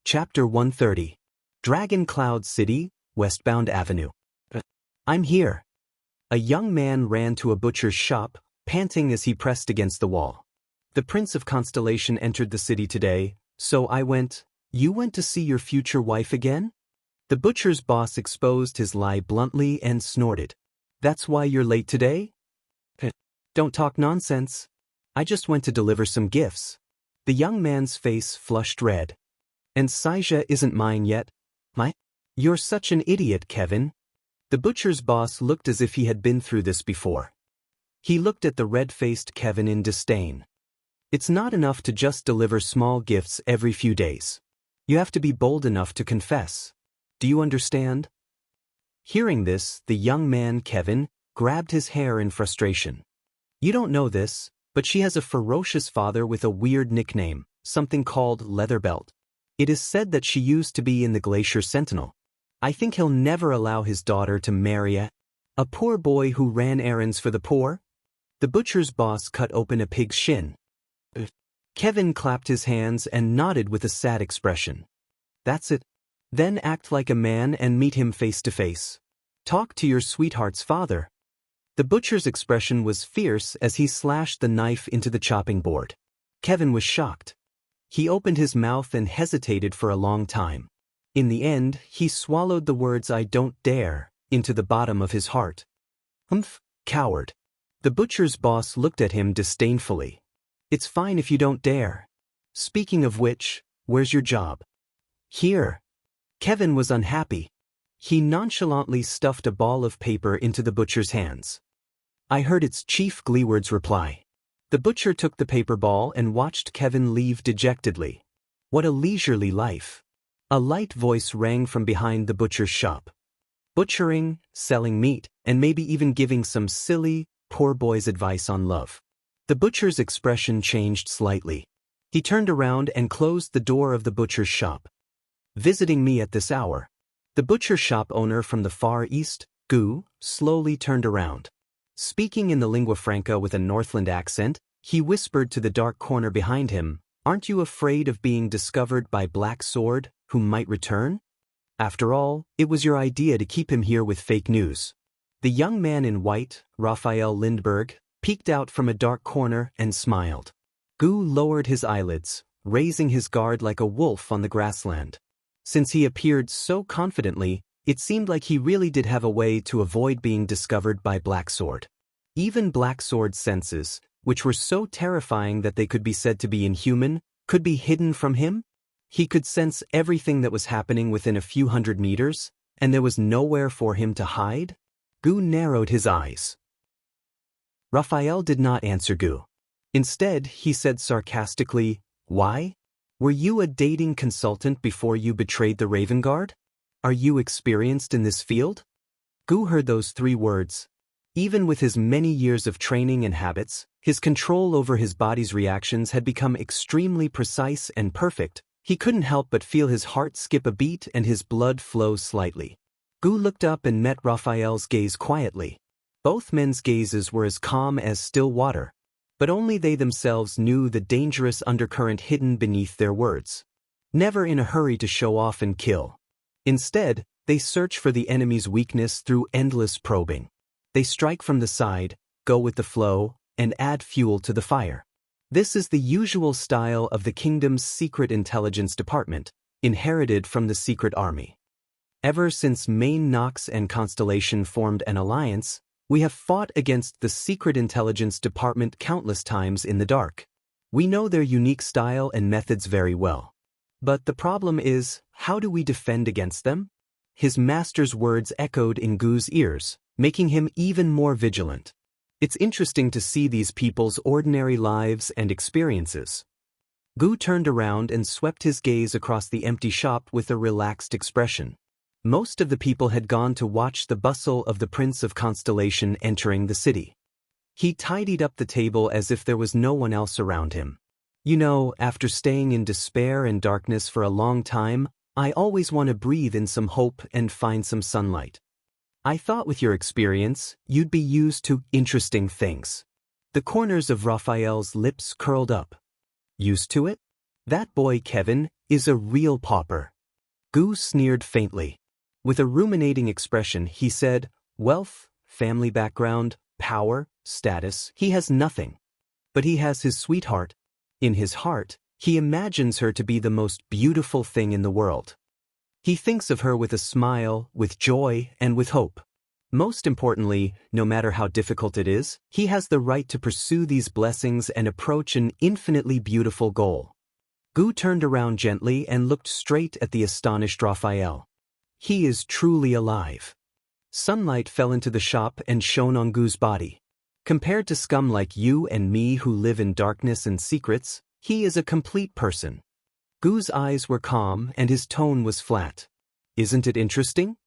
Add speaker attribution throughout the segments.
Speaker 1: Chapter 130. Dragon Cloud City, Westbound Avenue. I'm here. A young man ran to a butcher's shop, panting as he pressed against the wall. The Prince of Constellation entered the city today, so I went. You went to see your future wife again? The butcher's boss exposed his lie bluntly and snorted. That's why you're late today? Don't talk nonsense. I just went to deliver some gifts. The young man's face flushed red. And Xianxia isn't mine yet. You're such an idiot, Kevin. The butcher's boss looked as if he had been through this before. He looked at the red-faced Kevin in disdain. It's not enough to just deliver small gifts every few days. You have to be bold enough to confess. Do you understand? Hearing this, the young man, Kevin, grabbed his hair in frustration. You don't know this, but she has a ferocious father with a weird nickname, something called Leatherbelt. It is said that she used to be in the Glacier Sentinel. I think he'll never allow his daughter to marry a poor boy who ran errands for the poor. The butcher's boss cut open a pig's shin. Kevin clapped his hands and nodded with a sad expression. That's it. Then act like a man and meet him face to face. Talk to your sweetheart's father. The butcher's expression was fierce as he slashed the knife into the chopping board. Kevin was shocked. He opened his mouth and hesitated for a long time. In the end, he swallowed the words "I don't dare" into the bottom of his heart. Coward. The butcher's boss looked at him disdainfully. It's fine if you don't dare. Speaking of which, where's your job? Here. Kevin was unhappy. He nonchalantly stuffed a ball of paper into the butcher's hands. I heard its Chief Gleeward's reply. The butcher took the paper ball and watched Kevin leave dejectedly. What a leisurely life. A light voice rang from behind the butcher's shop. Butchering, selling meat, and maybe even giving some silly, poor boy's advice on love. The butcher's expression changed slightly. He turned around and closed the door of the butcher's shop. Visiting me at this hour. The butcher shop owner from the Far East, Gu, slowly turned around. Speaking in the lingua franca with a Northland accent, he whispered to the dark corner behind him, Aren't you afraid of being discovered by Black Sword, who might return? After all, it was your idea to keep him here with fake news. The young man in white, Raphael Lindbergh, peeked out from a dark corner and smiled. Gu lowered his eyelids, raising his guard like a wolf on the grassland. Since he appeared so confidently, it seemed like he really did have a way to avoid being discovered by Black Sword. Even Black Sword's senses, which were so terrifying that they could be said to be inhuman, could be hidden from him? He could sense everything that was happening within a few hundred meters, and there was nowhere for him to hide? Gu narrowed his eyes. Raphael did not answer Gu. Instead, he said sarcastically, Why? Were you a dating consultant before you betrayed the Raven Guard? Are you experienced in this field? Gu heard those 3 words. Even with his many years of training and habits, his control over his body's reactions had become extremely precise and perfect. He couldn't help but feel his heart skip a beat and his blood flow slightly. Gu looked up and met Raphael's gaze quietly. Both men's gazes were as calm as still water, but only they themselves knew the dangerous undercurrent hidden beneath their words. Never in a hurry to show off and kill. Instead, they search for the enemy's weakness through endless probing. They strike from the side, go with the flow, and add fuel to the fire. This is the usual style of the kingdom's secret intelligence department, inherited from the secret army. Ever since Main Nox and Constellation formed an alliance, we have fought against the secret intelligence department countless times in the dark. We know their unique style and methods very well. But the problem is, how do we defend against them? His master's words echoed in Gu's ears, making him even more vigilant. It's interesting to see these people's ordinary lives and experiences. Gu turned around and swept his gaze across the empty shop with a relaxed expression. Most of the people had gone to watch the bustle of the Prince of Constellation entering the city. He tidied up the table as if there was no one else around him. You know, after staying in despair and darkness for a long time, I always want to breathe in some hope and find some sunlight. I thought with your experience, you'd be used to interesting things. The corners of Raphael's lips curled up. Used to it? That boy Kevin, is a real pauper. Gu sneered faintly. With a ruminating expression, he said, wealth, family background, power, status, he has nothing. But he has his sweetheart. In his heart, he imagines her to be the most beautiful thing in the world. He thinks of her with a smile, with joy, and with hope. Most importantly, no matter how difficult it is, he has the right to pursue these blessings and approach an infinitely beautiful goal. Gu turned around gently and looked straight at the astonished Raphael. He is truly alive. Sunlight fell into the shop and shone on Gu's body. Compared to scum like you and me who live in darkness and secrets, he is a complete person. Gu's eyes were calm and his tone was flat. Isn't it interesting?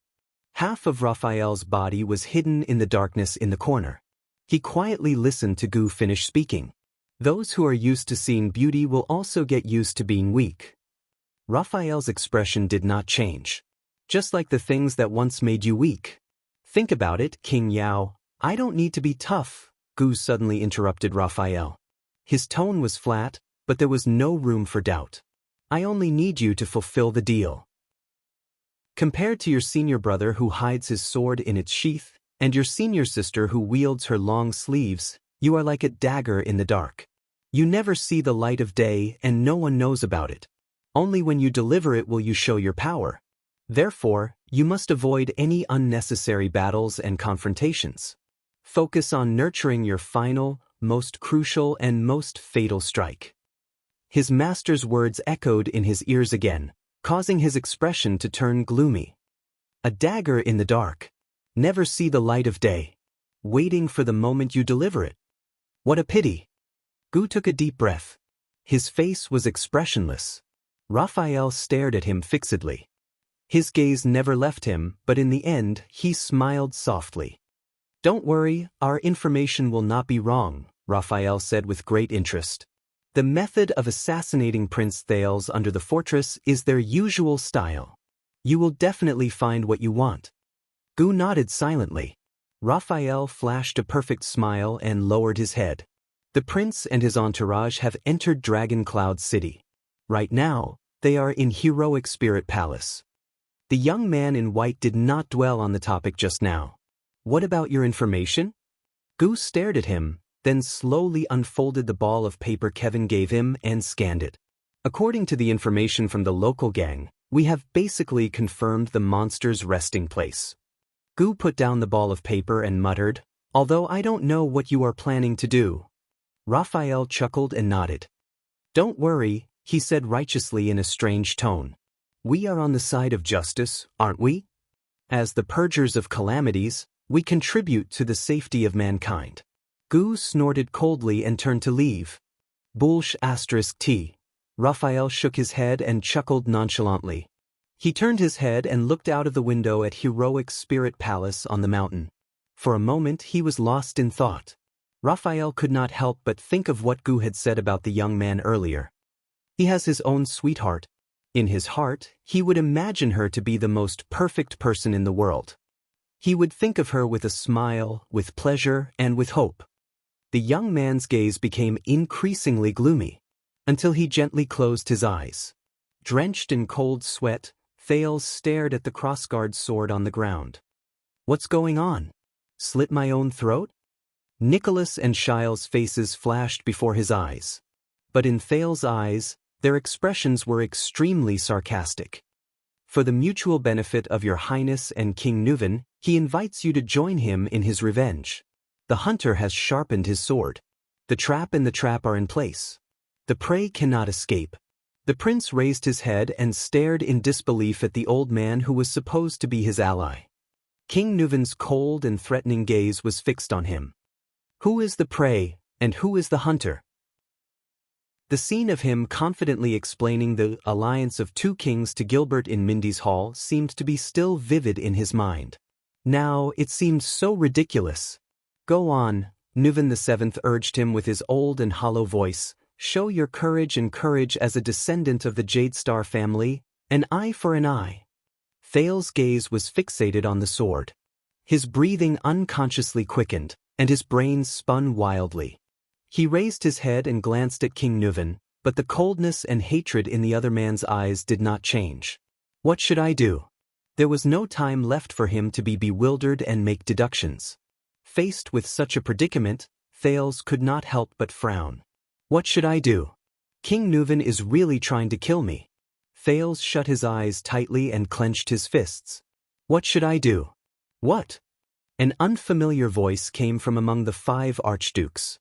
Speaker 1: Half of Raphael's body was hidden in the darkness in the corner. He quietly listened to Gu finish speaking. Those who are used to seeing beauty will also get used to being weak. Raphael's expression did not change. Just like the things that once made you weak. Think about it, King Yao. I don't need to be tough, Gu suddenly interrupted Raphael. His tone was flat, but there was no room for doubt. I only need you to fulfill the deal. Compared to your senior brother who hides his sword in its sheath, and your senior sister who wields her long sleeves, you are like a dagger in the dark. You never see the light of day and no one knows about it. Only when you deliver it will you show your power. Therefore, you must avoid any unnecessary battles and confrontations. Focus on nurturing your final, most crucial and most fatal strike. His master's words echoed in his ears again, causing his expression to turn gloomy. A dagger in the dark. Never see the light of day. Waiting for the moment you deliver it. What a pity. Gu took a deep breath. His face was expressionless. Raphael stared at him fixedly. His gaze never left him, but in the end, he smiled softly. Don't worry, our information will not be wrong, Raphael said with great interest. The method of assassinating Prince Thales under the fortress is their usual style. You will definitely find what you want. Gu nodded silently. Raphael flashed a perfect smile and lowered his head. The prince and his entourage have entered Dragon Cloud City. Right now, they are in Heroic Spirit Palace. The young man in white did not dwell on the topic just now. What about your information? Gu stared at him, then slowly unfolded the ball of paper Kevin gave him and scanned it. According to the information from the local gang, we have basically confirmed the monster's resting place. Gu put down the ball of paper and muttered, although I don't know what you are planning to do. Raphael chuckled and nodded. Don't worry, he said righteously in a strange tone. We are on the side of justice, aren't we? As the purgers of calamities, we contribute to the safety of mankind. Gu snorted coldly and turned to leave. Bullsh *T. Raphael shook his head and chuckled nonchalantly. He turned his head and looked out of the window at Heroic Spirit Palace on the mountain. For a moment he was lost in thought. Raphael could not help but think of what Gu had said about the young man earlier. He has his own sweetheart. In his heart, he would imagine her to be the most perfect person in the world. He would think of her with a smile, with pleasure, and with hope. The young man's gaze became increasingly gloomy, until he gently closed his eyes. Drenched in cold sweat, Thales stared at the crossguard sword on the ground. What's going on? Slit my own throat? Nicholas and Shile's faces flashed before his eyes. But in Thales' eyes, their expressions were extremely sarcastic. For the mutual benefit of your highness and King Nuven, he invites you to join him in his revenge. The hunter has sharpened his sword. The trap and the trap are in place. The prey cannot escape. The prince raised his head and stared in disbelief at the old man who was supposed to be his ally. King Nuven's cold and threatening gaze was fixed on him. Who is the prey, and who is the hunter? The scene of him confidently explaining the alliance of two kings to Gilbert in Mindy's hall seemed to be still vivid in his mind. Now it seemed so ridiculous. Go on, Nuven VII urged him with his old and hollow voice. Show your courage and courage as a descendant of the Jade Star family, an eye for an eye. Thales' gaze was fixated on the sword. His breathing unconsciously quickened, and his brain spun wildly. He raised his head and glanced at King Nuven, But the coldness and hatred in the other man's eyes did not change. What should I do? There was no time left for him to be bewildered and make deductions. Faced with such a predicament, Thales could not help but frown. What should I do? King Nuven is really trying to kill me. Thales shut his eyes tightly and clenched his fists. What should I do? What? An unfamiliar voice came from among the 5 archdukes.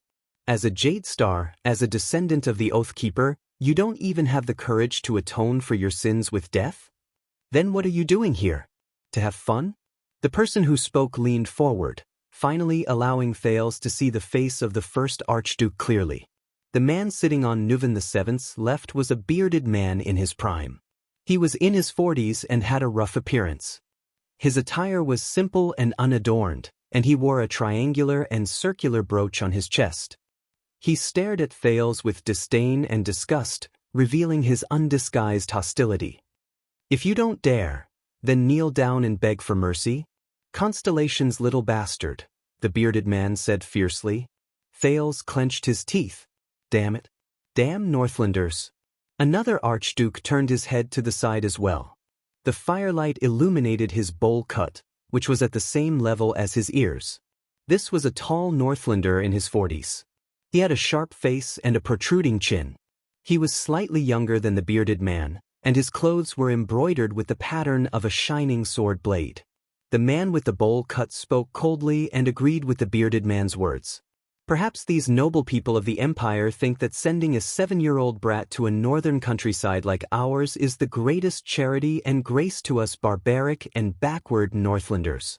Speaker 1: As a Jade Star, as a descendant of the Oathkeeper, you don't even have the courage to atone for your sins with death? Then what are you doing here? To have fun? The person who spoke leaned forward, finally allowing Thales to see the face of the first Archduke clearly. The man sitting on Nuven VII's left was a bearded man in his prime. He was in his 40s and had a rough appearance. His attire was simple and unadorned, and he wore a triangular and circular brooch on his chest. He stared at Thales with disdain and disgust, revealing his undisguised hostility. If you don't dare, then kneel down and beg for mercy? Constellation's little bastard, the bearded man said fiercely. Thales clenched his teeth. Damn it. Damn Northlanders. Another archduke turned his head to the side as well. The firelight illuminated his bowl cut, which was at the same level as his ears. This was a tall Northlander in his 40s. He had a sharp face and a protruding chin. He was slightly younger than the bearded man, and his clothes were embroidered with the pattern of a shining sword blade. The man with the bowl cut spoke coldly and agreed with the bearded man's words. Perhaps these noble people of the Empire think that sending a 7-year-old brat to a northern countryside like ours is the greatest charity and grace to us barbaric and backward Northlanders.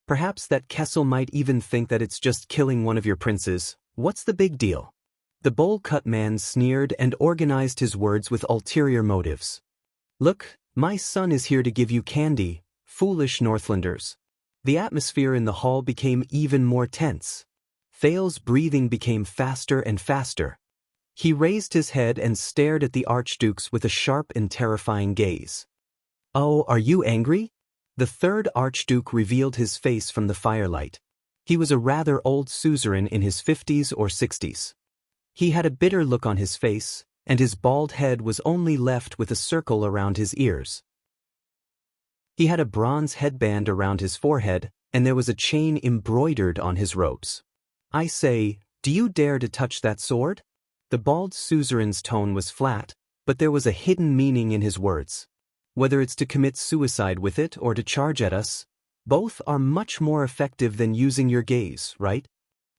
Speaker 1: Perhaps that Kessel might even think that it's just killing one of your princes. What's the big deal? The bowl-cut man sneered and organized his words with ulterior motives. Look, my son is here to give you candy, foolish Northlanders. The atmosphere in the hall became even more tense. Thales' breathing became faster and faster. He raised his head and stared at the archdukes with a sharp and terrifying gaze. Oh, are you angry? The third archduke revealed his face from the firelight. He was a rather old suzerain in his 50s or 60s. He had a bitter look on his face, and his bald head was only left with a circle around his ears. He had a bronze headband around his forehead, and there was a chain embroidered on his robes. I say, do you dare to touch that sword? The bald suzerain's tone was flat, but there was a hidden meaning in his words. Whether it's to commit suicide with it or to charge at us, both are much more effective than using your gaze, right?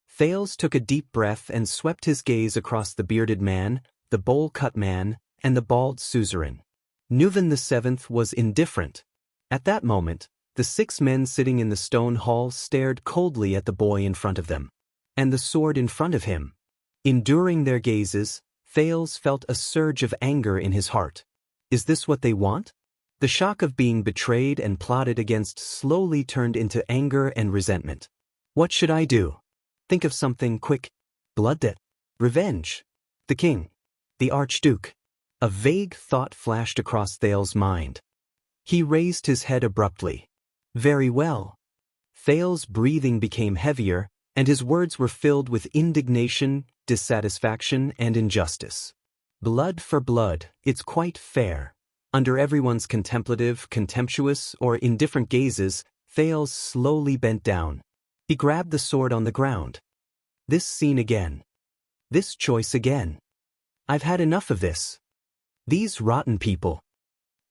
Speaker 1: Thales took a deep breath and swept his gaze across the bearded man, the bowl-cut man, and the bald suzerain. Nuven VII was indifferent. At that moment, the 6 men sitting in the stone hall stared coldly at the boy in front of them, and the sword in front of him. Enduring their gazes, Thales felt a surge of anger in his heart. Is this what they want? The shock of being betrayed and plotted against slowly turned into anger and resentment. What should I do? Think of something quick. Blood debt. Revenge. The king. The archduke. A vague thought flashed across Thales' mind. He raised his head abruptly. Very well. Thales' breathing became heavier, and his words were filled with indignation, dissatisfaction, and injustice. Blood for blood, it's quite fair. Under everyone's contemplative, contemptuous, or indifferent gazes, Thales slowly bent down. He grabbed the sword on the ground. This scene again. This choice again. I've had enough of this. These rotten people.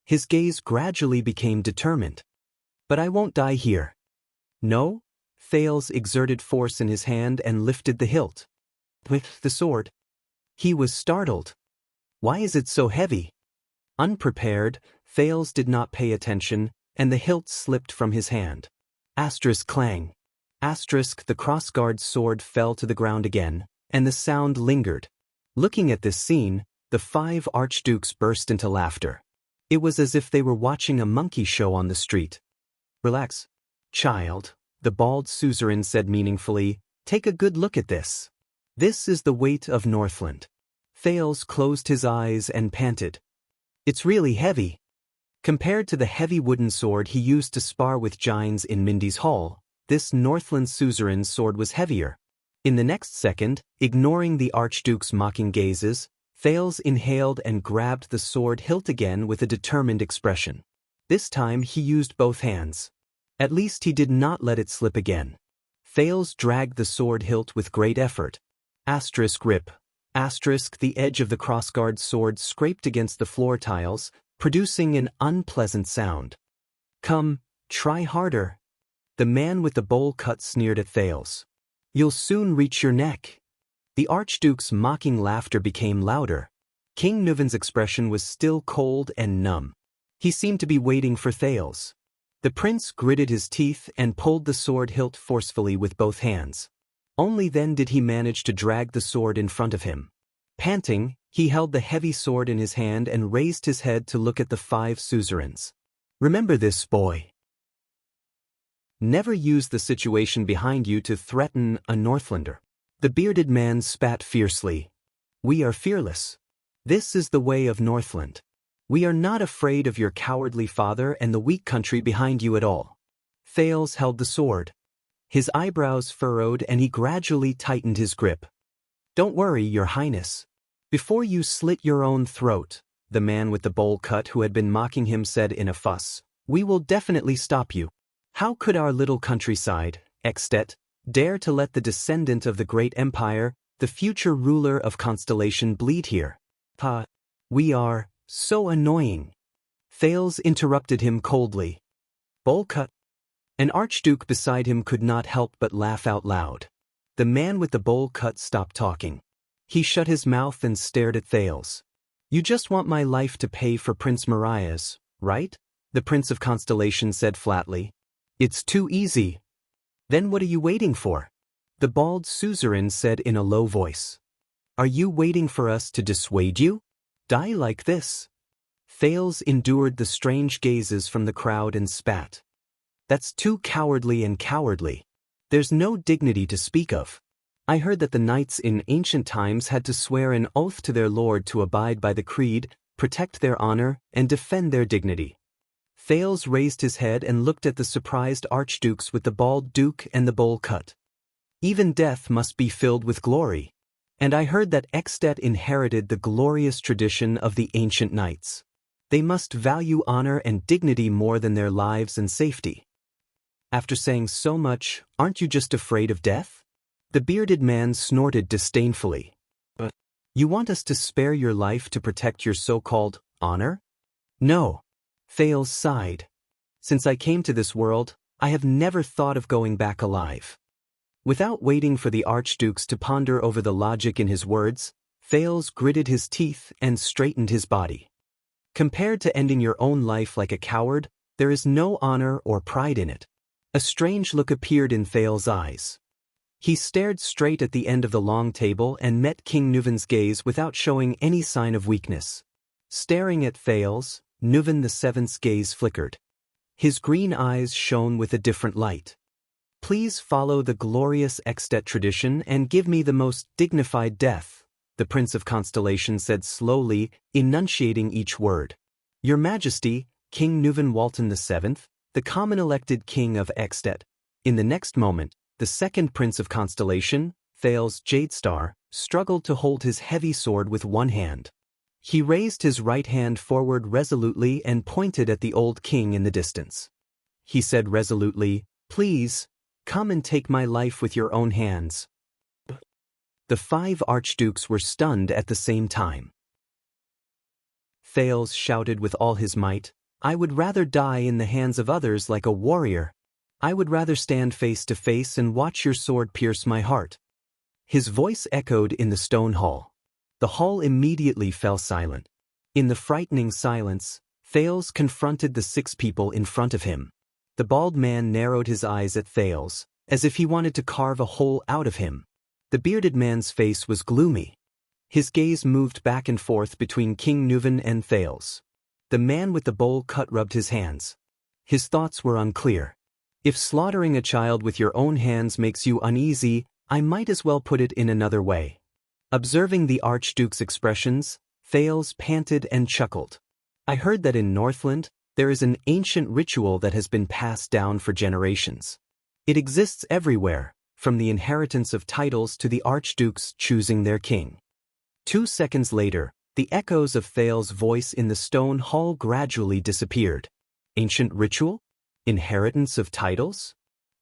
Speaker 1: His gaze gradually became determined. But I won't die here. No? Thales exerted force in his hand and lifted the hilt. With the sword. He was startled. Why is it so heavy? Unprepared, Thales did not pay attention, and the hilt slipped from his hand. Asterisk clang. Asterisk the crossguard's sword fell to the ground again, and the sound lingered. Looking at this scene, the 5 archdukes burst into laughter. It was as if they were watching a monkey show on the street. Relax, child, the bald suzerain said meaningfully. Take a good look at this. This is the weight of Northland. Thales closed his eyes and panted. It's really heavy. Compared to the heavy wooden sword he used to spar with giants in Mindy's Hall, this Northland suzerain's sword was heavier. In the next second, ignoring the archduke's mocking gazes, Thales inhaled and grabbed the sword hilt again with a determined expression. This time he used both hands. At least he did not let it slip again. Thales dragged the sword hilt with great effort. Rip. The edge of the crossguard sword scraped against the floor tiles, producing an unpleasant sound. Come, try harder. The man with the bowl cut sneered at Thales. You'll soon reach your neck. The Archduke's mocking laughter became louder. King Nuven's expression was still cold and numb. He seemed to be waiting for Thales. The prince gritted his teeth and pulled the sword hilt forcefully with both hands. Only then did he manage to drag the sword in front of him. Panting, he held the heavy sword in his hand and raised his head to look at the 5 suzerains. Remember this, boy. Never use the situation behind you to threaten a Northlander. The bearded man spat fiercely. We are fearless. This is the way of Northland. We are not afraid of your cowardly father and the weak country behind you at all. Thales held the sword. His eyebrows furrowed and he gradually tightened his grip. Don't worry, your highness. Before you slit your own throat, the man with the bowl cut who had been mocking him said in a fuss, we will definitely stop you. How could our little countryside, Extet, dare to let the descendant of the great empire, the future ruler of Constellation, bleed here? We are so annoying. Thales interrupted him coldly. Bowl cut. An archduke beside him could not help but laugh out loud. The man with the bowl cut stopped talking. He shut his mouth and stared at Thales. You just want my life to pay for Prince Mariah's, right? The Prince of Constellation said flatly. It's too easy. Then what are you waiting for? The bald suzerain said in a low voice. Are you waiting for us to dissuade you? Die like this. Thales endured the strange gazes from the crowd and spat. That's too cowardly and cowardly. There's no dignity to speak of. I heard that the knights in ancient times had to swear an oath to their lord to abide by the creed, protect their honor, and defend their dignity. Thales raised his head and looked at the surprised archdukes with the bald duke and the bowl cut. Even death must be filled with glory. And I heard that Extet inherited the glorious tradition of the ancient knights. They must value honor and dignity more than their lives and safety. After saying so much, aren't you just afraid of death? The bearded man snorted disdainfully. But you want us to spare your life to protect your so-called honor? No. Thales sighed. Since I came to this world, I have never thought of going back alive. Without waiting for the archdukes to ponder over the logic in his words, Thales gritted his teeth and straightened his body. Compared to ending your own life like a coward, there is no honor or pride in it. A strange look appeared in Thales' eyes. He stared straight at the end of the long table and met King Nuven's gaze without showing any sign of weakness. Staring at Thales, Nuven VII's gaze flickered. His green eyes shone with a different light. Please follow the glorious Extet tradition and give me the most dignified death, the Prince of Constellation said slowly, enunciating each word. Your Majesty, King Nuven Walton VII, the common elected king of Extet. In the next moment, the second Prince of Constellation, Thales Jadestar, struggled to hold his heavy sword with one hand. He raised his right hand forward resolutely and pointed at the old king in the distance. He said resolutely, Please, come and take my life with your own hands. The 5 archdukes were stunned at the same time. Thales shouted with all his might, I would rather die in the hands of others like a warrior. I would rather stand face to face and watch your sword pierce my heart. His voice echoed in the stone hall. The hall immediately fell silent. In the frightening silence, Thales confronted the 6 people in front of him. The bald man narrowed his eyes at Thales, as if he wanted to carve a hole out of him. The bearded man's face was gloomy. His gaze moved back and forth between King Nuven and Thales. The man with the bowl cut rubbed his hands. His thoughts were unclear. If slaughtering a child with your own hands makes you uneasy, I might as well put it in another way. Observing the Archduke's expressions, Thales panted and chuckled. I heard that in Northland, there is an ancient ritual that has been passed down for generations. It exists everywhere, from the inheritance of titles to the archdukes choosing their king. 2 seconds later, the echoes of Thales's voice in the stone hall gradually disappeared. Ancient ritual? Inheritance of titles?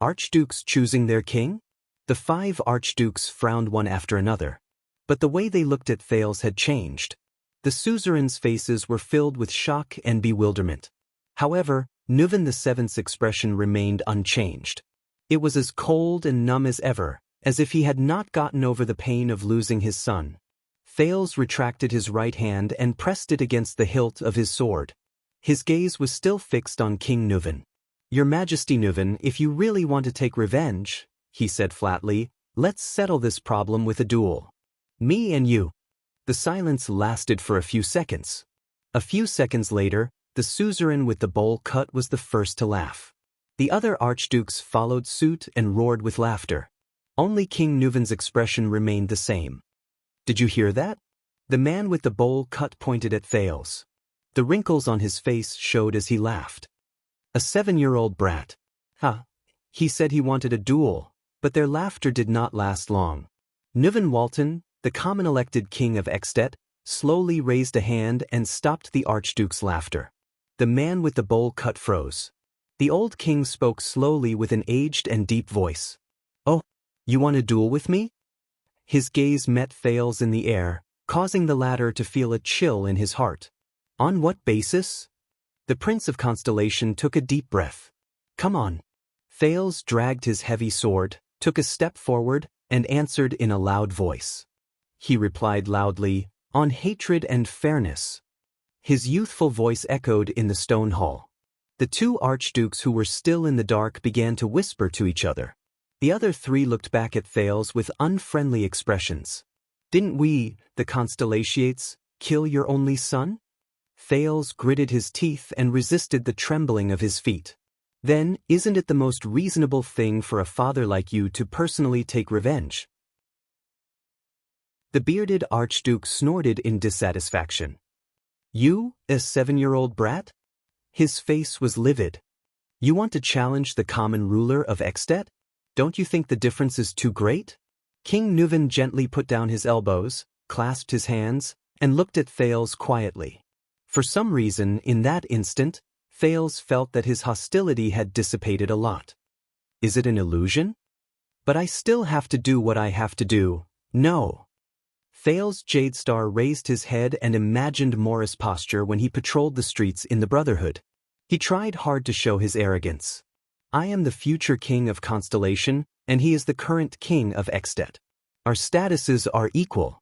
Speaker 1: Archdukes choosing their king? The 5 archdukes frowned one after another. But the way they looked at Thales had changed. The suzerains' faces were filled with shock and bewilderment. However, Nuven VII's expression remained unchanged. It was as cold and numb as ever, as if he had not gotten over the pain of losing his son. Thales retracted his right hand and pressed it against the hilt of his sword. His gaze was still fixed on King Nuven. "Your Majesty Nuven, if you really want to take revenge," he said flatly, "let's settle this problem with a duel. Me and you." The silence lasted for a few seconds. A few seconds later, the suzerain with the bowl cut was the first to laugh. The other archdukes followed suit and roared with laughter. Only King Nuven's expression remained the same. "Did you hear that?" The man with the bowl cut pointed at Thales. The wrinkles on his face showed as he laughed. "A 7-year-old brat. Huh. He said he wanted a duel," but their laughter did not last long. Nuven Walton, the common elected king of Extet, slowly raised a hand and stopped the archduke's laughter. The man with the bowl cut froze. The old king spoke slowly with an aged and deep voice. "Oh, you want a duel with me?" His gaze met Thales in the air, causing the latter to feel a chill in his heart. "On what basis?" The Prince of Constellation took a deep breath. "Come on." Thales dragged his heavy sword, took a step forward, and answered in a loud voice. He replied loudly, "On hatred and fairness." His youthful voice echoed in the stone hall. The 2 archdukes who were still in the dark began to whisper to each other. The other 3 looked back at Thales with unfriendly expressions. "Didn't we, the Constellations, kill your only son?" Thales gritted his teeth and resisted the trembling of his feet. "Then, isn't it the most reasonable thing for a father like you to personally take revenge?" The bearded archduke snorted in dissatisfaction. "You, a 7-year-old brat?" His face was livid. "You want to challenge the common ruler of Extet? Don't you think the difference is too great?" King Nuven gently put down his elbows, clasped his hands, and looked at Thales quietly. For some reason, in that instant, Thales felt that his hostility had dissipated a lot. "Is it an illusion? But I still have to do what I have to do, no." Thales Jadestar raised his head and imagined Morris posture when he patrolled the streets in the Brotherhood. He tried hard to show his arrogance. "I am the future king of Constellation, and he is the current king of Extet. Our statuses are equal.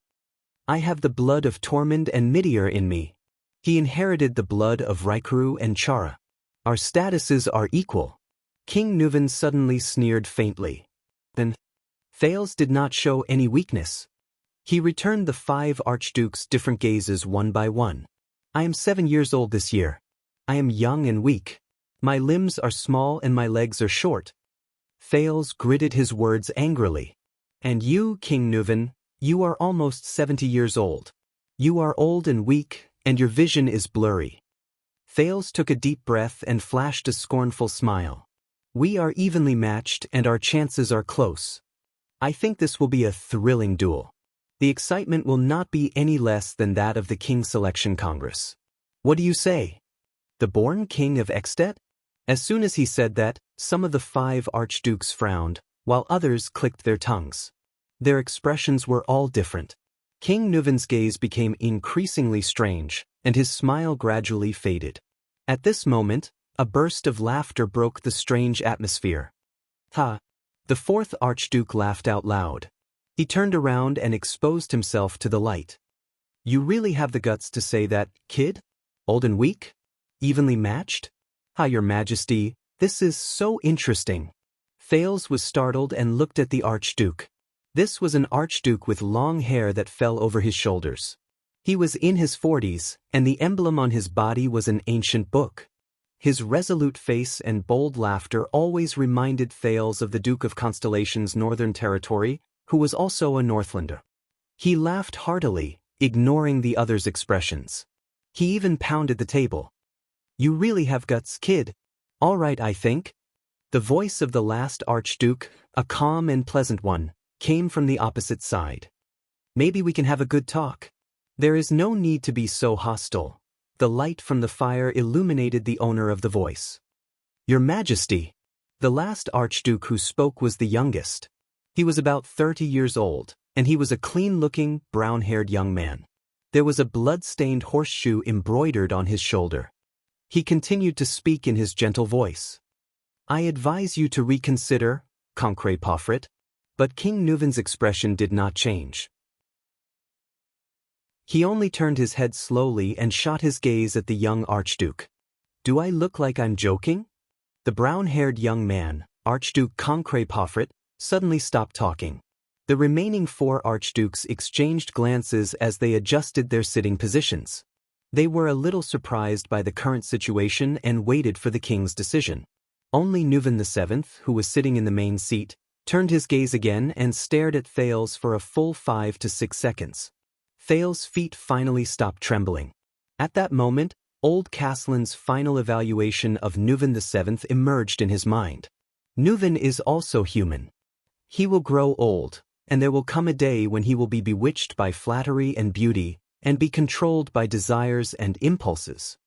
Speaker 1: I have the blood of Tormund and Midir in me. He inherited the blood of Raikuru and Chara. Our statuses are equal." King Nuven suddenly sneered faintly. Then, Thales did not show any weakness. He returned the 5 archdukes' different gazes one by one. "I am 7 years old this year. I am young and weak. My limbs are small and my legs are short." Thales gritted his words angrily. "And you, King Nuven, you are almost 70 years old. You are old and weak, and your vision is blurry." Thales took a deep breath and flashed a scornful smile. "We are evenly matched and our chances are close. I think this will be a thrilling duel. The excitement will not be any less than that of the King Selection Congress. What do you say? The born king of Extet?" As soon as he said that, some of the 5 archdukes frowned, while others clicked their tongues. Their expressions were all different. King Nuven's gaze became increasingly strange, and his smile gradually faded. At this moment, a burst of laughter broke the strange atmosphere. "Ha!" The 4th archduke laughed out loud. He turned around and exposed himself to the light. "You really have the guts to say that, kid? Old and weak? Evenly matched? Ah, your Majesty, this is so interesting." Thales was startled and looked at the archduke. This was an archduke with long hair that fell over his shoulders. He was in his 40s, and the emblem on his body was an ancient book. His resolute face and bold laughter always reminded Thales of the Duke of Constellation's northern territory, who was also a Northlander. He laughed heartily, ignoring the others' expressions. He even pounded the table. "You really have guts, kid. All right, I think." The voice of the last archduke, a calm and pleasant one, came from the opposite side. Maybe we can have a good talk. There is no need to be so hostile. The light from the fire illuminated the owner of the voice. Your Majesty. The last Archduke who spoke was the youngest. He was about 30 years old, and he was a clean-looking, brown-haired young man. There was a blood-stained horseshoe embroidered on his shoulder. He continued to speak in his gentle voice. I advise you to reconsider, Concret Poffret. But King Nuven's expression did not change. He only turned his head slowly and shot his gaze at the young Archduke. Do I look like I'm joking? The brown-haired young man, Archduke Concret Poffret, suddenly stopped talking. The remaining 4 archdukes exchanged glances as they adjusted their sitting positions. They were a little surprised by the current situation and waited for the king's decision. Only Nuven VII, who was sitting in the main seat, turned his gaze again and stared at Thales for a full 5 to 6 seconds. Thales' feet finally stopped trembling. At that moment, old Caslin's final evaluation of Nuven VII emerged in his mind. Nuven is also human. He will grow old, and there will come a day when he will be bewitched by flattery and beauty, and be controlled by desires and impulses.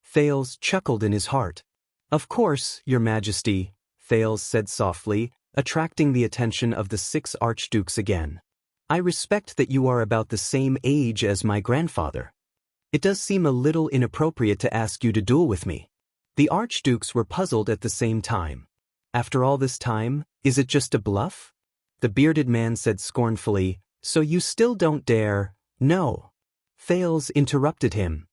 Speaker 1: Thales chuckled in his heart. Of course, Your Majesty, Thales said softly, attracting the attention of the 6 archdukes again. I respect that you are about the same age as my grandfather. It does seem a little inappropriate to ask you to duel with me. The archdukes were puzzled at the same time. After all this time, is it just a bluff? The bearded man said scornfully, so you still don't dare? No. Thales interrupted him.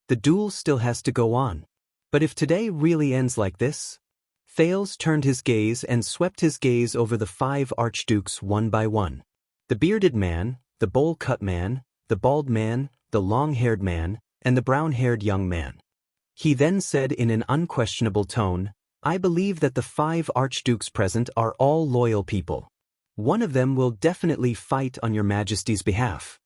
Speaker 1: The duel still has to go on. But if today really ends like this? Thales turned his gaze and swept his gaze over the 5 archdukes one by one. The bearded man, the bowl-cut man, the bald man, the long-haired man, and the brown-haired young man. He then said in an unquestionable tone, I believe that the 5 archdukes present are all loyal people. One of them will definitely fight on your Majesty's behalf.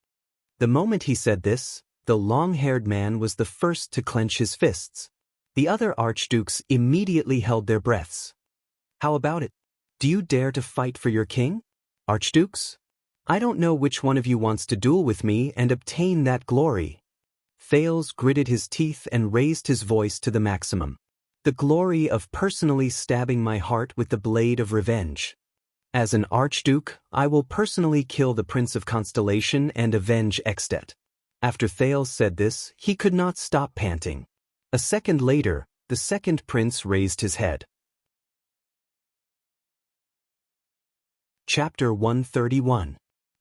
Speaker 1: The moment he said this, the long-haired man was the first to clench his fists. The other archdukes immediately held their breaths. How about it? Do you dare to fight for your king? Archdukes? I don't know which one of you wants to duel with me and obtain that glory. Thales gritted his teeth and raised his voice to the maximum. The glory of personally stabbing my heart with the blade of revenge. As an archduke, I will personally kill the Prince of Constellation and avenge Extet. After Thales said this, he could not stop panting. A second later, the second prince raised his head. Chapter 131.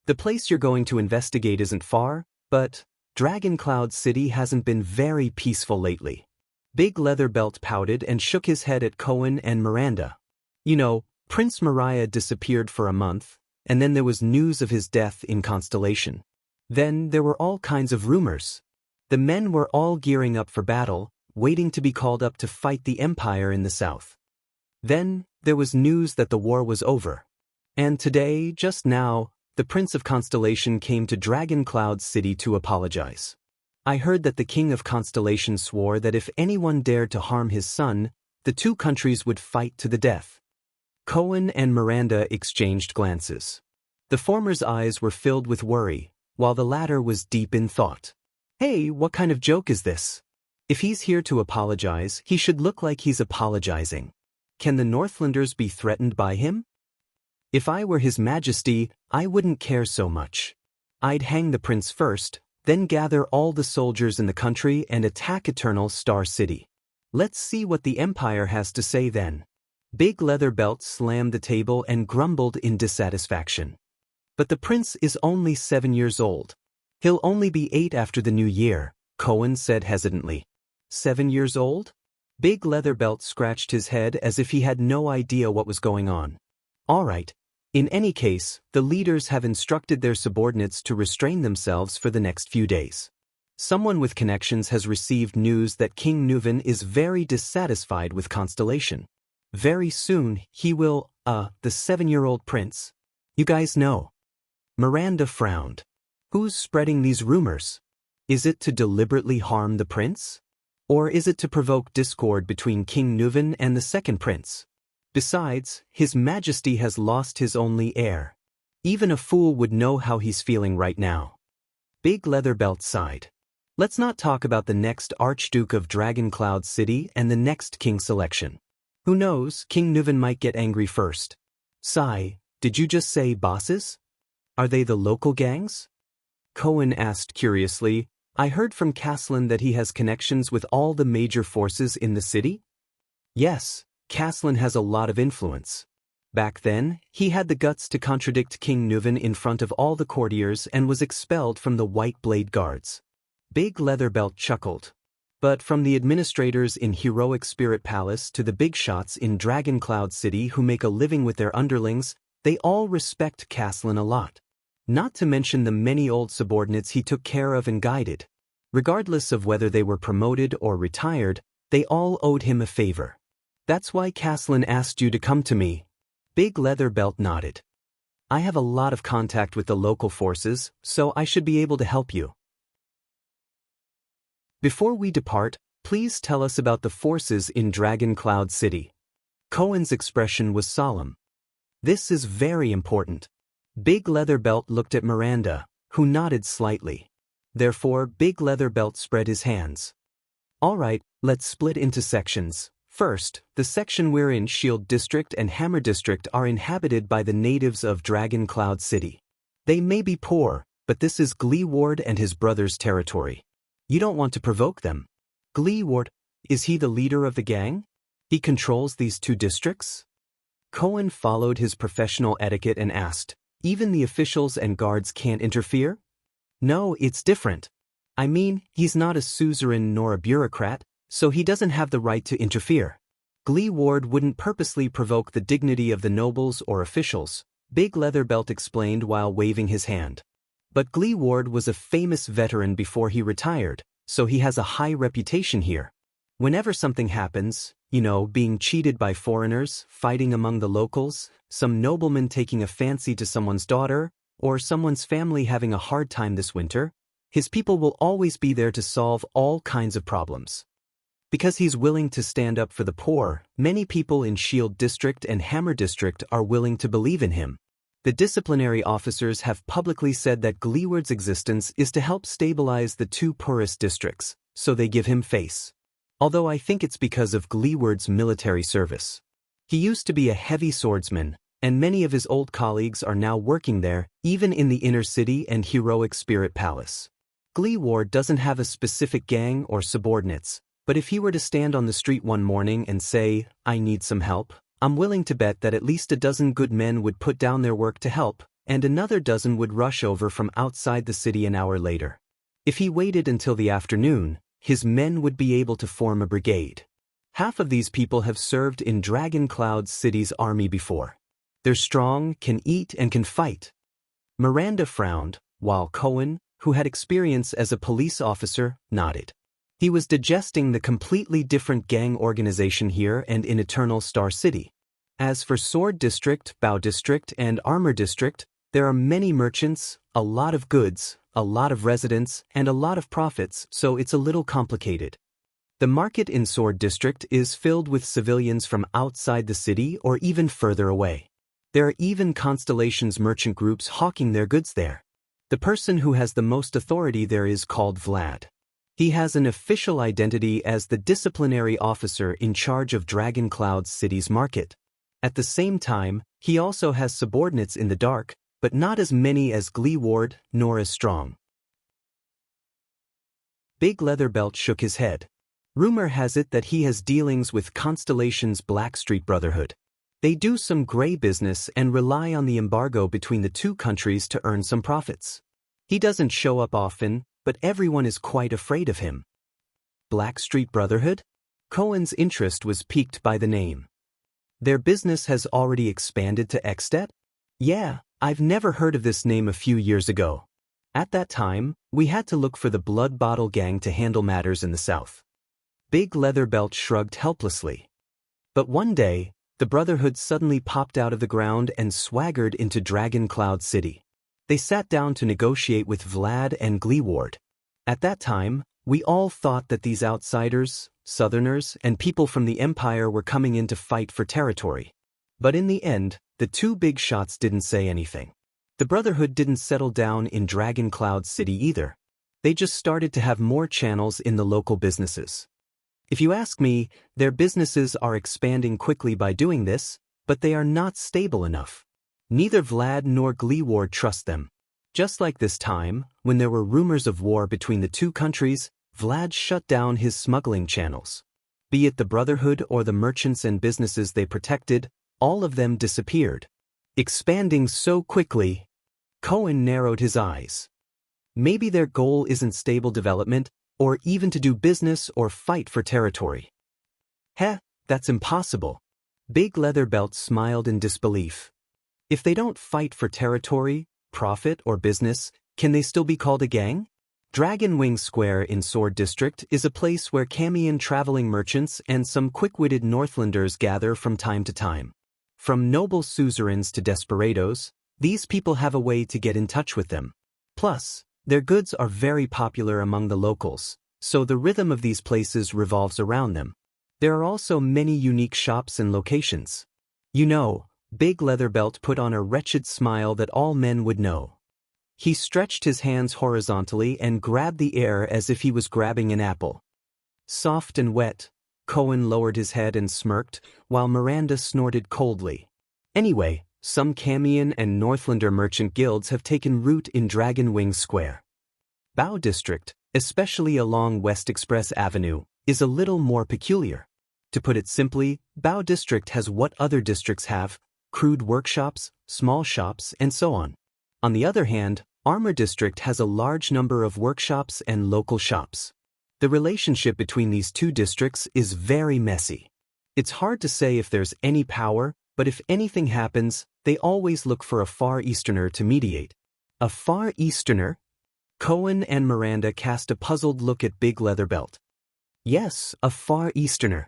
Speaker 1: The place you're going to investigate isn't far, but Dragon Cloud City hasn't been very peaceful lately. Big Leatherbelt pouted and shook his head at Cohen and Miranda. You know, Prince Mariah disappeared for a month, and then there was news of his death in Constellation. Then there were all kinds of rumors. The men were all gearing up for battle, waiting to be called up to fight the Empire in the south. Then there was news that the war was over. And today, just now, the Prince of Constellation came to Dragon Cloud City to apologize. I heard that the King of Constellation swore that if anyone dared to harm his son, the 2 countries would fight to the death. Cohen and Miranda exchanged glances. The former's eyes were filled with worry, while the latter was deep in thought. Hey, what kind of joke is this? If he's here to apologize, he should look like he's apologizing. Can the Northlanders be threatened by him? If I were His Majesty, I wouldn't care so much. I'd hang the prince first, then gather all the soldiers in the country and attack Eternal Star City. Let's see what the Empire has to say then. Big Leatherbelt slammed the table and grumbled in dissatisfaction. But the prince is only 7 years old. He'll only be 8 after the new year, Cohen said hesitantly. 7 years old? Big Leatherbelt scratched his head as if he had no idea what was going on. All right. In any case, the leaders have instructed their subordinates to restrain themselves for the next few days. Someone with connections has received news that King Nuven is very dissatisfied with Constellation. Very soon, he will, the 7-year-old prince. You guys know. Miranda frowned. Who's spreading these rumors? Is it to deliberately harm the prince? Or is it to provoke discord between King Nuven and the second prince? Besides, His Majesty has lost his only heir. Even a fool would know how he's feeling right now. Big Leatherbelt sighed. Let's not talk about the next Archduke of Dragoncloud City and the next king selection. Who knows, King Nuven might get angry first. Sigh, did you just say bosses? Are they the local gangs? Cohen asked curiously. I heard from Caslin that he has connections with all the major forces in the city? Yes, Caslin has a lot of influence. Back then, he had the guts to contradict King Nuven in front of all the courtiers and was expelled from the White Blade Guards. Big Leatherbelt chuckled. But from the administrators in Heroic Spirit Palace to the big shots in Dragoncloud City who make a living with their underlings, they all respect Caslin a lot. Not to mention the many old subordinates he took care of and guided. Regardless of whether they were promoted or retired, they all owed him a favor. That's why Caslin asked you to come to me. Big Leatherbelt nodded. I have a lot of contact with the local forces, so I should be able to help you. Before we depart, please tell us about the forces in Dragoncloud City. Cohen's expression was solemn. This is very important. Big Leatherbelt looked at Miranda, who nodded slightly. Therefore, Big Leatherbelt spread his hands. All right, let's split into sections. First, the section we're in, Shield District and Hammer District, are inhabited by the natives of Dragoncloud City. They may be poor, but this is Gleeward and his brother's territory. You don't want to provoke them. Gleeward, is he the leader of the gang? He controls these two districts? Cohen followed his professional etiquette and asked, even the officials and guards can't interfere? No, it's different. I mean, he's not a suzerain nor a bureaucrat, so he doesn't have the right to interfere. Gleeward wouldn't purposely provoke the dignity of the nobles or officials, Big Leatherbelt explained while waving his hand. But Gleeward was a famous veteran before he retired, so he has a high reputation here. Whenever something happens, being cheated by foreigners, fighting among the locals, some nobleman taking a fancy to someone's daughter, or someone's family having a hard time this winter, his people will always be there to solve all kinds of problems. Because he's willing to stand up for the poor, many people in Shield District and Hammer District are willing to believe in him. The disciplinary officers have publicly said that Gleeward's existence is to help stabilize the two poorest districts, so they give him face. Although I think it's because of Gleeward's military service. He used to be a heavy swordsman, and many of his old colleagues are now working there, even in the inner city and Heroic Spirit Palace. Gleeward doesn't have a specific gang or subordinates, but if he were to stand on the street one morning and say, I need some help, I'm willing to bet that at least a dozen good men would put down their work to help, and another dozen would rush over from outside the city an hour later. If he waited until the afternoon, his men would be able to form a brigade. Half of these people have served in Dragoncloud City's army before. They're strong, can eat, and can fight. Miranda frowned, while Cohen, who had experience as a police officer, nodded. He was digesting the completely different gang organization here and in Eternal Star City. As for Sword District, Bow District, and Armor District, there are many merchants, a lot of goods, a lot of residents, and a lot of profits, so it's a little complicated. The market in Sword District is filled with civilians from outside the city or even further away. There are even Constellation's merchant groups hawking their goods there. The person who has the most authority there is called Vlad. He has an official identity as the disciplinary officer in charge of Dragoncloud City's market. At the same time, he also has subordinates in the dark, but not as many as Gleeward, nor as strong. Big Leatherbelt shook his head. Rumor has it that he has dealings with Constellation's Blackstreet Brotherhood. They do some gray business and rely on the embargo between the two countries to earn some profits. He doesn't show up often, but everyone is quite afraid of him. Blackstreet Brotherhood? Cohen's interest was piqued by the name. Their business has already expanded to Extet? Yeah, I've never heard of this name a few years ago. At that time, we had to look for the Blood Bottle Gang to handle matters in the south. Big Leatherbelt shrugged helplessly. But one day, the Brotherhood suddenly popped out of the ground and swaggered into Dragoncloud City. They sat down to negotiate with Vlad and Gleeward. At that time, we all thought that these outsiders, Southerners, and people from the Empire were coming in to fight for territory. But in the end, the two big shots didn't say anything. The Brotherhood didn't settle down in Dragon Cloud City either. They just started to have more channels in the local businesses. If you ask me, their businesses are expanding quickly by doing this, but they are not stable enough. Neither Vlad nor Gleeward trust them. Just like this time, when there were rumors of war between the two countries, Vlad shut down his smuggling channels. Be it the Brotherhood or the merchants and businesses they protected, all of them disappeared. Expanding so quickly, Cohen narrowed his eyes. Maybe their goal isn't stable development, or even to do business or fight for territory. Heh, that's impossible. Big Leatherbelt smiled in disbelief. If they don't fight for territory, profit, or business, can they still be called a gang? Dragon Wing Square in Sword District is a place where Camian traveling merchants and some quick-witted Northlanders gather from time to time. From noble suzerains to desperados, these people have a way to get in touch with them. Plus, their goods are very popular among the locals, so the rhythm of these places revolves around them. There are also many unique shops and locations. You know, Big Leatherbelt put on a wretched smile that all men would know. He stretched his hands horizontally and grabbed the air as if he was grabbing an apple. Soft and wet, Cohen lowered his head and smirked, while Miranda snorted coldly. Anyway, some Camian and Northlander merchant guilds have taken root in Dragon Wing Square. Bao District, especially along West Express Avenue, is a little more peculiar. To put it simply, Bao District has what other districts have: crude workshops, small shops, and so on. On the other hand, Armor District has a large number of workshops and local shops. The relationship between these two districts is very messy. It's hard to say if there's any power, but if anything happens, they always look for a Far Easterner to mediate. A Far Easterner? Cohen and Miranda cast a puzzled look at Big Leatherbelt. Yes, a Far Easterner.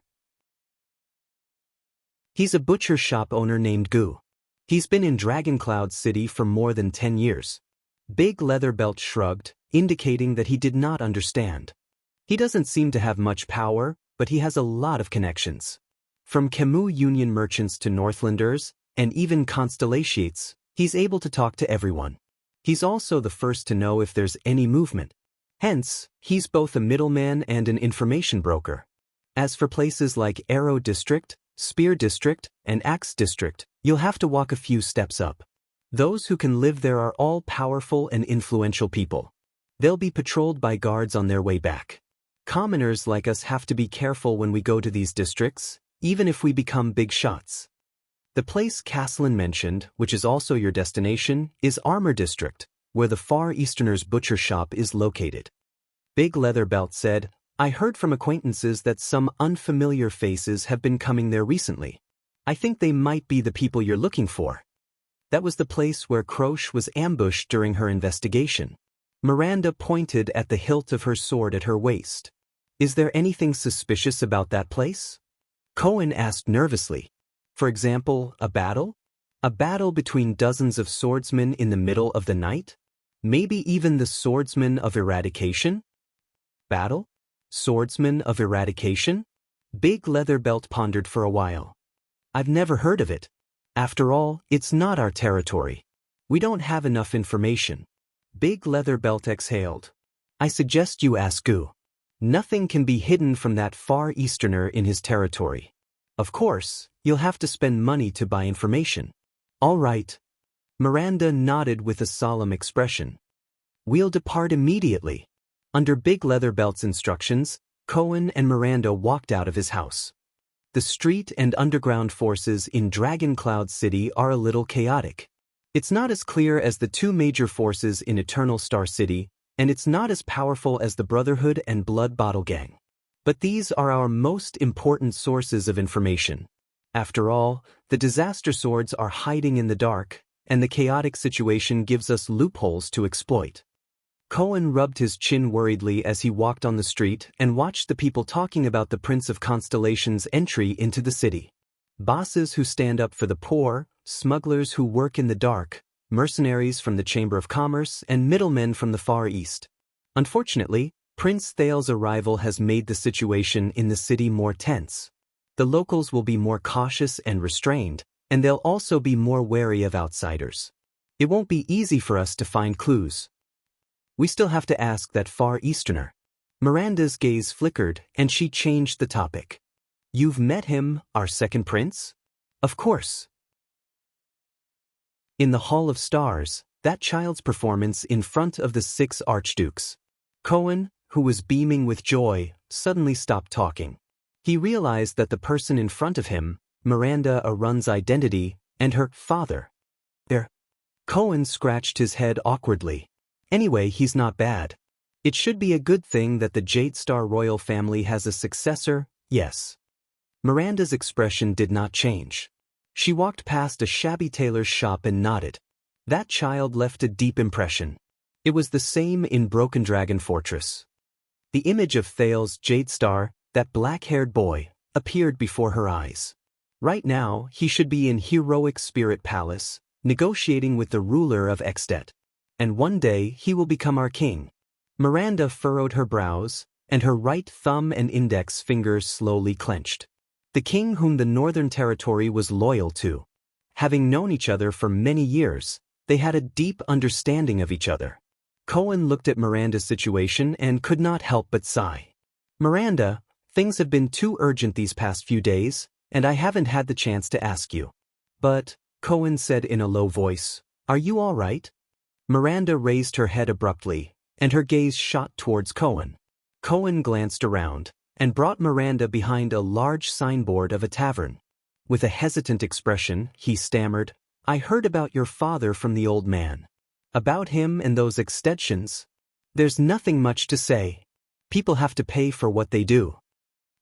Speaker 1: He's a butcher shop owner named Gu. He's been in Dragon Cloud City for more than 10 years. Big Leatherbelt shrugged, indicating that he did not understand. He doesn't seem to have much power, but he has a lot of connections. From Camus Union merchants to Northlanders, and even Constellations, he's able to talk to everyone. He's also the first to know if there's any movement. Hence, he's both a middleman and an information broker. As for places like Arrow District, Spear District, and Axe District, you'll have to walk a few steps up. Those who can live there are all powerful and influential people. They'll be patrolled by guards on their way back. Commoners like us have to be careful when we go to these districts, even if we become big shots. The place Caslin mentioned, which is also your destination, is Armor District, where the Far Easterner's butcher shop is located. Big Leatherbelt said, I heard from acquaintances that some unfamiliar faces have been coming there recently. I think they might be the people you're looking for. That was the place where Croche was ambushed during her investigation. Miranda pointed at the hilt of her sword at her waist. Is there anything suspicious about that place? Cohen asked nervously. For example, a battle? A battle between dozens of swordsmen in the middle of the night? Maybe even the swordsmen of eradication? Battle? Swordsmen of eradication? Big Leatherbelt pondered for a while. I've never heard of it. After all, it's not our territory. We don't have enough information. Big Leatherbelt exhaled. I suggest you ask Gu. Nothing can be hidden from that Far Easterner in his territory. Of course, you'll have to spend money to buy information. All right. Miranda nodded with a solemn expression. We'll depart immediately. Under Big Leatherbelt's instructions, Cohen and Miranda walked out of his house. The street and underground forces in Dragon Cloud City are a little chaotic. It's not as clear as the two major forces in Eternal Star City, and it's not as powerful as the Brotherhood and Blood Bottle Gang. But these are our most important sources of information. After all, the disaster swords are hiding in the dark, and the chaotic situation gives us loopholes to exploit. Cohen rubbed his chin worriedly as he walked on the street and watched the people talking about the Prince of Constellation's entry into the city. Bosses who stand up for the poor, smugglers who work in the dark, mercenaries from the Chamber of Commerce, and middlemen from the Far East. Unfortunately, Prince Thale's arrival has made the situation in the city more tense. The locals will be more cautious and restrained, and they'll also be more wary of outsiders. It won't be easy for us to find clues. We still have to ask that Far Easterner. Miranda's gaze flickered, and she changed the topic. You've met him, our second prince? Of course. In the Hall of Stars, that child's performance in front of the 6 archdukes. Cohen, who was beaming with joy, suddenly stopped talking. He realized that the person in front of him, Miranda Arun's identity, and her father. Cohen scratched his head awkwardly. Anyway, he's not bad. It should be a good thing that the Jade Star royal family has a successor, yes. Miranda's expression did not change. She walked past a shabby tailor's shop and nodded. That child left a deep impression. It was the same in Broken Dragon Fortress. The image of Thales Jade Star, that black-haired boy, appeared before her eyes. Right now, he should be in Heroic Spirit Palace, negotiating with the ruler of Extet. And one day he will become our king. Miranda furrowed her brows, and her right thumb and index fingers slowly clenched. The king whom the Northern Territory was loyal to. Having known each other for many years, they had a deep understanding of each other. Cohen looked at Miranda's situation and could not help but sigh. Miranda, things have been too urgent these past few days, and I haven't had the chance to ask you. But, Cohen said in a low voice, are you all right? Miranda raised her head abruptly, and her gaze shot towards Cohen. Cohen glanced around, and brought Miranda behind a large signboard of a tavern. With a hesitant expression, he stammered, I heard about your father from the old man. About him and those extensions. There's nothing much to say. People have to pay for what they do.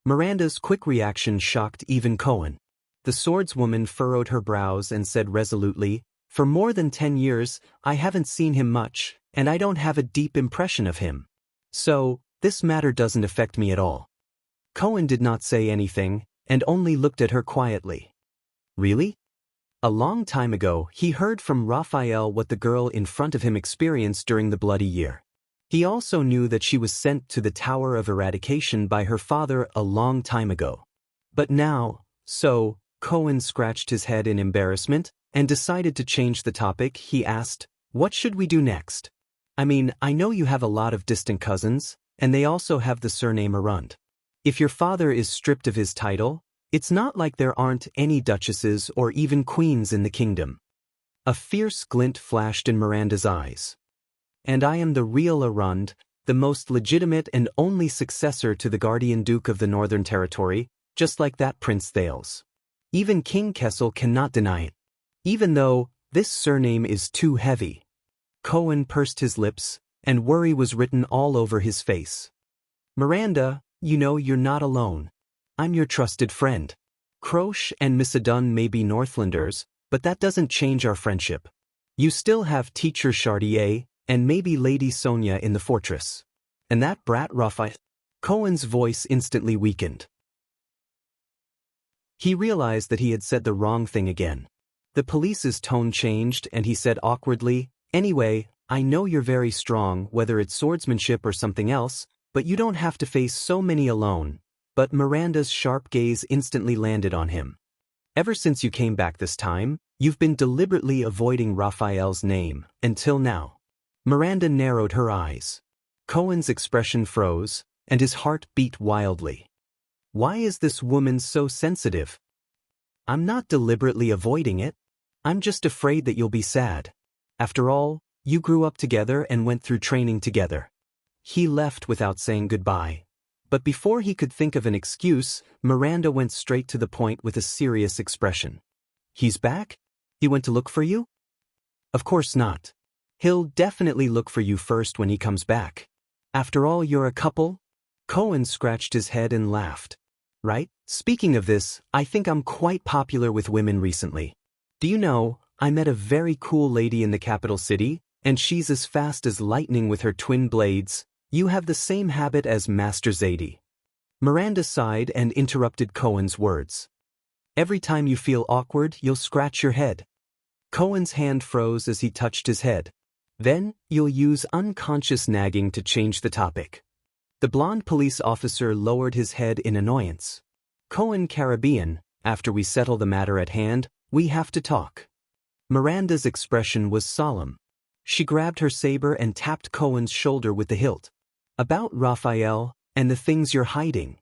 Speaker 1: Miranda's quick reaction shocked even Cohen. The swordswoman furrowed her brows and said resolutely, for more than 10 years, I haven't seen him much, and I don't have a deep impression of him. So, this matter doesn't affect me at all. Cohen did not say anything, and only looked at her quietly. Really? A long time ago, he heard from Raphael what the girl in front of him experienced during the Bloody Year. He also knew that she was sent to the Tower of Eradication by her father a long time ago. But now, Cohen scratched his head in embarrassment and decided to change the topic. He asked, what should we do next? I mean, I know you have a lot of distant cousins, and they also have the surname Arund. If your father is stripped of his title, it's not like there aren't any duchesses or even queens in the kingdom. A fierce glint flashed in Miranda's eyes. And I am the real Arund, the most legitimate and only successor to the Guardian Duke of the Northern Territory, just like that Prince Thales. Even King Kessel cannot deny it. Even though, this surname is too heavy. Cohen pursed his lips, and worry was written all over his face. Miranda, you know you're not alone. I'm your trusted friend. Croche and Miss Adun may be Northlanders, but that doesn't change our friendship. You still have Teacher Chartier, and maybe Lady Sonia in the fortress. And that brat Raphael. Cohen's voice instantly weakened. He realized that he had said the wrong thing again. The police's tone changed and he said awkwardly, anyway, I know you're very strong, whether it's swordsmanship or something else, but you don't have to face so many alone. But Miranda's sharp gaze instantly landed on him. Ever since you came back this time, you've been deliberately avoiding Raphael's name, until now. Miranda narrowed her eyes. Cohen's expression froze, and his heart beat wildly. Why is this woman so sensitive? I'm not deliberately avoiding it. I'm just afraid that you'll be sad. After all, you grew up together and went through training together. He left without saying goodbye. But before he could think of an excuse, Miranda went straight to the point with a serious expression. He's back? He went to look for you? Of course not. He'll definitely look for you first when he comes back. After all, you're a couple? Cohen scratched his head and laughed. Right? Speaking of this, I think I'm quite popular with women recently. Do you know, I met a very cool lady in the capital city, and she's as fast as lightning with her twin blades. You have the same habit as Master Zadie. Miranda sighed and interrupted Cohen's words. Every time you feel awkward, you'll scratch your head. Cohen's hand froze as he touched his head. Then, you'll use unconscious nagging to change the topic. The blonde police officer lowered his head in annoyance. Cohen Caribbean, after we settle the matter at hand, we have to talk. Miranda's expression was solemn. She grabbed her saber and tapped Cohen's shoulder with the hilt. About Raphael, and the things you're hiding.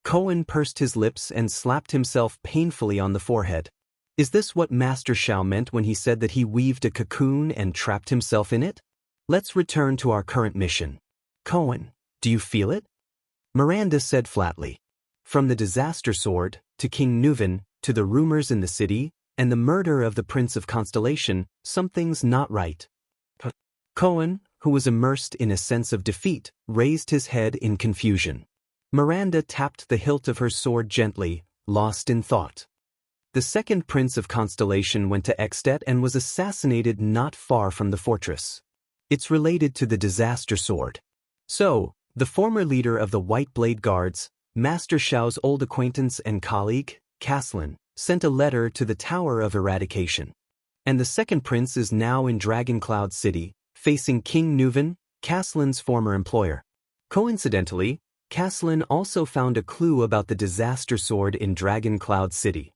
Speaker 1: Cohen pursed his lips and slapped himself painfully on the forehead. Is this what Master Xiao meant when he said that he weaved a cocoon and trapped himself in it? Let's return to our current mission. Cohen, do you feel it? Miranda said flatly. From the disaster sword, to King Nuven, to the rumors in the city, and the murder of the Prince of Constellation, something's not right. Cohen, who was immersed in a sense of defeat, raised his head in confusion. Miranda tapped the hilt of her sword gently, lost in thought. The second Prince of Constellation went to Extet and was assassinated not far from the fortress. It's related to the disaster sword. So, the former leader of the White Blade Guards, Master Xiao's old acquaintance and colleague, Caslin, sent a letter to the Tower of Eradication. And the second prince is now in Dragon Cloud City, facing King Nuven, Caslin's former employer. Coincidentally, Caslin also found a clue about the disaster sword in Dragon Cloud City.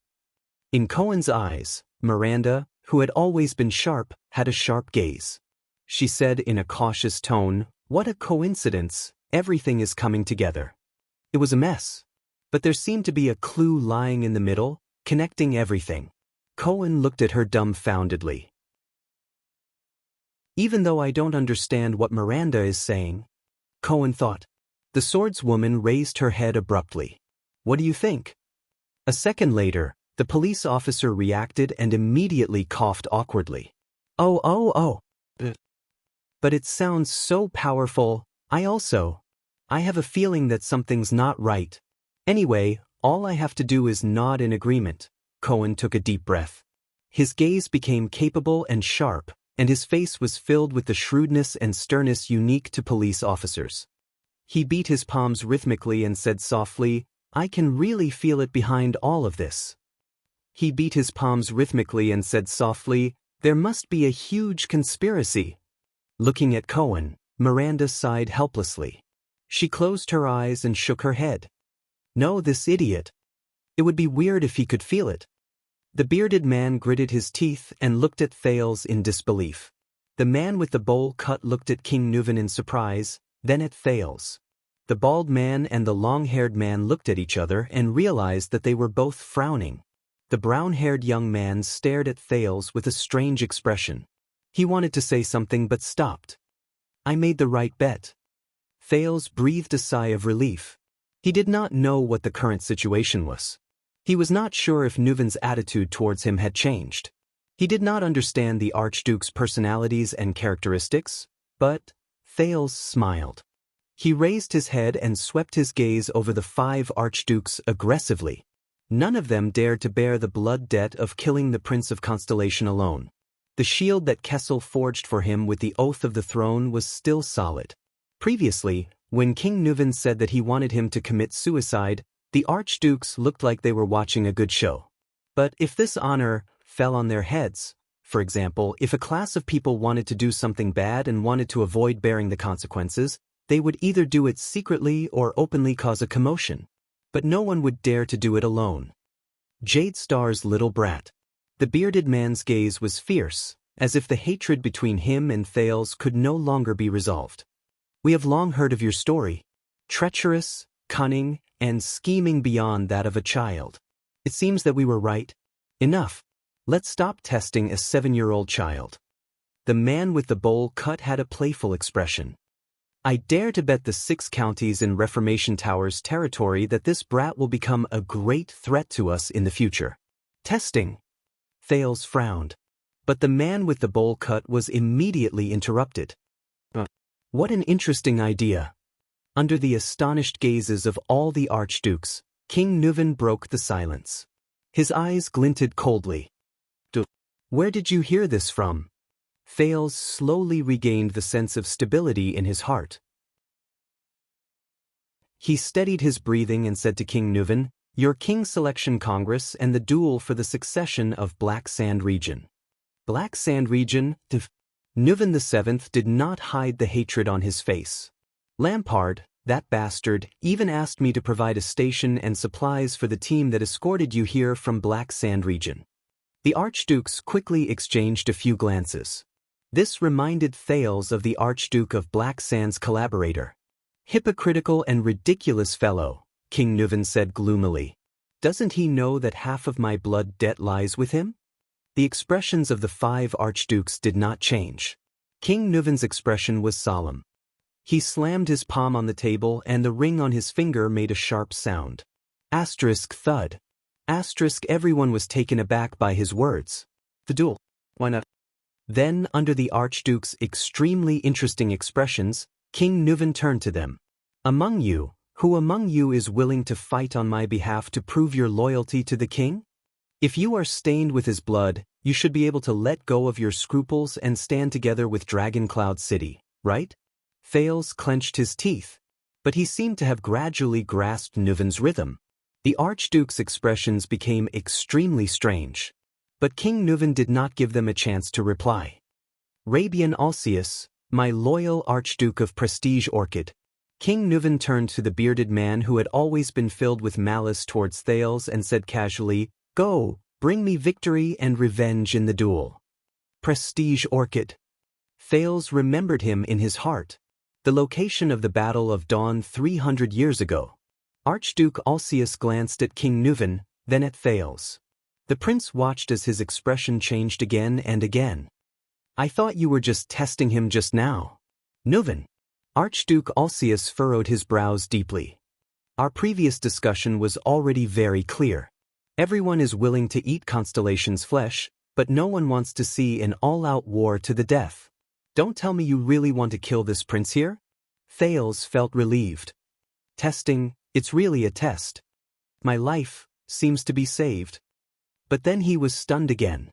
Speaker 1: In Cohen's eyes, Miranda, who had always been sharp, had a sharp gaze. She said in a cautious tone, "What a coincidence, everything is coming together." It was a mess, but there seemed to be a clue lying in the middle, connecting everything. Cohen looked at her dumbfoundedly. Even though I don't understand what Miranda is saying, Cohen thought. The swordswoman raised her head abruptly. What do you think? A second later, the police officer reacted and immediately coughed awkwardly. Oh. But it sounds so powerful. I have a feeling that something's not right. Anyway, all I have to do is nod in agreement. Cohen took a deep breath. His gaze became capable and sharp, and his face was filled with the shrewdness and sternness unique to police officers. He beat his palms rhythmically and said softly, I can really feel it behind all of this. He beat his palms rhythmically and said softly, there must be a huge conspiracy. Looking at Cohen, Miranda sighed helplessly. She closed her eyes and shook her head. No, this idiot. It would be weird if he could feel it. The bearded man gritted his teeth and looked at Thales in disbelief. The man with the bowl cut looked at King Nuven in surprise, then at Thales. The bald man and the long-haired man looked at each other and realized that they were both frowning. The brown-haired young man stared at Thales with a strange expression. He wanted to say something but stopped. I made the right bet. Thales breathed a sigh of relief. He did not know what the current situation was. He was not sure if Nuven's attitude towards him had changed. He did not understand the Archduke's personalities and characteristics, but Thales smiled. He raised his head and swept his gaze over the 5 Archdukes aggressively. None of them dared to bear the blood debt of killing the Prince of Constellation alone. The shield that Kessel forged for him with the oath of the throne was still solid. Previously, when King Nuven said that he wanted him to commit suicide, the Archdukes looked like they were watching a good show. But if this honor fell on their heads, for example, if a class of people wanted to do something bad and wanted to avoid bearing the consequences, they would either do it secretly or openly cause a commotion. But no one would dare to do it alone. Jade Star's little brat. The bearded man's gaze was fierce, as if the hatred between him and Thales could no longer be resolved. We have long heard of your story. Treacherous, cunning, and scheming beyond that of a child. It seems that we were right. Enough. Let's stop testing a 7-year-old child. The man with the bowl cut had a playful expression. I dare to bet the 6 counties in Reformation Tower's territory that this brat will become a great threat to us in the future. Testing. Thales frowned. But the man with the bowl cut was immediately interrupted. What an interesting idea. Under the astonished gazes of all the archdukes, King Nuven broke the silence. His eyes glinted coldly. Where did you hear this from? Thales slowly regained the sense of stability in his heart. He steadied his breathing and said to King Nuven, your King Selection Congress and the duel for the succession of Black Sand Region. Black Sand Region? Nuven VII did not hide the hatred on his face. Lampard, that bastard, even asked me to provide a station and supplies for the team that escorted you here from Black Sand Region. The archdukes quickly exchanged a few glances. This reminded Thales of the Archduke of Black Sand's collaborator. Hypocritical and ridiculous fellow, King Nuvan said gloomily. Doesn't he know that half of my blood debt lies with him? The expressions of the 5 archdukes did not change. King Nuvan's expression was solemn. He slammed his palm on the table and the ring on his finger made a sharp sound. Asterisk thud. Asterisk everyone was taken aback by his words. The duel. Why not? Then, under the archduke's extremely interesting expressions, King Nuvan turned to them. Who among you is willing to fight on my behalf to prove your loyalty to the king? If you are stained with his blood, you should be able to let go of your scruples and stand together with Dragon Cloud City, right? Thales clenched his teeth. But he seemed to have gradually grasped Nuvan's rhythm. The archduke's expressions became extremely strange. But King Nuvan did not give them a chance to reply. Rabian Alcius, my loyal Archduke of Prestige Orchid. King Nuvan turned to the bearded man who had always been filled with malice towards Thales and said casually, Go, bring me victory and revenge in the duel. Prestige Orchid. Thales remembered him in his heart. The location of the Battle of Dawn 300 years ago. Archduke Alcius glanced at King Nuvan, then at Thales. The prince watched as his expression changed again and again. I thought you were just testing him just now. Nuvan. Archduke Alcius furrowed his brows deeply. Our previous discussion was already very clear. Everyone is willing to eat Constellation's flesh, but no one wants to see an all-out war to the death. Don't tell me you really want to kill this prince here? Thales felt relieved. Testing, it's really a test. My life seems to be saved. But then he was stunned again.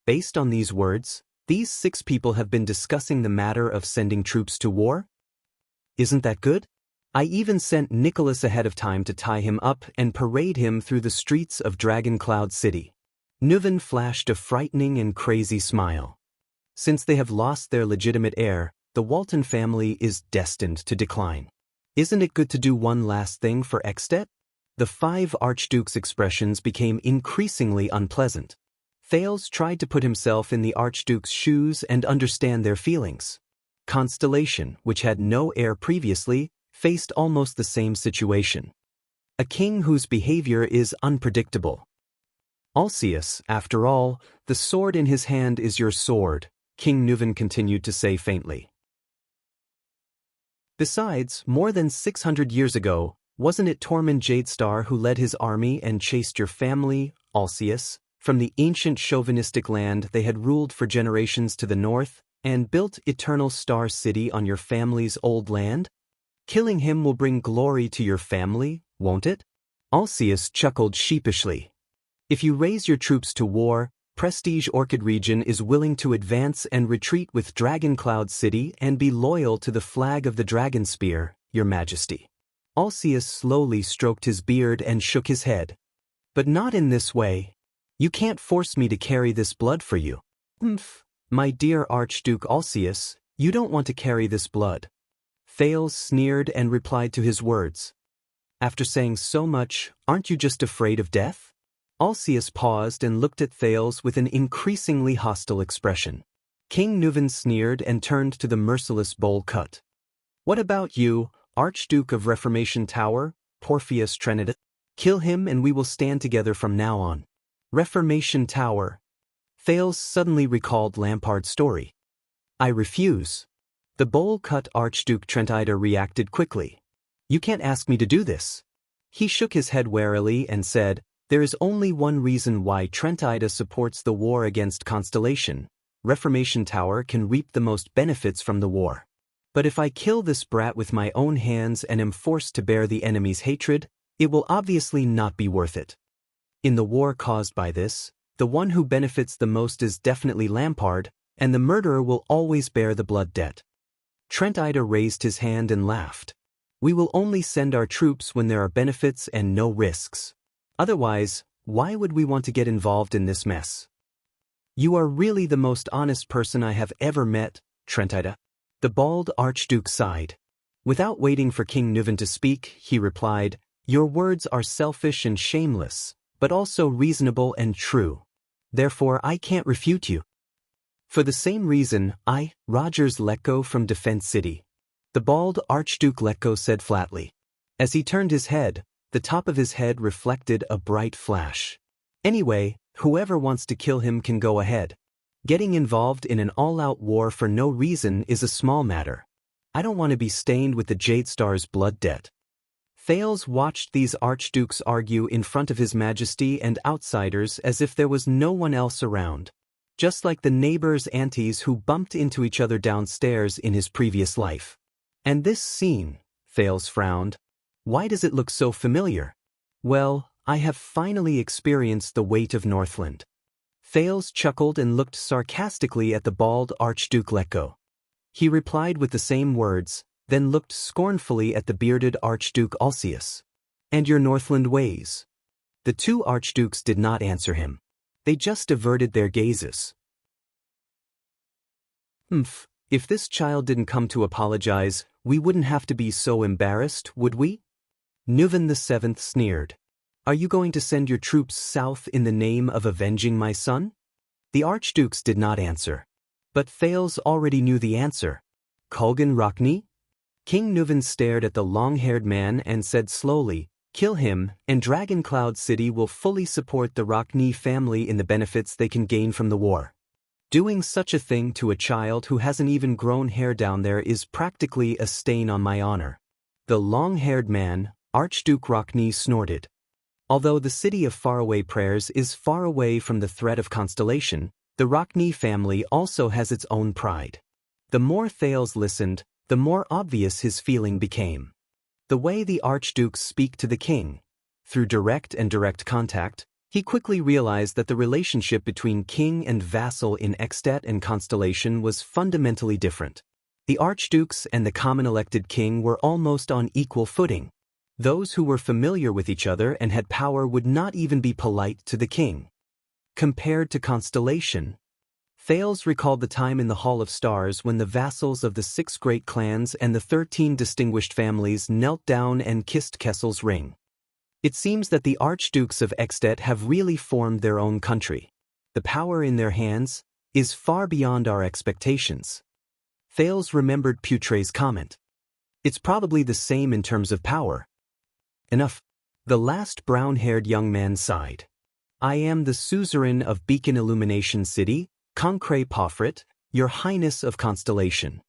Speaker 1: Based on these words, these 6 people have been discussing the matter of sending troops to war? Isn't that good? I even sent Nicholas ahead of time to tie him up and parade him through the streets of Dragon Cloud City. Nuvan flashed a frightening and crazy smile. Since they have lost their legitimate heir, the Walton family is destined to decline. Isn't it good to do one last thing for Extet? The 5 archdukes' expressions became increasingly unpleasant. Thales tried to put himself in the archduke's shoes and understand their feelings. Constellation, which had no heir previously, faced almost the same situation. A king whose behavior is unpredictable. Alcius, after all, the sword in his hand is your sword, King Nuvan continued to say faintly. Besides, more than 600 years ago, wasn't it Tormund Jadestar who led his army and chased your family, Alcius, from the ancient chauvinistic land they had ruled for generations to the north, and built Eternal Star City on your family's old land? Killing him will bring glory to your family, won't it? Alcius chuckled sheepishly. If you raise your troops to war, Prestige Orchid region is willing to advance and retreat with Dragon Cloud City and be loyal to the flag of the Dragon Spear, your majesty. Alcius slowly stroked his beard and shook his head. But not in this way. You can't force me to carry this blood for you. My dear Archduke Alcius, you don't want to carry this blood. Thales sneered and replied to his words. After saying so much, aren't you just afraid of death? Alcius paused and looked at Thales with an increasingly hostile expression. King Nuvan sneered and turned to the merciless bowl cut. What about you, Archduke of Reformation Tower, Porpheus Trinidad? Kill him and we will stand together from now on. Reformation Tower. Thales suddenly recalled Lampard's story. I refuse. The bowl-cut Archduke Trentida reacted quickly. You can't ask me to do this. He shook his head warily and said, there is only one reason why Trentida supports the war against Constellation. Reformation Tower can reap the most benefits from the war. But if I kill this brat with my own hands and am forced to bear the enemy's hatred, it will obviously not be worth it. In the war caused by this, the one who benefits the most is definitely Lampard, and the murderer will always bear the blood debt. Trentida raised his hand and laughed. We will only send our troops when there are benefits and no risks. Otherwise, why would we want to get involved in this mess? You are really the most honest person I have ever met, Trentida. The bald Archduke sighed. Without waiting for King Nuvan to speak, he replied, your words are selfish and shameless, but also reasonable and true. Therefore I can't refute you. For the same reason, I, Rogers, let go from Defense City. The bald Archduke let go said flatly. As he turned his head, the top of his head reflected a bright flash. Anyway, whoever wants to kill him can go ahead. Getting involved in an all-out war for no reason is a small matter. I don't want to be stained with the Jade Star's blood debt. Thales watched these archdukes argue in front of His Majesty and outsiders as if there was no one else around. Just like the neighbors' aunties who bumped into each other downstairs in his previous life. And this scene, Thales frowned. Why does it look so familiar? Well, I have finally experienced the weight of Northland. Thales chuckled and looked sarcastically at the bald Archduke Letko. He replied with the same words, then looked scornfully at the bearded Archduke Alcius. And your Northland ways? The two archdukes did not answer him. They just averted their gazes. If this child didn't come to apologize, we wouldn't have to be so embarrassed, would we? Nuven VII sneered. Are you going to send your troops south in the name of avenging my son? The archdukes did not answer. But Thales already knew the answer. Kulgan Rockney? King Nuven stared at the long-haired man and said slowly, kill him, and Dragon Cloud City will fully support the Rockney family in the benefits they can gain from the war. Doing such a thing to a child who hasn't even grown hair down there is practically a stain on my honor. The long-haired man, Archduke Rockney, snorted. Although the city of faraway prayers is far away from the threat of constellation, the Rockney family also has its own pride. The more Thales listened, the more obvious his feeling became. The way the archdukes speak to the king, through direct and indirect contact, he quickly realized that the relationship between king and vassal in Extat and Constellation was fundamentally different. The archdukes and the common elected king were almost on equal footing. Those who were familiar with each other and had power would not even be polite to the king. Compared to Constellation, Thales recalled the time in the Hall of Stars when the vassals of the 6 great clans and the 13 distinguished families knelt down and kissed Kessel's ring. It seems that the archdukes of Extat have really formed their own country. The power in their hands is far beyond our expectations. Thales remembered Putre's comment. It's probably the same in terms of power. Enough. The last brown-haired young man sighed. I am the suzerain of Beacon Illumination City, Concre Pofrit, Your Highness of Constellation.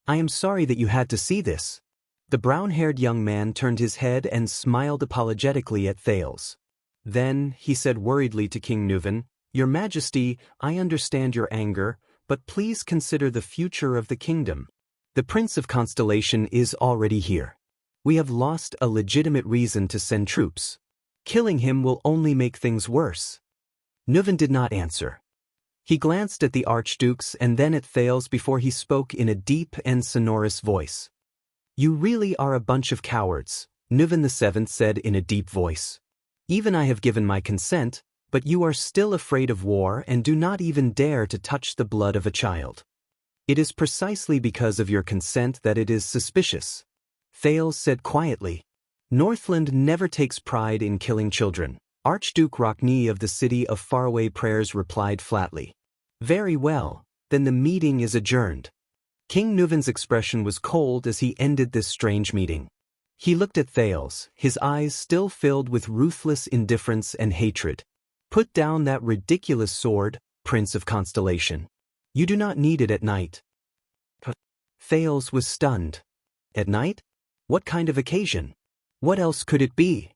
Speaker 1: I am sorry that you had to see this. The brown-haired young man turned his head and smiled apologetically at Thales. Then, he said worriedly to King Nuven, Your Majesty, I understand your anger, but please consider the future of the kingdom. The Prince of Constellation is already here. We have lost a legitimate reason to send troops. Killing him will only make things worse. Nuven did not answer. He glanced at the archdukes and then at Thales before he spoke in a deep and sonorous voice. You really are a bunch of cowards, Nuven VII said in a deep voice. Even I have given my consent, but you are still afraid of war and do not even dare to touch the blood of a child. It is precisely because of your consent that it is suspicious. Thales said quietly. Northland never takes pride in killing children. Archduke Rockney of the City of Faraway Prayers replied flatly. Very well, then the meeting is adjourned. King Nuven's expression was cold as he ended this strange meeting. He looked at Thales, his eyes still filled with ruthless indifference and hatred. Put down that ridiculous sword, Prince of Constellation. You do not need it at night. Thales was stunned. At night? What kind of occasion? What else could it be?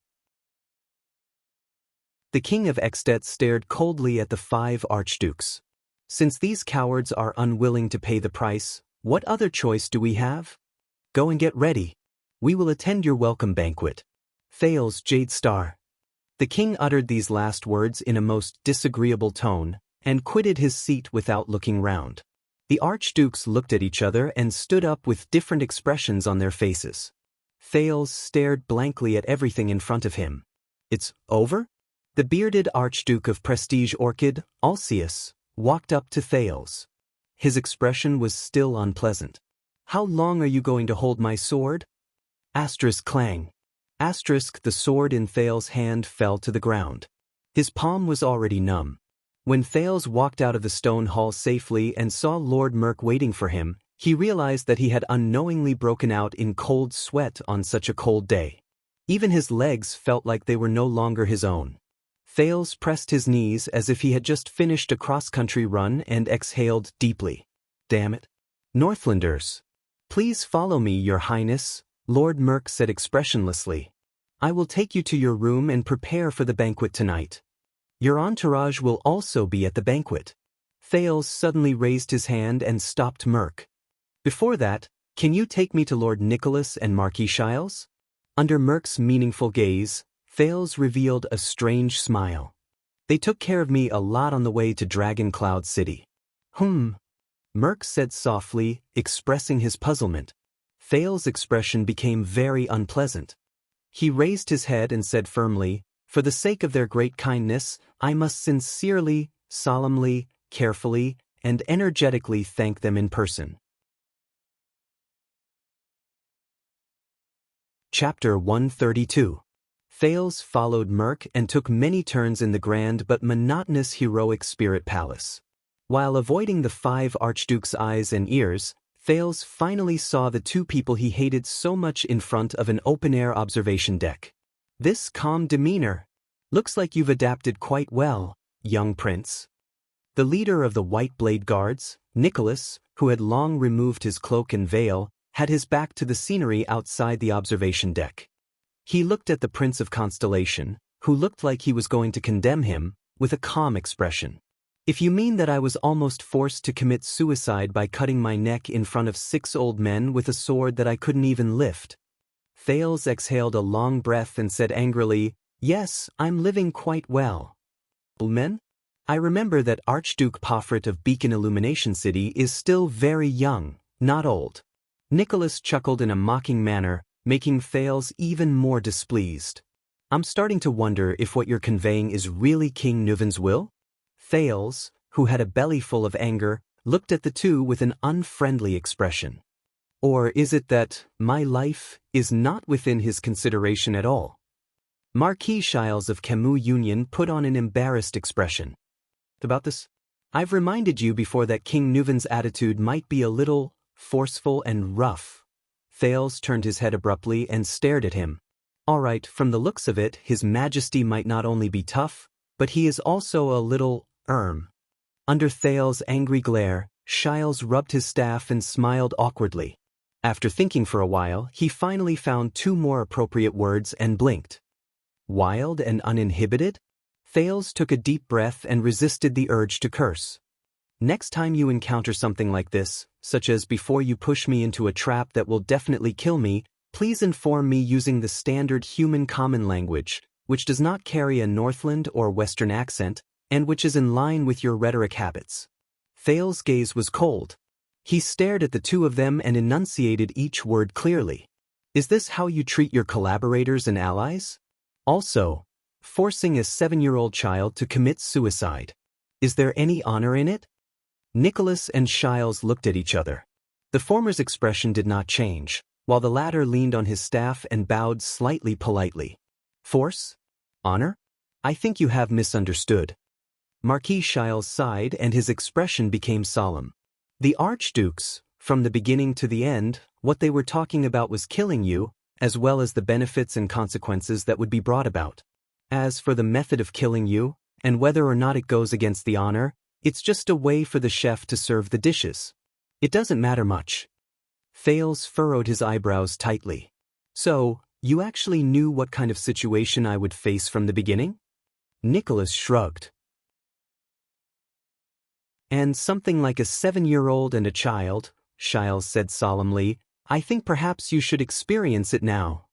Speaker 1: The king of Extat stared coldly at the 5 archdukes. Since these cowards are unwilling to pay the price, what other choice do we have? Go and get ready. We will attend your welcome banquet. Thales Jade Star. The king uttered these last words in a most disagreeable tone, and quitted his seat without looking round. The archdukes looked at each other and stood up with different expressions on their faces. Thales stared blankly at everything in front of him. It's over? The bearded Archduke of Prestige Orchid, Alcius, walked up to Thales. His expression was still unpleasant. How long are you going to hold my sword? Asterisk clang. Asterisk the sword in Thales' hand fell to the ground. His palm was already numb. When Thales walked out of the stone hall safely and saw Lord Merk waiting for him, he realized that he had unknowingly broken out in cold sweat on such a cold day. Even his legs felt like they were no longer his own. Thales pressed his knees as if he had just finished a cross-country run and exhaled deeply. "Damn it. Northlanders. Please follow me, Your Highness," Lord Merk said expressionlessly. "I will take you to your room and prepare for the banquet tonight. Your entourage will also be at the banquet." Thales suddenly raised his hand and stopped Merk. "Before that, can you take me to Lord Nicholas and Marquis Shiles?" Under Merk's meaningful gaze, Thales revealed a strange smile. "They took care of me a lot on the way to Dragon Cloud City." Merk said softly, expressing his puzzlement. Thales' expression became very unpleasant. He raised his head and said firmly, "For the sake of their great kindness, I must sincerely, solemnly, carefully, and energetically thank them in person." Chapter 132. Thales followed Merk and took many turns in the grand but monotonous heroic spirit palace. While avoiding the 5 archdukes' eyes and ears, Thales finally saw the 2 people he hated so much in front of an open-air observation deck. "This calm demeanor. Looks like you've adapted quite well, young prince." The leader of the White Blade Guards, Nicholas, who had long removed his cloak and veil, had his back to the scenery outside the observation deck. He looked at the Prince of Constellation, who looked like he was going to condemn him, with a calm expression. "If you mean that I was almost forced to commit suicide by cutting my neck in front of 6 old men with a sword that I couldn't even lift." Thales exhaled a long breath and said angrily, "Yes, I'm living quite well." "Old men? I remember that Archduke Pofrit of Beacon Illumination City is still very young, not old." Nicholas chuckled in a mocking manner, making Thales even more displeased. "I'm starting to wonder if what you're conveying is really King Nuven's will?" Thales, who had a belly full of anger, looked at the 2 with an unfriendly expression. "Or is it that my life is not within his consideration at all?" Marquis Shiles of Camus Union put on an embarrassed expression. "About this? I've reminded you before that King Nuven's attitude might be a little forceful and rough." Thales turned his head abruptly and stared at him. "All right, from the looks of it, His Majesty might not only be tough, but he is also a little, Under Thales' angry glare, Shiles rubbed his staff and smiled awkwardly. After thinking for a while, he finally found 2 more appropriate words and blinked. "Wild and uninhibited?" Thales took a deep breath and resisted the urge to curse. "Next time you encounter something like this, such as before you push me into a trap that will definitely kill me, please inform me using the standard human common language, which does not carry a Northland or Western accent, and which is in line with your rhetoric habits." Thales' gaze was cold. He stared at the 2 of them and enunciated each word clearly. "Is this how you treat your collaborators and allies? Also, forcing a 7-year-old child to commit suicide. Is there any honor in it?" Nicholas and Shiles looked at each other. The former's expression did not change, while the latter leaned on his staff and bowed slightly politely. "Force? Honor? I think you have misunderstood." Marquis Shiles sighed and his expression became solemn. "The archdukes, from the beginning to the end, what they were talking about was killing you, as well as the benefits and consequences that would be brought about. As for the method of killing you, and whether or not it goes against the honor, it's just a way for the chef to serve the dishes. It doesn't matter much." Thales furrowed his eyebrows tightly. "So, you actually knew what kind of situation I would face from the beginning?" Nicholas shrugged. "And something like a 7-year-old and a child," Shiles said solemnly, "I think perhaps you should experience it now.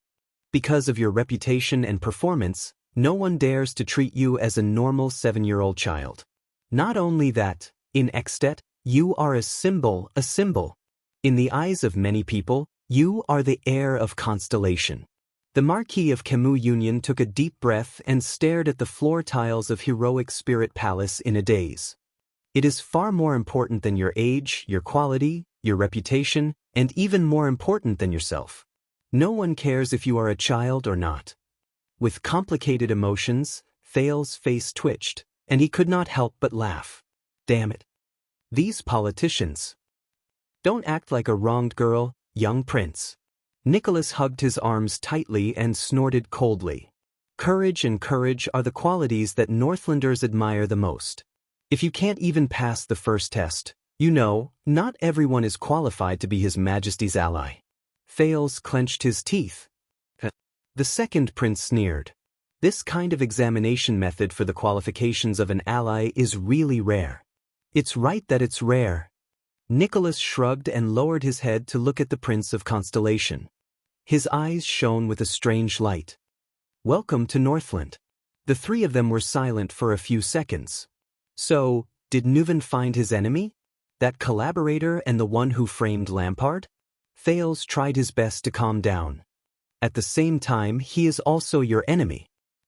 Speaker 1: Because of your reputation and performance, no one dares to treat you as a normal 7-year-old child. Not only that, in Extet, you are a symbol. In the eyes of many people, you are the heir of Constellation." The Marquis of Camus Union took a deep breath and stared at the floor tiles of Heroic Spirit Palace in a daze. "It is far more important than your age, your quality, your reputation, and even more important than yourself. No one cares if you are a child or not." With complicated emotions, Thales' face twitched. and he could not help but laugh. Damn it. These politicians. Don't act like a wronged girl, young prince. Nicholas hugged his arms tightly and snorted coldly. Courage and courage are the qualities that Northlanders admire the most. If you can't even pass the first test, you know, not everyone is qualified to be His Majesty's ally. Thales clenched his teeth. The second prince sneered. This kind of examination method for the qualifications of an ally is really rare. It's right that it's rare. Nicholas shrugged and lowered his head to look at the Prince of Constellation. His eyes shone with a strange light. Welcome to Northland. The three of them were silent for a few seconds. So, did Nuven find his enemy? That collaborator and the one who framed Lampard? Thales tried his best to calm down. At the same time, he is also your enemy.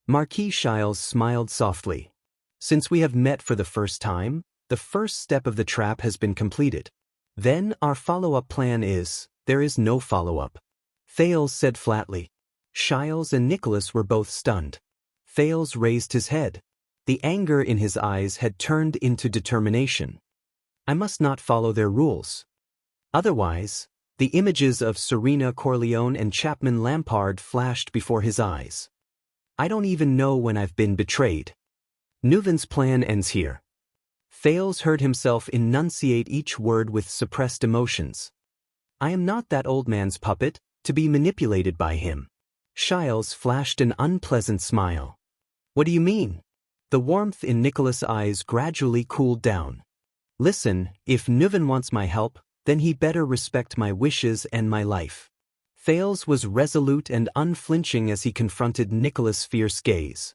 Speaker 1: Marquis Shiles smiled softly. Since we have met for the first time, the first step of the trap has been completed. Then our follow-up plan is, there is no follow-up. Thales said flatly. Shiles and Nicholas were both stunned. Thales raised his head. The anger in his eyes had turned into determination. I must not follow their rules. Otherwise, the images of Serena Corleone and Chapman Lampard flashed before his eyes. I don't even know when I've been betrayed. Nuven's plan ends here. Thales heard himself enunciate each word with suppressed emotions. I am not that old man's puppet, to be manipulated by him. Shiles flashed an unpleasant smile. What do you mean? The warmth in Nicholas' eyes gradually cooled down. Listen, if Nuven wants my help, then he better respect my wishes and my life. Thales was resolute and unflinching as he confronted Nicholas' fierce gaze.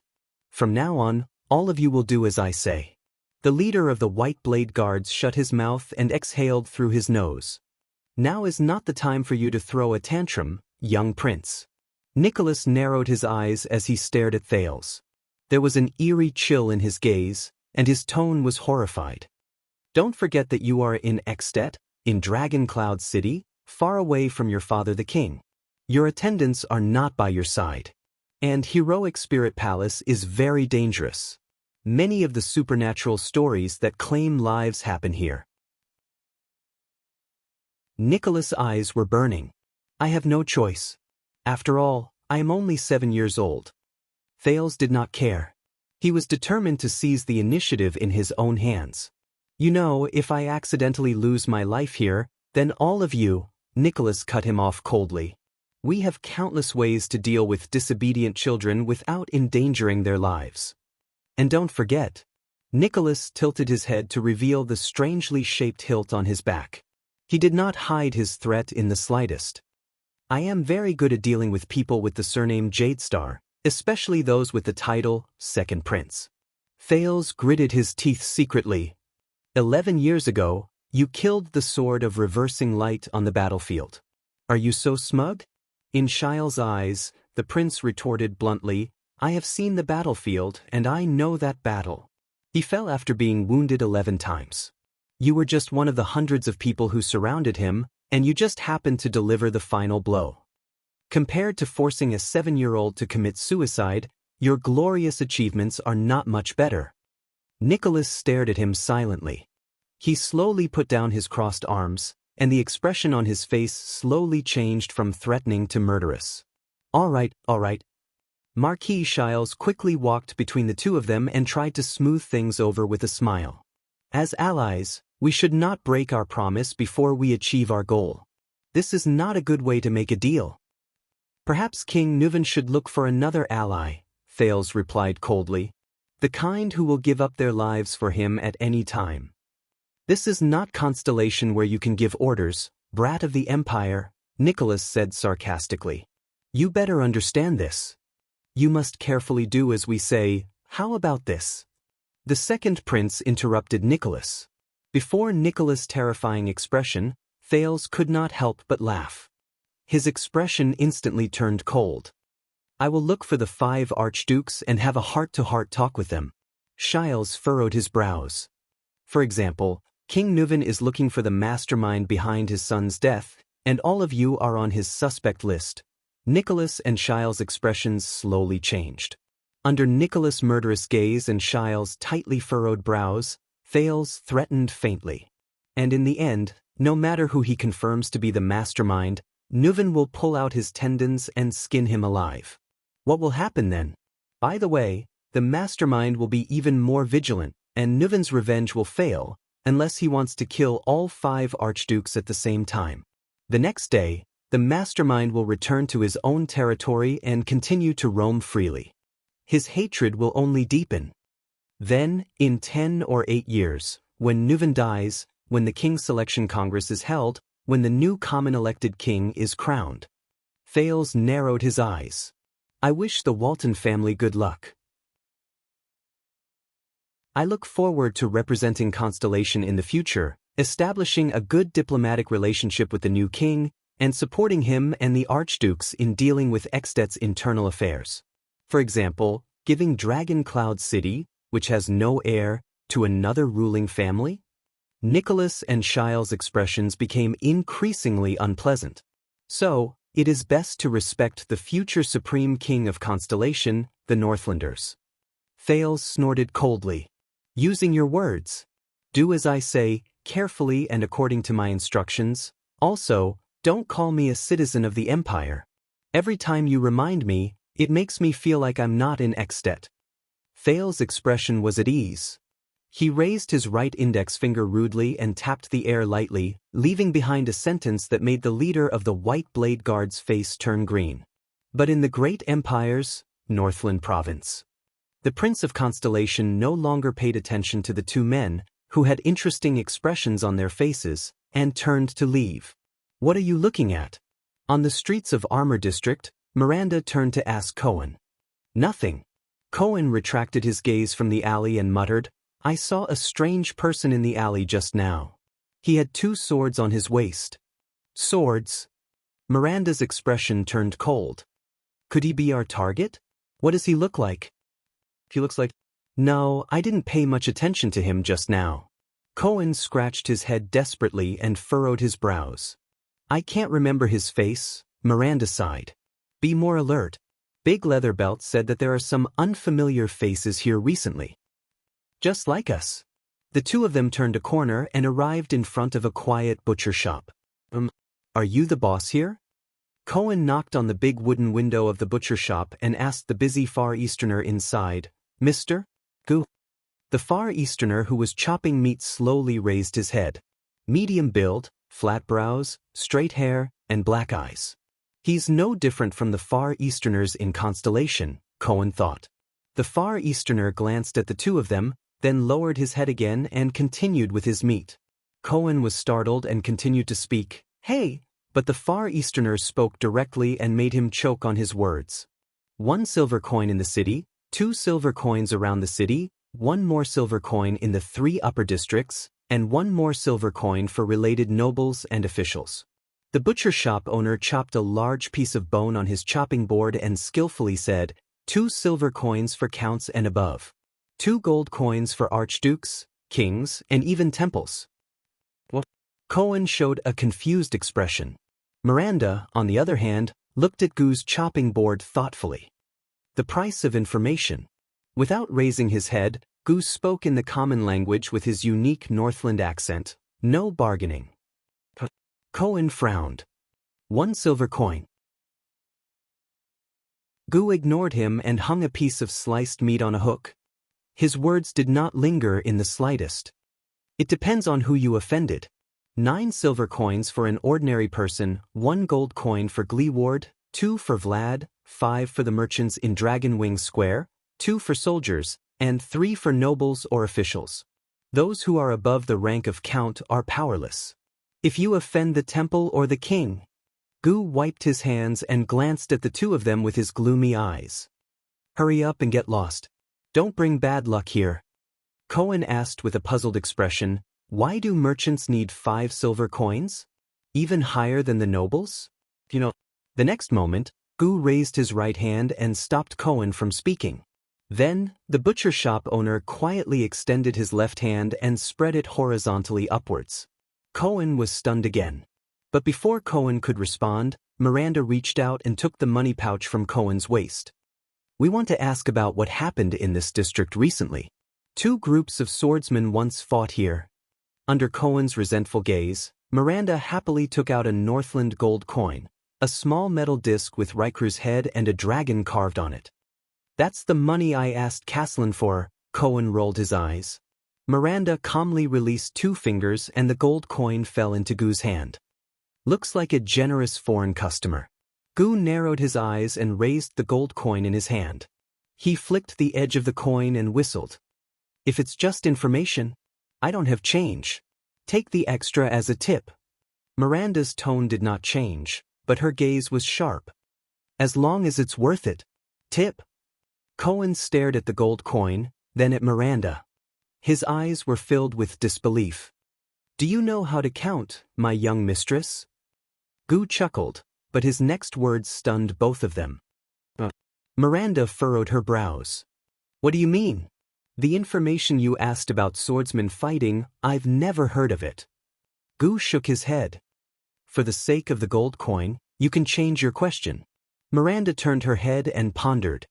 Speaker 1: From now on, all of you will do as I say. The leader of the White Blade Guards shut his mouth and exhaled through his nose. Now is not the time for you to throw a tantrum, young prince. Nicholas narrowed his eyes as he stared at Thales. There was an eerie chill in his gaze, and his tone was horrified. Don't forget that you are in Extet, in Dragon Cloud City, far away from your father the king. Your attendants are not by your side. And Heroic Spirit Palace is very dangerous. Many of the supernatural stories that claim lives happen here. Nicholas' eyes were burning. I have no choice. After all, I am only 7 years old. Thales did not care. He was determined to seize the initiative in his own hands. You know, if I accidentally lose my life here, then all of you, Nicholas cut him off coldly. We have countless ways to deal with disobedient children without endangering their lives. And don't forget, Nicholas tilted his head to reveal the strangely shaped hilt on his back. He did not hide his threat in the slightest. I am very good at dealing with people with the surname Jadestar, especially those with the title Second Prince. Thales gritted his teeth secretly. 11 years ago, you killed the Sword of Reversing Light on the battlefield. Are you so smug? In Shiles' eyes, the prince retorted bluntly, I have seen the battlefield and I know that battle. He fell after being wounded 11 times. You were just one of the hundreds of people who surrounded him, and you just happened to deliver the final blow. Compared to forcing a 7-year-old to commit suicide, your glorious achievements are not much better. Nicholas stared at him silently. He slowly put down his crossed arms, and the expression on his face slowly changed from threatening to murderous. All right. Marquis Shiles quickly walked between the two of them and tried to smooth things over with a smile. As allies, we should not break our promise before we achieve our goal. This is not a good way to make a deal. Perhaps King Nuven should look for another ally, Thales replied coldly. The kind who will give up their lives for him at any time. This is not Constellation where you can give orders, brat of the Empire, Nicholas said sarcastically. You better understand this. You must carefully do as we say. How about this? The second prince interrupted Nicholas. Before Nicholas' terrifying expression, Thales could not help but laugh. His expression instantly turned cold. I will look for the 5 archdukes and have a heart-to-heart talk with them. Shiles furrowed his brows. For example, King Nuven is looking for the mastermind behind his son's death, and all of you are on his suspect list. Nicholas and Shiles' expressions slowly changed. Under Nicholas' murderous gaze and Shile's tightly furrowed brows, Thales threatened faintly. And in the end, no matter who he confirms to be the mastermind, Nuven will pull out his tendons and skin him alive. What will happen then? By the way, the mastermind will be even more vigilant, and Nuven's revenge will fail, unless he wants to kill all 5 archdukes at the same time. The next day, the mastermind will return to his own territory and continue to roam freely. His hatred will only deepen. Then, in 10 or 8 years, when Nuven dies, when the King's Selection Congress is held, when the new common elected king is crowned. Thales narrowed his eyes. I wish the Walton family good luck. I look forward to representing Constellation in the future, establishing a good diplomatic relationship with the new king, and supporting him and the archdukes in dealing with Extet's internal affairs. For example, giving Dragon Cloud City, which has no heir, to another ruling family? Nicholas and Shile's expressions became increasingly unpleasant. So, it is best to respect the future Supreme King of Constellation, the Northlanders. Thales snorted coldly. Using your words. Do as I say, carefully and according to my instructions. Also, don't call me a citizen of the Empire. Every time you remind me, it makes me feel like I'm not in Extet. Thales' expression was at ease. He raised his right index finger rudely and tapped the air lightly, leaving behind a sentence that made the leader of the White Blade Guard's face turn green. But in the Great Empire's Northland Province, the Prince of Constellation no longer paid attention to the 2 men, who had interesting expressions on their faces, and turned to leave. What are you looking at? On the streets of Armor District, Miranda turned to ask Cohen. Nothing. Cohen retracted his gaze from the alley and muttered, I saw a strange person in the alley just now. He had 2 swords on his waist. Swords? Miranda's expression turned cold. Could he be our target? What does he look like? He looks like... No, I didn't pay much attention to him just now. Cohen scratched his head desperately and furrowed his brows. I can't remember his face, Miranda sighed. Be more alert. Big Leatherbelt said that there are some unfamiliar faces here recently. Just like us. The 2 of them turned a corner and arrived in front of a quiet butcher shop. Are you the boss here? Cohen knocked on the big wooden window of the butcher shop and asked the busy Far Easterner inside, Mr. Gu. The Far Easterner who was chopping meat slowly raised his head. Medium build, flat brows, straight hair, and black eyes. He's no different from the Far Easterners in Constellation, Cohen thought. The Far Easterner glanced at the 2 of them, then lowered his head again and continued with his meat. Cohen was startled and continued to speak, Hey! But the Far Easterner spoke directly and made him choke on his words. 1 silver coin in the city, 2 silver coins around the city, 1 more silver coin in the 3 upper districts, and 1 more silver coin for related nobles and officials. The butcher shop owner chopped a large piece of bone on his chopping board and skillfully said, 2 silver coins for counts and above. 2 gold coins for archdukes, kings, and even temples. What? Cohen showed a confused expression. Miranda, on the other hand, looked at Gu's chopping board thoughtfully. The price of information. Without raising his head, Gu spoke in the common language with his unique Northland accent. No bargaining. Cohen frowned. 1 silver coin. Gu ignored him and hung a piece of sliced meat on a hook. His words did not linger in the slightest. It depends on who you offended. 9 silver coins for an ordinary person, 1 gold coin for Gleeward, 2 for Vlad, 5 for the merchants in Dragon Wing Square, 2 for soldiers, and 3 for nobles or officials. Those who are above the rank of count are powerless. If you offend the temple or the king. Gu wiped his hands and glanced at the 2 of them with his gloomy eyes. Hurry up and get lost. Don't bring bad luck here. Cohen asked with a puzzled expression, Why do merchants need 5 silver coins? Even higher than the nobles? The next moment, Gu raised his right hand and stopped Cohen from speaking. Then, the butcher shop owner quietly extended his left hand and spread it horizontally upwards. Cohen was stunned again. But before Cohen could respond, Miranda reached out and took the money pouch from Cohen's waist. We want to ask about what happened in this district recently. Two groups of swordsmen once fought here. Under Cohen's resentful gaze, Miranda happily took out a Northland gold coin, a small metal disc with Riku's head and a dragon carved on it. That's the money I asked Caslin for. Cohen rolled his eyes. Miranda calmly released 2 fingers and the gold coin fell into Gu's hand. Looks like a generous foreign customer. Gu narrowed his eyes and raised the gold coin in his hand. He flicked the edge of the coin and whistled. If it's just information, I don't have change. Take the extra as a tip. Miranda's tone did not change, but her gaze was sharp. As long as it's worth it. Tip. Cohen stared at the gold coin, then at Miranda. His eyes were filled with disbelief. Do you know how to count, my young mistress? Gu chuckled, but his next words stunned both of them. Miranda furrowed her brows. What do you mean? The information you asked about swordsmen fighting, I've never heard of it. Gu shook his head. For the sake of the gold coin, you can change your question. Miranda turned her head and pondered.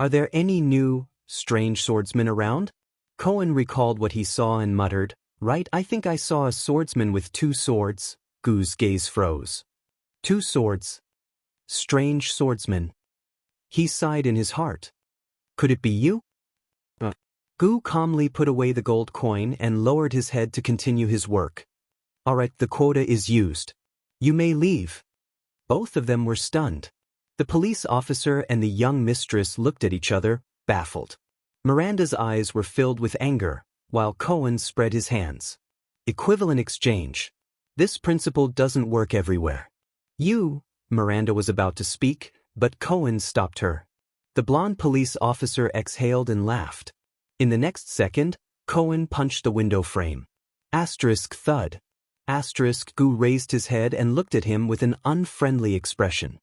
Speaker 1: Are there any new, strange swordsmen around? Cohen recalled what he saw and muttered, Right, I think I saw a swordsman with 2 swords. Gu's gaze froze. 2 swords. Strange swordsman. He sighed in his heart. Could it be you? Gu calmly put away the gold coin and lowered his head to continue his work. All right, the quota is used. You may leave. Both of them were stunned. The police officer and the young mistress looked at each other, baffled. Miranda's eyes were filled with anger, while Cohen spread his hands. Equivalent exchange. This principle doesn't work everywhere. Miranda was about to speak, but Cohen stopped her. The blonde police officer exhaled and laughed. In the next second, Cohen punched the window frame. Asterisk thud. Asterisk Gu raised his head and looked at him with an unfriendly expression.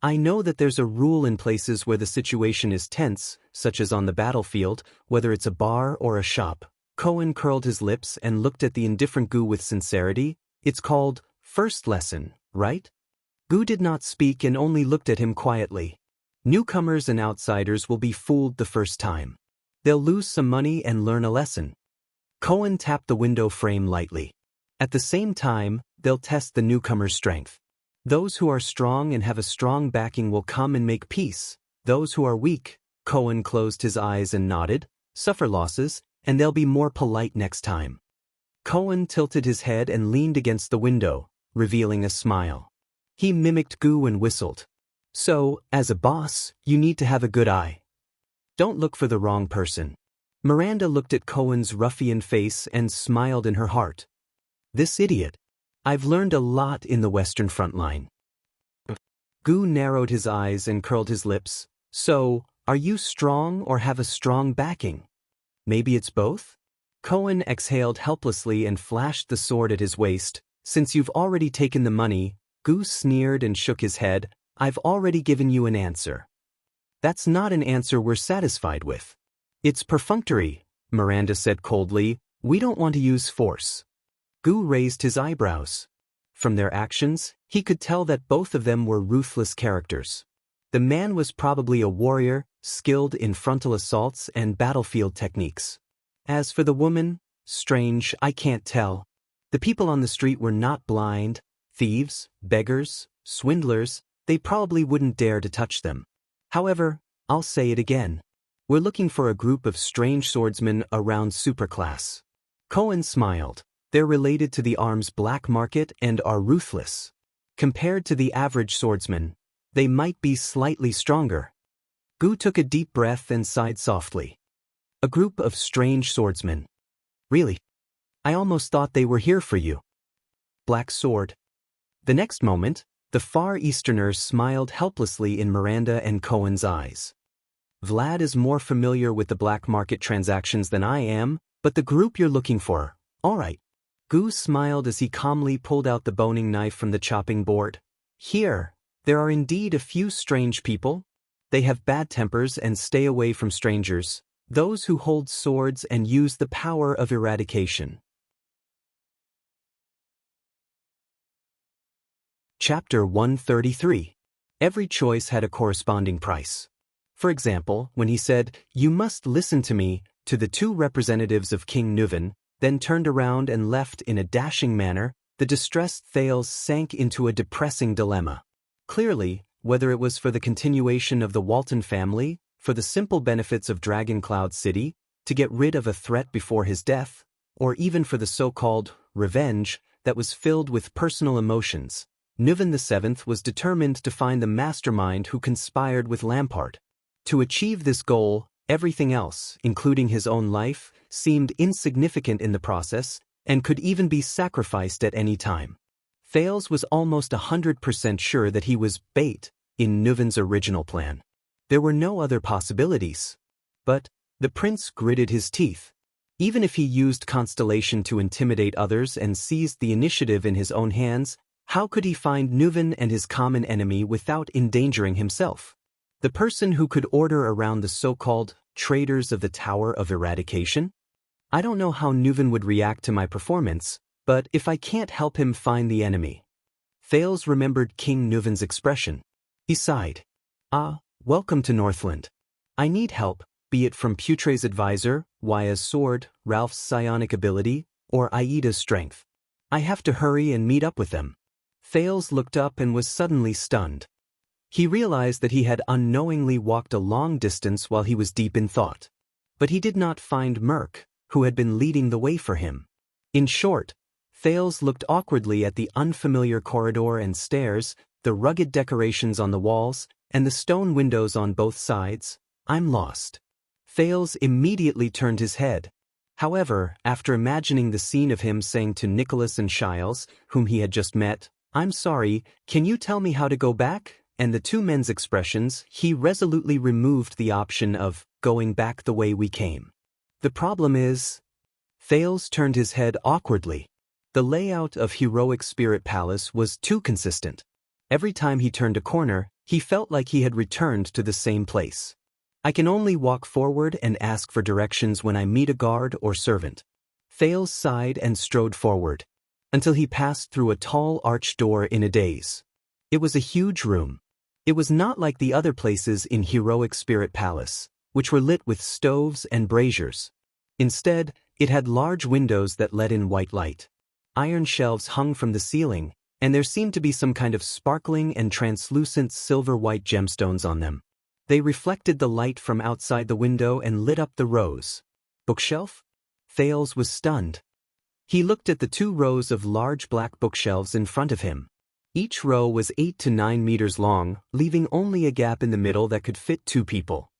Speaker 1: I know that there's a rule in places where the situation is tense, such as on the battlefield, whether it's a bar or a shop. Cohen curled his lips and looked at the indifferent Gu with sincerity. It's called first lesson, right? Gu did not speak and only looked at him quietly. Newcomers and outsiders will be fooled the first time. They'll lose some money and learn a lesson. Cohen tapped the window frame lightly. At the same time, they'll test the newcomer's strength. Those who are strong and have a strong backing will come and make peace. Those who are weak, Cohen closed his eyes and nodded, suffer losses, and they'll be more polite next time. Cohen tilted his head and leaned against the window, revealing a smile. He mimicked Gu and whistled. So, as a boss, you need to have a good eye. Don't look for the wrong person. Miranda looked at Cohen's ruffian face and smiled in her heart. This idiot. I've learned a lot in the Western front line. Gu narrowed his eyes and curled his lips. So, are you strong or have a strong backing? Maybe it's both? Cohen exhaled helplessly and flashed the sword at his waist. Since you've already taken the money, Gu sneered and shook his head. I've already given you an answer. That's not an answer we're satisfied with. It's perfunctory, Miranda said coldly. We don't want to use force. Gu raised his eyebrows. From their actions, he could tell that both of them were ruthless characters. The man was probably a warrior, skilled in frontal assaults and battlefield techniques. As for the woman, strange, I can't tell. The people on the street were not blind, thieves, beggars, swindlers. They probably wouldn't dare to touch them. However, I'll say it again. We're looking for a group of strange swordsmen around superclass. Cohen smiled. They're related to the arms black market and are ruthless. Compared to the average swordsman, they might be slightly stronger. Gu took a deep breath and sighed softly. A group of strange swordsmen. Really? I almost thought they were here for you. Black sword. The next moment, the Far Easterner smiled helplessly in Miranda and Cohen's eyes. Vlad is more familiar with the black market transactions than I am, but the group you're looking for, all right. Gu smiled as he calmly pulled out the boning knife from the chopping board. Here, there are indeed a few strange people. They have bad tempers and stay away from strangers, those who hold swords and use the power of eradication. Chapter 133. Every choice had a corresponding price. For example, when he said, "You must listen to me," to the two representatives of King Nuven, then turned around and left in a dashing manner, the distressed Thales sank into a depressing dilemma. Clearly, whether it was for the continuation of the Walton family, for the simple benefits of Dragon Cloud City, to get rid of a threat before his death, or even for the so-called revenge that was filled with personal emotions, Nuven VII was determined to find the mastermind who conspired with Lampard. To achieve this goal, everything else, including his own life, seemed insignificant in the process and could even be sacrificed at any time. Thales was almost 100% sure that he was bait in Nuven's original plan. There were no other possibilities. But the prince gritted his teeth. Even if he used Constellation to intimidate others and seized the initiative in his own hands, how could he find Nuven and his common enemy without endangering himself? The person who could order around the so-called traitors of the Tower of Eradication? I don't know how Nuven would react to my performance, but if I can't help him find the enemy. Thales remembered King Nuven's expression. He sighed. "Ah, welcome to Northland. I need help, be it from Putre's advisor, Waya's sword, Ralph's psionic ability, or Aida's strength. I have to hurry and meet up with them." Thales looked up and was suddenly stunned. He realized that he had unknowingly walked a long distance while he was deep in thought. But he did not find Merc, who had been leading the way for him. In short, Thales looked awkwardly at the unfamiliar corridor and stairs, the rugged decorations on the walls, and the stone windows on both sides. "I'm lost." Thales immediately turned his head. However, after imagining the scene of him saying to Nicholas and Shiles, whom he had just met, "I'm sorry, can you tell me how to go back?" and the two men's expressions, he resolutely removed the option of going back the way we came. The problem is... Thales turned his head awkwardly. The layout of Heroic Spirit Palace was too consistent. Every time he turned a corner, he felt like he had returned to the same place. "I can only walk forward and ask for directions when I meet a guard or servant." Thales sighed and strode forward, until he passed through a tall arched door in a daze. It was a huge room. It was not like the other places in Heroic Spirit Palace, which were lit with stoves and braziers. Instead, it had large windows that let in white light. Iron shelves hung from the ceiling, and there seemed to be some kind of sparkling and translucent silver-white gemstones on them. They reflected the light from outside the window and lit up the rows. Bookshelf? Thales was stunned. He looked at the 2 rows of large black bookshelves in front of him. Each row was 8 to 9 meters long, leaving only a gap in the middle that could fit 2 people.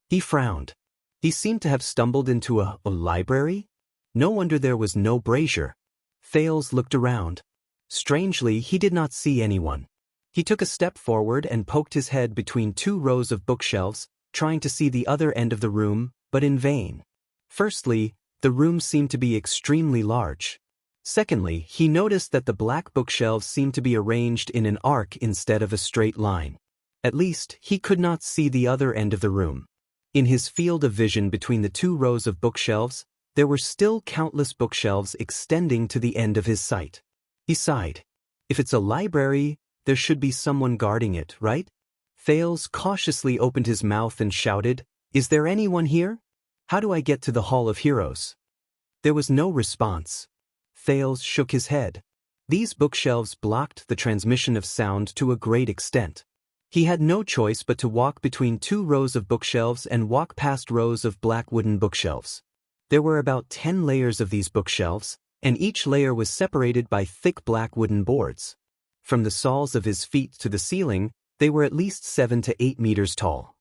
Speaker 1: He frowned. He seemed to have stumbled into a library? No wonder there was no brazier. Thales looked around. Strangely, he did not see anyone. He took a step forward and poked his head between 2 rows of bookshelves, trying to see the other end of the room, but in vain. Firstly, the room seemed to be extremely large. Secondly, he noticed that the black bookshelves seemed to be arranged in an arc instead of a straight line. At least, he could not see the other end of the room. In his field of vision between the 2 rows of bookshelves, there were still countless bookshelves extending to the end of his sight. He sighed. If it's a library, there should be someone guarding it, right? Thales cautiously opened his mouth and shouted, "Is there anyone here? How do I get to the Hall of Heroes?" There was no response. Thales shook his head. These bookshelves blocked the transmission of sound to a great extent. He had no choice but to walk between 2 rows of bookshelves and walk past rows of black wooden bookshelves. There were about 10 layers of these bookshelves, and each layer was separated by thick black wooden boards. From the soles of his feet to the ceiling, they were at least 7 to 8 meters tall.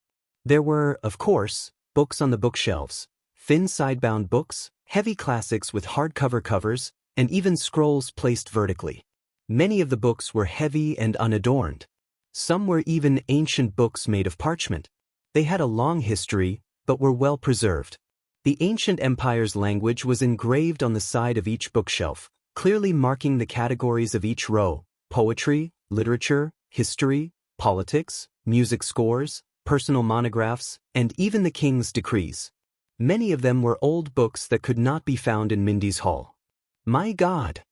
Speaker 1: There were, of course, books on the bookshelves, thin sidebound books, heavy classics with hardcover covers, and even scrolls placed vertically. Many of the books were heavy and unadorned. Some were even ancient books made of parchment. They had a long history, but were well preserved. The ancient empire's language was engraved on the side of each bookshelf, clearly marking the categories of each row: poetry, literature, history, politics, music scores, personal monographs, and even the king's decrees. Many of them were old books that could not be found in Mindy's Hall. My God!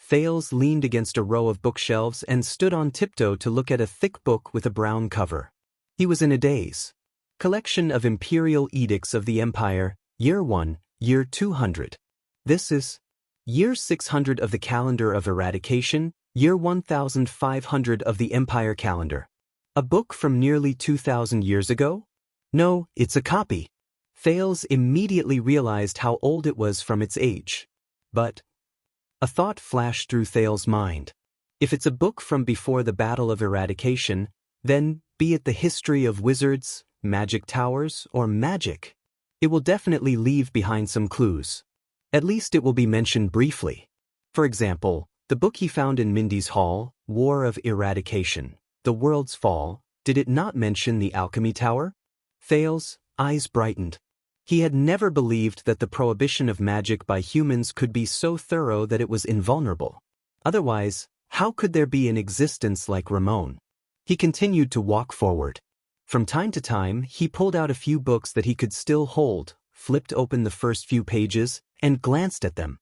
Speaker 1: Thales leaned against a row of bookshelves and stood on tiptoe to look at a thick book with a brown cover. He was in a daze. Collection of Imperial Edicts of the Empire, Year 1, Year 200. This is Year 600 of the Calendar of Eradication, Year 1500 of the Empire Calendar. A book from nearly 2,000 years ago? No, it's a copy. Thales immediately realized how old it was from its age. But a thought flashed through Thales' mind. If it's a book from before the Battle of Eradication, then, be it the history of wizards, magic towers, or magic, it will definitely leave behind some clues. At least it will be mentioned briefly. For example, the book he found in Mindy's Hall, War of Eradication, The World's Fall, did it not mention the Alchemy Tower? Thales' eyes brightened. He had never believed that the prohibition of magic by humans could be so thorough that it was invulnerable. Otherwise, how could there be an existence like Ramon? He continued to walk forward. From time to time, he pulled out a few books that he could still hold, flipped open the first few pages, and glanced at them.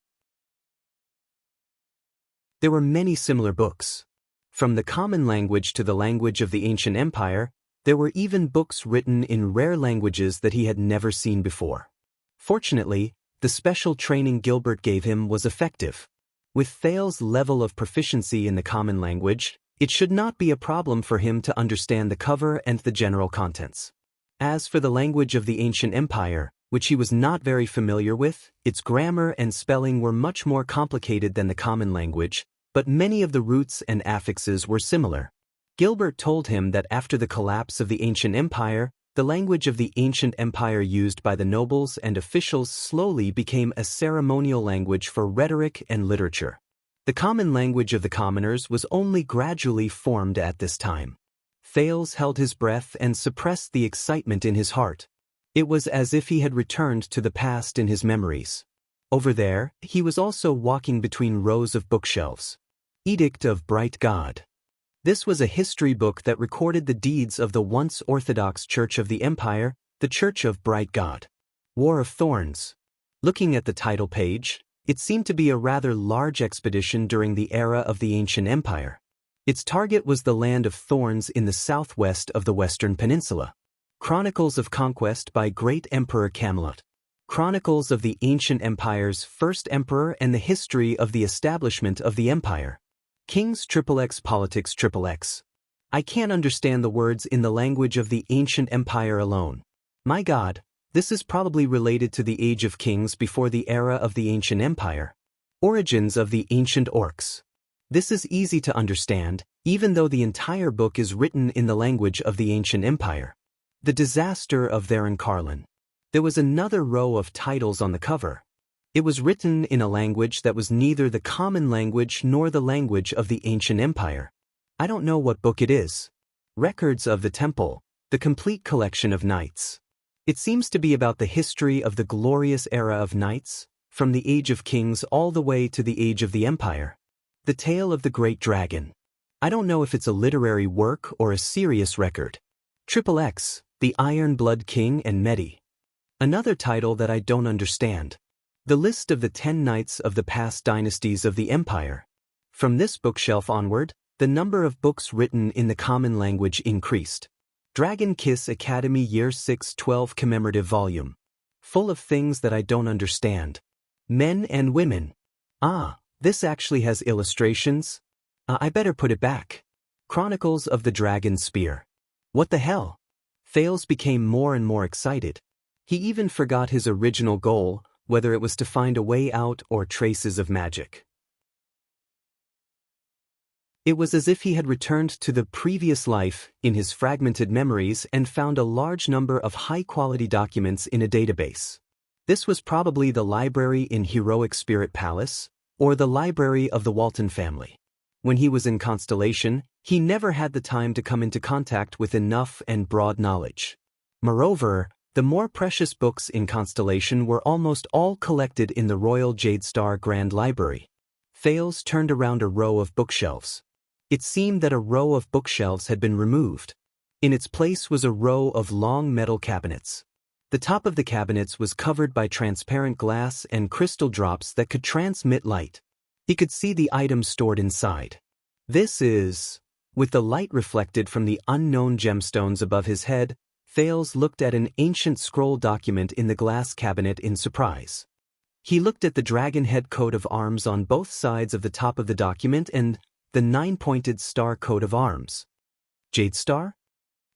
Speaker 1: There were many similar books. From the common language to the language of the ancient empire, there were even books written in rare languages that he had never seen before. Fortunately, the special training Gilbert gave him was effective. With Thales' level of proficiency in the common language, it should not be a problem for him to understand the cover and the general contents. As for the language of the ancient empire, which he was not very familiar with, its grammar and spelling were much more complicated than the common language, but many of the roots and affixes were similar. Gilbert told him that after the collapse of the ancient empire, the language of the ancient empire used by the nobles and officials slowly became a ceremonial language for rhetoric and literature. The common language of the commoners was only gradually formed at this time. Thales held his breath and suppressed the excitement in his heart. It was as if he had returned to the past in his memories. Over there, he was also walking between rows of bookshelves. Edict of Bright God. This was a history book that recorded the deeds of the once Orthodox Church of the Empire, the Church of Bright God. War of Thorns. Looking at the title page, it seemed to be a rather large expedition during the era of the ancient empire. Its target was the land of Thorns in the southwest of the Western Peninsula. Chronicles of Conquest by Great Emperor Camelot. Chronicles of the Ancient Empire's first emperor and the history of the establishment of the empire. Kings XXX Politics XXX. I can't understand the words in the language of the ancient empire alone. My God, this is probably related to the Age of Kings before the era of the ancient empire. Origins of the Ancient Orcs. This is easy to understand, even though the entire book is written in the language of the ancient empire. The Disaster of Theron Carlin. There was another row of titles on the cover. It was written in a language that was neither the common language nor the language of the ancient empire. I don't know what book it is. Records of the Temple, the complete collection of knights. It seems to be about the history of the glorious era of knights, from the Age of Kings all the way to the Age of the Empire. The Tale of the Great Dragon. I don't know if it's a literary work or a serious record. XXX, The Iron Blood King and Medi. Another title that I don't understand. The list of the 10 knights of the past dynasties of the empire. From this bookshelf onward, the number of books written in the common language increased. Dragon Kiss Academy Year 612 Commemorative Volume. Full of things that I don't understand. Men and women. Ah, this actually has illustrations. I better put it back. Chronicles of the Dragon Spear. What the hell? Thales became more and more excited. He even forgot his original goal, whether it was to find a way out or traces of magic. It was as if he had returned to the previous life in his fragmented memories and found a large number of high-quality documents in a database. This was probably the library in Heroic Spirit Palace, or the library of the Walton family. When he was in Constellation, he never had the time to come into contact with enough and broad knowledge. Moreover, the more precious books in Constellation were almost all collected in the Royal Jade Star Grand Library. Thales turned around a row of bookshelves. It seemed that a row of bookshelves had been removed. In its place was a row of long metal cabinets. The top of the cabinets was covered by transparent glass and crystal drops that could transmit light. He could see the items stored inside. This is... With the light reflected from the unknown gemstones above his head, Thales looked at an ancient scroll document in the glass cabinet in surprise. He looked at the dragon head coat of arms on both sides of the top of the document and the 9-pointed star coat of arms. Jade star?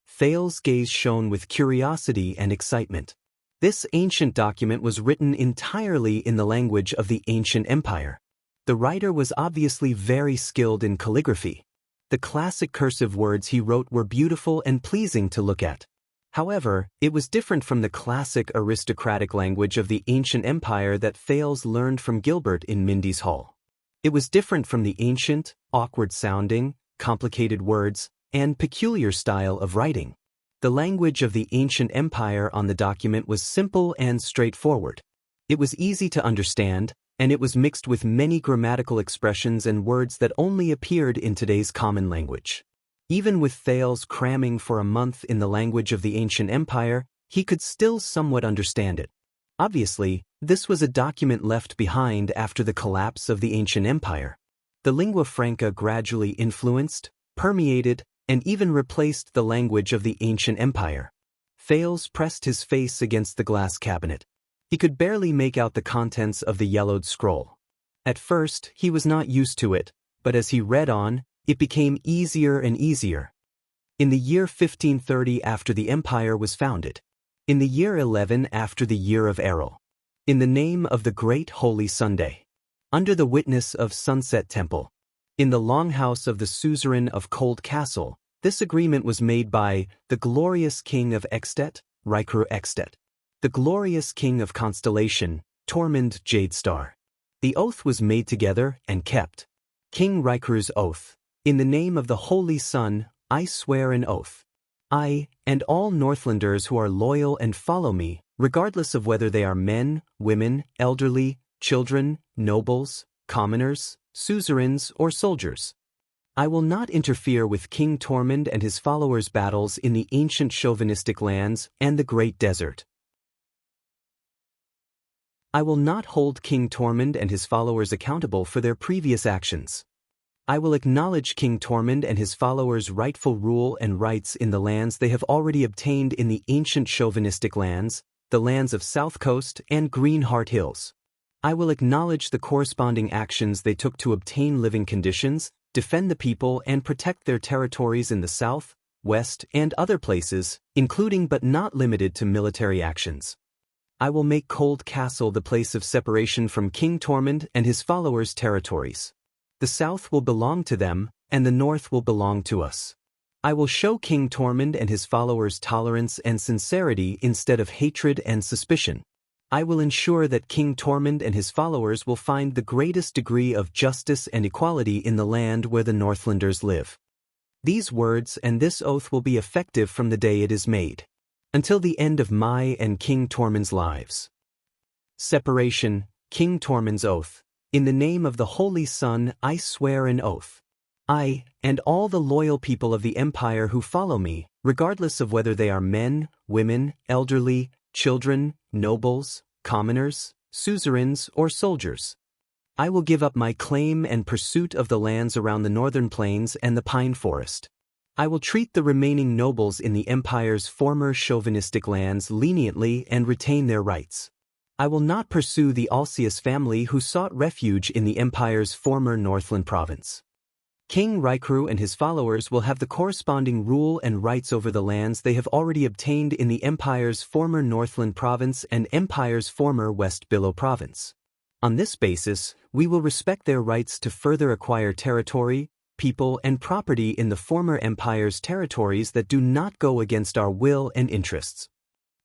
Speaker 1: Thales' gaze shone with curiosity and excitement. This ancient document was written entirely in the language of the ancient empire. The writer was obviously very skilled in calligraphy. The classic cursive words he wrote were beautiful and pleasing to look at. However, it was different from the classic aristocratic language of the ancient empire that Thales learned from Gilbert in Mindy's Hall. It was different from the ancient, awkward-sounding, complicated words, and peculiar style of writing. The language of the ancient empire on the document was simple and straightforward. It was easy to understand, and it was mixed with many grammatical expressions and words that only appeared in today's common language. Even with Thales cramming for a month in the language of the ancient empire, he could still somewhat understand it. Obviously, this was a document left behind after the collapse of the ancient empire. The lingua franca gradually influenced, permeated, and even replaced the language of the ancient empire. Thales pressed his face against the glass cabinet. He could barely make out the contents of the yellowed scroll. At first, he was not used to it, but as he read on, it became easier and easier. In the year 1530 after the empire was founded. In the year 11 after the year of Errol. In the name of the great holy Sunday. Under the witness of Sunset Temple. In the longhouse of the suzerain of Cold Castle, this agreement was made by the glorious king of Extet, Rikru Extet. The glorious king of Constellation, Tormund Jadestar. The oath was made together and kept. King Rikru's oath. In the name of the Holy Sun, I swear an oath. I, and all Northlanders who are loyal and follow me, regardless of whether they are men, women, elderly, children, nobles, commoners, suzerains, or soldiers. I will not interfere with King Tormund and his followers' battles in the ancient chauvinistic lands and the Great Desert. I will not hold King Tormund and his followers accountable for their previous actions. I will acknowledge King Tormund and his followers' rightful rule and rights in the lands they have already obtained in the ancient chauvinistic lands, the lands of South Coast and Greenheart Hills. I will acknowledge the corresponding actions they took to obtain living conditions, defend the people and protect their territories in the south, west, and other places, including but not limited to military actions. I will make Cold Castle the place of separation from King Tormund and his followers' territories. The south will belong to them, and the north will belong to us. I will show King Tormund and his followers tolerance and sincerity instead of hatred and suspicion. I will ensure that King Tormund and his followers will find the greatest degree of justice and equality in the land where the Northlanders live. These words and this oath will be effective from the day it is made, until the end of my and King Tormund's lives. Separation, King Tormund's oath. In the name of the Holy Sun, I swear an oath. I, and all the loyal people of the empire who follow me, regardless of whether they are men, women, elderly, children, nobles, commoners, suzerains, or soldiers. I will give up my claim and pursuit of the lands around the northern plains and the pine forest. I will treat the remaining nobles in the empire's former chauvinistic lands leniently and retain their rights. I will not pursue the Alcius family who sought refuge in the empire's former Northland province. King Rikru and his followers will have the corresponding rule and rights over the lands they have already obtained in the empire's former Northland province and empire's former West Billow province. On this basis, we will respect their rights to further acquire territory, people, and property in the former empire's territories that do not go against our will and interests.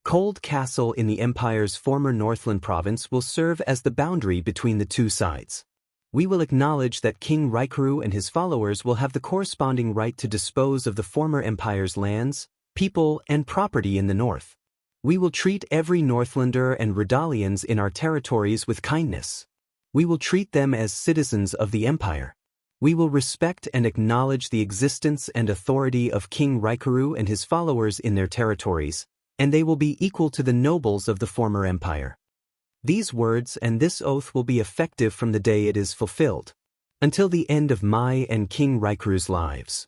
Speaker 1: Cold Castle in the empire's former Northland province will serve as the boundary between the two sides. We will acknowledge that King Rikru and his followers will have the corresponding right to dispose of the former empire's lands, people, and property in the north. We will treat every Northlander and Redalians in our territories with kindness. We will treat them as citizens of the empire. We will respect and acknowledge the existence and authority of King Rikru and his followers in their territories, and they will be equal to the nobles of the former empire. These words and this oath will be effective from the day it is fulfilled, until the end of my and King Raikuru's lives.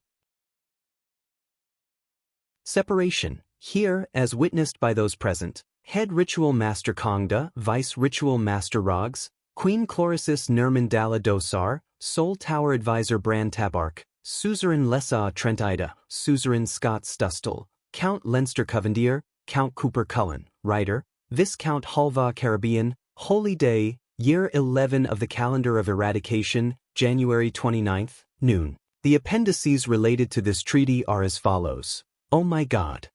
Speaker 1: Separation. Here, as witnessed by those present, Head Ritual Master Kongda, Vice Ritual Master Rogs, Queen Chlorisis Nirmandala Dosar, Soul Tower Advisor Bran Tabark, Suzerain Lessa Trent Ida, Suzerain Scott Stustel, Count Leinster Covendier, Count Cooper Cullen, Writer, Viscount Halva Caribbean, Holy Day, Year 11 of the Calendar of Eradication, January 29th, noon. The appendices related to this treaty are as follows. Oh my God.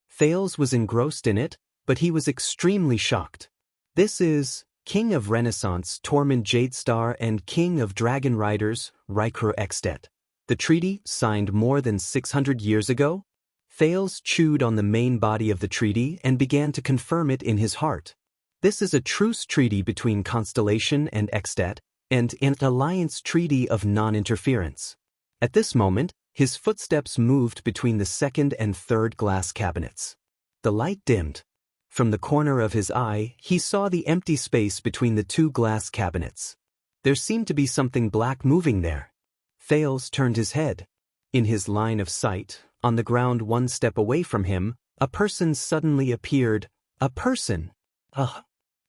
Speaker 1: Thales was engrossed in it, but he was extremely shocked. This is King of Renaissance Tormund Jadestar and King of Dragon Riders Raikuru Extet. The treaty, signed more than 600 years ago? Thales chewed on the main body of the treaty and began to confirm it in his heart. This is a truce treaty between Constellation and Extet, and an alliance treaty of non-interference. At this moment, his footsteps moved between the second and third glass cabinets. The light dimmed. From the corner of his eye, he saw the empty space between the two glass cabinets. There seemed to be something black moving there. Thales turned his head. In his line of sight, on the ground one step away from him, a person suddenly appeared. A person! Ugh!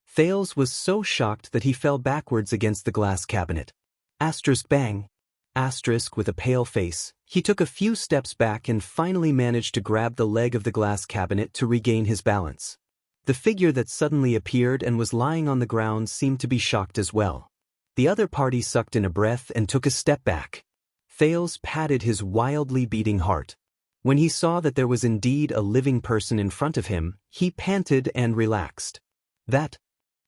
Speaker 1: Thales was so shocked that he fell backwards against the glass cabinet. Asterisk bang! Asterisk with a pale face, he took a few steps back and finally managed to grab the leg of the glass cabinet to regain his balance. The figure that suddenly appeared and was lying on the ground seemed to be shocked as well. The other party sucked in a breath and took a step back. Thales patted his wildly beating heart. When he saw that there was indeed a living person in front of him, he panted and relaxed. That?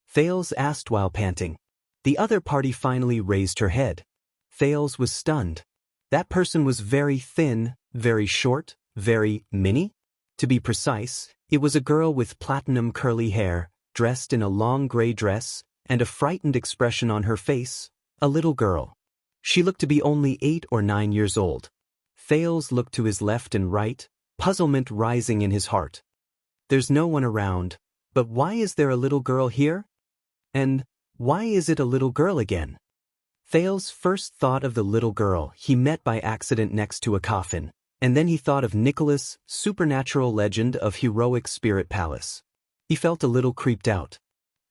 Speaker 1: Thales asked while panting. The other party finally raised her head. Thales was stunned. That person was very thin, very short, very mini? To be precise, it was a girl with platinum curly hair, dressed in a long gray dress, and a frightened expression on her face, a little girl. She looked to be only 8 or 9 years old. Thales looked to his left and right, puzzlement rising in his heart. There's no one around, but why is there a little girl here? And why is it a little girl again? Thales first thought of the little girl he met by accident next to a coffin, and then he thought of Nicholas, supernatural legend of heroic spirit palace. He felt a little creeped out.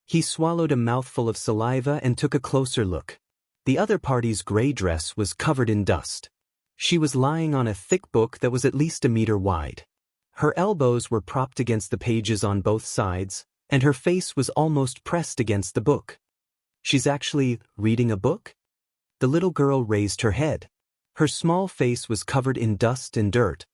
Speaker 1: He swallowed a mouthful of saliva and took a closer look. The other party's gray dress was covered in dust. She was lying on a thick book that was at least a meter wide. Her elbows were propped against the pages on both sides, and her face was almost pressed against the book. She's actually reading a book? The little girl raised her head. Her small face was covered in dust and dirt.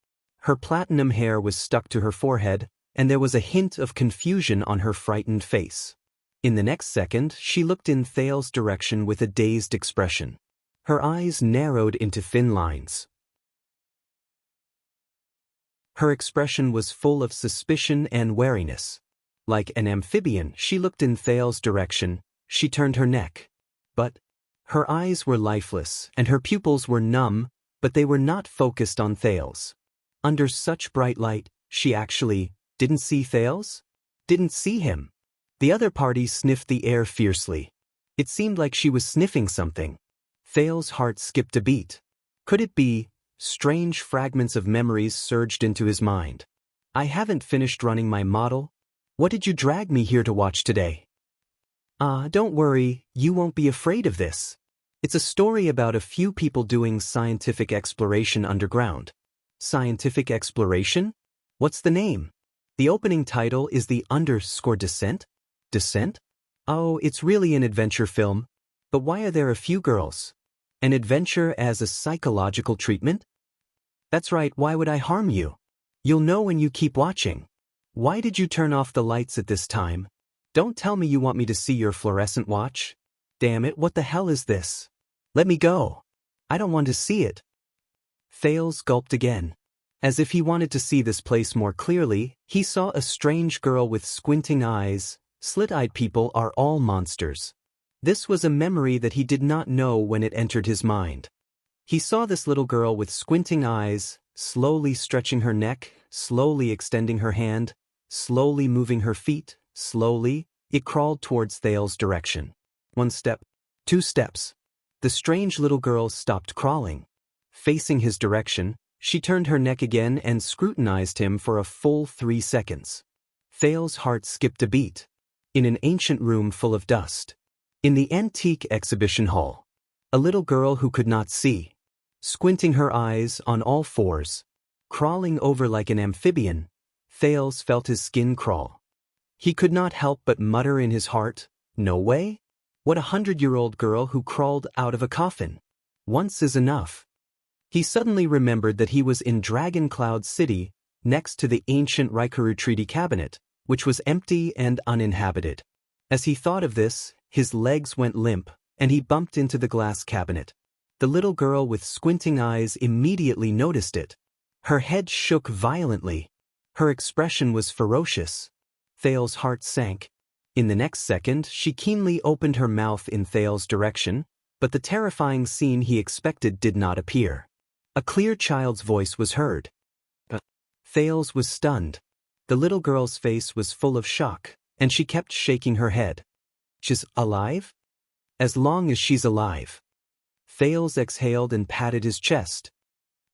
Speaker 1: Her platinum hair was stuck to her forehead, and there was a hint of confusion on her frightened face. In the next second, she looked in Thales' direction with a dazed expression. Her eyes narrowed into thin lines. Her expression was full of suspicion and wariness. Like an amphibian, she looked in Thales' direction. She turned her neck. But her eyes were lifeless, and her pupils were numb, but they were not focused on Thales. Under such bright light, she actually didn't see Thales? Didn't see him. The other party sniffed the air fiercely. It seemed like she was sniffing something. Thales' heart skipped a beat. Could it be? Strange fragments of memories surged into his mind. I haven't finished running my model. What did you drag me here to watch today? Don't worry, you won't be afraid of this. It's a story about a few people doing scientific exploration underground. Scientific exploration? What's the name? The opening title is the _descent? Descent? Oh, it's really an adventure film. But why are there a few girls? An adventure as a psychological treatment? That's right, why would I harm you? You'll know when you keep watching. Why did you turn off the lights at this time? Don't tell me you want me to see your fluorescent watch. Damn it, what the hell is this? Let me go. I don't want to see it. Thales gulped again. As if he wanted to see this place more clearly, he saw a strange girl with squinting eyes. Slit-eyed people are all monsters. This was a memory that he did not know when it entered his mind. He saw this little girl with squinting eyes, slowly stretching her neck, slowly extending her hand, slowly moving her feet, slowly, it crawled towards Thale's direction. 1 step, 2 steps. The strange little girl stopped crawling. Facing his direction, she turned her neck again and scrutinized him for a full 3 seconds. Thale's heart skipped a beat. In an ancient room full of dust. In the antique exhibition hall. A little girl who could not see. Squinting her eyes on all fours. Crawling over like an amphibian, Thales felt his skin crawl. He could not help but mutter in his heart, "No way? What a 100-year-old girl who crawled out of a coffin. Once is enough." He suddenly remembered that he was in Dragon Cloud City, next to the ancient Raikuru Treaty Cabinet, which was empty and uninhabited. As he thought of this, his legs went limp, and he bumped into the glass cabinet. The little girl with squinting eyes immediately noticed it. Her head shook violently. Her expression was ferocious. Thale's heart sank. In the next second, she keenly opened her mouth in Thale's direction, but the terrifying scene he expected did not appear. A clear child's voice was heard. Thales was stunned. The little girl's face was full of shock, and she kept shaking her head. "She's alive? As long as she's alive." Thales exhaled and patted his chest.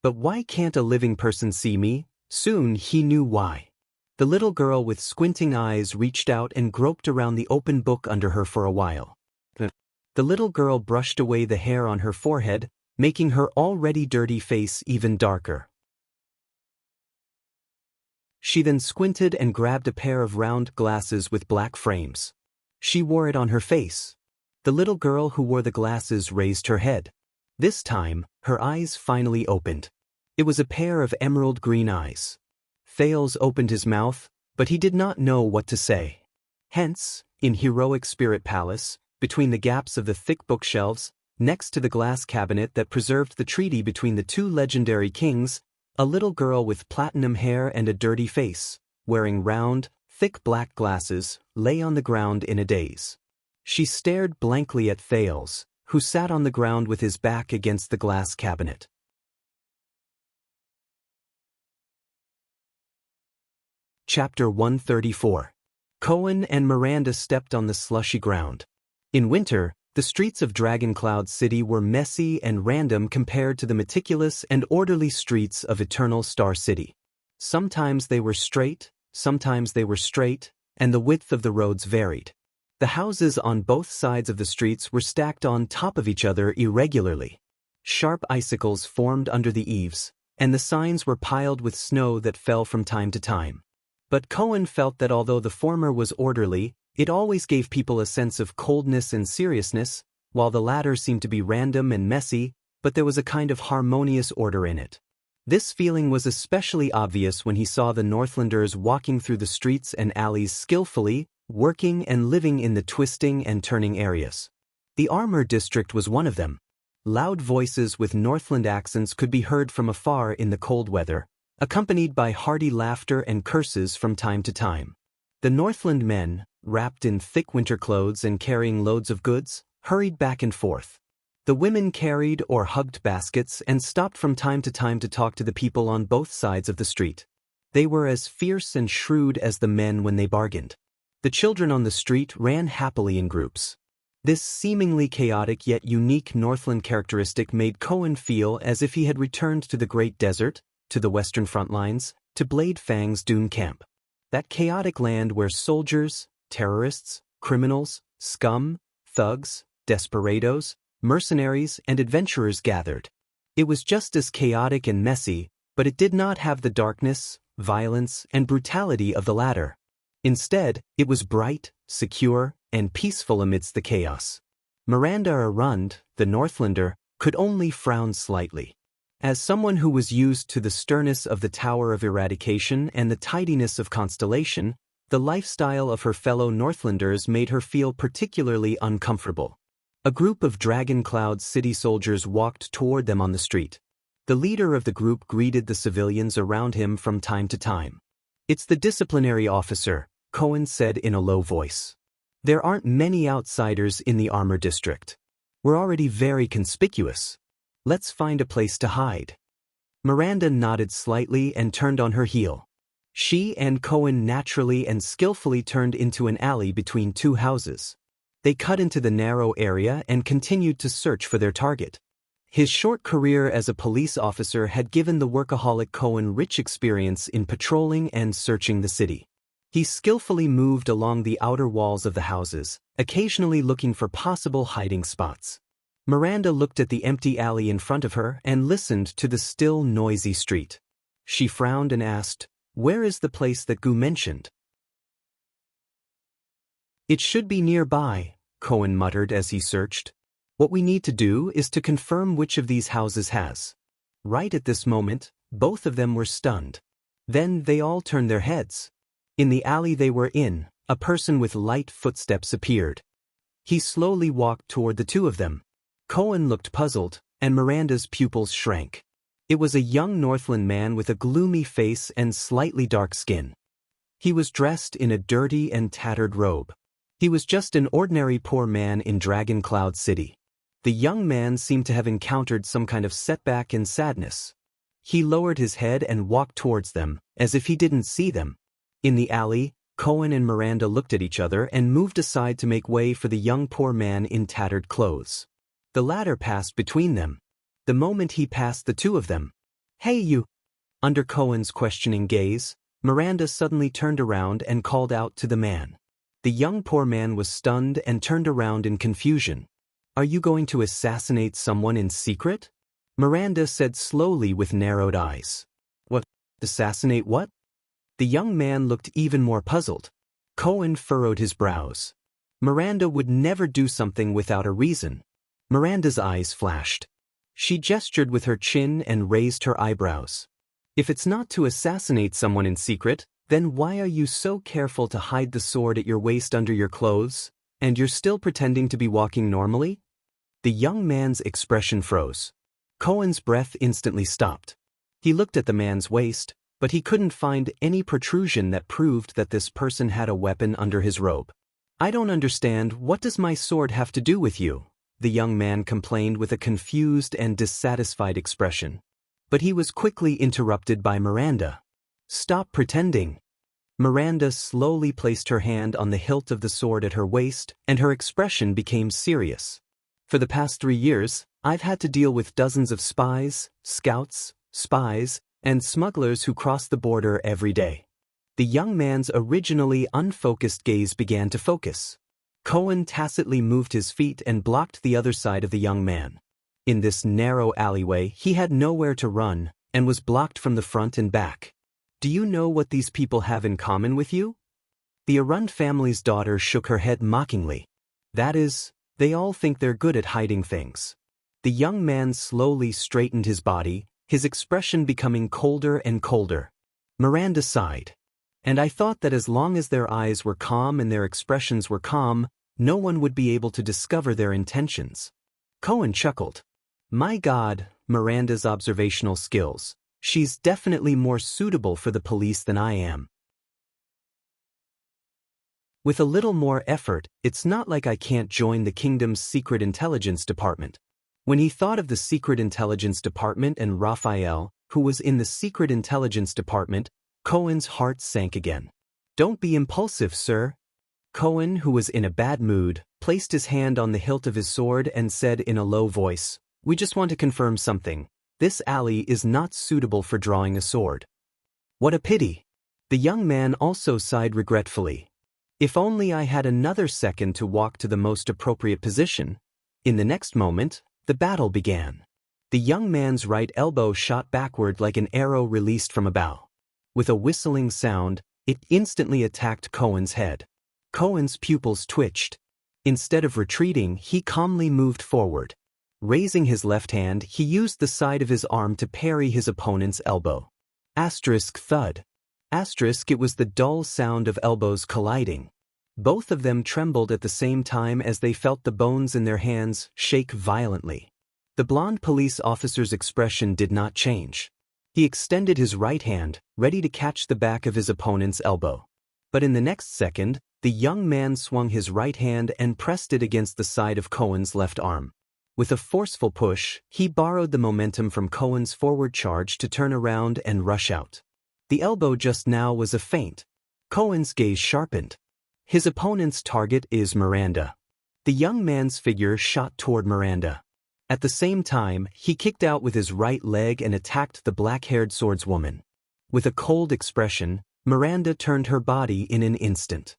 Speaker 1: "But why can't a living person see me?" Soon he knew why. The little girl with squinting eyes reached out and groped around the open book under her for a while. The little girl brushed away the hair on her forehead, making her already dirty face even darker. She then squinted and grabbed a pair of round glasses with black frames. She wore it on her face. The little girl who wore the glasses raised her head. This time, her eyes finally opened. It was a pair of emerald green eyes. Thales opened his mouth, but he did not know what to say. Hence, in heroic Spirit Palace, between the gaps of the thick bookshelves, next to the glass cabinet that preserved the treaty between the two legendary kings, a little girl with platinum hair and a dirty face, wearing round, thick black glasses, lay on the ground in a daze. She stared blankly at Thales, who sat on the ground with his back against the glass cabinet. Chapter 134. Cohen and Miranda stepped on the slushy ground. In winter, the streets of Dragon Cloud City were messy and random compared to the meticulous and orderly streets of Eternal Star City. Sometimes they were straight, and the width of the roads varied. The houses on both sides of the streets were stacked on top of each other irregularly. Sharp icicles formed under the eaves, and the signs were piled with snow that fell from time to time. But Cohen felt that although the former was orderly, it always gave people a sense of coldness and seriousness, while the latter seemed to be random and messy, but there was a kind of harmonious order in it. This feeling was especially obvious when he saw the Northlanders walking through the streets and alleys skillfully, working and living in the twisting and turning areas. The Armor District was one of them. Loud voices with Northland accents could be heard from afar in the cold weather, accompanied by hearty laughter and curses from time to time. The Northland men, wrapped in thick winter clothes and carrying loads of goods, hurried back and forth. The women carried or hugged baskets and stopped from time to talk to the people on both sides of the street. They were as fierce and shrewd as the men when they bargained. The children on the street ran happily in groups. This seemingly chaotic yet unique Northland characteristic made Cohen feel as if he had returned to the Great Desert, to the Western front lines, to Blade Fang's Dune Camp. That chaotic land where soldiers, terrorists, criminals, scum, thugs, desperados, mercenaries, and adventurers gathered. It was just as chaotic and messy, but it did not have the darkness, violence, and brutality of the latter. Instead, it was bright, secure, and peaceful amidst the chaos. Miranda Arund, the Northlander, could only frown slightly. As someone who was used to the sternness of the Tower of Eradication and the tidiness of Constellation, the lifestyle of her fellow Northlanders made her feel particularly uncomfortable. A group of Dragon Cloud City soldiers walked toward them on the street. The leader of the group greeted the civilians around him from time to time. "It's the disciplinary officer," Cohen said in a low voice. "There aren't many outsiders in the Armor District. We're already very conspicuous. Let's find a place to hide." Miranda nodded slightly and turned on her heel. She and Cohen naturally and skillfully turned into an alley between two houses. They cut into the narrow area and continued to search for their target. His short career as a police officer had given the workaholic Cohen rich experience in patrolling and searching the city. He skillfully moved along the outer walls of the houses, occasionally looking for possible hiding spots. Miranda looked at the empty alley in front of her and listened to the still, noisy street. She frowned and asked, "Where is the place that Gu mentioned?" "It should be nearby," Cohen muttered as he searched. "What we need to do is to confirm which of these houses has." Right at this moment, both of them were stunned. Then they all turned their heads. In the alley they were in, a person with light footsteps appeared. He slowly walked toward the two of them. Cohen looked puzzled, and Miranda's pupils shrank. It was a young Northland man with a gloomy face and slightly dark skin. He was dressed in a dirty and tattered robe. He was just an ordinary poor man in Dragon Cloud City. The young man seemed to have encountered some kind of setback and sadness. He lowered his head and walked towards them, as if he didn't see them. In the alley, Cohen and Miranda looked at each other and moved aside to make way for the young poor man in tattered clothes. The latter passed between them. The moment he passed the two of them, "Hey you!" Under Cohen's questioning gaze, Miranda suddenly turned around and called out to the man. The young poor man was stunned and turned around in confusion. "Are you going to assassinate someone in secret?" Miranda said slowly with narrowed eyes. "What? Assassinate what?" The young man looked even more puzzled. Cohen furrowed his brows. Miranda would never do something without a reason. Miranda's eyes flashed. She gestured with her chin and raised her eyebrows. "If it's not to assassinate someone in secret, then why are you so careful to hide the sword at your waist under your clothes, and you're still pretending to be walking normally?" The young man's expression froze. Cohen's breath instantly stopped. He looked at the man's waist, but he couldn't find any protrusion that proved that this person had a weapon under his robe. "I don't understand, what does my sword have to do with you?" the young man complained with a confused and dissatisfied expression. But he was quickly interrupted by Miranda. "Stop pretending." Miranda slowly placed her hand on the hilt of the sword at her waist, and her expression became serious. "For the past 3 years, I've had to deal with dozens of spies, scouts, spies, and smugglers who cross the border every day." The young man's originally unfocused gaze began to focus. Cohen tacitly moved his feet and blocked the other side of the young man. In this narrow alleyway, he had nowhere to run, and was blocked from the front and back. "Do you know what these people have in common with you?" The Arund family's daughter shook her head mockingly. "That is, they all think they're good at hiding things." The young man slowly straightened his body, his expression becoming colder and colder. Miranda sighed. "And I thought that as long as their eyes were calm and their expressions were calm, no one would be able to discover their intentions." Cohen chuckled. "My God, Miranda's observational skills. She's definitely more suitable for the police than I am. With a little more effort, it's not like I can't join the kingdom's secret intelligence department." When he thought of the secret intelligence department and Raphael, who was in the secret intelligence department, Cohen's heart sank again. "Don't be impulsive, sir." Cohen, who was in a bad mood, placed his hand on the hilt of his sword and said in a low voice, "We just want to confirm something. This alley is not suitable for drawing a sword." "What a pity." The young man also sighed regretfully. "If only I had another second to walk to the most appropriate position." In the next moment, the battle began. The young man's right elbow shot backward like an arrow released from a bow. With a whistling sound, it instantly attacked Cohen's head. Cohen's pupils twitched. Instead of retreating, he calmly moved forward. Raising his left hand, he used the side of his arm to parry his opponent's elbow. Asterisk thud. Asterisk it was the dull sound of elbows colliding. Both of them trembled at the same time as they felt the bones in their hands shake violently. The blonde police officer's expression did not change. He extended his right hand, ready to catch the back of his opponent's elbow. But in the next second, the young man swung his right hand and pressed it against the side of Cohen's left arm. With a forceful push, he borrowed the momentum from Cohen's forward charge to turn around and rush out. The elbow just now was a feint. Cohen's gaze sharpened. His opponent's target is Miranda. The young man's figure shot toward Miranda. At the same time, he kicked out with his right leg and attacked the black-haired swordswoman. With a cold expression, Miranda turned her body in an instant.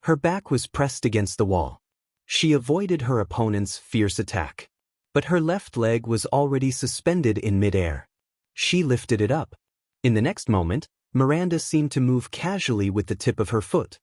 Speaker 1: Her back was pressed against the wall. She avoided her opponent's fierce attack. But her left leg was already suspended in midair. She lifted it up. In the next moment, Miranda seemed to move casually with the tip of her foot.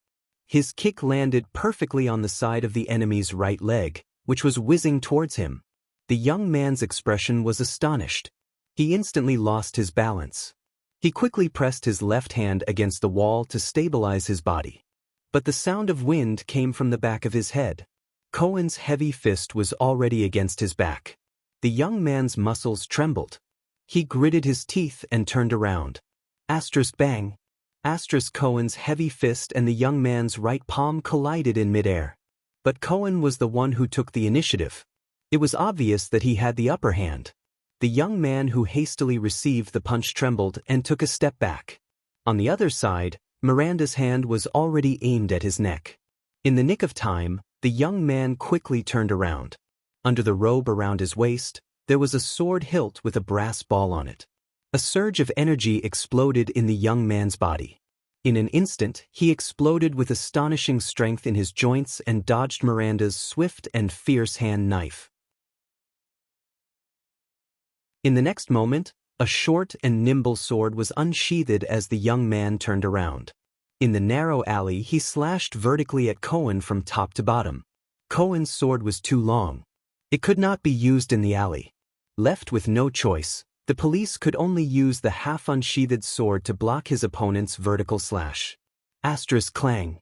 Speaker 1: His kick landed perfectly on the side of the enemy's right leg, which was whizzing towards him. The young man's expression was astonished. He instantly lost his balance. He quickly pressed his left hand against the wall to stabilize his body. But the sound of wind came from the back of his head. Cohen's heavy fist was already against his back. The young man's muscles trembled. He gritted his teeth and turned around. Asterisk bang. Asterisk Cohen's heavy fist and the young man's right palm collided in midair. But Cohen was the one who took the initiative. It was obvious that he had the upper hand. The young man who hastily received the punch trembled and took a step back. On the other side, Miranda's hand was already aimed at his neck. In the nick of time, the young man quickly turned around. Under the robe around his waist, there was a sword hilt with a brass ball on it. A surge of energy exploded in the young man's body. In an instant, he exploded with astonishing strength in his joints and dodged Miranda's swift and fierce hand knife. In the next moment, a short and nimble sword was unsheathed as the young man turned around. In the narrow alley, he slashed vertically at Cohen from top to bottom. Cohen's sword was too long. It could not be used in the alley. Left with no choice, the police could only use the half-unsheathed sword to block his opponent's vertical slash. Asterisk clang.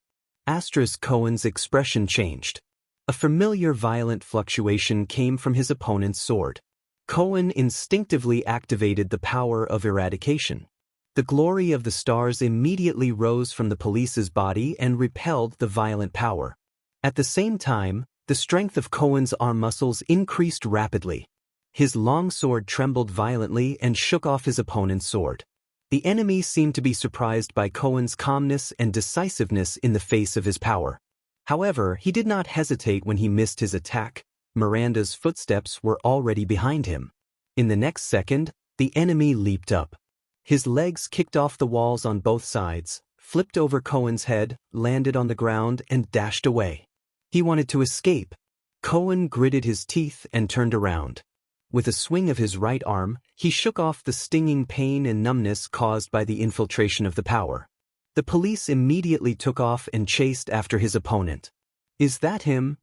Speaker 1: Asterisk Cohen's expression changed. A familiar violent fluctuation came from his opponent's sword. Cohen instinctively activated the power of eradication. The glory of the stars immediately rose from the police's body and repelled the violent power. At the same time, the strength of Cohen's arm muscles increased rapidly. His long sword trembled violently and shook off his opponent's sword. The enemy seemed to be surprised by Cohen's calmness and decisiveness in the face of his power. However, he did not hesitate when he missed his attack. Miranda's footsteps were already behind him. In the next second, the enemy leaped up. His legs kicked off the walls on both sides, flipped over Cohen's head, landed on the ground, and dashed away. He wanted to escape. Cohen gritted his teeth and turned around. With a swing of his right arm, he shook off the stinging pain and numbness caused by the infiltration of the power. The police immediately took off and chased after his opponent. "Is that him?"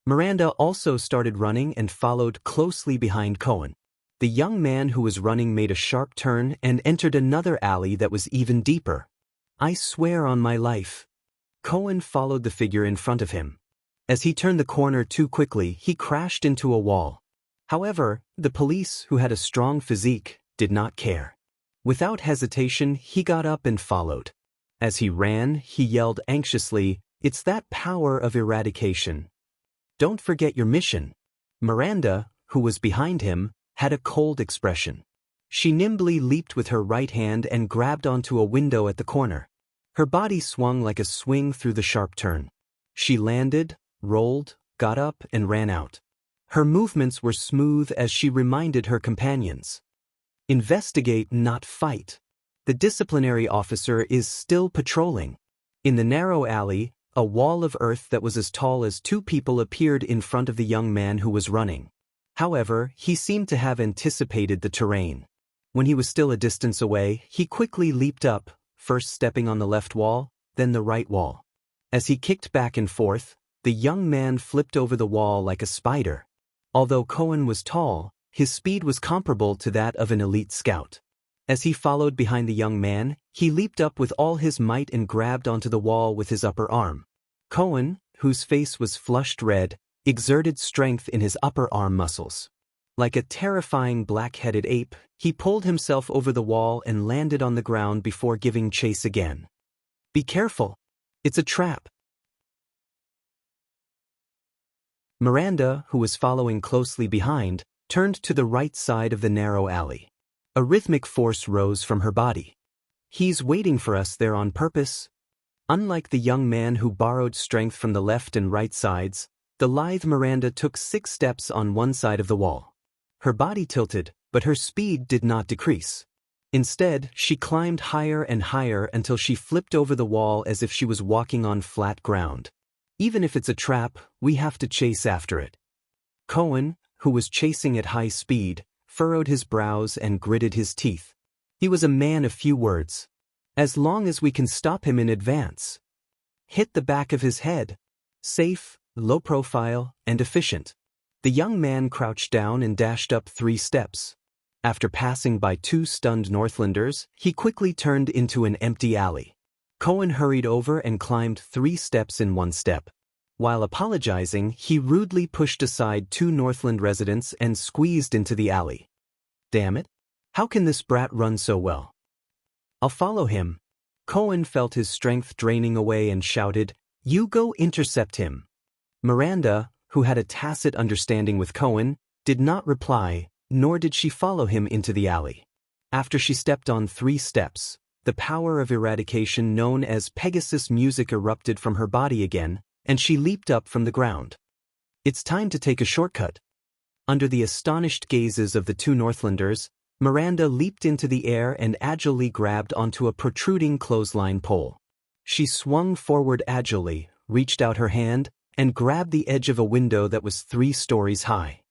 Speaker 1: Miranda also started running and followed closely behind Cohen. The young man who was running made a sharp turn and entered another alley that was even deeper. "I swear on my life." Cohen followed the figure in front of him. As he turned the corner too quickly, he crashed into a wall. However, the police, who had a strong physique, did not care. Without hesitation, he got up and followed. As he ran, he yelled anxiously, "It's that power of eradication. Don't forget your mission." Miranda, who was behind him, had a cold expression. She nimbly leaped with her right hand and grabbed onto a window at the corner. Her body swung like a swing through the sharp turn. She landed, rolled, got up, and ran out. Her movements were smooth as she reminded her companions. "Investigate, not fight. The disciplinary officer is still patrolling." In the narrow alley, a wall of earth that was as tall as two people appeared in front of the young man who was running. However, he seemed to have anticipated the terrain. When he was still a distance away, he quickly leaped up, first stepping on the left wall, then the right wall. As he kicked back and forth, the young man flipped over the wall like a spider. Although Cohen was tall, his speed was comparable to that of an elite scout. As he followed behind the young man, he leaped up with all his might and grabbed onto the wall with his upper arm. Cohen, whose face was flushed red, exerted strength in his upper arm muscles. Like a terrifying black-headed ape, he pulled himself over the wall and landed on the ground before giving chase again. "Be careful. It's a trap." Miranda, who was following closely behind, turned to the right side of the narrow alley. A rhythmic force rose from her body. He's waiting for us there on purpose. Unlike the young man who borrowed strength from the left and right sides, the lithe Miranda took 6 steps on one side of the wall. Her body tilted, but her speed did not decrease. Instead, she climbed higher and higher until she flipped over the wall as if she was walking on flat ground. Even if it's a trap, we have to chase after it. Cohen, who was chasing at high speed, furrowed his brows and gritted his teeth. He was a man of few words. As long as we can stop him in advance. Hit the back of his head. Safe, low profile, and efficient. The young man crouched down and dashed up 3 steps. After passing by 2 stunned Northlanders, he quickly turned into an empty alley. Cohen hurried over and climbed 3 steps in 1 step. While apologizing, he rudely pushed aside 2 Northland residents and squeezed into the alley. Damn it! How can this brat run so well? I'll follow him. Cohen felt his strength draining away and shouted, "You go intercept him." Miranda, who had a tacit understanding with Cohen, did not reply, nor did she follow him into the alley. After she stepped on 3 steps, the power of eradication known as Pegasus music erupted from her body again, and she leaped up from the ground. It's time to take a shortcut. Under the astonished gazes of the 2 Northlanders, Miranda leaped into the air and agilely grabbed onto a protruding clothesline pole. She swung forward agilely, reached out her hand, and grabbed the edge of a window that was 3 stories high.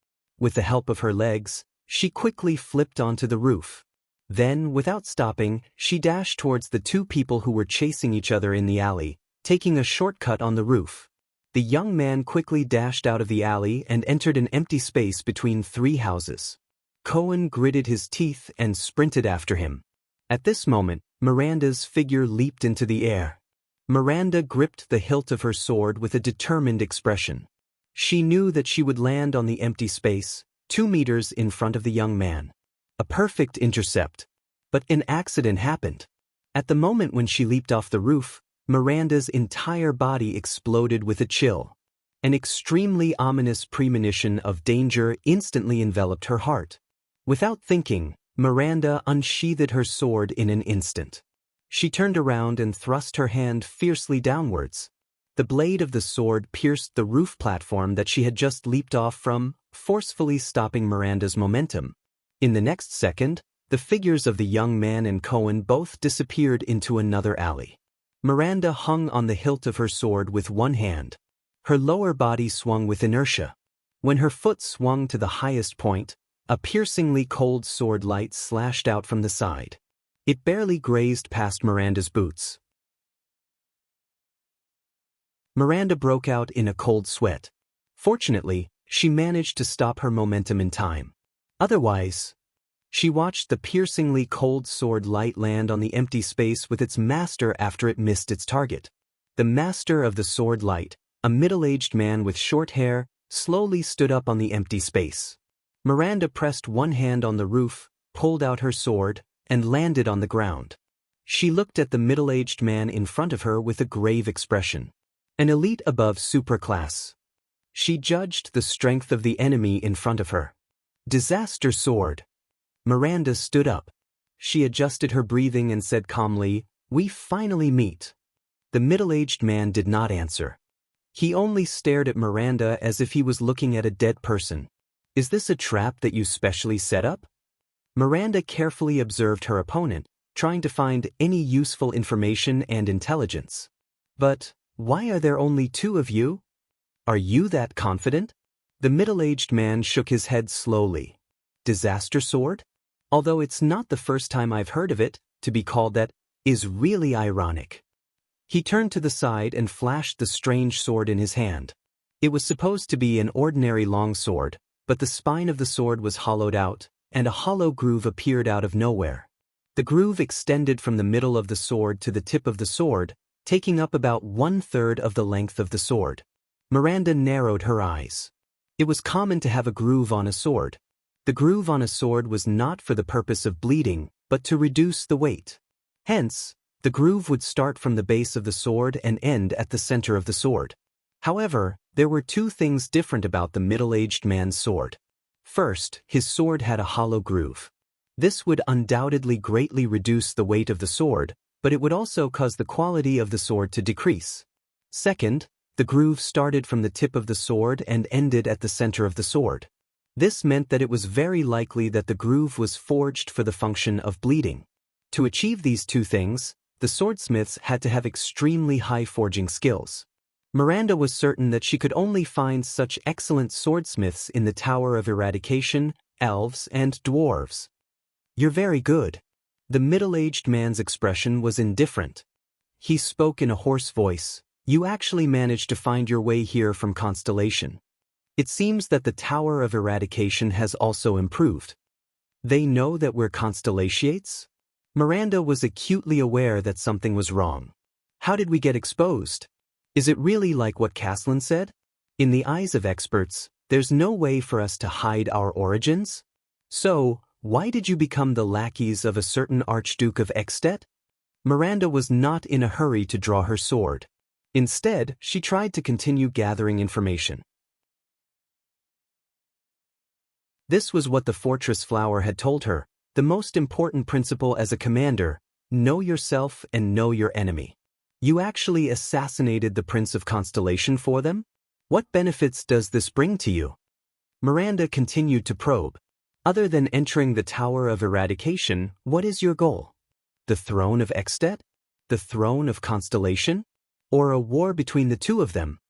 Speaker 1: With the help of her legs, she quickly flipped onto the roof. Then, without stopping, she dashed towards the 2 people who were chasing each other in the alley, taking a shortcut on the roof. The young man quickly dashed out of the alley and entered an empty space between 3 houses. Cohen gritted his teeth and sprinted after him. At this moment, Miranda's figure leaped into the air. Miranda gripped the hilt of her sword with a determined expression. She knew that she would land on the empty space, 2 meters in front of the young man. A perfect intercept. But an accident happened. At the moment when she leaped off the roof, Miranda's entire body exploded with a chill. An extremely ominous premonition of danger instantly enveloped her heart. Without thinking, Miranda unsheathed her sword in an instant. She turned around and thrust her hand fiercely downwards. The blade of the sword pierced the roof platform that she had just leaped off from, forcefully stopping Miranda's momentum. In the next second, the figures of the young man and Cohen both disappeared into another alley. Miranda hung on the hilt of her sword with one hand. Her lower body swung with inertia. When her foot swung to the highest point, a piercingly cold sword light slashed out from the side. It barely grazed past Miranda's boots. Miranda broke out in a cold sweat. Fortunately, she managed to stop her momentum in time. Otherwise, she watched the piercingly cold sword light land on the empty space with its master after it missed its target. The master of the sword light, a middle-aged man with short hair, slowly stood up on the empty space. Miranda pressed one hand on the roof, pulled out her sword, and landed on the ground. She looked at the middle-aged man in front of her with a grave expression. An elite above superclass. She judged the strength of the enemy in front of her. Disaster sword. Miranda stood up. She adjusted her breathing and said calmly, "We finally meet." The middle-aged man did not answer. He only stared at Miranda as if he was looking at a dead person. "Is this a trap that you specially set up?" Miranda carefully observed her opponent, trying to find any useful information and intelligence. "But why are there only 2 of you? Are you that confident?" The middle-aged man shook his head slowly. "Disaster sword? Although it's not the first time I've heard of it, to be called that is really ironic." He turned to the side and flashed the strange sword in his hand. It was supposed to be an ordinary long sword, but the spine of the sword was hollowed out, and a hollow groove appeared out of nowhere. The groove extended from the middle of the sword to the tip of the sword, taking up about 1/3 of the length of the sword. Miranda narrowed her eyes. It was common to have a groove on a sword. The groove on a sword was not for the purpose of bleeding, but to reduce the weight. Hence, the groove would start from the base of the sword and end at the center of the sword. However, there were 2 things different about the middle-aged man's sword. First, his sword had a hollow groove. This would undoubtedly greatly reduce the weight of the sword, but it would also cause the quality of the sword to decrease. Second, the groove started from the tip of the sword and ended at the center of the sword. This meant that it was very likely that the groove was forged for the function of bleeding. To achieve these two things, the swordsmiths had to have extremely high forging skills. Miranda was certain that she could only find such excellent swordsmiths in the Tower of Eradication, elves, and dwarves. "You're very good." The middle-aged man's expression was indifferent. He spoke in a hoarse voice. "You actually managed to find your way here from Constellation. It seems that the Tower of Eradication has also improved." "They know that we're Constellations?" Miranda was acutely aware that something was wrong. "How did we get exposed? Is it really like what Caslin said? In the eyes of experts, there's no way for us to hide our origins? So, why did you become the lackeys of a certain Archduke of Ekstedt?" Miranda was not in a hurry to draw her sword. Instead, she tried to continue gathering information. This was what the fortress flower had told her, the most important principle as a commander: know yourself and know your enemy. "You actually assassinated the Prince of Constellation for them? What benefits does this bring to you?" Miranda continued to probe. "Other than entering the Tower of Eradication, what is your goal? The throne of Ekstedt? The throne of Constellation? Or a war between the two of them?"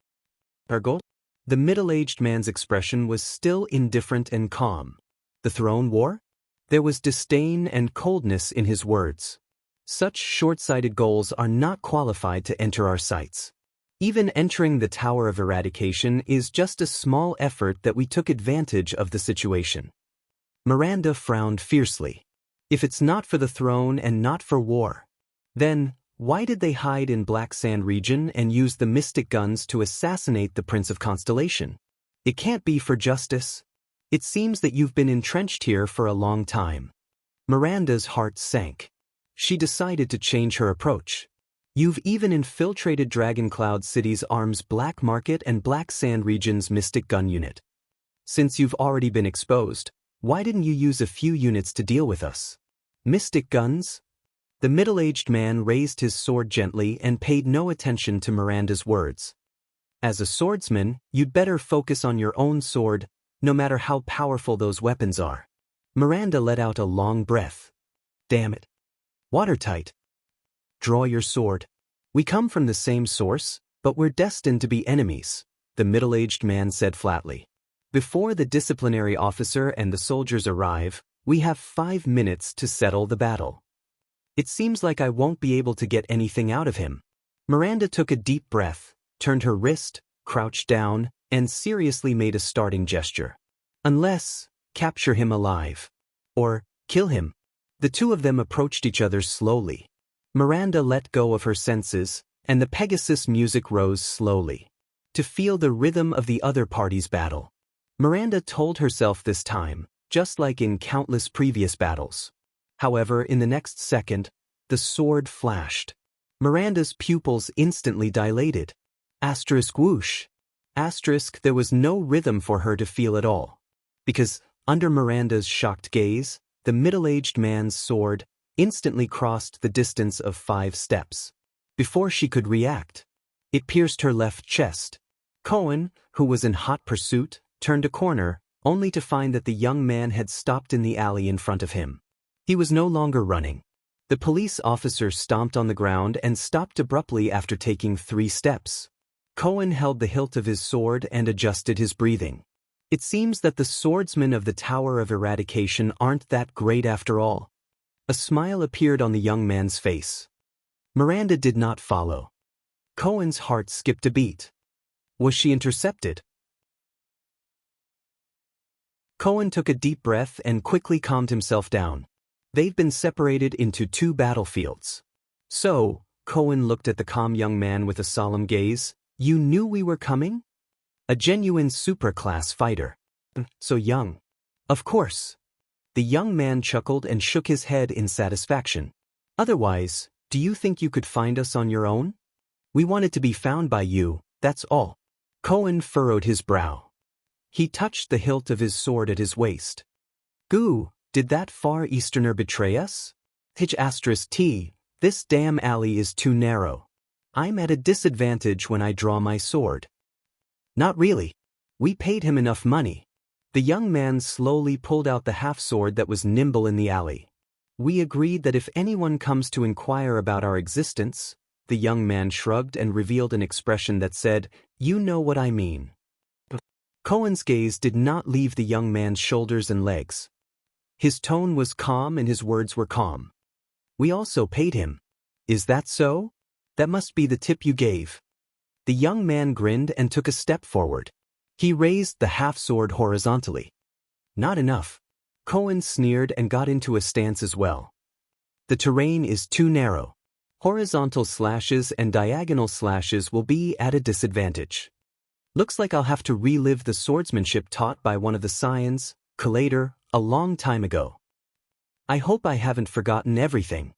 Speaker 1: "Our goal?" The middle-aged man's expression was still indifferent and calm. "The throne war?" There was disdain and coldness in his words. "Such short-sighted goals are not qualified to enter our sights. Even entering the Tower of Eradication is just a small effort that we took advantage of the situation." Miranda frowned fiercely. "If it's not for the throne and not for war, then why did they hide in Black Sand region and use the mystic guns to assassinate the Prince of Constellation? It can't be for justice. It seems that you've been entrenched here for a long time." Miranda's heart sank. She decided to change her approach. "You've even infiltrated Dragoncloud City's arms black market and Black Sand region's mystic gun unit. Since you've already been exposed, why didn't you use a few units to deal with us?" "Mystic guns?" The middle-aged man raised his sword gently and paid no attention to Miranda's words. "As a swordsman, you'd better focus on your own sword, no matter how powerful those weapons are." Miranda let out a long breath. "Damn it. Watertight. Draw your sword. We come from the same source, but we're destined to be enemies," the middle-aged man said flatly. "Before the disciplinary officer and the soldiers arrive, we have 5 minutes to settle the battle. It seems like I won't be able to get anything out of him." Miranda took a deep breath, turned her wrist, crouched down, and seriously made a starting gesture. "Unless, capture him alive. Or, kill him." The two of them approached each other slowly. Miranda let go of her senses, and the Pegasus music rose slowly. To feel the rhythm of the other party's battle. Miranda told herself this time, just like in countless previous battles. However, in the next second, the sword flashed. Miranda's pupils instantly dilated. Asterisk whoosh. Asterisk, there was no rhythm for her to feel at all. Because, under Miranda's shocked gaze, the middle-aged man's sword instantly crossed the distance of 5 steps. Before she could react, it pierced her left chest. Cohen, who was in hot pursuit, turned a corner, only to find that the young man had stopped in the alley in front of him. He was no longer running. The police officer stomped on the ground and stopped abruptly after taking 3 steps. Cohen held the hilt of his sword and adjusted his breathing. It seems that the swordsmen of the Tower of Eradication aren't that great after all. A smile appeared on the young man's face. Miranda did not follow. Cohen's heart skipped a beat. Was she intercepted? Cohen took a deep breath and quickly calmed himself down. They've been separated into 2 battlefields. "So," Cohen looked at the calm young man with a solemn gaze, "you knew we were coming? A genuine super-class fighter. So young." "Of course." The young man chuckled and shook his head in satisfaction. "Otherwise, do you think you could find us on your own? We wanted to be found by you, that's all." Cohen furrowed his brow. He touched the hilt of his sword at his waist. "Goo, Did that Far Easterner betray us? H*T, this damn alley is too narrow. I'm at a disadvantage when I draw my sword. Not really. We paid him enough money. The young man slowly pulled out the half-sword that was nimble in the alley. We agreed that if anyone comes to inquire about our existence, the young man shrugged and revealed an expression that said, "You know what I mean." Cohen's gaze did not leave the young man's shoulders and legs. His tone was calm and his words were calm. We also paid him. Is that so? That must be the tip you gave. The young man grinned and took a step forward. He raised the half-sword horizontally. Not enough. Cohen sneered and got into a stance as well. The terrain is too narrow. Horizontal slashes and diagonal slashes will be at a disadvantage. Looks like I'll have to relive the swordsmanship taught by one of the Scions, Collator, a long time ago. I hope I haven't forgotten everything.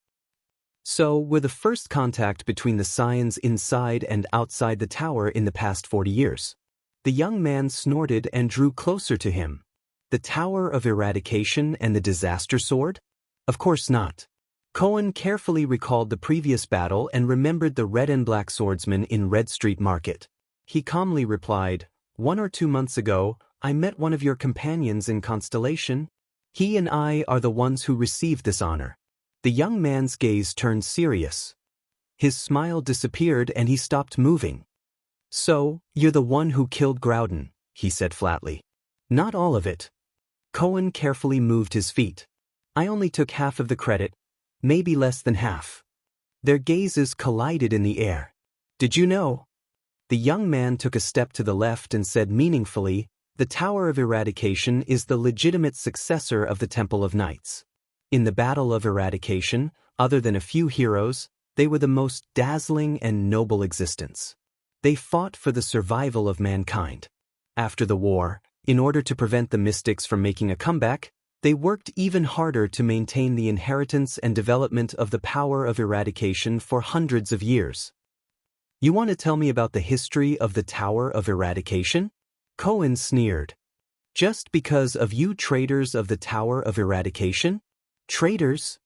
Speaker 1: So, we're the first contact between the Scions inside and outside the tower in the past 40 years. The young man snorted and drew closer to him. The Tower of Eradication and the Disaster Sword? Of course not. Cohen carefully recalled the previous battle and remembered the red and black swordsman in Red Street Market. He calmly replied, 1 or 2 months ago, I met one of your companions in Constellation. He and I are the ones who received this honor. The young man's gaze turned serious. His smile disappeared and he stopped moving. So, you're the one who killed Groudon, he said flatly. Not all of it. Cohen carefully moved his feet. I only took half of the credit, maybe less than half. Their gazes collided in the air. Did you know? The young man took a step to the left and said meaningfully, the Tower of Eradication is the legitimate successor of the Temple of Knights. In the Battle of Eradication, other than a few heroes, they were the most dazzling and noble existence. They fought for the survival of mankind. After the war, in order to prevent the mystics from making a comeback, they worked even harder to maintain the inheritance and development of the power of eradication for hundreds of years. You want to tell me about the history of the Tower of Eradication? Cohen sneered. Just because of you traitors of the Tower of Eradication? Traitors?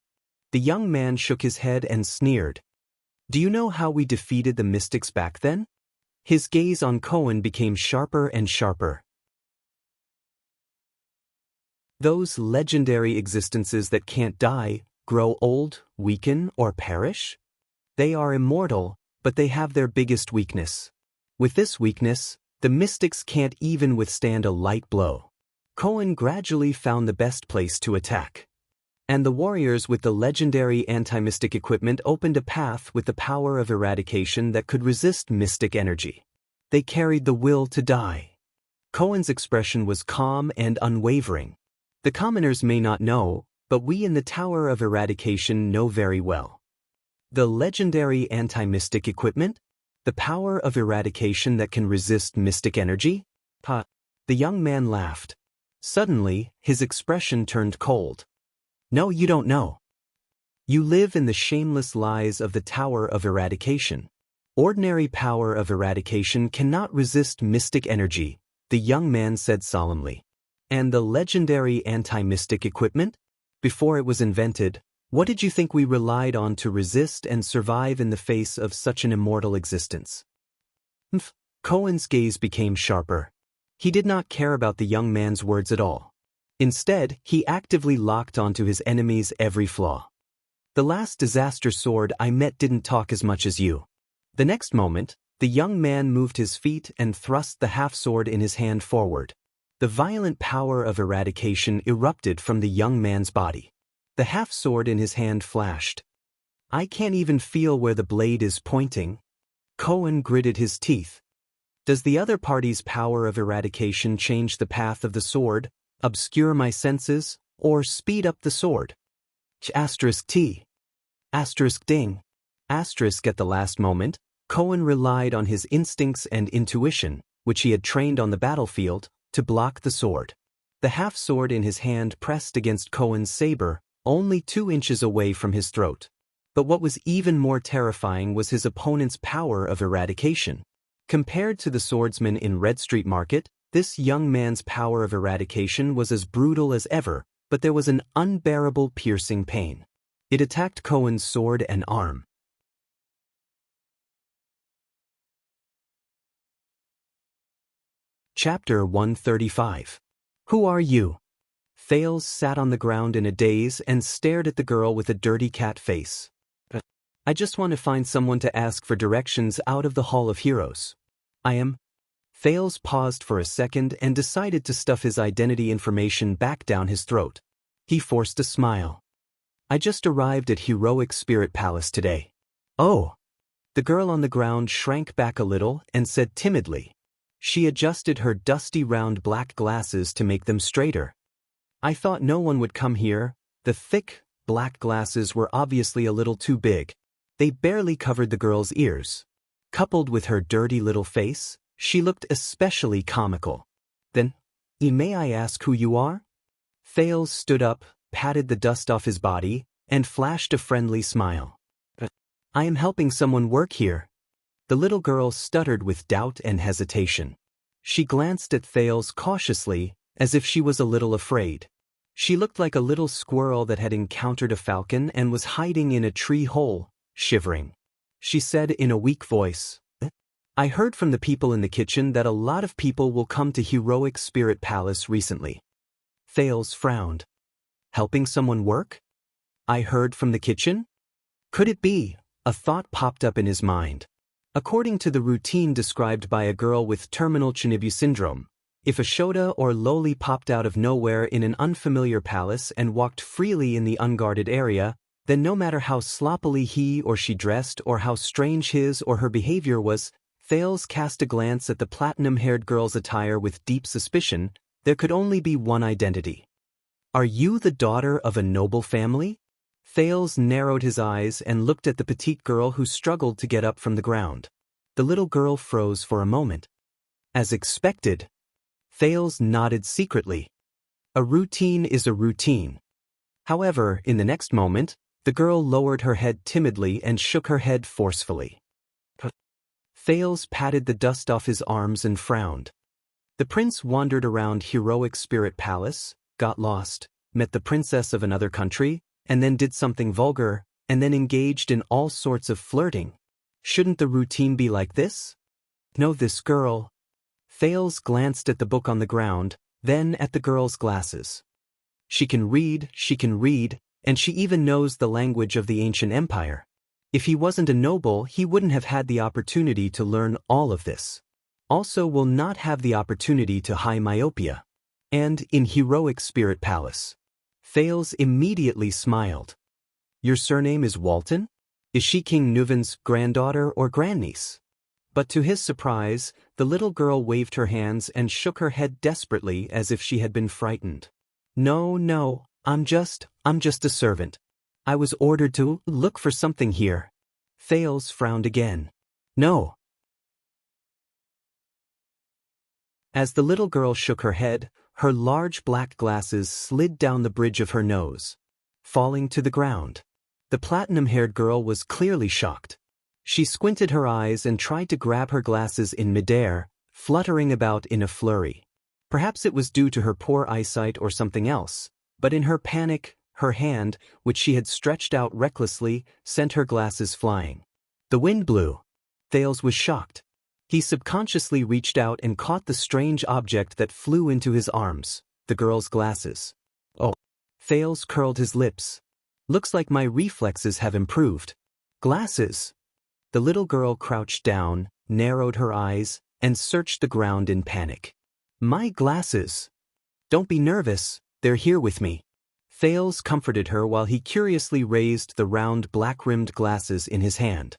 Speaker 1: The young man shook his head and sneered. Do you know how we defeated the mystics back then? His gaze on Cohen became sharper and sharper. Those legendary existences that can't die, grow old, weaken, or perish? They are immortal, but they have their biggest weakness. With this weakness, the mystics can't even withstand a light blow. Cohen gradually found the best place to attack. And the warriors with the legendary anti-mystic equipment opened a path with the power of eradication that could resist mystic energy. They carried the will to die. Cohen's expression was calm and unwavering. The commoners may not know, but we in the Tower of Eradication know very well. The legendary anti-mystic equipment? The power of eradication that can resist mystic energy? Ha! The young man laughed. Suddenly, his expression turned cold. No, you don't know. You live in the shameless lies of the Tower of Eradication. Ordinary power of eradication cannot resist mystic energy, the young man said solemnly. And the legendary anti-mystic equipment? Before it was invented, what did you think we relied on to resist and survive in the face of such an immortal existence? Cohen's gaze became sharper. He did not care about the young man's words at all. Instead, he actively locked onto his enemy's every flaw. The last disaster sword I met didn't talk as much as you. The next moment, the young man moved his feet and thrust the half-sword in his hand forward. The violent power of eradication erupted from the young man's body. The half-sword in his hand flashed. I can't even feel where the blade is pointing. Cohen gritted his teeth. Does the other party's power of eradication change the path of the sword, obscure my senses, or speed up the sword? T. Ding. At the last moment, Cohen relied on his instincts and intuition, which he had trained on the battlefield, to block the sword. The half-sword in his hand pressed against Cohen's saber, only 2 inches away from his throat. But what was even more terrifying was his opponent's power of eradication. Compared to the swordsman in Red Street Market, this young man's power of eradication was as brutal as ever, but there was an unbearable piercing pain. It attacked Cohen's sword and arm. Chapter 135. Who are you? Thales sat on the ground in a daze and stared at the girl with a dirty cat face. I just want to find someone to ask for directions out of the Hall of Heroes. I am. Thales paused for a second and decided to stuff his identity information back down his throat. He forced a smile. I just arrived at Heroic Spirit Palace today. Oh. The girl on the ground shrank back a little and said timidly. She adjusted her dusty round black glasses to make them straighter. I thought no one would come here. The thick, black glasses were obviously a little too big. They barely covered the girl's ears. Coupled with her dirty little face, she looked especially comical. Then, may I ask who you are? Thales stood up, patted the dust off his body, and flashed a friendly smile. I am helping someone work here. The little girl stuttered with doubt and hesitation. She glanced at Thales cautiously, as if she was a little afraid. She looked like a little squirrel that had encountered a falcon and was hiding in a tree hole, shivering. She said in a weak voice, I heard from the people in the kitchen that a lot of people will come to Heroic Spirit Palace recently. Thales frowned. Helping someone work? I heard from the kitchen? Could it be? A thought popped up in his mind. According to the routine described by a girl with terminal Chinibu syndrome, if a Shoda or Loli popped out of nowhere in an unfamiliar palace and walked freely in the unguarded area, then no matter how sloppily he or she dressed or how strange his or her behavior was, Thales cast a glance at the platinum-haired girl's attire with deep suspicion. There could only be one identity. Are you the daughter of a noble family? Thales narrowed his eyes and looked at the petite girl who struggled to get up from the ground. The little girl froze for a moment. As expected. Thales nodded secretly. A routine is a routine. However, in the next moment, the girl lowered her head timidly and shook her head forcefully. Thales patted the dust off his arms and frowned. The prince wandered around Heroic Spirit Palace, got lost, met the princess of another country, and then did something vulgar, and then engaged in all sorts of flirting. Shouldn't the routine be like this? No, this girl. Thales glanced at the book on the ground, then at the girl's glasses. She can read, and she even knows the language of the ancient empire. If he wasn't a noble, he wouldn't have had the opportunity to learn all of this. Also will not have the opportunity to high myopia. And in Heroic Spirit Palace. Thales immediately smiled. Your surname is Walton? Is she King Nuven's granddaughter or grandniece? But to his surprise, the little girl waved her hands and shook her head desperately as if she had been frightened. No, I'm just a servant. I was ordered to look for something here. Thales frowned again. No. As the little girl shook her head, her large black glasses slid down the bridge of her nose, falling to the ground. The platinum-haired girl was clearly shocked. She squinted her eyes and tried to grab her glasses in midair, fluttering about in a flurry. Perhaps it was due to her poor eyesight or something else, but in her panic, her hand, which she had stretched out recklessly, sent her glasses flying. The wind blew. Thales was shocked. He subconsciously reached out and caught the strange object that flew into his arms, the girl's glasses. Oh. Thales curled his lips. Looks like my reflexes have improved. Glasses. The little girl crouched down, narrowed her eyes, and searched the ground in panic. My glasses. Don't be nervous, they're here with me. Thales comforted her while he curiously raised the round black-rimmed glasses in his hand.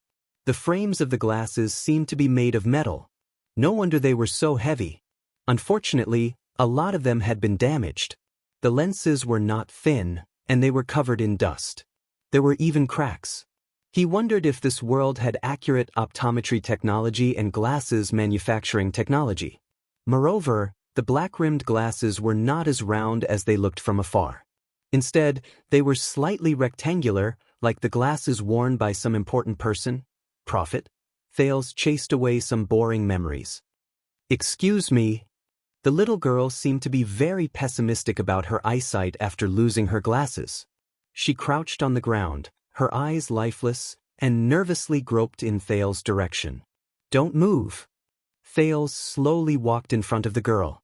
Speaker 1: The frames of the glasses seemed to be made of metal. No wonder they were so heavy. Unfortunately, a lot of them had been damaged. The lenses were not thin, and they were covered in dust. There were even cracks. He wondered if this world had accurate optometry technology and glasses manufacturing technology. Moreover, the black-rimmed glasses were not as round as they looked from afar. Instead, they were slightly rectangular, like the glasses worn by some important person, prophet. Thales chased away some boring memories. Excuse me. The little girl seemed to be very pessimistic about her eyesight after losing her glasses. She crouched on the ground, her eyes lifeless, and nervously groped in Thales' direction. "Don't move." Thales slowly walked in front of the girl.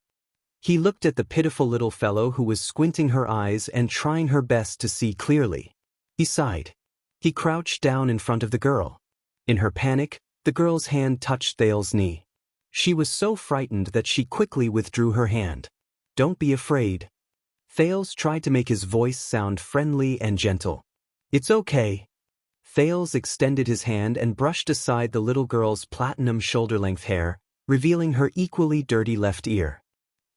Speaker 1: He looked at the pitiful little fellow who was squinting her eyes and trying her best to see clearly. He sighed. He crouched down in front of the girl. In her panic, the girl's hand touched Thales' knee. She was so frightened that she quickly withdrew her hand. "Don't be afraid." Thales tried to make his voice sound friendly and gentle. "It's okay." Thales extended his hand and brushed aside the little girl's platinum shoulder-length hair, revealing her equally dirty left ear.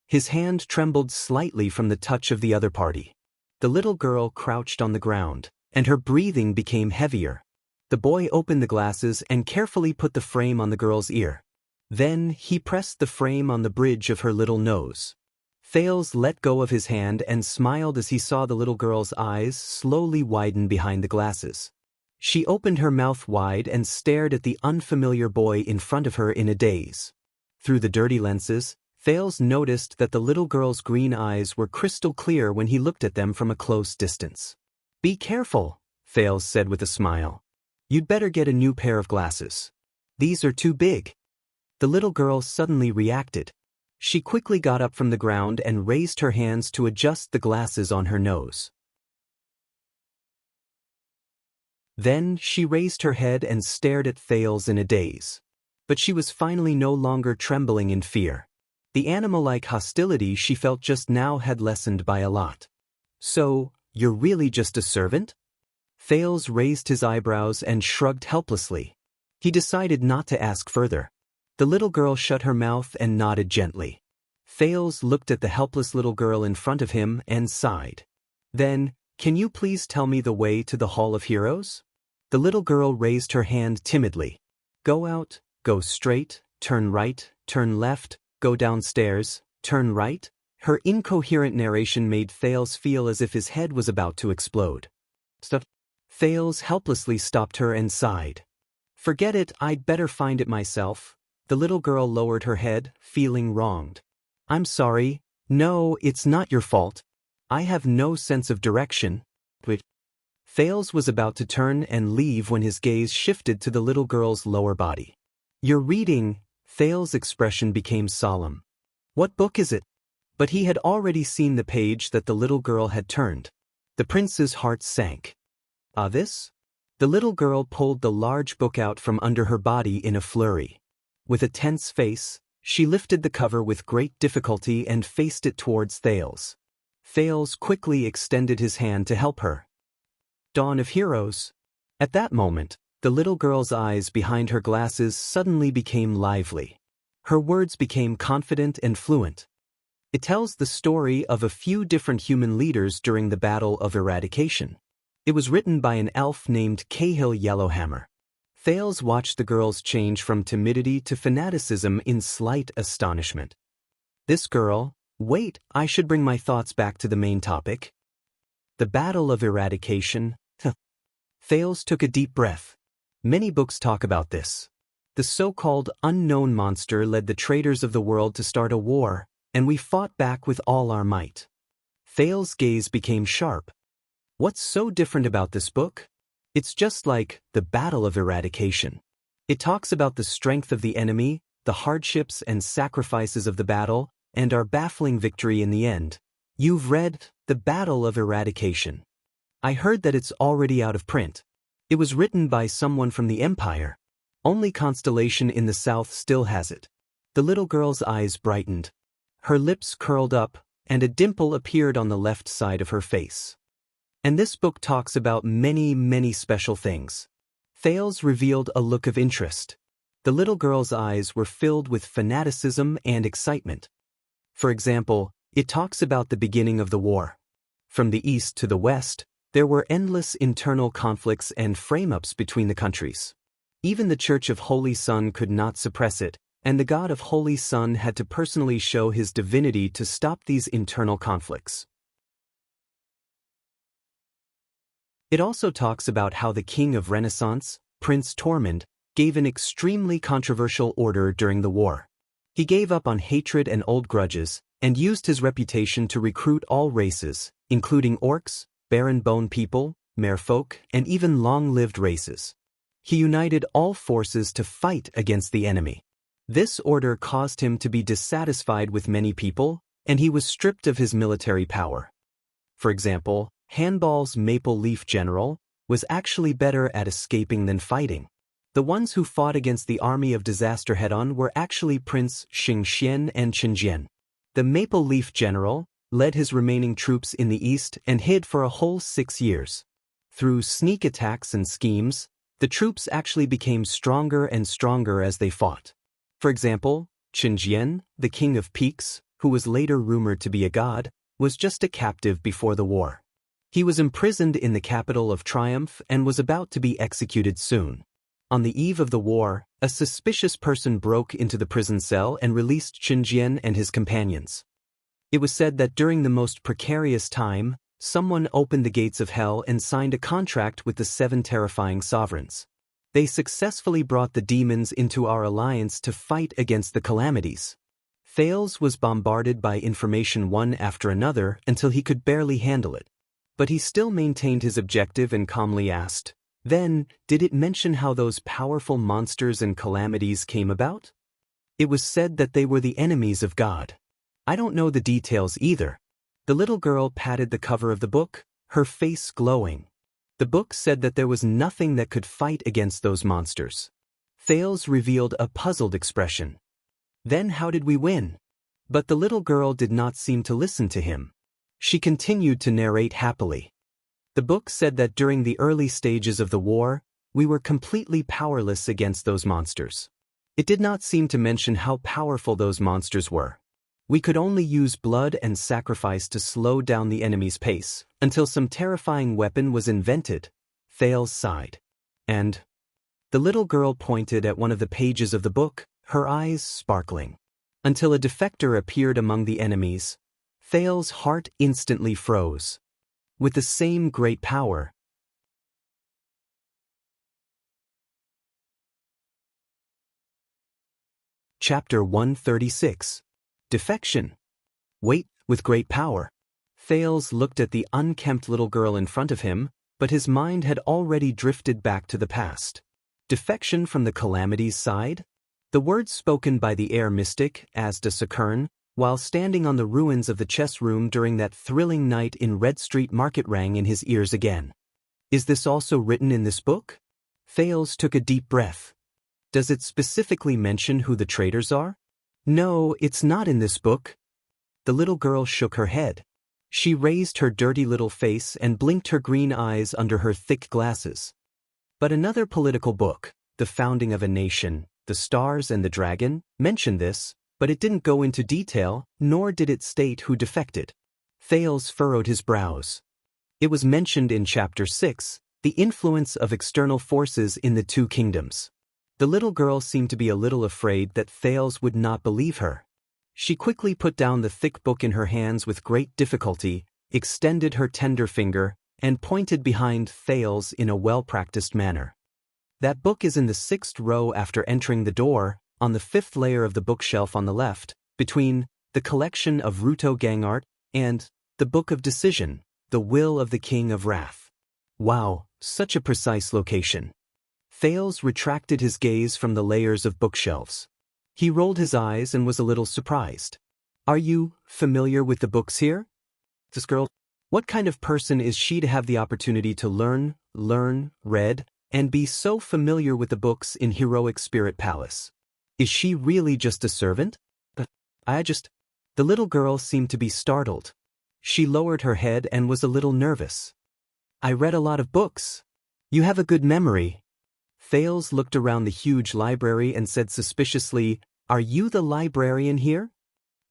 Speaker 1: His hand trembled slightly from the touch of the other party. The little girl crouched on the ground, and her breathing became heavier. The boy opened the glasses and carefully put the frame on the girl's ear. Then he pressed the frame on the bridge of her little nose. Thales let go of his hand and smiled as he saw the little girl's eyes slowly widen behind the glasses. She opened her mouth wide and stared at the unfamiliar boy in front of her in a daze. Through the dirty lenses, Thales noticed that the little girl's green eyes were crystal clear when he looked at them from a close distance. "Be careful," Thales said with a smile. "You'd better get a new pair of glasses. These are too big." The little girl suddenly reacted. She quickly got up from the ground and raised her hands to adjust the glasses on her nose. Then she raised her head and stared at Thales in a daze. But she was finally no longer trembling in fear. The animal-like hostility she felt just now had lessened by a lot. "So, you're really just a servant?" Thales raised his eyebrows and shrugged helplessly. He decided not to ask further. The little girl shut her mouth and nodded gently. Thales looked at the helpless little girl in front of him and sighed. "Then, can you please tell me the way to the Hall of Heroes?" The little girl raised her hand timidly. "Go out, go straight, turn right, turn left, go downstairs, turn right." Her incoherent narration made Thales feel as if his head was about to explode. "Stop." Thales helplessly stopped her and sighed. "Forget it, I'd better find it myself." The little girl lowered her head, feeling wronged. "I'm sorry. No, it's not your fault. I have no sense of direction." Wait. Thales was about to turn and leave when his gaze shifted to the little girl's lower body. "You're reading." Thales' expression became solemn. "What book is it?" But he had already seen the page that the little girl had turned. The prince's heart sank. "Ah, this?" The little girl pulled the large book out from under her body in a flurry. With a tense face, she lifted the cover with great difficulty and faced it towards Thales. Thales quickly extended his hand to help her. "Dawn of Heroes." At that moment, the little girl's eyes behind her glasses suddenly became lively. Her words became confident and fluent. It tells the story of a few different human leaders during the Battle of Eradication. It was written by an elf named Cahill Yellowhammer. Thales watched the girls change from timidity to fanaticism in slight astonishment. This girl, wait, I should bring my thoughts back to the main topic. The Battle of Eradication. Thales took a deep breath. Many books talk about this. The so-called unknown monster led the traitors of the world to start a war, and we fought back with all our might. Thales' gaze became sharp. What's so different about this book? It's just like the Battle of Eradication. It talks about the strength of the enemy, the hardships and sacrifices of the battle, and our baffling victory in the end. You've read The Battle of Eradication. I heard that it's already out of print. It was written by someone from the Empire. Only Constellation in the South still has it. The little girl's eyes brightened. Her lips curled up, and a dimple appeared on the left side of her face. And this book talks about many, many special things. Thales revealed a look of interest. The little girl's eyes were filled with fanaticism and excitement. For example, it talks about the beginning of the war. From the east to the west, there were endless internal conflicts and frame-ups between the countries. Even the Church of Holy Sun could not suppress it, and the God of Holy Sun had to personally show his divinity to stop these internal conflicts. It also talks about how the King of Renaissance, Prince Tormund, gave an extremely controversial order during the war. He gave up on hatred and old grudges, and used his reputation to recruit all races, including orcs, barren bone people, merfolk, and even long-lived races. He united all forces to fight against the enemy. This order caused him to be dissatisfied with many people, and he was stripped of his military power. For example, Hanbal's Maple Leaf General was actually better at escaping than fighting. The ones who fought against the army of disaster head-on were actually Prince Xingxian and Qinjian. The Maple Leaf General led his remaining troops in the east and hid for a whole 6 years. Through sneak attacks and schemes, the troops actually became stronger and stronger as they fought. For example, Qinjian, the King of Peaks, who was later rumored to be a god, was just a captive before the war. He was imprisoned in the capital of Triumph and was about to be executed soon. On the eve of the war, a suspicious person broke into the prison cell and released Qinjian and his companions. It was said that during the most precarious time, someone opened the gates of hell and signed a contract with the 7 terrifying sovereigns. They successfully brought the demons into our alliance to fight against the calamities. Thales was bombarded by information one after another until he could barely handle it. But he still maintained his objective and calmly asked, "Then, did it mention how those powerful monsters and calamities came about?" It was said that they were the enemies of God. I don't know the details either. The little girl patted the cover of the book, her face glowing. The book said that there was nothing that could fight against those monsters. Thales revealed a puzzled expression. "Then how did we win?" But the little girl did not seem to listen to him. She continued to narrate happily. The book said that during the early stages of the war, we were completely powerless against those monsters. It did not seem to mention how powerful those monsters were. We could only use blood and sacrifice to slow down the enemy's pace, until some terrifying weapon was invented. Thales sighed. And the little girl pointed at one of the pages of the book, her eyes sparkling. Until a defector appeared among the enemies. Thales' heart instantly froze. With the same great power. Chapter 136. Defection. Wait, with great power. Thales looked at the unkempt little girl in front of him, but his mind had already drifted back to the past. Defection from the calamities side? The words spoken by the air mystic, Asda Sakern, while standing on the ruins of the chess room during that thrilling night in Red Street Market rang in his ears again. Is this also written in this book? Thales took a deep breath. Does it specifically mention who the traitors are? No, it's not in this book. The little girl shook her head. She raised her dirty little face and blinked her green eyes under her thick glasses. But another political book, The Founding of a Nation, The Stars and the Dragon, mentioned this, but it didn't go into detail, nor did it state who defected. Thales furrowed his brows. It was mentioned in Chapter 6, the influence of external forces in the 2 kingdoms. The little girl seemed to be a little afraid that Thales would not believe her. She quickly put down the thick book in her hands with great difficulty, extended her tender finger, and pointed behind Thales in a well-practiced manner. That book is in the 6th row after entering the door, on the 5th layer of the bookshelf on the left, between the collection of Ruto gang art and the Book of Decision, the Will of the King of Wrath. Wow, such a precise location. Thales retracted his gaze from the layers of bookshelves. He rolled his eyes and was a little surprised. Are you familiar with the books here? This girl, what kind of person is she to have the opportunity to learn, read, and be so familiar with the books in Heroic Spirit Palace? Is she really just a servant? The little girl seemed to be startled. She lowered her head and was a little nervous. I read a lot of books. You have a good memory. Thales looked around the huge library and said suspiciously, Are you the librarian here?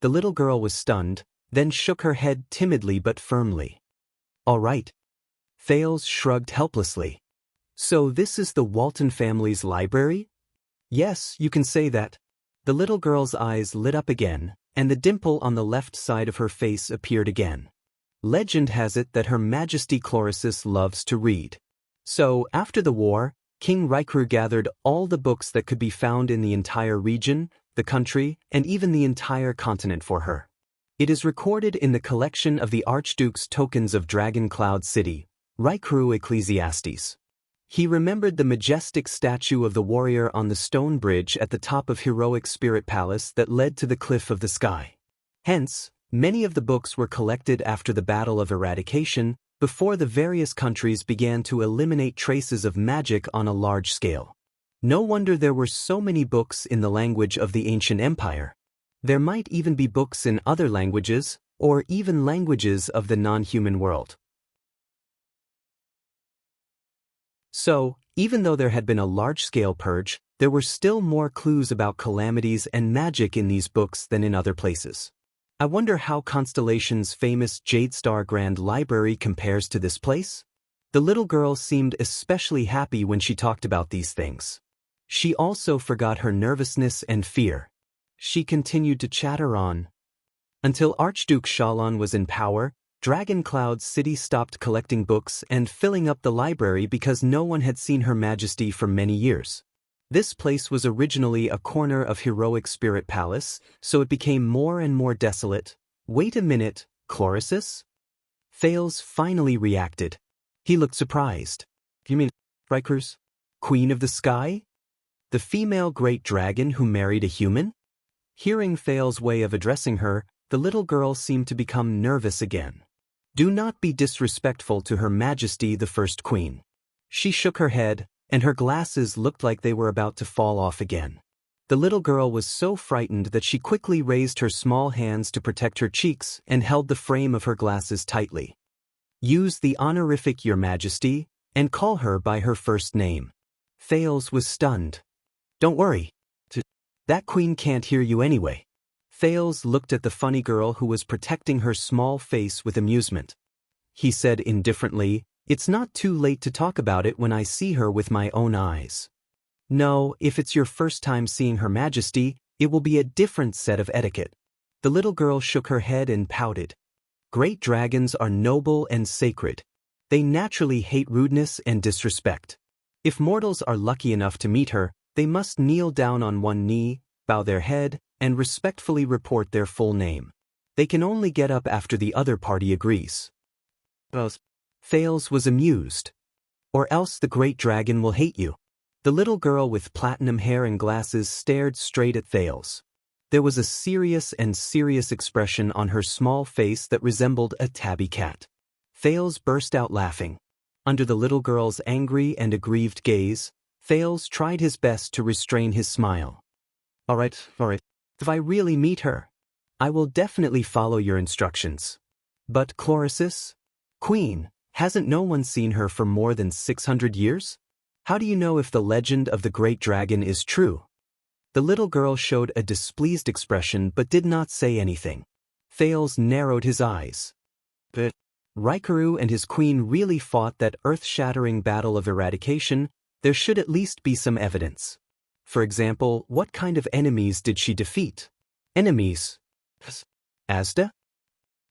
Speaker 1: The little girl was stunned, then shook her head timidly but firmly. All right. Thales shrugged helplessly. So this is the Walton family's library? Yes, you can say that. The little girl's eyes lit up again, and the dimple on the left side of her face appeared again. Legend has it that Her Majesty Chlorosis loves to read. So, after the war, King Raikru gathered all the books that could be found in the entire region, the country, and even the entire continent for her. It is recorded in the collection of the Archduke's tokens of Dragon Cloud City, Raikuru Ecclesiastes. He remembered the majestic statue of the warrior on the stone bridge at the top of heroic spirit palace that led to the cliff of the sky. Hence, many of the books were collected after the Battle of Eradication, before the various countries began to eliminate traces of magic on a large scale. No wonder there were so many books in the language of the ancient empire. There might even be books in other languages, or even languages of the non-human world. So, even though there had been a large-scale purge, there were still more clues about calamities and magic in these books than in other places. I wonder how Constellation's famous Jade Star Grand Library compares to this place? The little girl seemed especially happy when she talked about these things. She also forgot her nervousness and fear. She continued to chatter on. Until Archduke Shalon was in power, Dragon Cloud City stopped collecting books and filling up the library because no one had seen Her Majesty for many years. This place was originally a corner of heroic Spirit Palace, so it became more and more desolate. Wait a minute, Chlorosis? Thales finally reacted. He looked surprised. You mean Riker's Queen of the Sky? The female great dragon who married a human? Hearing Thales' way of addressing her, the little girl seemed to become nervous again. Do not be disrespectful to Her Majesty the First Queen. She shook her head, and her glasses looked like they were about to fall off again. The little girl was so frightened that she quickly raised her small hands to protect her cheeks and held the frame of her glasses tightly. Use the honorific Your Majesty, and call her by her first name. Thales was stunned. Don't worry. That queen can't hear you anyway. Thales looked at the funny girl who was protecting her small face with amusement. He said indifferently, "It's not too late to talk about it when I see her with my own eyes." No, if it's your first time seeing Her Majesty, it will be a different set of etiquette. The little girl shook her head and pouted. Great dragons are noble and sacred. They naturally hate rudeness and disrespect. If mortals are lucky enough to meet her, they must kneel down on one knee, bow their head, and respectfully report their full name. They can only get up after the other party agrees. Thales was amused. Or else the great dragon will hate you. The little girl with platinum hair and glasses stared straight at Thales. There was a serious expression on her small face that resembled a tabby cat. Thales burst out laughing. Under the little girl's angry and aggrieved gaze, Thales tried his best to restrain his smile. All right. If I really meet her, I will definitely follow your instructions. But Chlorosis? Queen, hasn't no one seen her for more than 600 years? How do you know if the legend of the great dragon is true? The little girl showed a displeased expression but did not say anything. Thales narrowed his eyes. But Raikuru and his queen really fought that earth-shattering battle of eradication. There should at least be some evidence. For example, what kind of enemies did she defeat? Enemies? Asda?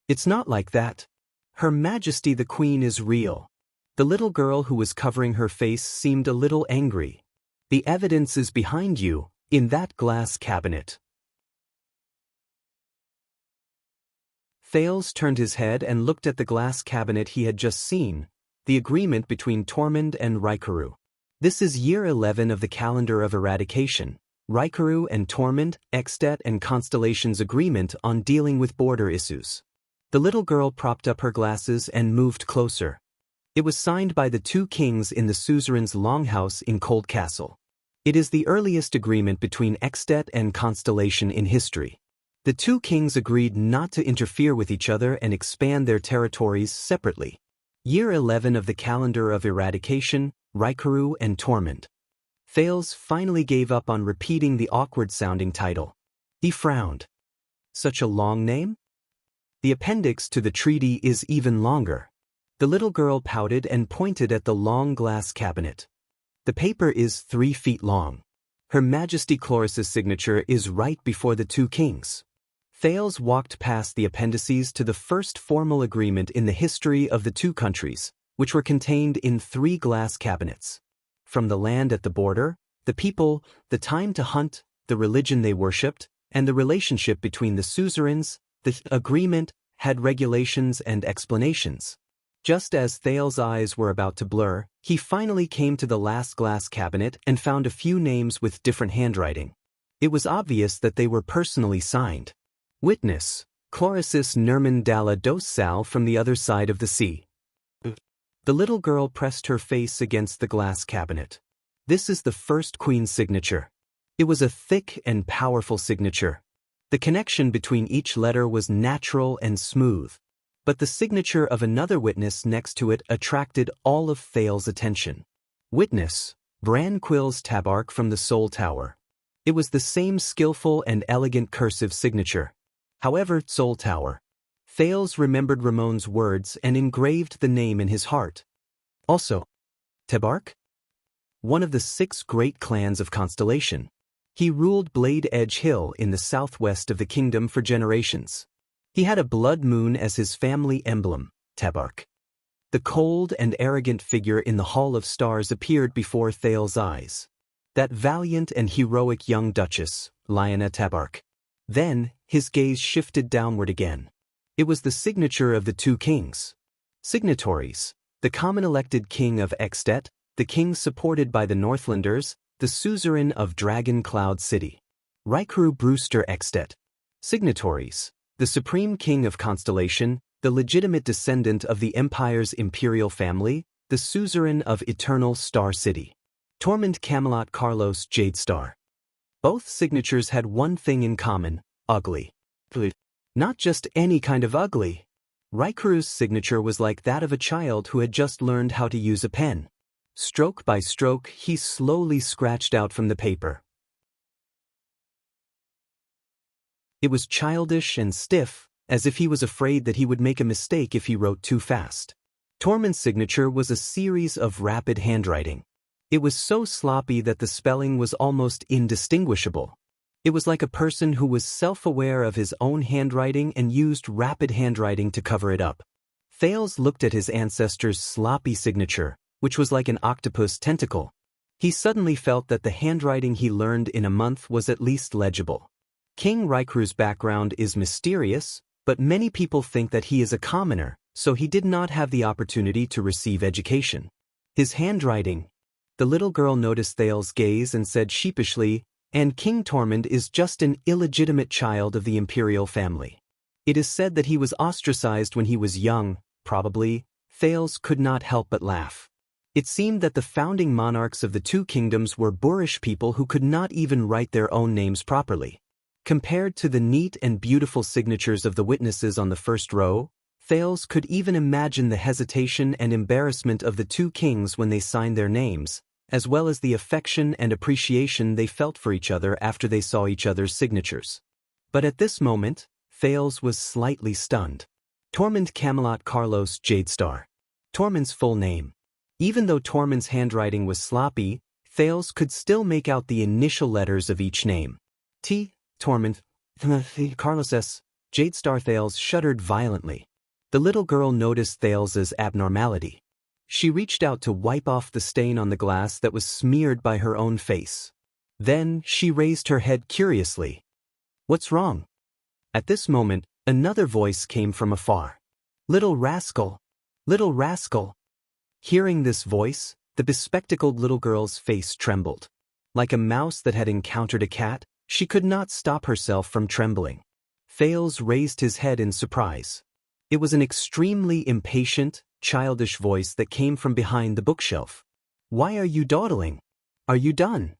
Speaker 1: It's not like that. Her Majesty the Queen is real. The little girl who was covering her face seemed a little angry. The evidence is behind you, in that glass cabinet. Thales turned his head and looked at the glass cabinet he had just seen, the agreement between Tormund and Raikuru. This is year 11 of the calendar of eradication, Raikuru and Tormund, Extet and Constellation's agreement on dealing with border issues. The little girl propped up her glasses and moved closer. It was signed by the two kings in the suzerain's longhouse in Cold Castle. It is the earliest agreement between Extet and Constellation in history. The two kings agreed not to interfere with each other and expand their territories separately. Year 11 of the calendar of eradication, Raikuru and Tormund. Thales finally gave up on repeating the awkward-sounding title. He frowned. Such a long name? The appendix to the treaty is even longer. The little girl pouted and pointed at the long glass cabinet. The paper is 3 feet long. Her Majesty Chloris's signature is right before the two kings. Thales walked past the appendices to the first formal agreement in the history of the two countries, which were contained in 3 glass cabinets. From the land at the border, the people, the time to hunt, the religion they worshipped, and the relationship between the suzerains. The agreement had regulations and explanations. Just as Thales's eyes were about to blur, he finally came to the last glass cabinet and found a few names with different handwriting. It was obvious that they were personally signed. Witness, Chlorisis Nerman Dalla Dos Sal from the other side of the sea. The little girl pressed her face against the glass cabinet. This is the first queen's signature. It was a thick and powerful signature. The connection between each letter was natural and smooth. But the signature of another witness next to it attracted all of Thales's attention. Witness, Bran Quill's Tabark from the Soul Tower. It was the same skillful and elegant cursive signature. However, Soul Tower. Thales remembered Ramon's words and engraved the name in his heart. Also, Tabark? One of the 6 great clans of Constellation. He ruled Blade Edge Hill in the southwest of the kingdom for generations. He had a blood moon as his family emblem, Tabark. The cold and arrogant figure in the Hall of Stars appeared before Thales's eyes. That valiant and heroic young duchess, Lyanna Tabark. Then, his gaze shifted downward again. It was the signature of the 2 kings. Signatories, the common elected king of Extet, the king supported by the Northlanders, the suzerain of Dragon Cloud City. Rykru Brewster Extet. Signatories, the supreme king of Constellation, the legitimate descendant of the Empire's imperial family, the suzerain of Eternal Star City. Tormund Camelot Carlos Jadestar. Both signatures had one thing in common: ugly. Not just any kind of ugly. Rykru's signature was like that of a child who had just learned how to use a pen. Stroke by stroke, he slowly scratched out from the paper. It was childish and stiff, as if he was afraid that he would make a mistake if he wrote too fast. Tormund's signature was a series of rapid handwriting. It was so sloppy that the spelling was almost indistinguishable. It was like a person who was self-aware of his own handwriting and used rapid handwriting to cover it up. Thales looked at his ancestor's sloppy signature, which was like an octopus tentacle. He suddenly felt that the handwriting he learned in a month was at least legible. King Rykru's background is mysterious, but many people think that he is a commoner, so he did not have the opportunity to receive education. His handwriting. The little girl noticed Thales's gaze and said sheepishly, "And King Tormund is just an illegitimate child of the imperial family. It is said that he was ostracized when he was young, probably." Thales could not help but laugh. It seemed that the founding monarchs of the 2 kingdoms were boorish people who could not even write their own names properly. Compared to the neat and beautiful signatures of the witnesses on the first row, Thales could even imagine the hesitation and embarrassment of the 2 kings when they signed their names, as well as the affection and appreciation they felt for each other after they saw each other's signatures. But at this moment, Thales was slightly stunned. Tormund Camelot Carlos Jadestar. Tormund's full name. Even though Tormund's handwriting was sloppy, Thales could still make out the initial letters of each name. T. Tormund. Carlos S. Jadestar. Thales shuddered violently. The little girl noticed Thales's abnormality. She reached out to wipe off the stain on the glass that was smeared by her own face. Then she raised her head curiously. "What's wrong?" At this moment, another voice came from afar. "Little rascal! Little rascal!" Hearing this voice, the bespectacled little girl's face trembled. Like a mouse that had encountered a cat, she could not stop herself from trembling. Thales raised his head in surprise. It was an extremely impatient, childish voice that came from behind the bookshelf. "Why are you dawdling? Are you done?"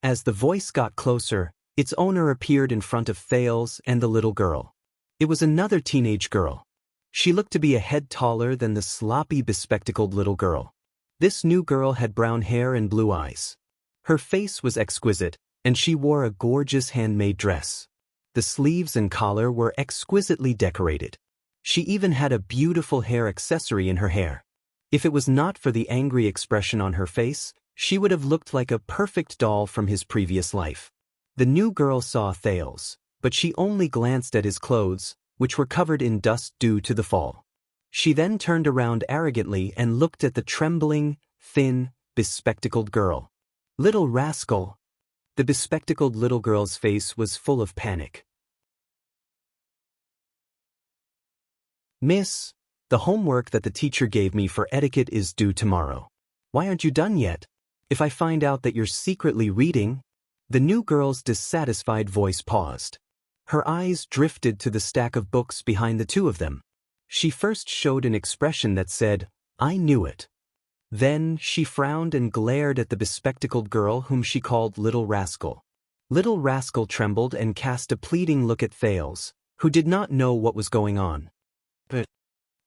Speaker 1: As the voice got closer, its owner appeared in front of Thales and the little girl. It was another teenage girl. She looked to be a head taller than the sloppy, bespectacled little girl. This new girl had brown hair and blue eyes. Her face was exquisite, and she wore a gorgeous handmade dress. The sleeves and collar were exquisitely decorated. She even had a beautiful hair accessory in her hair. If it was not for the angry expression on her face, she would have looked like a perfect doll from his previous life. The new girl saw Thales, but she only glanced at his clothes, which were covered in dust due to the fall. She then turned around arrogantly and looked at the trembling, thin, bespectacled girl. "Little rascal!" The bespectacled little girl's face was full of panic. "Miss, the homework that the teacher gave me for etiquette is due tomorrow. Why aren't you done yet? If I find out that you're secretly reading..." The new girl's dissatisfied voice paused. Her eyes drifted to the stack of books behind the two of them. She first showed an expression that said, "I knew it." Then she frowned and glared at the bespectacled girl whom she called Little Rascal. Little Rascal trembled and cast a pleading look at Thales, who did not know what was going on. But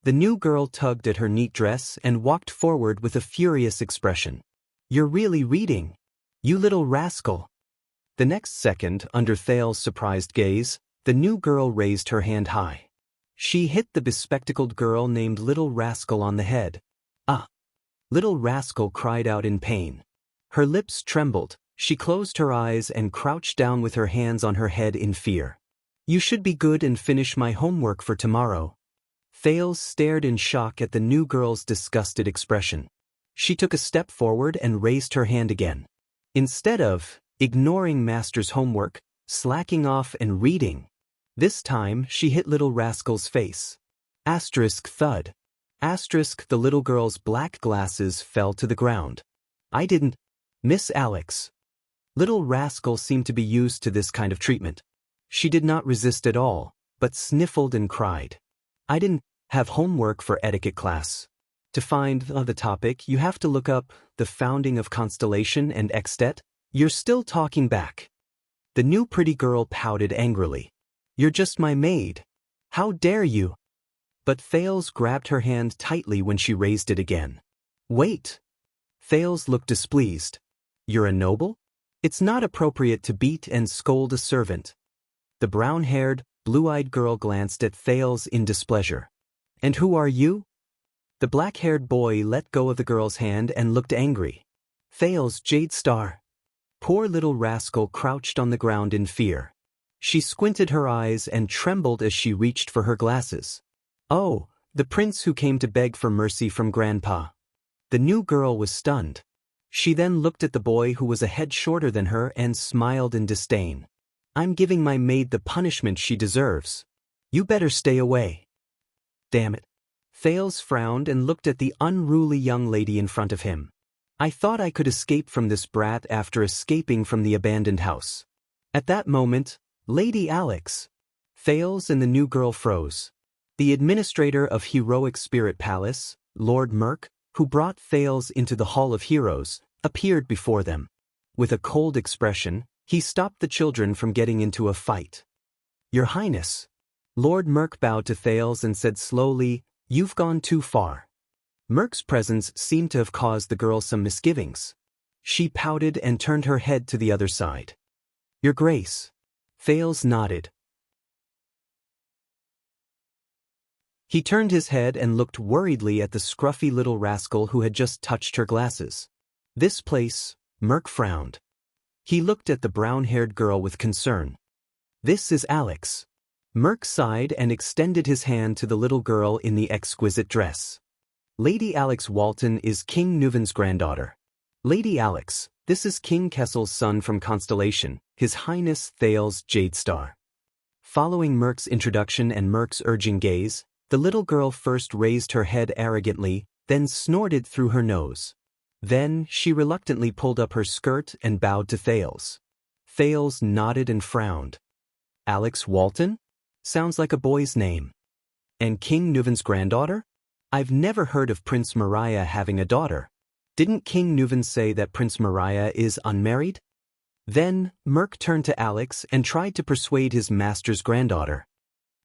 Speaker 1: the new girl tugged at her neat dress and walked forward with a furious expression. "You're really reading? You little rascal!" The next second, under Thales' surprised gaze, the new girl raised her hand high. She hit the bespectacled girl named Little Rascal on the head. "Ah!" Little Rascal cried out in pain. Her lips trembled, she closed her eyes and crouched down with her hands on her head in fear. "You should be good and finish my homework for tomorrow." Thales stared in shock at the new girl's disgusted expression. She took a step forward and raised her hand again. Instead of ignoring Master's homework, slacking off and reading, this time she hit Little Rascal's face. Asterisk thud. Asterisk the little girl's black glasses fell to the ground. "I didn't..." "Miss Alex." Little Rascal seemed to be used to this kind of treatment. She did not resist at all, but sniffled and cried. "I didn't have homework for etiquette class. To find the topic, you have to look up the founding of Constellation and Extet. You're still talking back." The new pretty girl pouted angrily. "You're just my maid. How dare you?" But Thales grabbed her hand tightly when she raised it again. "Wait." Thales looked displeased. "You're a noble? It's not appropriate to beat and scold a servant." The brown-haired, blue-eyed girl glanced at Thales in displeasure. "And who are you?" The black-haired boy let go of the girl's hand and looked angry. "Thales Jade Star." Poor Little Rascal crouched on the ground in fear. She squinted her eyes and trembled as she reached for her glasses. "Oh, the prince who came to beg for mercy from Grandpa." The new girl was stunned. She then looked at the boy who was a head shorter than her and smiled in disdain. "I'm giving my maid the punishment she deserves. You better stay away." "Damn it." Thales frowned and looked at the unruly young lady in front of him. "I thought I could escape from this brat after escaping from the abandoned house." At that moment, "Lady Alex." Thales and the new girl froze. The administrator of Heroic Spirit Palace, Lord Merk, who brought Thales into the Hall of Heroes, appeared before them. With a cold expression, he stopped the children from getting into a fight. "Your Highness." Lord Merk bowed to Thales and said slowly, "You've gone too far." Merk's presence seemed to have caused the girl some misgivings. She pouted and turned her head to the other side. "Your Grace." Thales nodded. He turned his head and looked worriedly at the scruffy little rascal who had just touched her glasses. "This place," Merk frowned. He looked at the brown-haired girl with concern. "This is Alex." Merk sighed and extended his hand to the little girl in the exquisite dress. "Lady Alex Walton is King Nuven's granddaughter." "Lady Alex, this is King Kessel's son from Constellation, His Highness Thales Jadestar." Following Merk's introduction and Merk's urging gaze, the little girl first raised her head arrogantly, then snorted through her nose. Then she reluctantly pulled up her skirt and bowed to Thales. Thales nodded and frowned. "Alex Walton? Sounds like a boy's name. And King Nuven's granddaughter? I've never heard of Prince Mariah having a daughter. Didn't King Nuven say that Prince Mariah is unmarried?" Then, Merk turned to Alex and tried to persuade his master's granddaughter.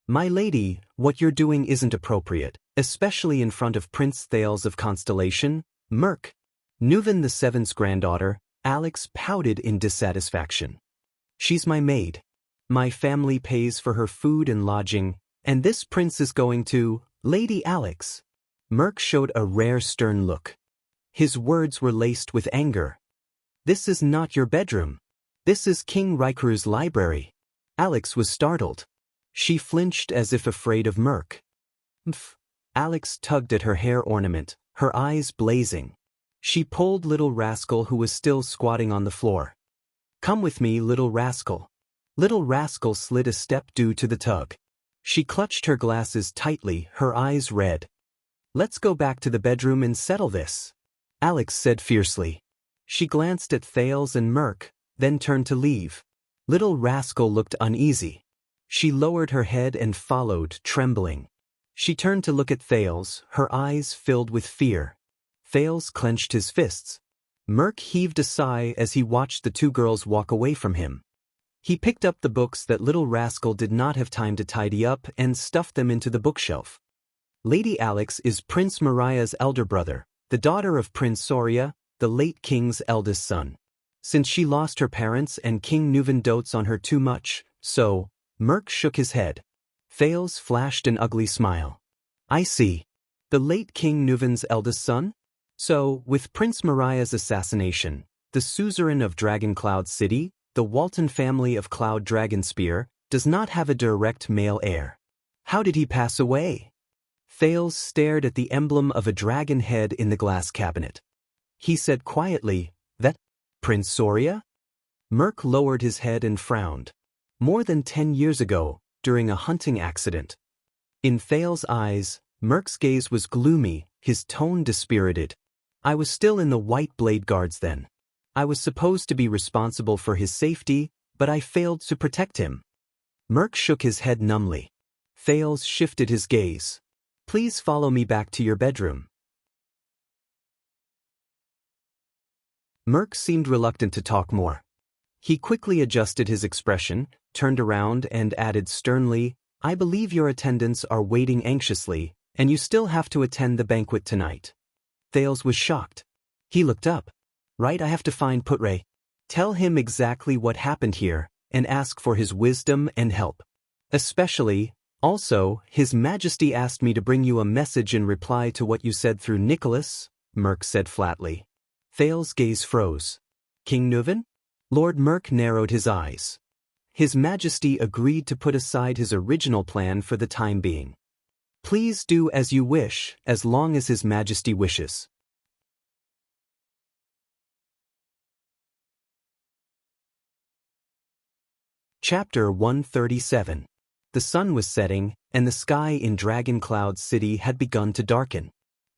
Speaker 1: "My lady, what you're doing isn't appropriate, especially in front of Prince Thales of Constellation, Merk." Nuven the Seventh's granddaughter, Alex pouted in dissatisfaction. "She's my maid. My family pays for her food and lodging, and this prince is going to..." "Lady Alex." Merk showed a rare stern look. His words were laced with anger. "This is not your bedroom. This is King Rikuru's library." Alex was startled. She flinched as if afraid of Merk. "Mph." Alex tugged at her hair ornament, her eyes blazing. She pulled Little Rascal who was still squatting on the floor. Come with me, little rascal. Little rascal slid a step due to the tug. She clutched her glasses tightly, her eyes red. Let's go back to the bedroom and settle this, Alex said fiercely. She glanced at Thales and Merc, then turned to leave. Little rascal looked uneasy. She lowered her head and followed, trembling. She turned to look at Thales, her eyes filled with fear. Thales clenched his fists. Merc heaved a sigh as he watched the two girls walk away from him. He picked up the books that little rascal did not have time to tidy up and stuffed them into the bookshelf. Lady Alex is Prince Mariah's elder brother, the daughter of Prince Soria, the late king's eldest son. Since she lost her parents and King Nuvan dotes on her too much, so, Merc shook his head. Thales flashed an ugly smile. I see. The late King Nuvan's eldest son? So, with Prince Mariah's assassination, the suzerain of Dragon Cloud City, the Walton family of Cloud Dragonspear, does not have a direct male heir. How did he pass away? Thales stared at the emblem of a dragon head in the glass cabinet. He said quietly, that Prince Soria? Merc lowered his head and frowned. More than 10 years ago, during a hunting accident. In Thales' eyes, Merc's gaze was gloomy, his tone dispirited. I was still in the White Blade Guards then. I was supposed to be responsible for his safety, but I failed to protect him. Merc shook his head numbly. Thales shifted his gaze. Please follow me back to your bedroom. Merc seemed reluctant to talk more. He quickly adjusted his expression, turned around and added sternly, I believe your attendants are waiting anxiously, and you still have to attend the banquet tonight. Thales was shocked. He looked up. Right, I have to find Putre. Tell him exactly what happened here, and ask for his wisdom and help. Especially, also, His Majesty asked me to bring you a message in reply to what you said through Nicholas, Merc said flatly. Thales' gaze froze. King Nuvan? Lord Merc narrowed his eyes. His Majesty agreed to put aside his original plan for the time being. Please do as you wish, as long as His Majesty wishes. Chapter 137. The sun was setting, and the sky in Dragon Cloud City had begun to darken.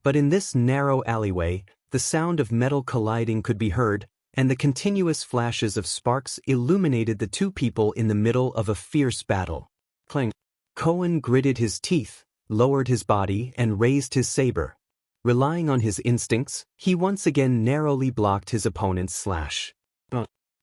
Speaker 1: But in this narrow alleyway, the sound of metal colliding could be heard, and the continuous flashes of sparks illuminated the two people in the middle of a fierce battle. Clang. Cohen gritted his teeth, lowered his body, and raised his saber. Relying on his instincts, he once again narrowly blocked his opponent's slash.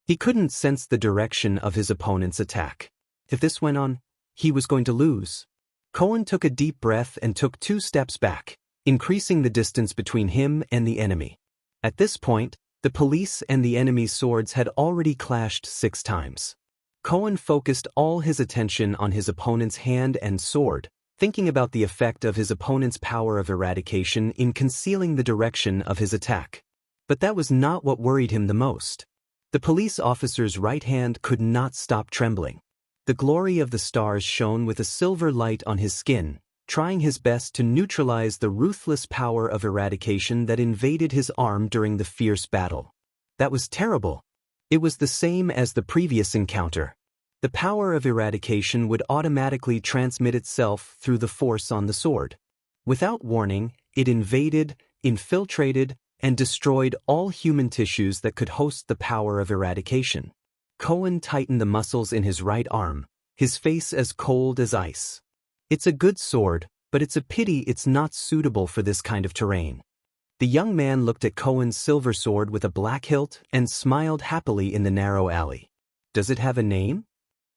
Speaker 1: He couldn't sense the direction of his opponent's attack. If this went on, he was going to lose. Cohen took a deep breath and took 2 steps back, increasing the distance between him and the enemy. At this point, the police and the enemy's swords had already clashed 6 times. Cohen focused all his attention on his opponent's hand and sword, thinking about the effect of his opponent's power of eradication in concealing the direction of his attack. But that was not what worried him the most. The police officer's right hand could not stop trembling. The glory of the stars shone with a silver light on his skin, trying his best to neutralize the ruthless power of eradication that invaded his arm during the fierce battle. That was terrible. It was the same as the previous encounter. The power of eradication would automatically transmit itself through the force on the sword. Without warning, it invaded, infiltrated, and destroyed all human tissues that could host the power of eradication. Cohen tightened the muscles in his right arm, his face as cold as ice. It's a good sword, but it's a pity it's not suitable for this kind of terrain. The young man looked at Cohen's silver sword with a black hilt and smiled happily in the narrow alley. Does it have a name?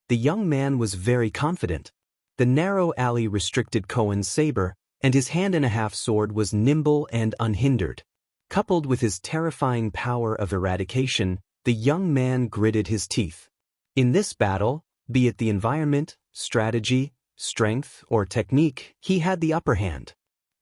Speaker 1: The young man was very confident. The narrow alley restricted Cohen's saber, and his hand-and-a-half sword was nimble and unhindered. Coupled with his terrifying power of eradication, the young man gritted his teeth. In this battle, be it the environment, strategy, strength, or technique, he had the upper hand.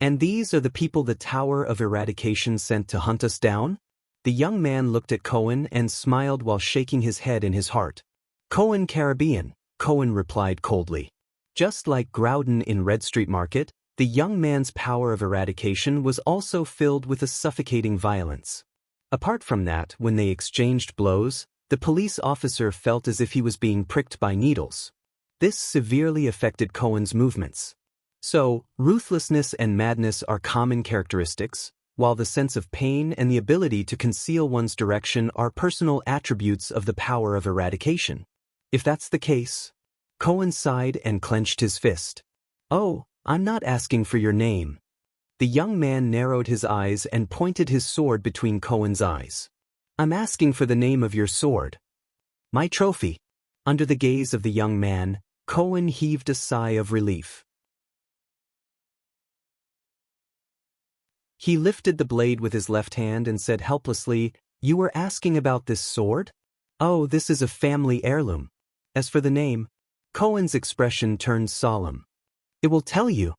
Speaker 1: And these are the people the Tower of Eradication sent to hunt us down? The young man looked at Cohen and smiled while shaking his head in his heart. Cohen Caribbean, Cohen replied coldly. Just like Groudon in Red Street Market, the young man's power of eradication was also filled with a suffocating violence. Apart from that, when they exchanged blows, The police officer felt as if he was being pricked by needles. This severely affected Cohen's movements. So, ruthlessness and madness are common characteristics, while the sense of pain and the ability to conceal one's direction are personal attributes of the power of eradication. If that's the case, Cohen sighed and clenched his fist. "Oh, I'm not asking for your name." The young man narrowed his eyes and pointed his sword between Cohen's eyes. "I'm asking for the name of your sword. My trophy." Under the gaze of the young man, Cohen heaved a sigh of relief. He lifted the blade with his left hand and said helplessly, "You were asking about this sword? Oh, this is a family heirloom. As for the name," Cohen's expression turned solemn. "It will tell you."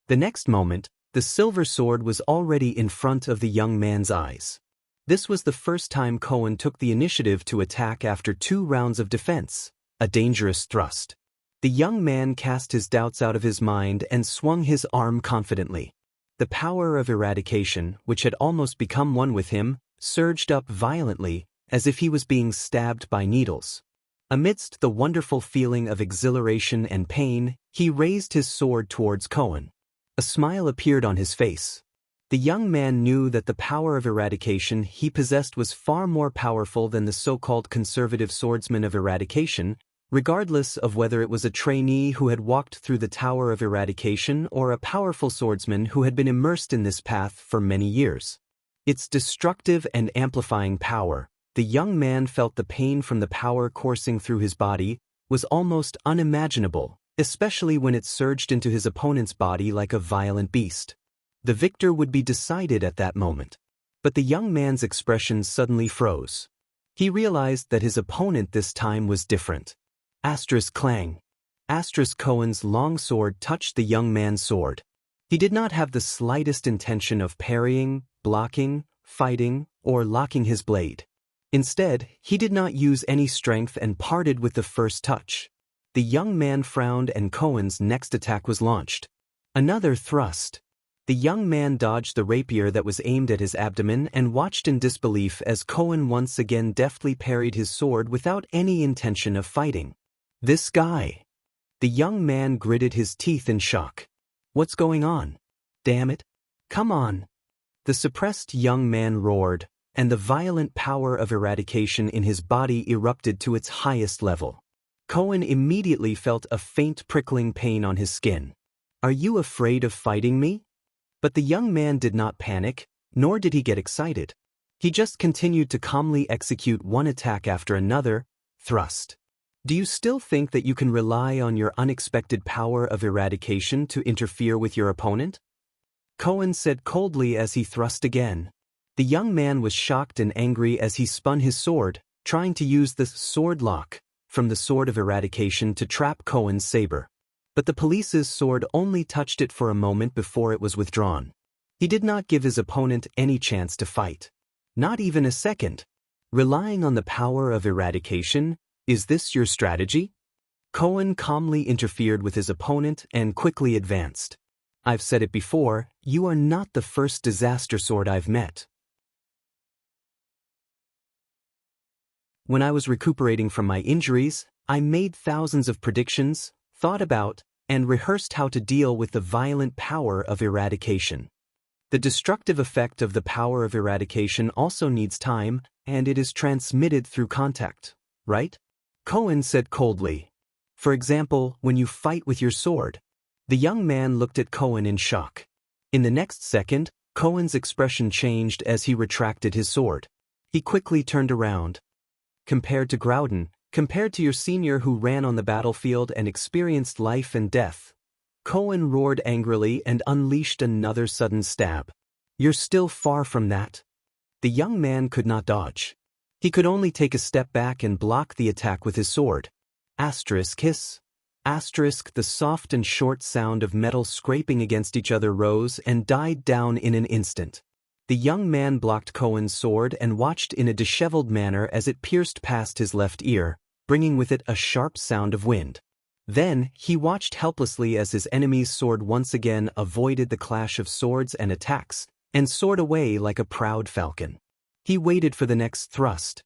Speaker 1: The next moment, the silver sword was already in front of the young man's eyes. This was the first time Cohen took the initiative to attack after 2 rounds of defense, a dangerous thrust. The young man cast his doubts out of his mind and swung his arm confidently. The power of eradication, which had almost become one with him, surged up violently, as if he was being stabbed by needles. Amidst the wonderful feeling of exhilaration and pain, he raised his sword towards Cohen. A smile appeared on his face. The young man knew that the power of eradication he possessed was far more powerful than the so-called conservative swordsman of eradication, regardless of whether it was a trainee who had walked through the Tower of Eradication or a powerful swordsman who had been immersed in this path for many years. Its destructive and amplifying power, the young man felt the pain from the power coursing through his body, was almost unimaginable, especially when it surged into his opponent's body like a violent beast. The victor would be decided at that moment. But the young man's expression suddenly froze. He realized that his opponent this time was different. Asterisk clang. Asterisk Cohen's long sword touched the young man's sword. He did not have the slightest intention of parrying, blocking, fighting, or locking his blade. Instead, he did not use any strength and parted with the first touch. The young man frowned and Cohen's next attack was launched. Another thrust. The young man dodged the rapier that was aimed at his abdomen and watched in disbelief as Cohen once again deftly parried his sword without any intention of fighting. "This guy." The young man gritted his teeth in shock. "What's going on? Damn it. Come on." The suppressed young man roared, and the violent power of eradication in his body erupted to its highest level. Cohen immediately felt a faint prickling pain on his skin. "Are you afraid of fighting me?" But the young man did not panic, nor did he get excited. He just continued to calmly execute one attack after another, thrust. "Do you still think that you can rely on your unexpected power of eradication to interfere with your opponent?" Cohen said coldly as he thrust again. The young man was shocked and angry as he spun his sword, trying to use the sword lock from the sword of eradication to trap Cohen's saber. But the police's sword only touched it for a moment before it was withdrawn. He did not give his opponent any chance to fight. Not even a second. Relying on the power of eradication, is this your strategy? Cohen calmly interfered with his opponent and quickly advanced. "I've said it before, you are not the first disaster sword I've met." When I was recuperating from my injuries, I made thousands of predictions, thought about, and rehearsed how to deal with the violent power of eradication. The destructive effect of the power of eradication also needs time, and it is transmitted through contact, right? Cohen said coldly. "For example, when you fight with your sword." The young man looked at Cohen in shock. In the next second, Cohen's expression changed as he retracted his sword. He quickly turned around. "Compared to Groudon, compared to your senior who ran on the battlefield and experienced life and death." Cohen roared angrily and unleashed another sudden stab. "You're still far from that." The young man could not dodge. He could only take a step back and block the attack with his sword. Asterisk hiss. Asterisk the soft and short sound of metal scraping against each other rose and died down in an instant. The young man blocked Cohen's sword and watched in a disheveled manner as it pierced past his left ear, bringing with it a sharp sound of wind. Then, he watched helplessly as his enemy's sword once again avoided the clash of swords and attacks, and soared away like a proud falcon. He waited for the next thrust.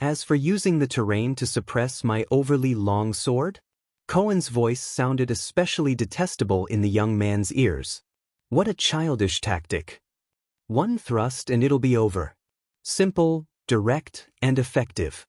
Speaker 1: As for using the terrain to suppress my overly long sword? Cohen's voice sounded especially detestable in the young man's ears. What a childish tactic. One thrust and it'll be over. Simple, direct, and effective.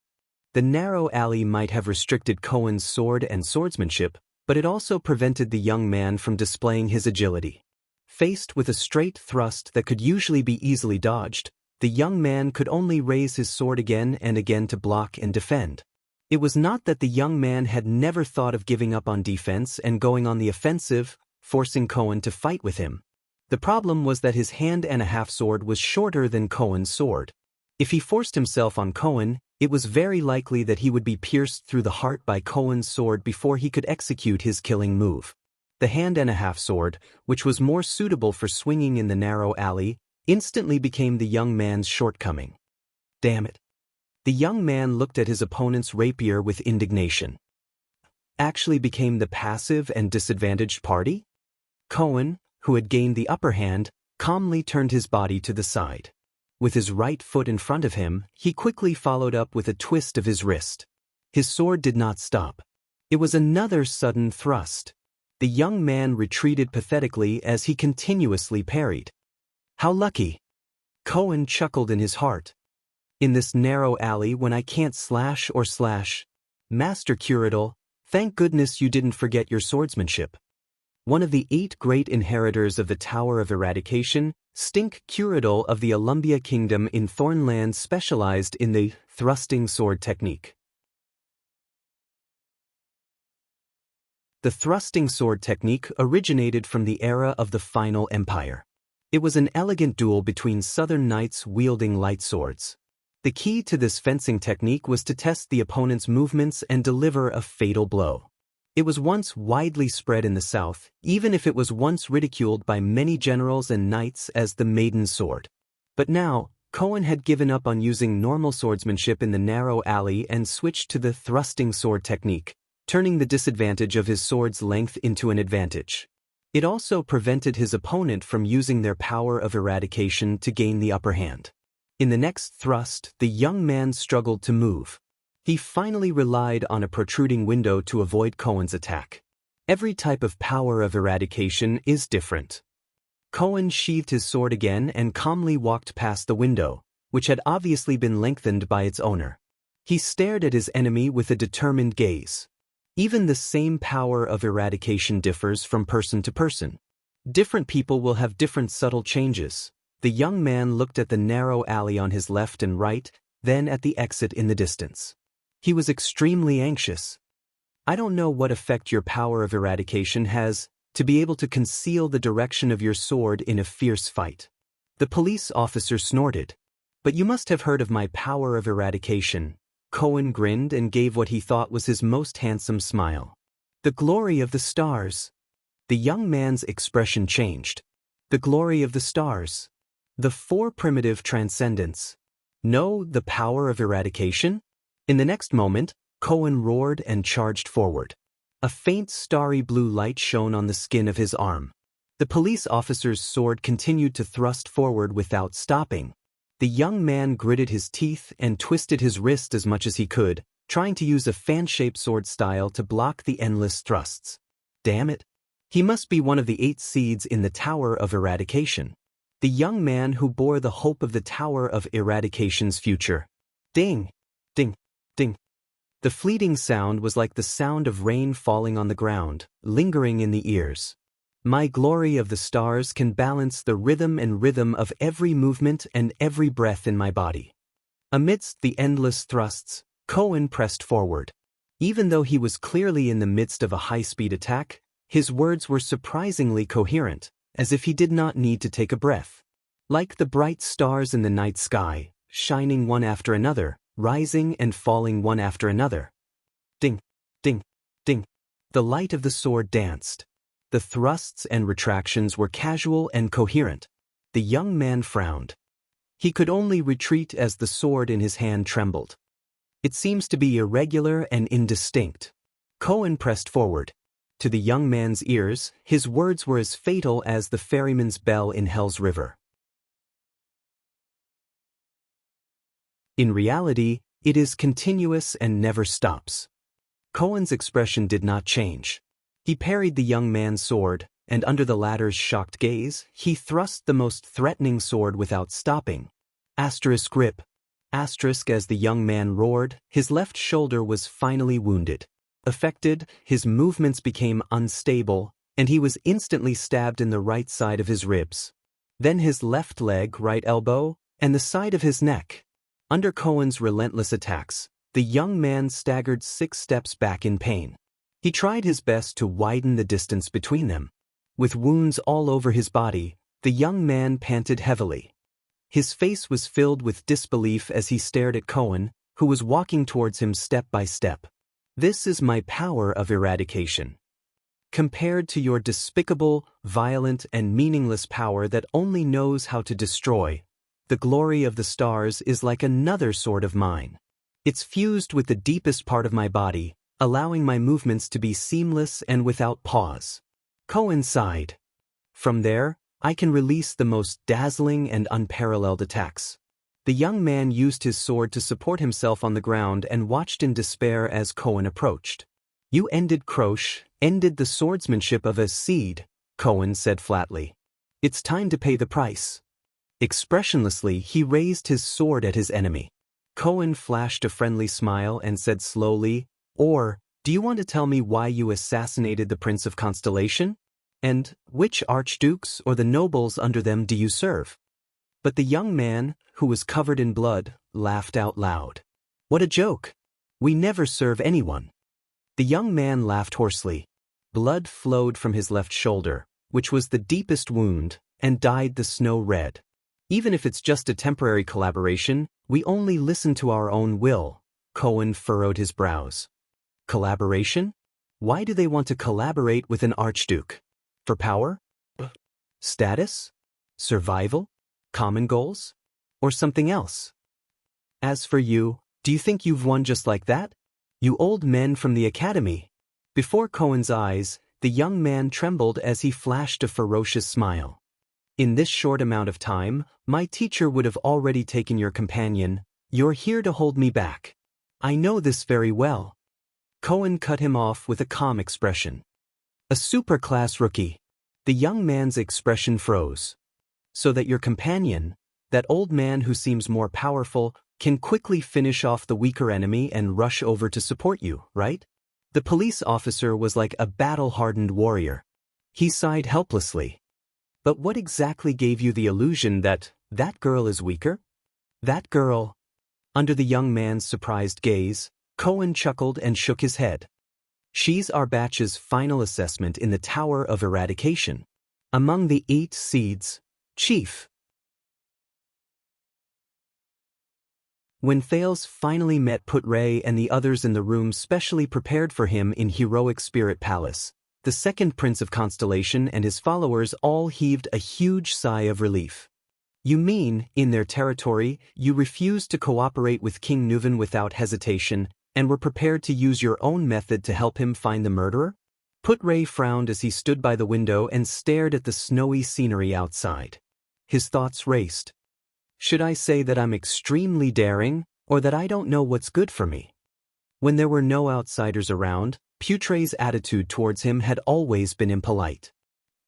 Speaker 1: The narrow alley might have restricted Cohen's sword and swordsmanship, but it also prevented the young man from displaying his agility. Faced with a straight thrust that could usually be easily dodged, the young man could only raise his sword again and again to block and defend. It was not that the young man had never thought of giving up on defense and going on the offensive, forcing Cohen to fight with him. The problem was that his hand-and-a-half sword was shorter than Cohen's sword. If he forced himself on Cohen, it was very likely that he would be pierced through the heart by Cohen's sword before he could execute his killing move. The hand-and-a-half sword, which was more suitable for swinging in the narrow alley, instantly became the young man's shortcoming. Damn it. The young man looked at his opponent's rapier with indignation. Actually became the passive and disadvantaged party? Cohen, who had gained the upper hand, calmly turned his body to the side. With his right foot in front of him, he quickly followed up with a twist of his wrist. His sword did not stop. It was another sudden thrust. The young man retreated pathetically as he continuously parried. How lucky! Cohen chuckled in his heart. In this narrow alley when I can't slash or slash. Master Curatal, thank goodness you didn't forget your swordsmanship. One of the 8 great inheritors of the Tower of Eradication, Stink Curatal of the Alumbia Kingdom in Thornland, specialized in the thrusting sword technique. The thrusting sword technique originated from the era of the Final Empire. It was an elegant duel between southern knights wielding light swords. The key to this fencing technique was to test the opponent's movements and deliver a fatal blow. It was once widely spread in the south, even if it was once ridiculed by many generals and knights as the maiden sword. But now, Cohen had given up on using normal swordsmanship in the narrow alley and switched to the thrusting sword technique, turning the disadvantage of his sword's length into an advantage. It also prevented his opponent from using their power of eradication to gain the upper hand. In the next thrust, the young man struggled to move. He finally relied on a protruding window to avoid Cohen's attack. Every type of power of eradication is different. Cohen sheathed his sword again and calmly walked past the window, which had obviously been lengthened by its owner. He stared at his enemy with a determined gaze. Even the same power of eradication differs from person to person. Different people will have different subtle changes. The young man looked at the narrow alley on his left and right, then at the exit in the distance. He was extremely anxious. I don't know what effect your power of eradication has, to be able to conceal the direction of your sword in a fierce fight. The police officer snorted. But you must have heard of my power of eradication. Cohen grinned and gave what he thought was his most handsome smile. The glory of the stars. The young man's expression changed. The glory of the stars. The 4 primitive transcendents. No, the power of eradication? In the next moment, Cohen roared and charged forward. A faint starry blue light shone on the skin of his arm. The police officer's sword continued to thrust forward without stopping. The young man gritted his teeth and twisted his wrist as much as he could, trying to use a fan-shaped sword style to block the endless thrusts. Damn it. He must be one of the 8 seeds in the Tower of Eradication. The young man who bore the hope of the Tower of Eradication's future. Ding! Ding! Ding! The fleeting sound was like the sound of rain falling on the ground, lingering in the ears. My glory of the stars can balance the rhythm of every movement and every breath in my body. Amidst the endless thrusts, Cohen pressed forward. Even though he was clearly in the midst of a high-speed attack, his words were surprisingly coherent, as if he did not need to take a breath. Like the bright stars in the night sky, shining one after another, rising and falling one after another. Ding, ding, ding. The light of the sword danced. The thrusts and retractions were casual and coherent. The young man frowned. He could only retreat as the sword in his hand trembled. It seems to be irregular and indistinct. Cohen pressed forward. To the young man's ears, his words were as fatal as the ferryman's bell in Hell's River. In reality, It is continuous and never stops. Cohen's expression did not change. He parried the young man's sword, and under the latter's shocked gaze, he thrust the most threatening sword without stopping. Asterisk grip. Asterisk as the young man roared, his left shoulder was finally wounded. Affected, his movements became unstable, and he was instantly stabbed in the right side of his ribs. Then his left leg, right elbow, and the side of his neck. Under Cohen's relentless attacks, the young man staggered 6 steps back in pain. He tried his best to widen the distance between them. With wounds all over his body, the young man panted heavily. His face was filled with disbelief as he stared at Cohen, who was walking towards him step by step. This is my power of eradication. Compared to your despicable, violent, and meaningless power that only knows how to destroy, the glory of the stars is like another sword of mine. It's fused with the deepest part of my body, allowing my movements to be seamless and without pause. Cohen sighed. From there, I can release the most dazzling and unparalleled attacks. The young man used his sword to support himself on the ground and watched in despair as Cohen approached. You ended the swordsmanship of a seed, Cohen said flatly. It's time to pay the price. Expressionlessly, he raised his sword at his enemy. Cohen flashed a friendly smile and said slowly, Or, do you want to tell me why you assassinated the Prince of Constellation? And which archdukes or the nobles under them do you serve? But the young man, who was covered in blood, laughed out loud. What a joke! We never serve anyone. The young man laughed hoarsely. Blood flowed from his left shoulder, which was the deepest wound, and dyed the snow red. Even if it's just a temporary collaboration, we only listen to our own will. Cohen furrowed his brows. Collaboration? Why do they want to collaborate with an archduke? For power? Status? Survival? Common goals? Or something else? As for you, do you think you've won just like that? You old men from the academy. Before Cohen's eyes, the young man trembled as he flashed a ferocious smile. In this short amount of time, my teacher would have already taken your companion. You're here to hold me back. I know this very well. Cohen cut him off with a calm expression. A superclass rookie. The young man's expression froze. So that your companion, that old man who seems more powerful, can quickly finish off the weaker enemy and rush over to support you, right? The police officer was like a battle-hardened warrior. He sighed helplessly. But what exactly gave you the illusion that girl is weaker? That girl? Under the young man's surprised gaze, Cohen chuckled and shook his head. She's our batch's final assessment in the Tower of Eradication. Among the 8 seeds, Chief. When Thales finally met Put-Ray and the others in the room specially prepared for him in Heroic Spirit Palace, the second Prince of Constellation and his followers all heaved a huge sigh of relief. You mean, in their territory, you refused to cooperate with King Nuven without hesitation, and were prepared to use your own method to help him find the murderer? Put-Ray frowned as he stood by the window and stared at the snowy scenery outside. His thoughts raced. Should I say that I'm extremely daring, or that I don't know what's good for me? When there were no outsiders around, Put-Ray's attitude towards him had always been impolite.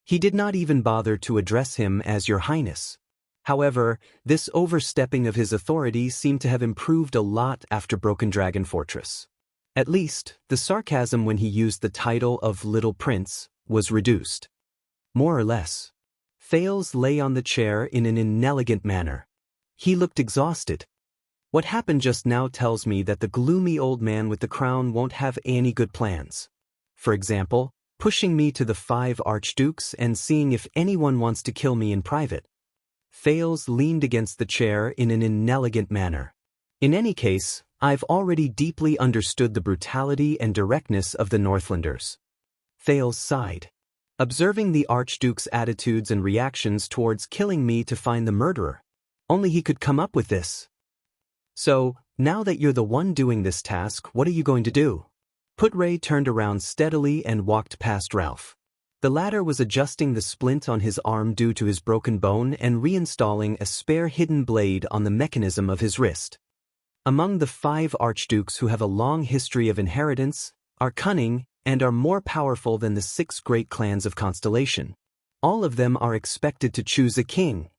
Speaker 1: He did not even bother to address him as Your Highness. However, this overstepping of his authority seemed to have improved a lot after Broken Dragon Fortress. At least, the sarcasm when he used the title of Little Prince was reduced. More or less. Thales lay on the chair in an inelegant manner. He looked exhausted. What happened just now tells me that the gloomy old man with the crown won't have any good plans. For example, pushing me to the 5 archdukes and seeing if anyone wants to kill me in private. Thales leaned against the chair in an inelegant manner. In any case, I've already deeply understood the brutality and directness of the Northlanders. Thales sighed. Observing the archduke's attitudes and reactions towards killing me to find the murderer. Only he could come up with this. So, now that you're the one doing this task, what are you going to do? Put-Ray turned around steadily and walked past Ralph. The latter was adjusting the splint on his arm due to his broken bone and reinstalling a spare hidden blade on the mechanism of his wrist. Among the 5 archdukes who have a long history of inheritance, are cunning, and are more powerful than the 6 great clans of Constellation. All of them are expected to choose a king.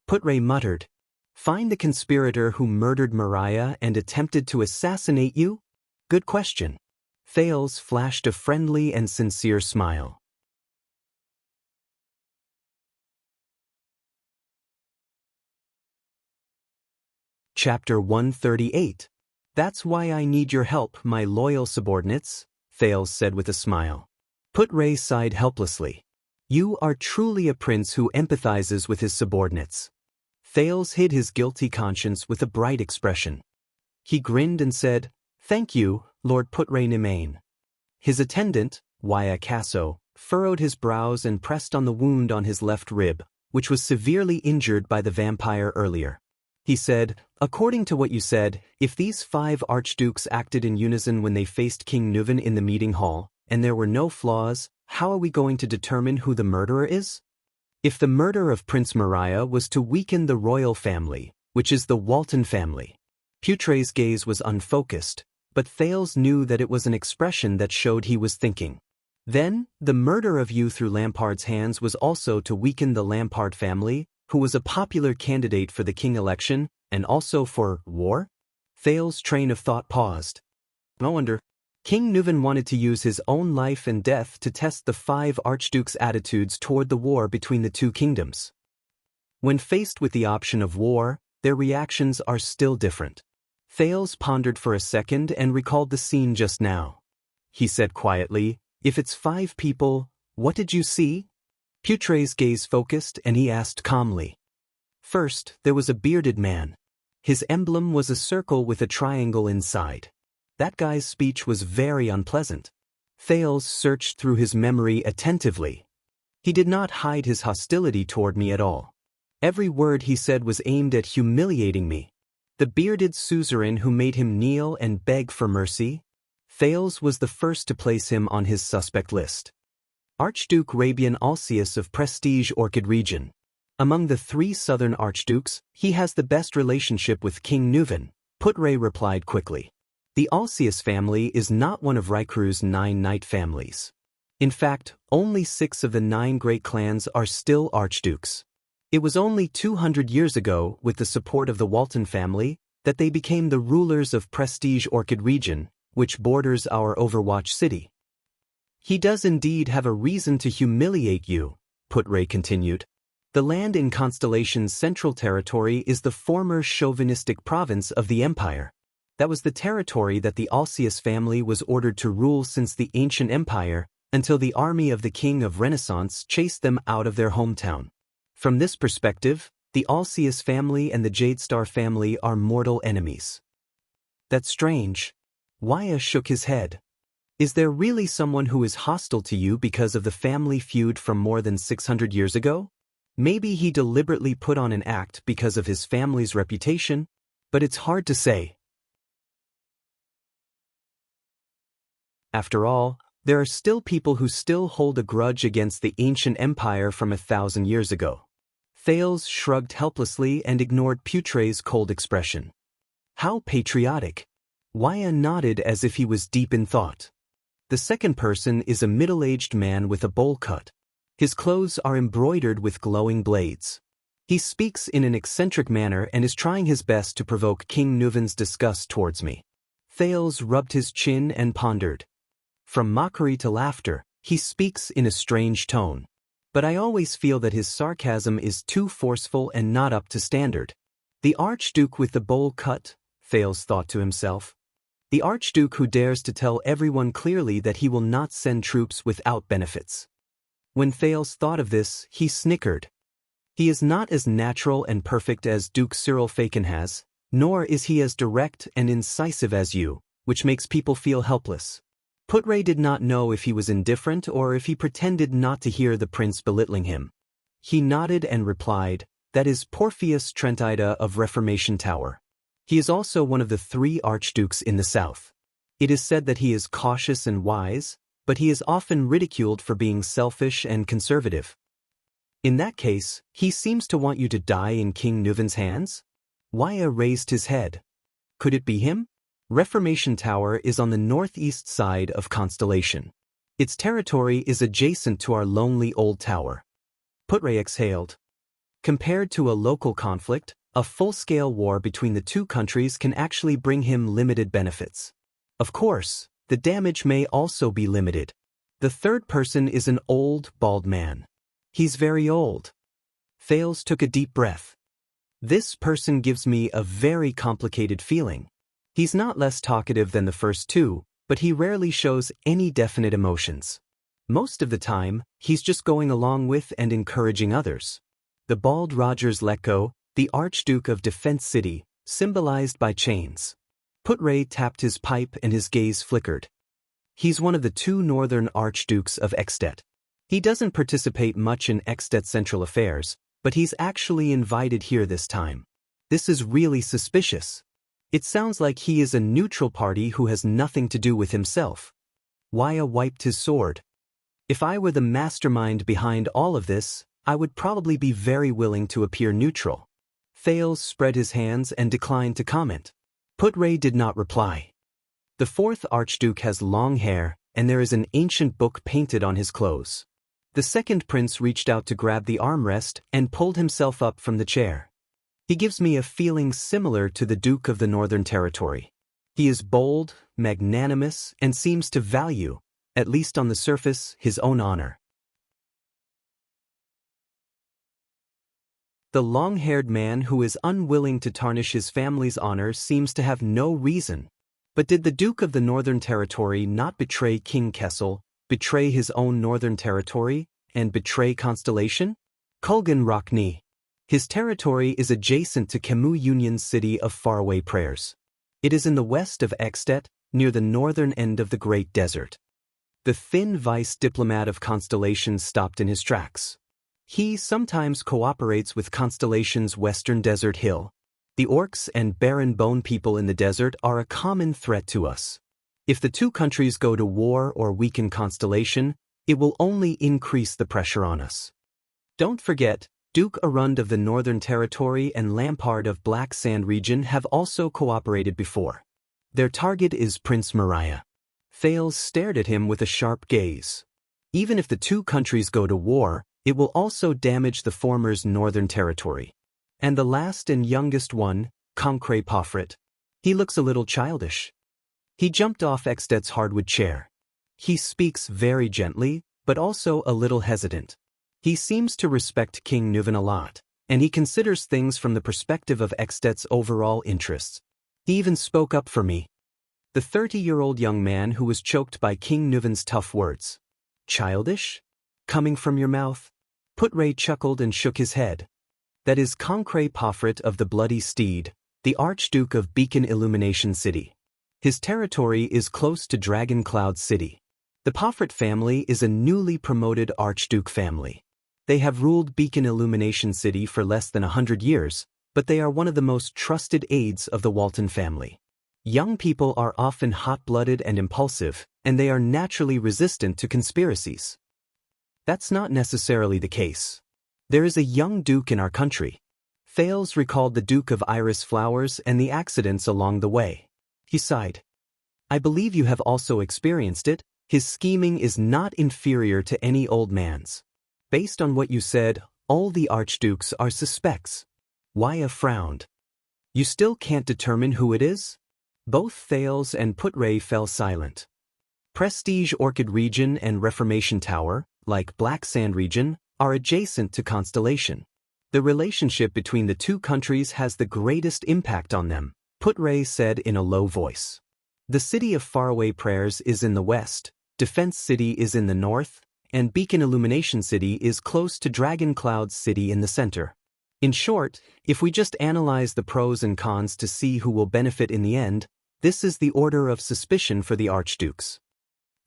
Speaker 1: Putre muttered. Find the conspirator who murdered Mariah and attempted to assassinate you? Good question. Thales flashed a friendly and sincere smile. Chapter 138. That's why I need your help, my loyal subordinates, Thales said with a smile. Putre sighed helplessly. You are truly a prince who empathizes with his subordinates. Thales hid his guilty conscience with a bright expression. He grinned and said, Thank you, Lord Putre Nimain. His attendant, Waya Casso, furrowed his brows and pressed on the wound on his left rib, which was severely injured by the vampire earlier. He said, According to what you said, if these 5 archdukes acted in unison when they faced King Nuven in the meeting hall, and there were no flaws, how are we going to determine who the murderer is? If the murder of Prince Mariah was to weaken the royal family, which is the Walton family. Putre's gaze was unfocused, but Thales knew that it was an expression that showed he was thinking. Then, the murder of you through Lampard's hands was also to weaken the Lampard family, who was a popular candidate for the king election, and also for war? Thales' train of thought paused. No wonder. King Nuven wanted to use his own life and death to test the 5 archdukes' attitudes toward the war between the 2 kingdoms. When faced with the option of war, their reactions are still different. Thales pondered for a second and recalled the scene just now. He said quietly, If it's 5 people, what did you see? Putre's gaze focused and he asked calmly. First, there was a bearded man. His emblem was a circle with a triangle inside. That guy's speech was very unpleasant. Thales searched through his memory attentively. He did not hide his hostility toward me at all. Every word he said was aimed at humiliating me. The bearded suzerain who made him kneel and beg for mercy? Thales was the first to place him on his suspect list. Archduke Rabian Alcius of Prestige Orchid region. Among the 3 southern archdukes, he has the best relationship with King Nuven, Putre replied quickly. The Alcius family is not one of Raikru's 9 knight families. In fact, only 6 of the 9 great clans are still archdukes. It was only 200 years ago, with the support of the Walton family, that they became the rulers of Prestige Orchid region, which borders our Overwatch city. He does indeed have a reason to humiliate you, Putre continued. The land in Constellation's central territory is the former chauvinistic province of the empire. That was the territory that the Alcius family was ordered to rule since the ancient empire, until the army of the King of Renaissance chased them out of their hometown. From this perspective, the Alcius family and the Jadestar family are mortal enemies. That's strange. Waya shook his head. Is there really someone who is hostile to you because of the family feud from more than 600 years ago? Maybe he deliberately put on an act because of his family's reputation, but it's hard to say. After all, there are still people who still hold a grudge against the ancient empire from 1,000 years ago. Thales shrugged helplessly and ignored Putre's cold expression. How patriotic. Waya nodded as if he was deep in thought. The second person is a middle-aged man with a bowl cut. His clothes are embroidered with glowing blades. He speaks in an eccentric manner and is trying his best to provoke King Nuven's disgust towards me. Thales rubbed his chin and pondered. From mockery to laughter, he speaks in a strange tone. But I always feel that his sarcasm is too forceful and not up to standard. The Archduke with the bowl cut, Thales thought to himself. The Archduke who dares to tell everyone clearly that he will not send troops without benefits. When Thales thought of this, he snickered. He is not as natural and perfect as Duke Cyril Fakenhas, nor is he as direct and incisive as you, which makes people feel helpless. Putre did not know if he was indifferent or if he pretended not to hear the prince belittling him. He nodded and replied, That is Porphyus Trentida of Reformation Tower. He is also one of the 3 archdukes in the south. It is said that he is cautious and wise, but he is often ridiculed for being selfish and conservative. In that case, he seems to want you to die in King Nuven's hands? Waya raised his head. Could it be him? Reformation Tower is on the northeast side of Constellation. Its territory is adjacent to our lonely old tower. Putre exhaled. Compared to a local conflict, a full-scale war between the two countries can actually bring him limited benefits. Of course, the damage may also be limited. The third person is an old, bald man. He's very old. Thales took a deep breath. This person gives me a very complicated feeling. He's not less talkative than the first two, but he rarely shows any definite emotions. Most of the time, he's just going along with and encouraging others. The bald Rogers let go, the Archduke of Defense City, symbolized by chains. Putre tapped his pipe and his gaze flickered. He's one of the two northern archdukes of Extet. He doesn't participate much in Extet central affairs, but he's actually invited here this time. This is really suspicious. It sounds like he is a neutral party who has nothing to do with himself. Waya wiped his sword. If I were the mastermind behind all of this, I would probably be very willing to appear neutral. Thales spread his hands and declined to comment. Putre did not reply. The fourth archduke has long hair, and there is an ancient book painted on his clothes. The second prince reached out to grab the armrest and pulled himself up from the chair. He gives me a feeling similar to the Duke of the Northern Territory. He is bold, magnanimous, and seems to value, at least on the surface, his own honor. The long-haired man who is unwilling to tarnish his family's honor seems to have no reason. But did the Duke of the Northern Territory not betray King Kessel, betray his own Northern Territory, and betray Constellation? Kulgan Rockney. His territory is adjacent to Camus Union's city of faraway prayers. It is in the west of Extet, near the northern end of the Great Desert. The thin vice diplomat of Constellation stopped in his tracks. He sometimes cooperates with Constellation's western desert hill. The orcs and barren bone people in the desert are a common threat to us. If the two countries go to war or weaken Constellation, it will only increase the pressure on us. Don't forget, Duke Arund of the Northern Territory and Lampard of Black Sand region have also cooperated before. Their target is Prince Mariah. Thales stared at him with a sharp gaze. Even if the two countries go to war, it will also damage the former's Northern Territory. And the last and youngest one, Concret Pofrit. He looks a little childish. He jumped off Extet's hardwood chair. He speaks very gently, but also a little hesitant. He seems to respect King Nuven a lot, and he considers things from the perspective of Extet's overall interests. He even spoke up for me. The 30-year-old young man who was choked by King Nuven's tough words. Childish? Coming from your mouth? Putre chuckled and shook his head. That is Concret Pofrit of the Bloody Steed, the Archduke of Beacon Illumination City. His territory is close to Dragon Cloud City. The Pofrit family is a newly promoted Archduke family. They have ruled Beacon Illumination City for less than 100 years, but they are one of the most trusted aides of the Walton family. Young people are often hot-blooded and impulsive, and they are naturally resistant to conspiracies. That's not necessarily the case. There is a young duke in our country. Thales recalled the Duke of Iris Flowers and the accidents along the way. He sighed. I believe you have also experienced it. His scheming is not inferior to any old man's. Based on what you said, all the archdukes are suspects. Waya frowned. You still can't determine who it is? Both Thales and Putre fell silent. Prestige Orchid region and Reformation Tower, like Black Sand region, are adjacent to Constellation. The relationship between the two countries has the greatest impact on them, Putre said in a low voice. The city of faraway prayers is in the west, Defense City is in the north, and Beacon Illumination City is close to Dragon Cloud City in the center. In short, if we just analyze the pros and cons to see who will benefit in the end, this is the order of suspicion for the archdukes.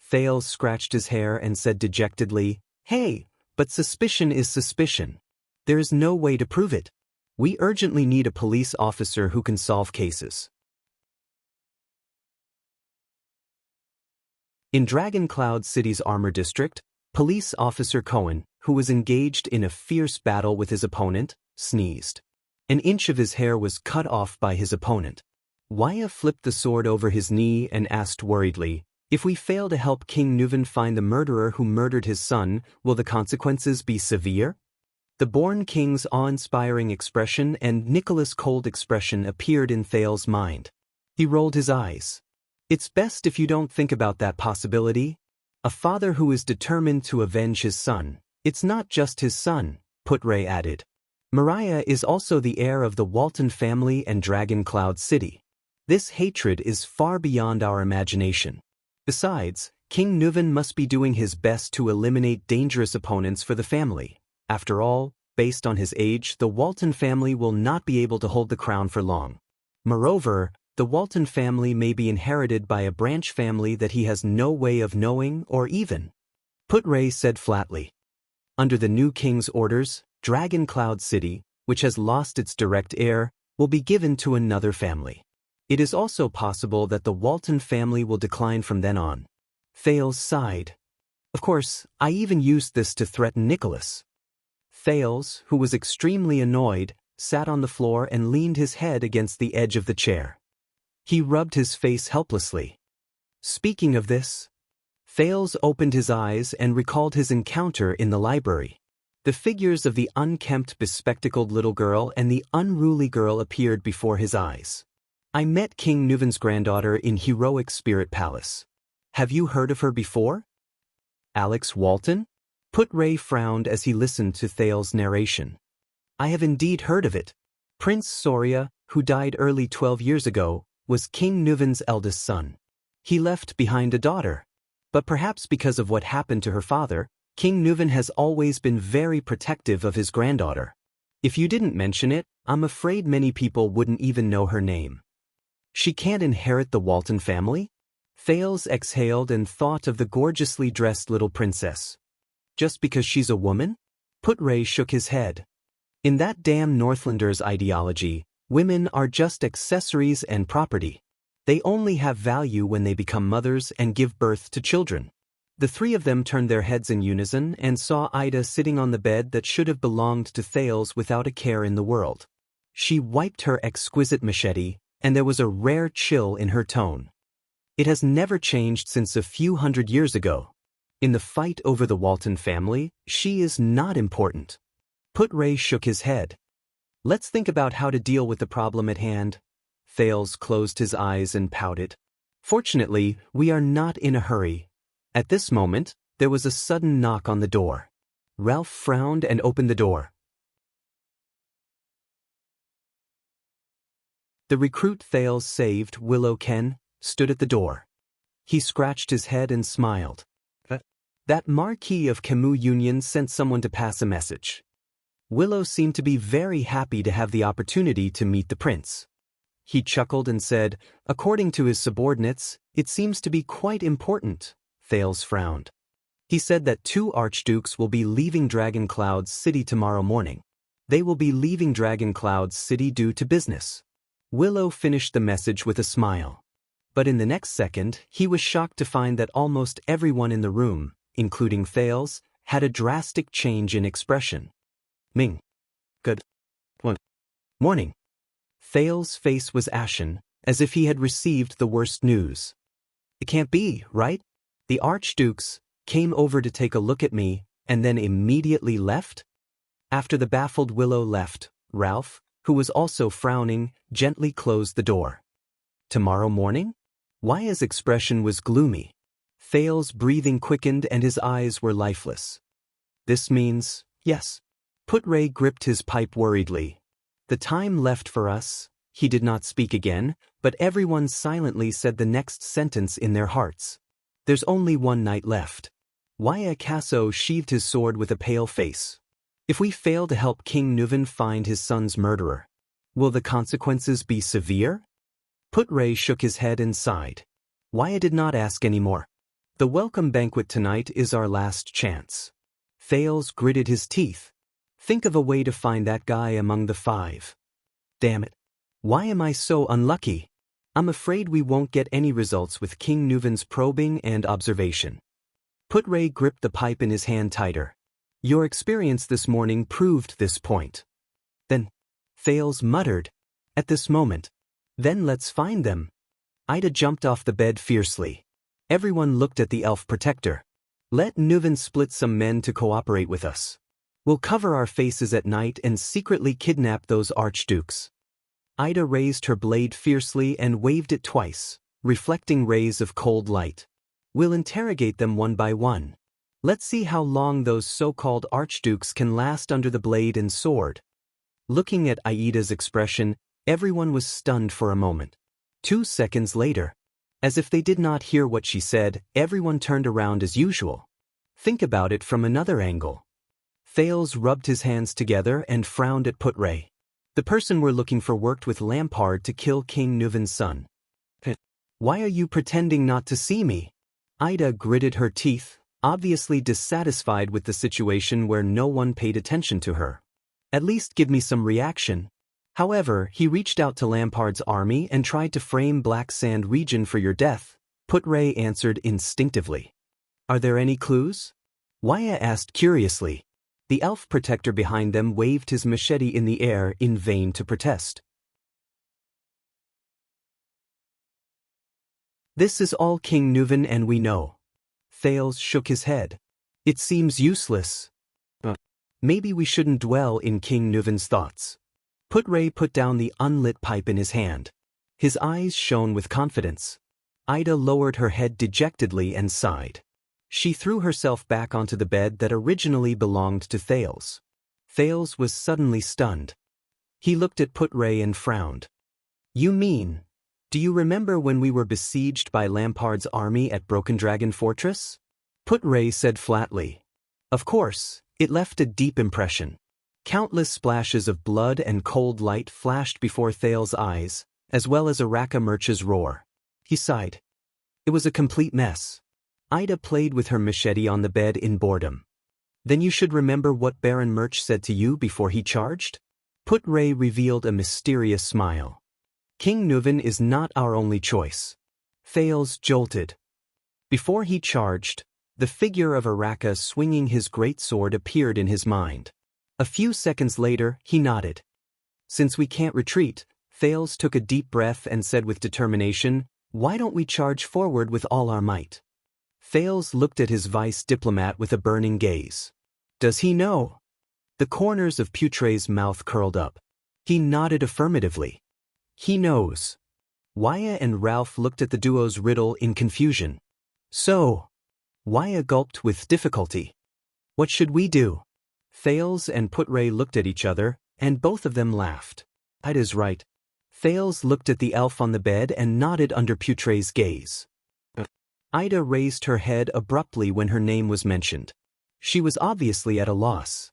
Speaker 1: Thales scratched his hair and said dejectedly, Hey, but suspicion is suspicion. There is no way to prove it. We urgently need a police officer who can solve cases. In Dragon Cloud City's armor district, Police Officer Cohen, who was engaged in a fierce battle with his opponent, sneezed. An inch of his hair was cut off by his opponent. Waya flipped the sword over his knee and asked worriedly, "If we fail to help King Nuven find the murderer who murdered his son, will the consequences be severe?" The born king's awe-inspiring expression and Nicholas' cold expression appeared in Thales's mind. He rolled his eyes. "It's best if you don't think about that possibility. A father who is determined to avenge his son. It's not just his son," Putray added. "Mariah is also the heir of the Walton family and Dragon Cloud City. This hatred is far beyond our imagination. Besides, King Nuven must be doing his best to eliminate dangerous opponents for the family. After all, based on his age, the Walton family will not be able to hold the crown for long. Moreover, the Walton family may be inherited by a branch family that he has no way of knowing or even." Putray said flatly. "Under the new king's orders, Dragon Cloud City, which has lost its direct heir, will be given to another family. It is also possible that the Walton family will decline from then on." Thales sighed. "Of course, I even used this to threaten Nicholas." Thales, who was extremely annoyed, sat on the floor and leaned his head against the edge of the chair. He rubbed his face helplessly. "Speaking of this..." Thales opened his eyes and recalled his encounter in the library. The figures of the unkempt, bespectacled little girl and the unruly girl appeared before his eyes. "I met King Nuven's granddaughter in Heroic Spirit Palace. Have you heard of her before?" "Alex Walton?" Putray frowned as he listened to Thales' narration. "I have indeed heard of it. Prince Soria, who died early 12 years ago, was King Nuven's eldest son. He left behind a daughter. But perhaps because of what happened to her father, King Nuven has always been very protective of his granddaughter. If you didn't mention it, I'm afraid many people wouldn't even know her name." "She can't inherit the Walton family?" Thales exhaled and thought of the gorgeously dressed little princess. "Just because she's a woman?" Putray shook his head. "In that damn Northlanders' ideology, women are just accessories and property. They only have value when they become mothers and give birth to children." The three of them turned their heads in unison and saw Ida sitting on the bed that should have belonged to Thales without a care in the world. She wiped her exquisite machete, and there was a rare chill in her tone. "It has never changed since a few hundred years ago. In the fight over the Walton family, she is not important." Putray shook his head. "Let's think about how to deal with the problem at hand." Thales closed his eyes and pouted. "Fortunately, we are not in a hurry." At this moment, there was a sudden knock on the door. Ralph frowned and opened the door. The recruit Thales saved, Willow Ken, stood at the door. He scratched his head and smiled. That Marquis of Camus Union sent someone to pass a message." Willow seemed to be very happy to have the opportunity to meet the prince. He chuckled and said, "According to his subordinates, it seems to be quite important." Thales frowned. "He said that 2 archdukes will be leaving Dragon Cloud City tomorrow morning. They will be leaving Dragon Cloud City due to business." Willow finished the message with a smile. But in the next second, he was shocked to find that almost everyone in the room, including Thales, had a drastic change in expression. "Ming. Good morning." Thales' face was ashen, as if he had received the worst news. "It can't be, right? The archdukes came over to take a look at me and then immediately left?" After the baffled Willow left, Ralph, who was also frowning, gently closed the door. "Tomorrow morning?" Waya's expression was gloomy. Thales' breathing quickened and his eyes were lifeless. "This means, yes." Putray gripped his pipe worriedly. "The time left for us." He did not speak again, but everyone silently said the next sentence in their hearts. "There's only one night left." Waya Casso sheathed his sword with a pale face. "If we fail to help King Nuven find his son's murderer, will the consequences be severe?" Putray shook his head and sighed. Waya did not ask any more. "The welcome banquet tonight is our last chance." Thales gritted his teeth. "Think of a way to find that guy among the 5. Damn it. Why am I so unlucky? I'm afraid we won't get any results with King Nuven's probing and observation." Putray gripped the pipe in his hand tighter. "Your experience this morning proved this point." Then, Thales muttered, "At this moment, Then let's find them. Ida jumped off the bed fiercely. Everyone looked at the elf protector. Let Nuven split some men to cooperate with us. We'll cover our faces at night and secretly kidnap those archdukes. Ida raised her blade fiercely and waved it twice, reflecting rays of cold light. We'll interrogate them one by one. Let's see how long those so-called archdukes can last under the blade and sword. Looking at Aida's expression, everyone was stunned for a moment. 2 seconds later, as if they did not hear what she said, everyone turned around as usual. Think about it from another angle. Thales rubbed his hands together and frowned at Putray. The person we're looking for worked with Lampard to kill King Nuven's son. Why are you pretending not to see me? Ida gritted her teeth, obviously dissatisfied with the situation where no one paid attention to her. At least give me some reaction. However, he reached out to Lampard's army and tried to frame Black Sand region for your death, Putray answered instinctively. Are there any clues? Waya asked curiously. The elf protector behind them waved his machete in the air in vain to protest. This is all King Nuven and we know. Thales shook his head. It seems useless. Maybe we shouldn't dwell in King Nuven's thoughts. Putray put down the unlit pipe in his hand. His eyes shone with confidence. Ida lowered her head dejectedly and sighed. She threw herself back onto the bed that originally belonged to Thales. Thales was suddenly stunned. He looked at Putray and frowned. You mean, do you remember when we were besieged by Lampard's army at Broken Dragon Fortress? Putray said flatly. Of course, it left a deep impression. Countless splashes of blood and cold light flashed before Thales' eyes, as well as Araka Murch's roar. He sighed. It was a complete mess. Ida played with her machete on the bed in boredom. Then you should remember what Baron Murch said to you before he charged? Putray revealed a mysterious smile. King Nuven is not our only choice. Thales jolted. Before he charged, the figure of Araka swinging his great sword appeared in his mind. A few seconds later, he nodded. Since we can't retreat, Thales took a deep breath and said with determination, why don't we charge forward with all our might? Thales looked at his vice diplomat with a burning gaze. Does he know? The corners of Putray's mouth curled up. He nodded affirmatively. He knows. Waya and Ralph looked at the duo's riddle in confusion. So, Waya gulped with difficulty. What should we do? Thales and Putray looked at each other, and both of them laughed. Ida's right. Thales looked at the elf on the bed and nodded under Putray's gaze. Ida raised her head abruptly when her name was mentioned. She was obviously at a loss.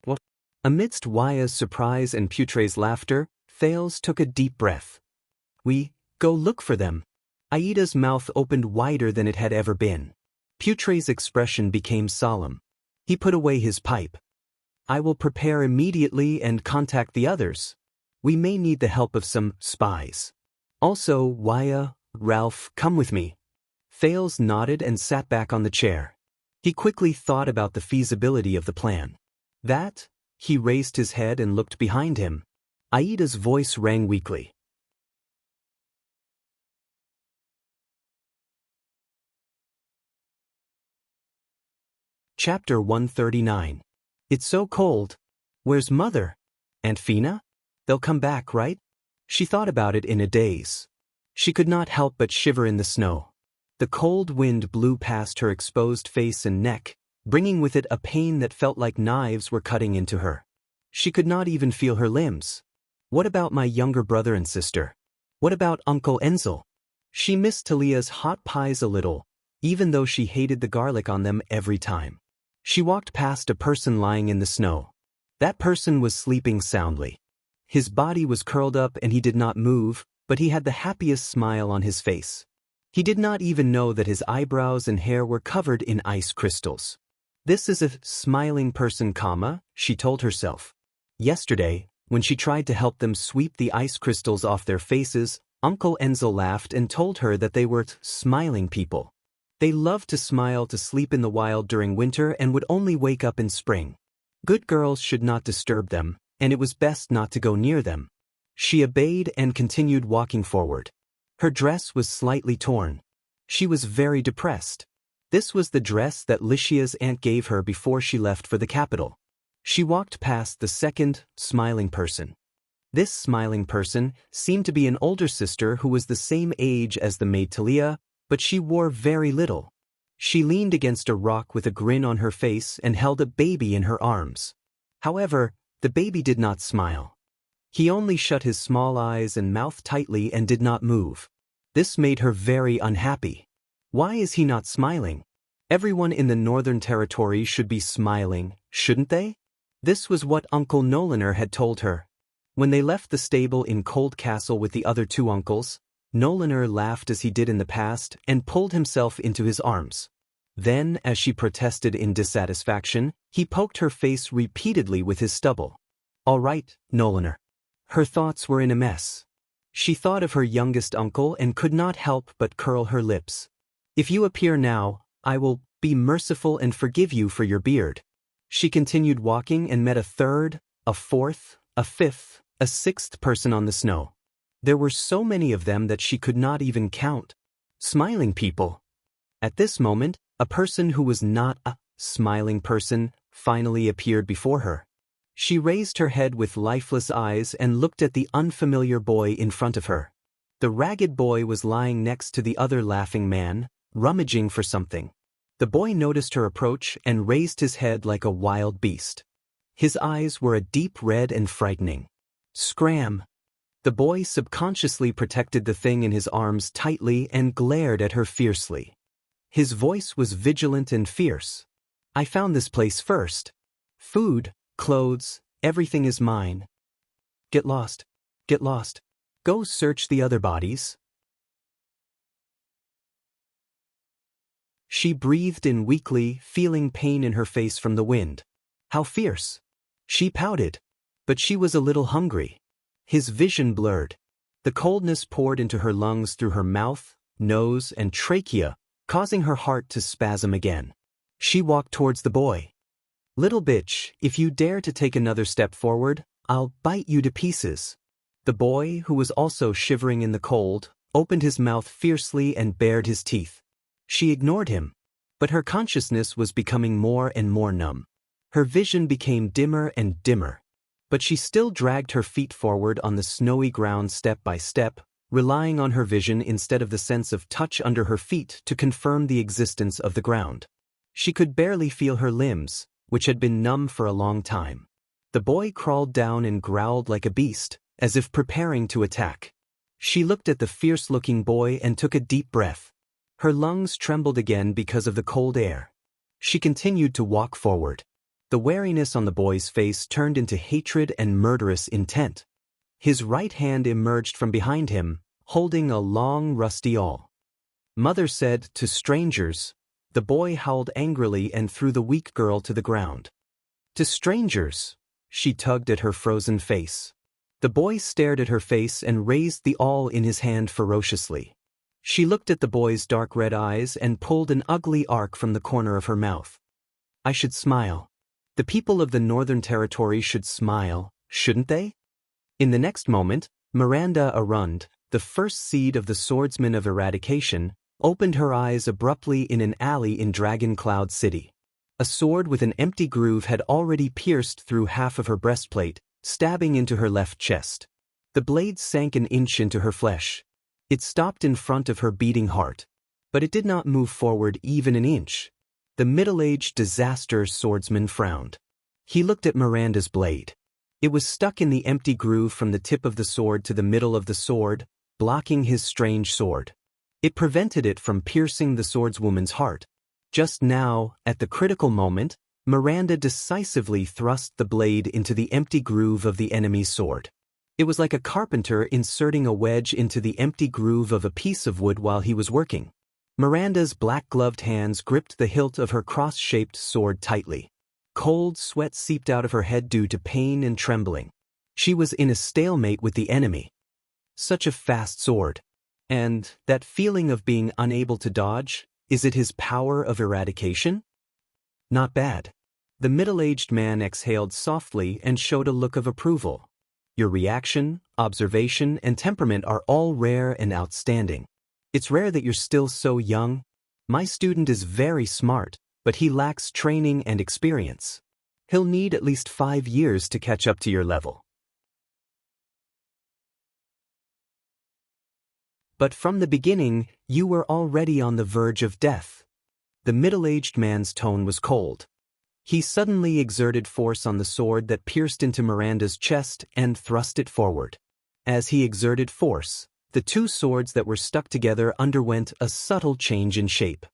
Speaker 1: What? Amidst Waya's surprise and Putray's laughter, Thales took a deep breath. We go look for them. Aida's mouth opened wider than it had ever been. Putray's expression became solemn. He put away his pipe. I will prepare immediately and contact the others. We may need the help of some spies. Also, Waya, Ralph, come with me. Thales nodded and sat back on the chair. He quickly thought about the feasibility of the plan. He raised his head and looked behind him. Aida's voice rang weakly. Chapter 139. It's so cold. Where's Mother? Aunt Fina? They'll come back, right? She thought about it in a daze. She could not help but shiver in the snow. The cold wind blew past her exposed face and neck, bringing with it a pain that felt like knives were cutting into her. She could not even feel her limbs. What about my younger brother and sister? What about Uncle Enzel? She missed Talia's hot pies a little, even though she hated the garlic on them every time. She walked past a person lying in the snow. That person was sleeping soundly. His body was curled up and he did not move, but he had the happiest smile on his face. He did not even know that his eyebrows and hair were covered in ice crystals. This is a smiling person, she told herself. Yesterday, when she tried to help them sweep the ice crystals off their faces, Uncle Enzel laughed and told her that they were smiling people. They loved to smile to sleep in the wild during winter and would only wake up in spring. Good girls should not disturb them, and it was best not to go near them. She obeyed and continued walking forward. Her dress was slightly torn. She was very depressed. This was the dress that Licia's aunt gave her before she left for the capital. She walked past the second, smiling person. This smiling person seemed to be an older sister who was the same age as the maid Talia, but she wore very little. She leaned against a rock with a grin on her face and held a baby in her arms. However, the baby did not smile. He only shut his small eyes and mouth tightly and did not move. This made her very unhappy. Why is he not smiling? Everyone in the Northern Territory should be smiling, shouldn't they? This was what Uncle Noliner had told her. When they left the stable in Cold Castle with the other two uncles, Noliner laughed as he did in the past and pulled himself into his arms. Then, as she protested in dissatisfaction, he poked her face repeatedly with his stubble. All right, Noliner. Her thoughts were in a mess. She thought of her youngest uncle and could not help but curl her lips. If you appear now, I will be merciful and forgive you for your beard. She continued walking and met a third, a fourth, a fifth, a sixth person on the snow. There were so many of them that she could not even count. Smiling people. At this moment, a person who was not a smiling person finally appeared before her. She raised her head with lifeless eyes and looked at the unfamiliar boy in front of her. The ragged boy was lying next to the other laughing man, rummaging for something. The boy noticed her approach and raised his head like a wild beast. His eyes were a deep red and frightening. Scram! The boy subconsciously protected the thing in his arms tightly and glared at her fiercely. His voice was vigilant and fierce. I found this place first. Food, clothes, everything is mine. Get lost. Get lost. Go search the other bodies. She breathed in weakly, feeling pain in her face from the wind. How fierce! She pouted. But she was a little hungry. His vision blurred. The coldness poured into her lungs through her mouth, nose, and trachea, causing her heart to spasm again. She walked towards the boy. Little bitch, if you dare to take another step forward, I'll bite you to pieces. The boy, who was also shivering in the cold, opened his mouth fiercely and bared his teeth. She ignored him, but her consciousness was becoming more and more numb. Her vision became dimmer and dimmer. But she still dragged her feet forward on the snowy ground step by step, relying on her vision instead of the sense of touch under her feet to confirm the existence of the ground. She could barely feel her limbs, which had been numb for a long time. The boy crawled down and growled like a beast, as if preparing to attack. She looked at the fierce-looking boy and took a deep breath. Her lungs trembled again because of the cold air. She continued to walk forward. The wariness on the boy's face turned into hatred and murderous intent. His right hand emerged from behind him, holding a long, rusty awl. Mother said, to strangers. The boy howled angrily and threw the weak girl to the ground. To strangers. She tugged at her frozen face. The boy stared at her face and raised the awl in his hand ferociously. She looked at the boy's dark red eyes and pulled an ugly arc from the corner of her mouth. I should smile. The people of the Northern Territory should smile, shouldn't they? In the next moment, Miranda Arund, the first seed of the swordsman of eradication, opened her eyes abruptly in an alley in Dragon Cloud City. A sword with an empty groove had already pierced through half of her breastplate, stabbing into her left chest. The blade sank an inch into her flesh. It stopped in front of her beating heart. But it did not move forward even an inch. The middle-aged disaster swordsman frowned. He looked at Miranda's blade. It was stuck in the empty groove from the tip of the sword to the middle of the sword, blocking his strange sword. It prevented it from piercing the swordswoman's heart. Just now, at the critical moment, Miranda decisively thrust the blade into the empty groove of the enemy's sword. It was like a carpenter inserting a wedge into the empty groove of a piece of wood while he was working. Miranda's black-gloved hands gripped the hilt of her cross-shaped sword tightly. Cold sweat seeped out of her head due to pain and trembling. She was in a stalemate with the enemy. Such a fast sword. And that feeling of being unable to dodge, is it his power of eradication? Not bad. The middle-aged man exhaled softly and showed a look of approval. Your reaction, observation, and temperament are all rare and outstanding. It's rare that you're still so young. My student is very smart, but he lacks training and experience. He'll need at least 5 years to catch up to your level. But from the beginning, you were already on the verge of death. The middle-aged man's tone was cold. He suddenly exerted force on the sword that pierced into Miranda's chest and thrust it forward. As he exerted force, the two swords that were stuck together underwent a subtle change in shape.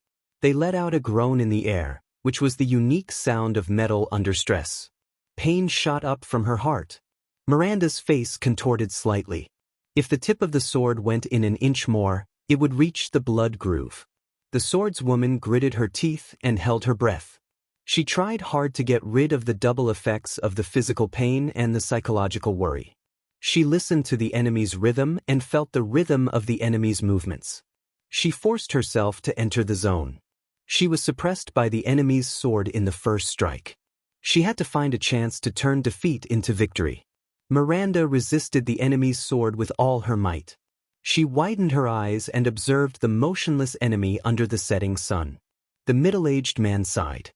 Speaker 1: They let out a groan in the air, which was the unique sound of metal under stress. Pain shot up from her heart. Miranda's face contorted slightly. If the tip of the sword went in an inch more, it would reach the blood groove. The swordswoman gritted her teeth and held her breath. She tried hard to get rid of the double effects of the physical pain and the psychological worry. She listened to the enemy's rhythm and felt the rhythm of the enemy's movements. She forced herself to enter the zone. She was suppressed by the enemy's sword in the first strike. She had to find a chance to turn defeat into victory. Miranda resisted the enemy's sword with all her might. She widened her eyes and observed the motionless enemy under the setting sun. The middle-aged man sighed.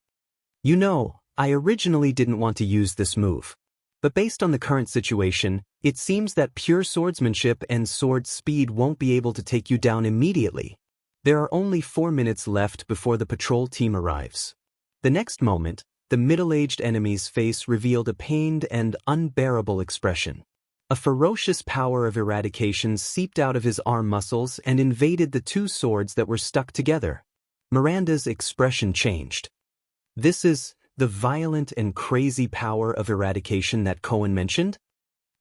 Speaker 1: You know, I originally didn't want to use this move. But based on the current situation, it seems that pure swordsmanship and sword speed won't be able to take you down immediately. There are only 4 minutes left before the patrol team arrives. The next moment, the middle-aged enemy's face revealed a pained and unbearable expression. A ferocious power of eradication seeped out of his arm muscles and invaded the two swords that were stuck together. Miranda's expression changed. This is the violent and crazy power of eradication that Cohen mentioned?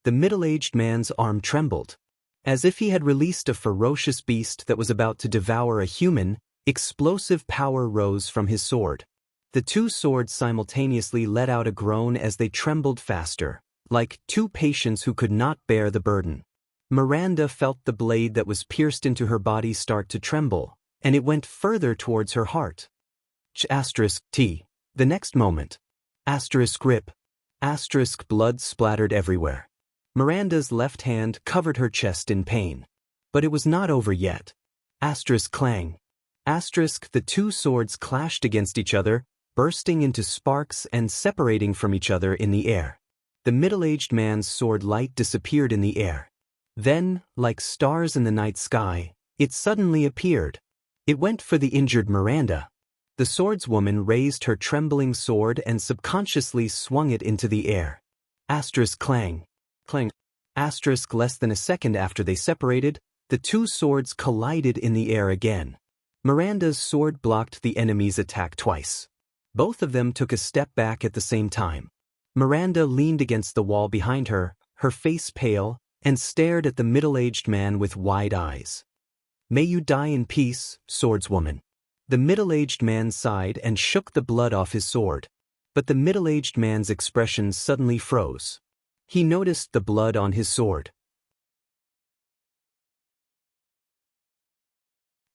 Speaker 1: The middle-aged man's arm trembled. As if he had released a ferocious beast that was about to devour a human, explosive power rose from his sword. The two swords simultaneously let out a groan as they trembled faster, like two patients who could not bear the burden. Miranda felt the blade that was pierced into her body start to tremble, and it went further towards her heart. T. The next moment. Rip. Blood splattered everywhere. Miranda's left hand covered her chest in pain. But it was not over yet. Clang. The two swords clashed against each other, bursting into sparks and separating from each other in the air. The middle-aged man's sword light disappeared in the air. Then, like stars in the night sky, it suddenly appeared. It went for the injured Miranda. The swordswoman raised her trembling sword and subconsciously swung it into the air. Clang. Less than a second after they separated, the two swords collided in the air again. Miranda's sword blocked the enemy's attack twice. Both of them took a step back at the same time. Miranda leaned against the wall behind her, her face pale, and stared at the middle-aged man with wide eyes. May you die in peace, swordswoman. The middle-aged man sighed and shook the blood off his sword. But the middle-aged man's expression suddenly froze. He noticed the blood on his sword.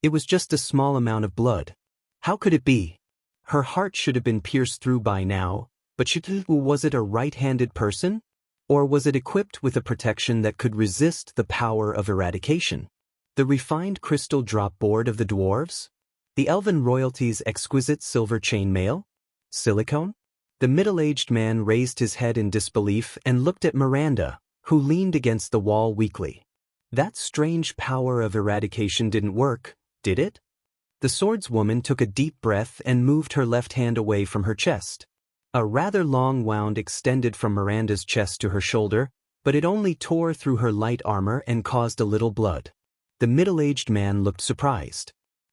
Speaker 1: It was just a small amount of blood. How could it be? Her heart should have been pierced through by now, but was it a right-handed person? Or was it equipped with a protection that could resist the power of eradication? The refined crystal drop board of the dwarves? The elven royalty's exquisite silver chainmail? Silicone? The middle-aged man raised his head in disbelief and looked at Miranda, who leaned against the wall weakly. That strange power of eradication didn't work, did it? The swordswoman took a deep breath and moved her left hand away from her chest. A rather long wound extended from Miranda's chest to her shoulder, but it only tore through her light armor and caused a little blood. The middle-aged man looked surprised.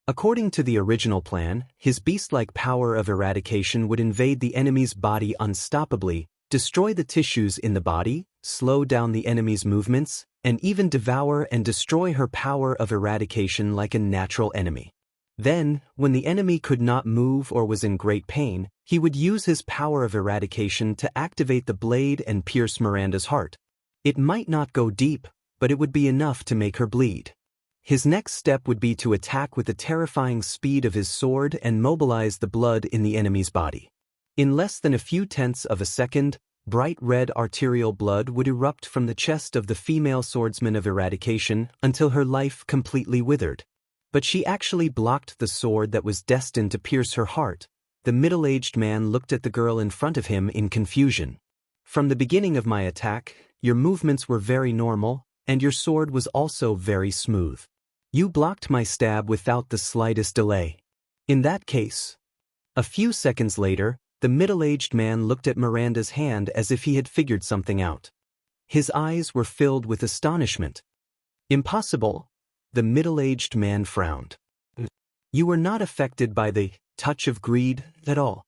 Speaker 1: According to the original plan, his beast-like power of eradication would invade the enemy's body unstoppably, destroy the tissues in the body, slow down the enemy's movements, and even devour and destroy her power of eradication like a natural enemy. Then, when the enemy could not move or was in great pain, he would use his power of eradication to activate the blade and pierce Miranda's heart. It might not go deep, but it would be enough to make her bleed. His next step would be to attack with the terrifying speed of his sword and mobilize the blood in the enemy's body. In less than a few tenths of a second, Bright red arterial blood would erupt from the chest of the female swordsman of eradication until her life completely withered. But she actually blocked the sword that was destined to pierce her heart. The middle-aged man looked at the girl in front of him in confusion. From the beginning of my attack, your movements were very normal, and your sword was also very smooth. You blocked my stab without the slightest delay. In that case. A few seconds later, the middle-aged man looked at Miranda's hand as if he had figured something out. His eyes were filled with astonishment. Impossible. The middle-aged man frowned. You were not affected by the touch of greed at all.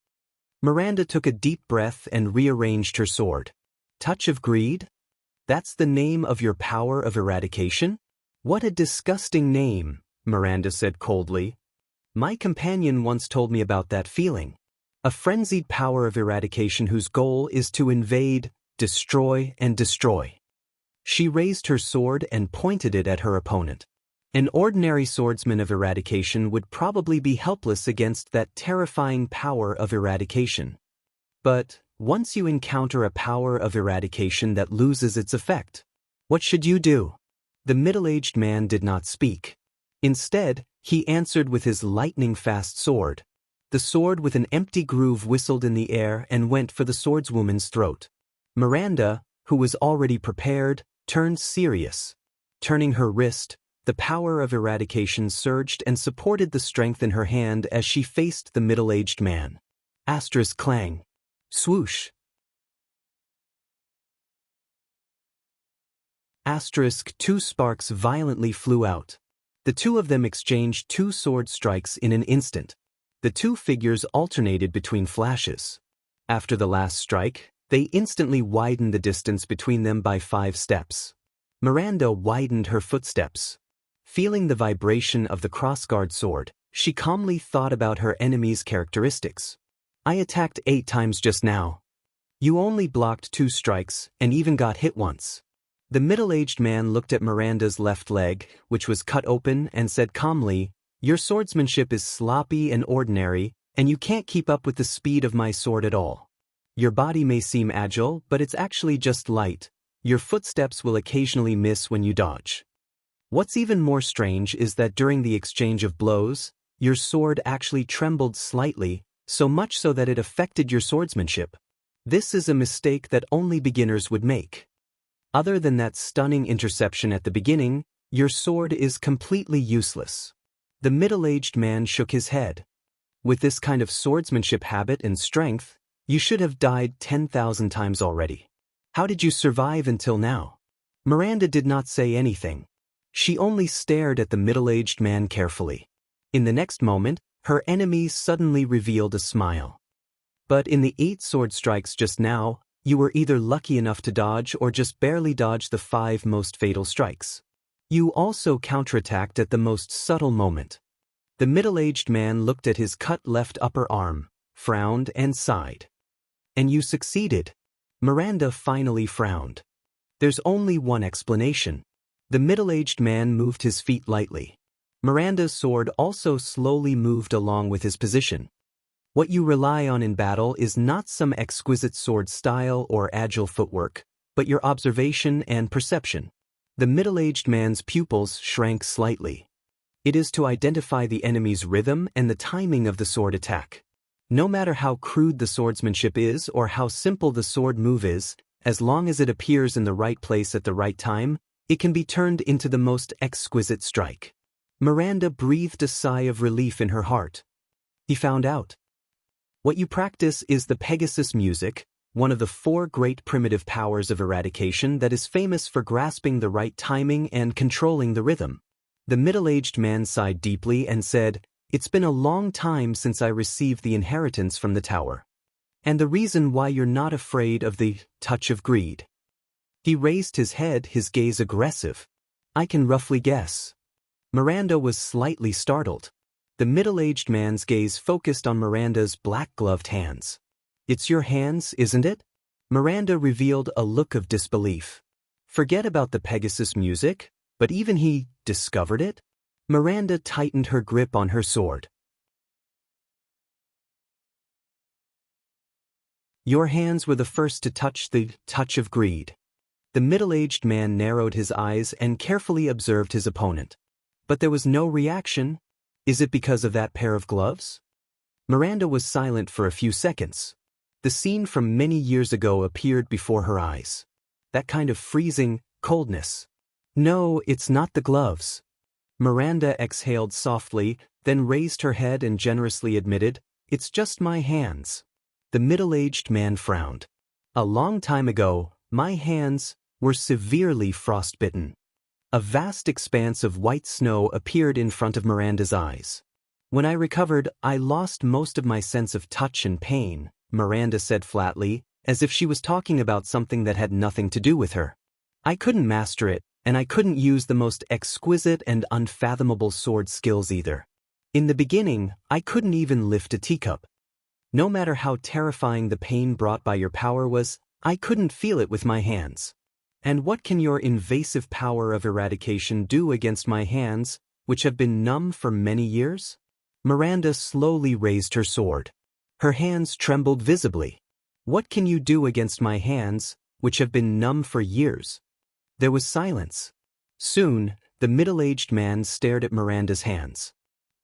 Speaker 1: Miranda took a deep breath and rearranged her sword. Touch of greed? That's the name of your power of eradication? What a disgusting name, Miranda said coldly. My companion once told me about that feeling. A frenzied power of eradication whose goal is to invade, destroy, and destroy. She raised her sword and pointed it at her opponent. An ordinary swordsman of eradication would probably be helpless against that terrifying power of eradication. But once you encounter a power of eradication that loses its effect, what should you do? The middle-aged man did not speak. Instead, he answered with his lightning-fast sword. The sword with an empty groove whistled in the air and went for the swordswoman's throat. Miranda, who was already prepared, turned serious. Turning her wrist, the power of eradication surged and supported the strength in her hand as she faced the middle-aged man. Asterisk clang. Swoosh. Asterisk 2 sparks violently flew out. The two of them exchanged 2 sword strikes in an instant. The 2 figures alternated between flashes. After the last strike, they instantly widened the distance between them by 5 steps. Miranda widened her footsteps. Feeling the vibration of the crossguard sword, she calmly thought about her enemy's characteristics. I attacked 8 times just now. You only blocked 2 strikes and even got hit once. The middle-aged man looked at Miranda's left leg, which was cut open, and said calmly, Your swordsmanship is sloppy and ordinary, and you can't keep up with the speed of my sword at all. Your body may seem agile, but it's actually just light. Your footsteps will occasionally miss when you dodge. What's even more strange is that during the exchange of blows, your sword actually trembled slightly, so much so that it affected your swordsmanship. This is a mistake that only beginners would make. Other than that stunning interception at the beginning, your sword is completely useless. The middle-aged man shook his head. With this kind of swordsmanship habit and strength, you should have died 10,000 times already. How did you survive until now? Miranda did not say anything. She only stared at the middle-aged man carefully. In the next moment, her enemy suddenly revealed a smile. But in the 8 sword strikes just now, you were either lucky enough to dodge or just barely dodge the 5 most fatal strikes. You also counterattacked at the most subtle moment. The middle-aged man looked at his cut left upper arm, frowned and sighed. And you succeeded. Miranda finally frowned. There's only one explanation. The middle-aged man moved his feet lightly. Miranda's sword also slowly moved along with his position. What you rely on in battle is not some exquisite sword style or agile footwork, but your observation and perception. The middle-aged man's pupils shrank slightly. It is to identify the enemy's rhythm and the timing of the sword attack. No matter how crude the swordsmanship is or how simple the sword move is, as long as it appears in the right place at the right time, it can be turned into the most exquisite strike. Miranda breathed a sigh of relief in her heart. He found out. What you practice is the Pegasus music, one of the 4 great primitive powers of eradication that is famous for grasping the right timing and controlling the rhythm. The middle-aged man sighed deeply and said, It's been a long time since I received the inheritance from the tower. And the reason why you're not afraid of the touch of greed. He raised his head, his gaze aggressive. I can roughly guess. Miranda was slightly startled. The middle-aged man's gaze focused on Miranda's black-gloved hands. It's your hands, isn't it? Miranda revealed a look of disbelief. Forget about the Pegasus music, but even he discovered it? Miranda tightened her grip on her sword. Your hands were the first to touch the touch of greed. The middle-aged man narrowed his eyes and carefully observed his opponent. But there was no reaction. Is it because of that pair of gloves? Miranda was silent for a few seconds. The scene from many years ago appeared before her eyes. That kind of freezing coldness. No, it's not the gloves. Miranda exhaled softly, then raised her head and generously admitted, "It's just my hands." The middle-aged man frowned. "A long time ago, my hands were severely frostbitten." A vast expanse of white snow appeared in front of Miranda's eyes. "When I recovered, I lost most of my sense of touch and pain," Miranda said flatly, as if she was talking about something that had nothing to do with her. "I couldn't master it, and I couldn't use the most exquisite and unfathomable sword skills either. In the beginning, I couldn't even lift a teacup. No matter how terrifying the pain brought by your power was, I couldn't feel it with my hands. And what can your invasive power of eradication do against my hands, which have been numb for many years?" Miranda slowly raised her sword. Her hands trembled visibly. "What can you do against my hands, which have been numb for years?" There was silence. Soon, the middle-aged man stared at Miranda's hands.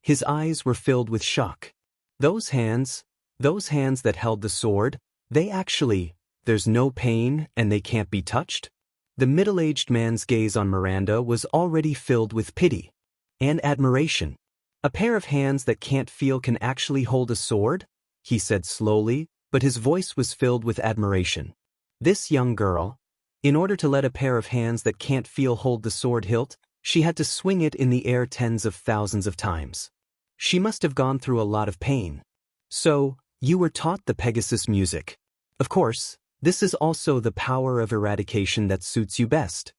Speaker 1: His eyes were filled with shock. Those hands that held the sword, there's no pain and they can't be touched? The middle-aged man's gaze on Miranda was already filled with pity and admiration. "A pair of hands that can't feel can actually hold a sword?" he said slowly, but his voice was filled with admiration. This young girl, in order to let a pair of hands that can't feel hold the sword hilt, she had to swing it in the air tens of thousands of times. She must have gone through a lot of pain. "So, you were taught the Pegasus music. Of course, this is also the power of eradication that suits you best."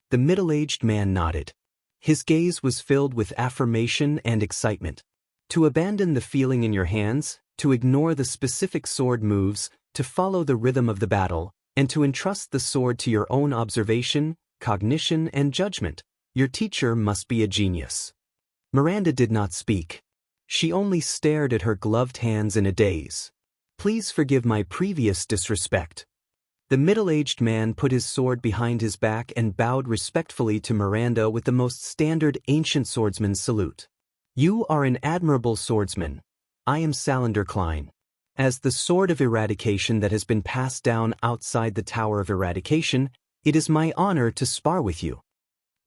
Speaker 1: The middle-aged man nodded. His gaze was filled with affirmation and excitement. To abandon the feeling in your hands, to ignore the specific sword moves, to follow the rhythm of the battle, and to entrust the sword to your own observation, cognition, and judgment, your teacher must be a genius. Miranda did not speak. She only stared at her gloved hands in a daze. "Please forgive my previous disrespect." The middle-aged man put his sword behind his back and bowed respectfully to Miranda with the most standard ancient swordsman's salute. "You are an admirable swordsman. I am Salander Klein. As the sword of eradication that has been passed down outside the Tower of Eradication, it is my honor to spar with you."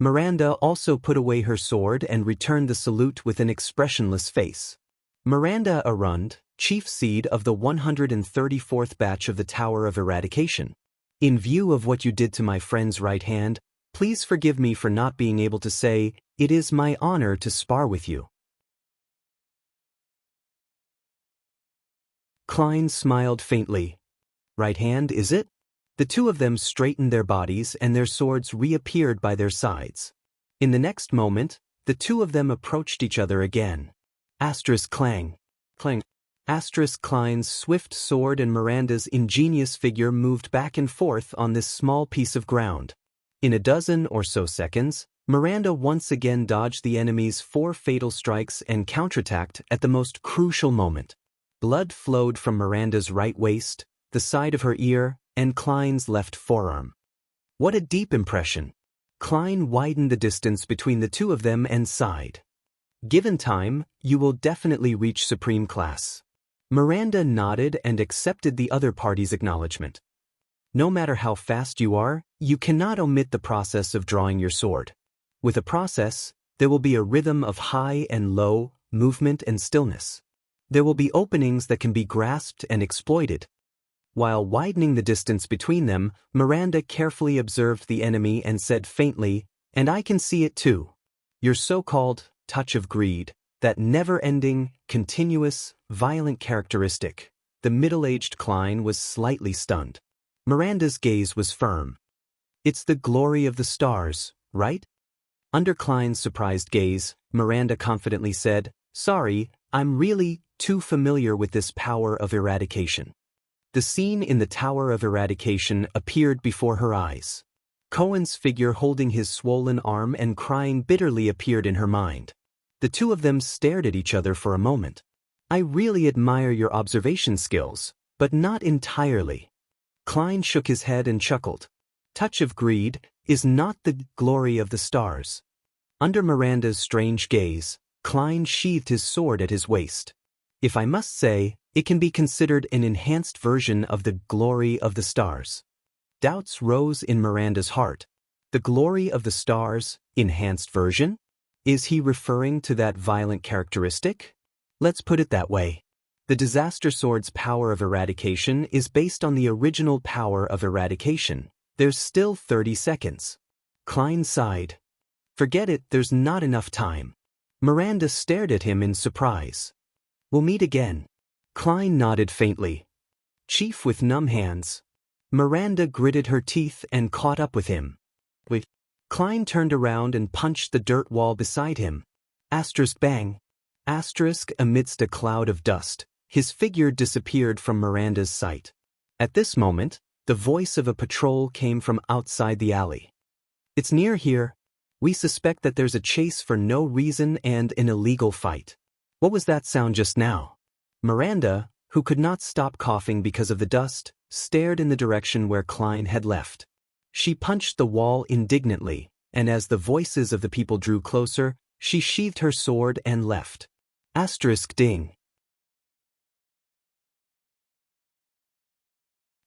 Speaker 1: Miranda also put away her sword and returned the salute with an expressionless face. "Miranda Arund, chief seed of the 134th batch of the Tower of Eradication. In view of what you did to my friend's right hand, please forgive me for not being able to say, it is my honor to spar with you." Klein smiled faintly. "Right hand, is it?" The two of them straightened their bodies and their swords reappeared by their sides. In the next moment, the two of them approached each other again. Asterisk clang. Clang. Asterisk Klein's swift sword and Miranda's ingenious figure moved back and forth on this small piece of ground. In a dozen or so seconds, Miranda once again dodged the enemy's 4 fatal strikes and counterattacked at the most crucial moment. Blood flowed from Miranda's right waist, the side of her ear, and Klein's left forearm. What a deep impression! Klein widened the distance between the two of them and sighed. "Given time, you will definitely reach supreme class." Miranda nodded and accepted the other party's acknowledgement. "No matter how fast you are, you cannot omit the process of drawing your sword. With a process, there will be a rhythm of high and low, movement and stillness. There will be openings that can be grasped and exploited." While widening the distance between them, Miranda carefully observed the enemy and said faintly, "And I can see it too. Your so-called touch of greed, that never-ending, continuous, violent characteristic." The middle-aged Klein was slightly stunned. Miranda's gaze was firm. "It's the glory of the stars, right?" Under Klein's surprised gaze, Miranda confidently said, "Sorry, I'm really too familiar with this power of eradication." The scene in the Tower of Eradication appeared before her eyes. Cohen's figure holding his swollen arm and crying bitterly appeared in her mind. The two of them stared at each other for a moment. "I really admire your observation skills," But not entirely. Klein shook his head and chuckled. Touch of greed is not the glory of the stars. Under Miranda's strange gaze, Klein sheathed his sword at his waist. If I must say, it can be considered an enhanced version of the glory of the stars. Doubts rose in Miranda's heart. The glory of the stars, enhanced version? Is he referring to that violent characteristic? Let's put it that way. The disaster sword's power of eradication is based on the original power of eradication. There's still 30 seconds. Klein sighed. Forget it, there's not enough time. Miranda stared at him in surprise. We'll meet again. Klein nodded faintly. Chief with numb hands. Miranda gritted her teeth and caught up with him. Wait. Klein turned around and punched the dirt wall beside him. Asterisk bang. Asterisk amidst a cloud of dust, his figure disappeared from Miranda's sight. At this moment, the voice of a patrol came from outside the alley. It's near here. We suspect that there's a chase for no reason and an illegal fight. What was that sound just now? Miranda, who could not stop coughing because of the dust, stared in the direction where Klein had left. She punched the wall indignantly, and as the voices of the people drew closer, she sheathed her sword and left. Asterisk ding.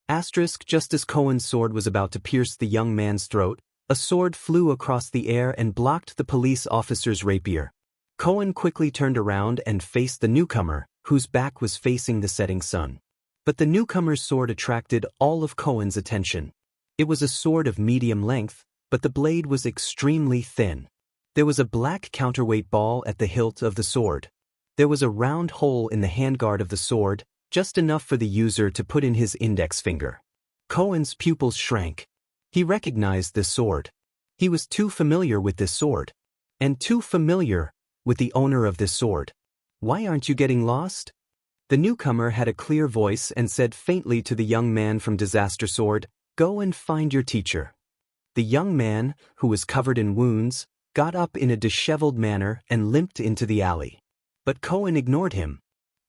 Speaker 1: Asterisk just as Cohen's sword was about to pierce the young man's throat, a sword flew across the air and blocked the police officer's rapier. Cohen quickly turned around and faced the newcomer, whose back was facing the setting sun. But the newcomer's sword attracted all of Cohen's attention. It was a sword of medium length, but the blade was extremely thin. There was a black counterweight ball at the hilt of the sword. There was a round hole in the handguard of the sword, just enough for the user to put in his index finger. Cohen's pupils shrank. He recognized this sword. He was too familiar with this sword. And too familiar with the owner of this sword. Why aren't you getting lost? The newcomer had a clear voice and said faintly to the young man from Disaster Sword, "Go and find your teacher." The young man, who was covered in wounds, got up in a disheveled manner and limped into the alley. But Cohen ignored him.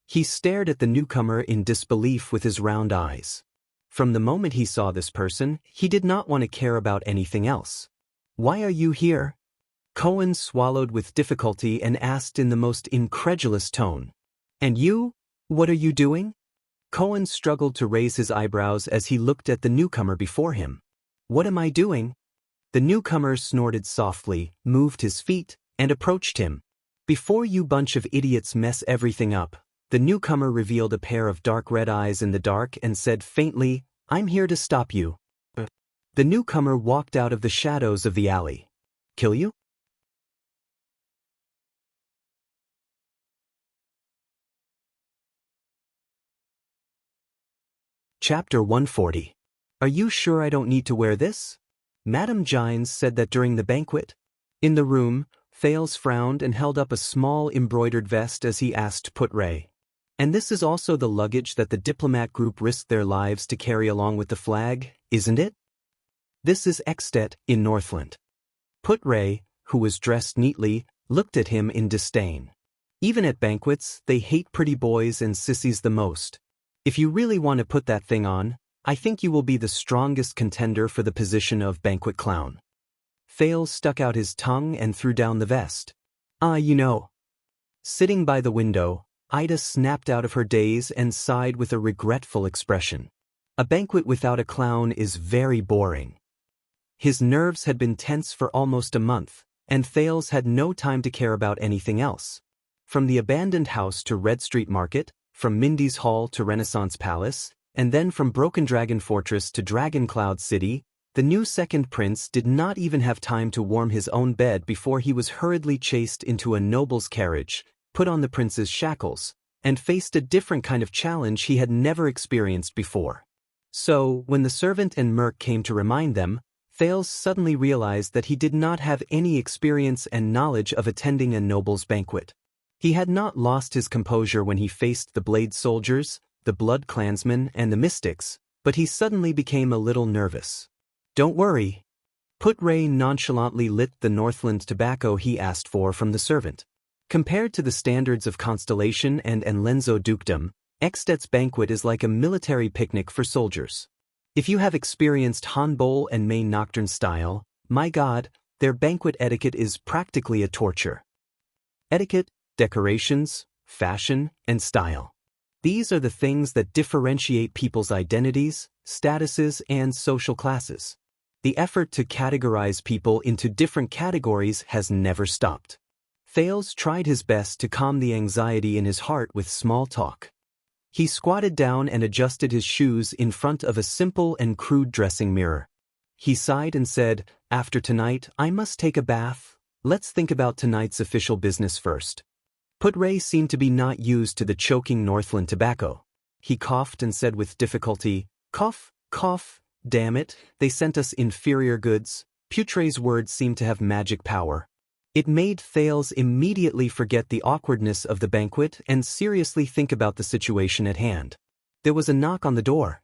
Speaker 1: He stared at the newcomer in disbelief with his round eyes. From the moment he saw this person, he did not want to care about anything else. "Why are you here?" Cohen swallowed with difficulty and asked in the most incredulous tone. "And you? What are you doing?" Cohen struggled to raise his eyebrows as he looked at the newcomer before him. "What am I doing?" The newcomer snorted softly, moved his feet, and approached him. "Before you bunch of idiots mess everything up," the newcomer revealed a pair of dark red eyes in the dark and said faintly, "I'm here to stop you." The newcomer walked out of the shadows of the alley. "Kill you?" Chapter 140. Are you sure I don't need to wear this? Madame Gines said that during the banquet. In the room, Thales frowned and held up a small embroidered vest as he asked Put-Ray. "And this is also the luggage that the diplomat group risked their lives to carry along with the flag, isn't it?" "This is Extet in Northland." Put-Ray, who was dressed neatly, looked at him in disdain. Even at banquets, they hate pretty boys and sissies the most. If you really want to put that thing on, I think you will be the strongest contender for the position of banquet clown. Thales stuck out his tongue and threw down the vest. You know. Sitting by the window, Ida snapped out of her daze and sighed with a regretful expression. A banquet without a clown is very boring. His nerves had been tense for almost a month, and Thales had no time to care about anything else. From the abandoned house to Red Street Market, from Mindy's Hall to Renaissance Palace, and then from Broken Dragon Fortress to Dragon Cloud City, the new second prince did not even have time to warm his own bed before he was hurriedly chased into a noble's carriage, put on the prince's shackles, and faced a different kind of challenge he had never experienced before. So, when the servant and Merc came to remind them, Thales suddenly realized that he did not have any experience and knowledge of attending a noble's banquet. He had not lost his composure when he faced the Blade Soldiers, the Blood Clansmen, and the Mystics, but he suddenly became a little nervous. "Don't worry." Put-Ray nonchalantly lit the Northland tobacco he asked for from the servant. Compared to the standards of Constellation and Enlenzo Dukedom, Ekstedt's banquet is like a military picnic for soldiers. If you have experienced Hanbol and Main Nocturne style, my god, their banquet etiquette is practically a torture. Etiquette, decorations, fashion, and style. These are the things that differentiate people's identities, statuses, and social classes. The effort to categorize people into different categories has never stopped. Thales tried his best to calm the anxiety in his heart with small talk. He squatted down and adjusted his shoes in front of a simple and crude dressing mirror. He sighed and said, "After tonight, I must take a bath. Let's think about tonight's official business first." Putre seemed to be not used to the choking Northland tobacco. He coughed and said with difficulty, "Cough, cough, damn it, they sent us inferior goods." Putre's words seemed to have magic power. It made Thales immediately forget the awkwardness of the banquet and seriously think about the situation at hand. There was a knock on the door.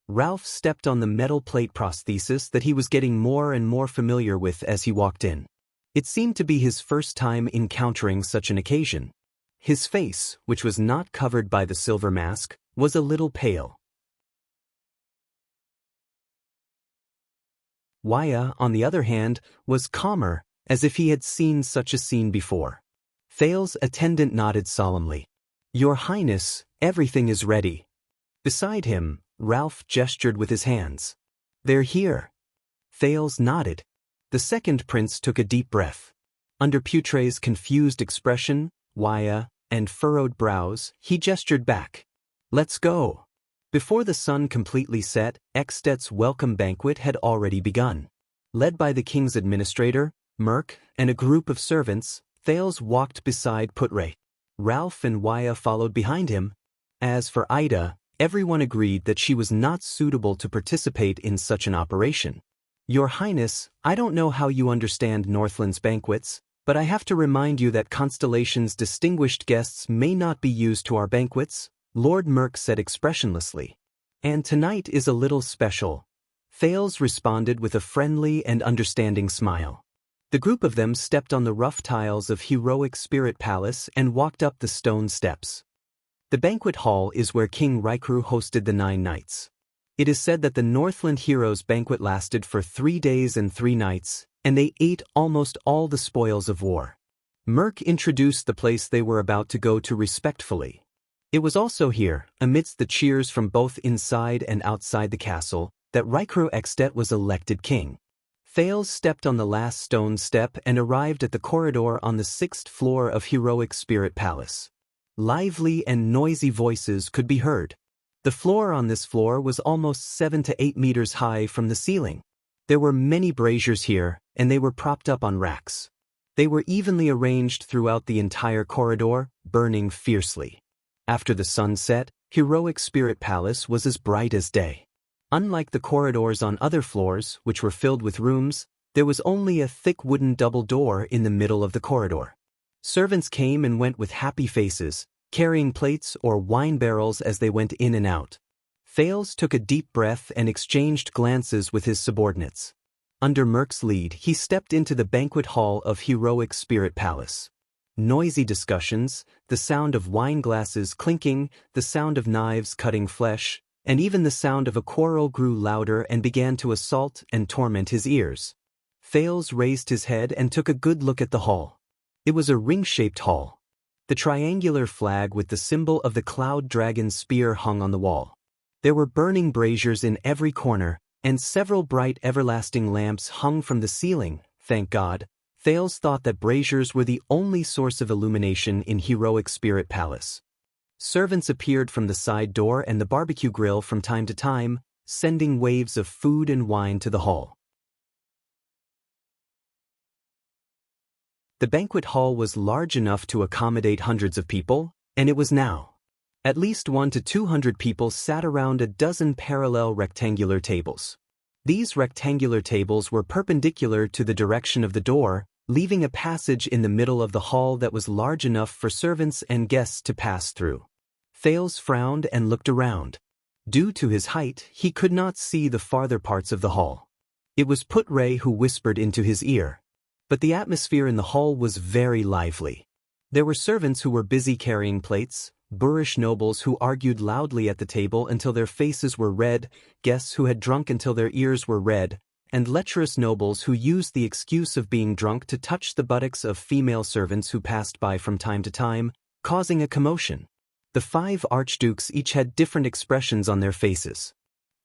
Speaker 1: Ralph stepped on the metal plate prosthesis that he was getting more and more familiar with as he walked in. It seemed to be his first time encountering such an occasion. His face, which was not covered by the silver mask, was a little pale. Waya, on the other hand, was calmer, as if he had seen such a scene before. Thales' attendant nodded solemnly. "Your Highness, everything is ready." Beside him, Ralph gestured with his hands. "They're here." Thales nodded. The second prince took a deep breath. Under Putre's confused expression, Waya, and furrowed brows, he gestured back. "Let's go." Before the sun completely set, Ekstedt's welcome banquet had already begun. Led by the king's administrator, Merk, and a group of servants, Thales walked beside Putre. Ralph and Waya followed behind him. As for Ida, everyone agreed that she was not suitable to participate in such an operation. "Your Highness, I don't know how you understand Northland's banquets, but I have to remind you that Constellation's distinguished guests may not be used to our banquets," Lord Merk said expressionlessly. "And tonight is a little special." Thales responded with a friendly and understanding smile. The group of them stepped on the rough tiles of Heroic Spirit Palace and walked up the stone steps. The banquet hall is where King Raikru hosted the 9 nights. It is said that the Northland heroes' banquet lasted for 3 days and 3 nights, and they ate almost all the spoils of war. Merk introduced the place they were about to go to respectfully. It was also here, amidst the cheers from both inside and outside the castle, that Raikru Ekstedt was elected king. Thales stepped on the last stone step and arrived at the corridor on the 6th floor of Heroic Spirit Palace. Lively and noisy voices could be heard. The floor on this floor was almost 7 to 8 meters high from the ceiling. There were many braziers here, and they were propped up on racks. They were evenly arranged throughout the entire corridor, burning fiercely. After the sun set, Heroic Spirit Palace was as bright as day. Unlike the corridors on other floors, which were filled with rooms, there was only a thick wooden double door in the middle of the corridor. Servants came and went with happy faces, carrying plates or wine barrels as they went in and out. Thales took a deep breath and exchanged glances with his subordinates. Under Merk's lead, he stepped into the banquet hall of Heroic Spirit Palace. Noisy discussions, the sound of wine glasses clinking, the sound of knives cutting flesh, and even the sound of a quarrel grew louder and began to assault and torment his ears. Thales raised his head and took a good look at the hall. It was a ring-shaped hall. The triangular flag with the symbol of the cloud dragon spear hung on the wall. There were burning braziers in every corner, and several bright everlasting lamps hung from the ceiling. Thank God, Thales thought that braziers were the only source of illumination in Heroic Spirit Palace. Servants appeared from the side door and the barbecue grill from time to time, sending waves of food and wine to the hall. The banquet hall was large enough to accommodate hundreds of people, and it was now. At least 100 to 200 people sat around a dozen parallel rectangular tables. These rectangular tables were perpendicular to the direction of the door, leaving a passage in the middle of the hall that was large enough for servants and guests to pass through. Thales frowned and looked around. Due to his height, he could not see the farther parts of the hall. It was Putre who whispered into his ear. But the atmosphere in the hall was very lively. There were servants who were busy carrying plates, boorish nobles who argued loudly at the table until their faces were red, guests who had drunk until their ears were red, and lecherous nobles who used the excuse of being drunk to touch the buttocks of female servants who passed by from time to time, causing a commotion. The 5 archdukes each had different expressions on their faces.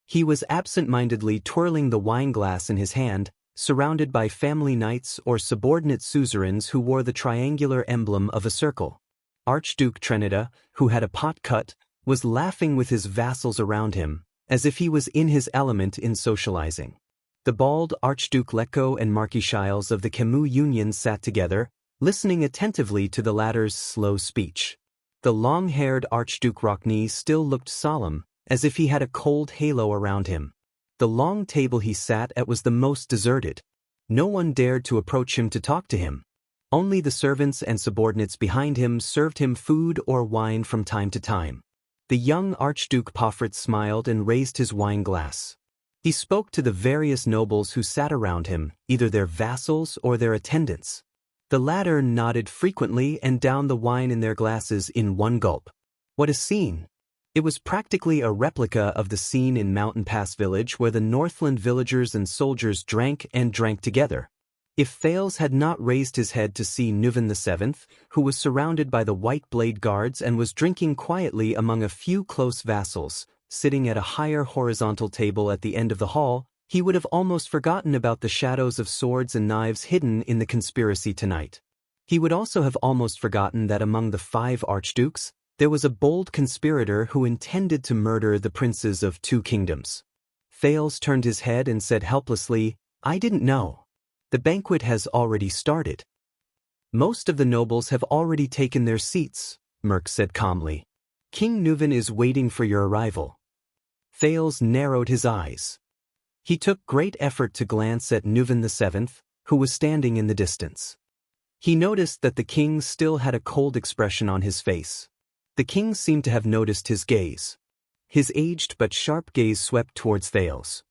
Speaker 1: He was absent-mindedly twirling the wine-glass in his hand, surrounded by family knights or subordinate suzerains who wore the triangular emblem of a circle. Archduke Trinita, who had a pot cut, was laughing with his vassals around him, as if he was in his element in socializing. The bald Archduke Lecco and Marquis Shiles of the Camus Union sat together, listening attentively to the latter's slow speech. The long-haired Archduke Rockney still looked solemn, as if he had a cold halo around him. The long table he sat at was the most deserted. No one dared to approach him to talk to him. Only the servants and subordinates behind him served him food or wine from time to time. The young Archduke Pomfret smiled and raised his wine glass. He spoke to the various nobles who sat around him, either their vassals or their attendants. The latter nodded frequently and downed the wine in their glasses in one gulp. What a scene! It was practically a replica of the scene in Mountain Pass Village where the Northland villagers and soldiers drank and drank together. If Thales had not raised his head to see Nuvan VII, who was surrounded by the White Blade Guards and was drinking quietly among a few close vassals, sitting at a higher horizontal table at the end of the hall, he would have almost forgotten about the shadows of swords and knives hidden in the conspiracy tonight. He would also have almost forgotten that among the 5 archdukes, there was a bold conspirator who intended to murder the princes of 2 kingdoms. Thales turned his head and said helplessly, "I didn't know. The banquet has already started." "Most of the nobles have already taken their seats," Merk said calmly. "King Nuvan is waiting for your arrival." Thales narrowed his eyes. He took great effort to glance at Nuvan VII, who was standing in the distance. He noticed that the king still had a cold expression on his face. The king seemed to have noticed his gaze. His aged but sharp gaze swept towards Thales.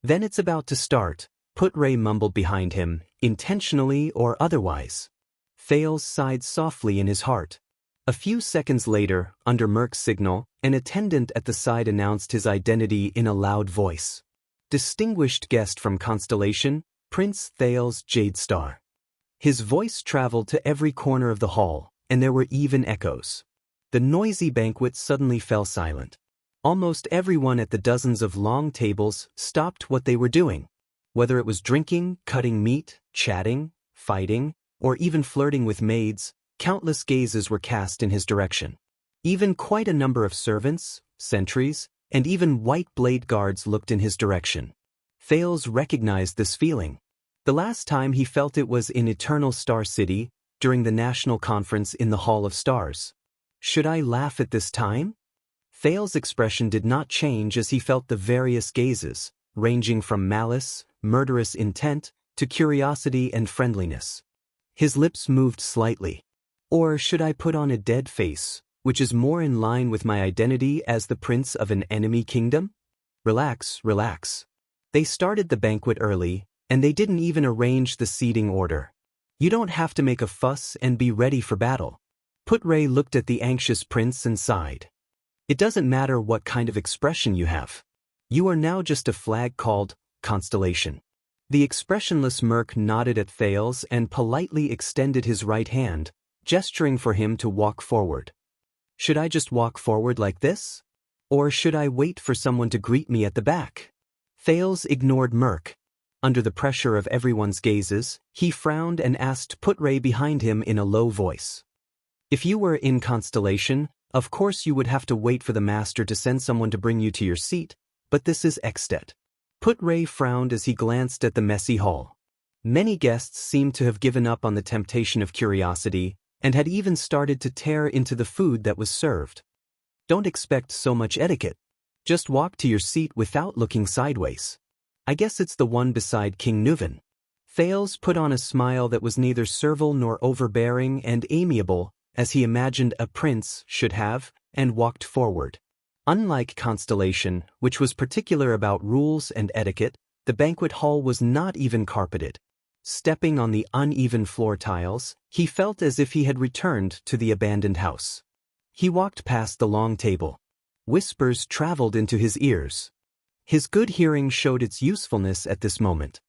Speaker 1: "Then it's about to start," Put-Ray mumbled behind him, intentionally or otherwise. Thales sighed softly in his heart. A few seconds later, under Merk's signal, an attendant at the side announced his identity in a loud voice. "Distinguished guest from Constellation, Prince Thales Jadestar." His voice traveled to every corner of the hall, and there were even echoes. The noisy banquet suddenly fell silent. Almost everyone at the dozens of long tables stopped what they were doing. Whether it was drinking, cutting meat, chatting, fighting, or even flirting with maids, countless gazes were cast in his direction. Even quite a number of servants, sentries, and even White Blade Guards looked in his direction. Thales recognized this feeling. The last time he felt it was in Eternal Star City, during the national conference in the Hall of Stars. Should I laugh at this time? Thales' expression did not change as he felt the various gazes, ranging from malice, murderous intent, to curiosity and friendliness. His lips moved slightly. Or should I put on a dead face, which is more in line with my identity as the prince of an enemy kingdom? Relax, relax. They started the banquet early, and they didn't even arrange the seating order. You don't have to make a fuss and be ready for battle. Put-Ray looked at the anxious prince and sighed. It doesn't matter what kind of expression you have. You are now just a flag called Constellation. The expressionless Merk nodded at Thales and politely extended his right hand, gesturing for him to walk forward. Should I just walk forward like this? Or should I wait for someone to greet me at the back? Thales ignored Merk. Under the pressure of everyone's gazes, he frowned and asked Put-Ray behind him in a low voice. If you were in Constellation, of course you would have to wait for the master to send someone to bring you to your seat, but this is Extet. Put-Ray frowned as he glanced at the messy hall. Many guests seemed to have given up on the temptation of curiosity and had even started to tear into the food that was served. Don't expect so much etiquette. Just walk to your seat without looking sideways. I guess it's the one beside King Nuvan. Thales put on a smile that was neither servile nor overbearing and amiable, as he imagined a prince should have, and walked forward. Unlike Constellation, which was particular about rules and etiquette, the banquet hall was not even carpeted. Stepping on the uneven floor tiles, he felt as if he had returned to the abandoned house. He walked past the long table. Whispers traveled into his ears. His good hearing showed its usefulness at this moment.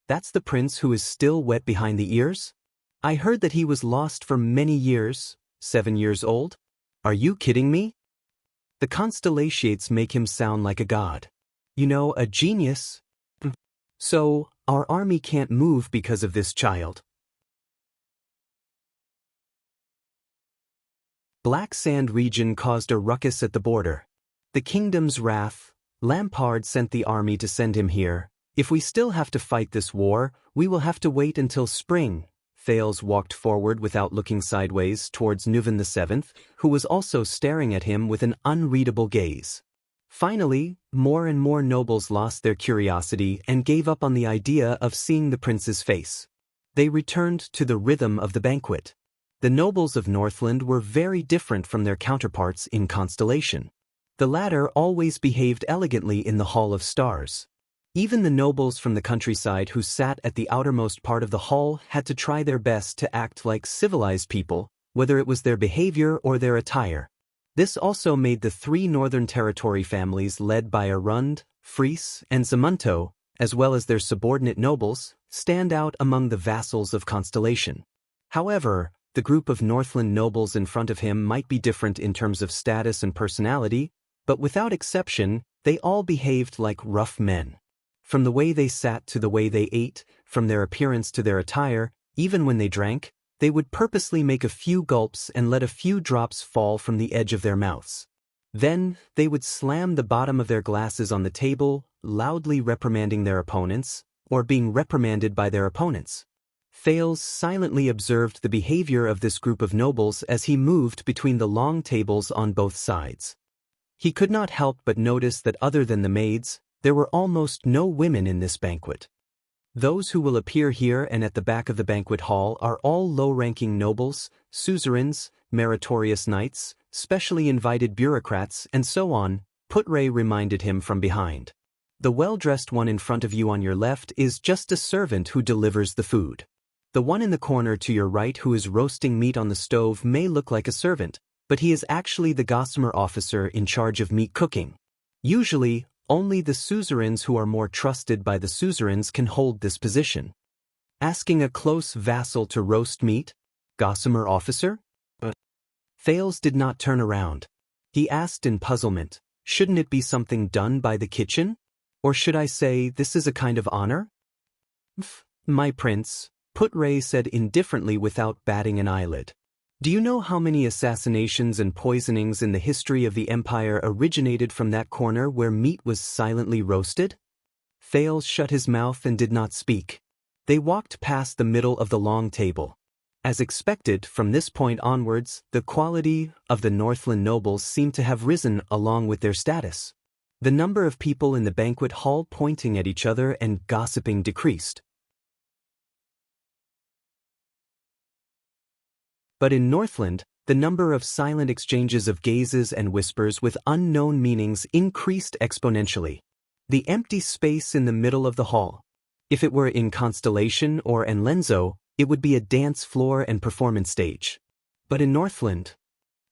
Speaker 1: That's the prince who is still wet behind the ears? I heard that he was lost for many years, 7 years old. Are you kidding me? The constellations make him sound like a god. You know, a genius. So, our army can't move because of this child. Black Sand region caused a ruckus at the border. The kingdom's wrath. Lampard sent the army to send him here. If we still have to fight this war, we will have to wait until spring. Thales walked forward without looking sideways towards Nuvan VII, who was also staring at him with an unreadable gaze. Finally, more and more nobles lost their curiosity and gave up on the idea of seeing the prince's face. They returned to the rhythm of the banquet. The nobles of Northland were very different from their counterparts in Constellation. The latter always behaved elegantly in the Hall of Stars. Even the nobles from the countryside who sat at the outermost part of the hall had to try their best to act like civilized people, whether it was their behavior or their attire. This also made the 3 Northern Territory families led by Arund, Fries, and Zamunto, as well as their subordinate nobles, stand out among the vassals of Constellation. However, the group of Northland nobles in front of him might be different in terms of status and personality, but without exception, they all behaved like rough men. From the way they sat to the way they ate, from their appearance to their attire, even when they drank, they would purposely make a few gulps and let a few drops fall from the edge of their mouths. Then, they would slam the bottom of their glasses on the table, loudly reprimanding their opponents, or being reprimanded by their opponents. Thales silently observed the behavior of this group of nobles as he moved between the long tables on both sides. He could not help but notice that other than the maids, there were almost no women in this banquet. Those who will appear here and at the back of the banquet hall are all low-ranking nobles, suzerains, meritorious knights, specially invited bureaucrats, and so on, Putre reminded him from behind. The well-dressed one in front of you on your left is just a servant who delivers the food. The one in the corner to your right who is roasting meat on the stove may look like a servant, but he is actually the gossamer officer in charge of meat cooking. Usually, only the suzerains who are more trusted by the suzerains can hold this position. Asking a close vassal to roast meat? Gossamer officer? Thales did not turn around. He asked in puzzlement, shouldn't it be something done by the kitchen? Or should I say, this is a kind of honor? My prince, Putre said indifferently without batting an eyelid. Do you know how many assassinations and poisonings in the history of the empire originated from that corner where meat was silently roasted? Thales shut his mouth and did not speak. They walked past the middle of the long table. As expected, from this point onwards, the quality of the Northland nobles seemed to have risen along with their status. The number of people in the banquet hall pointing at each other and gossiping decreased. But in Northland, the number of silent exchanges of gazes and whispers with unknown meanings increased exponentially. The empty space in the middle of the hall. If it were in Constellation or Enlenzo, it would be a dance floor and performance stage. But in Northland,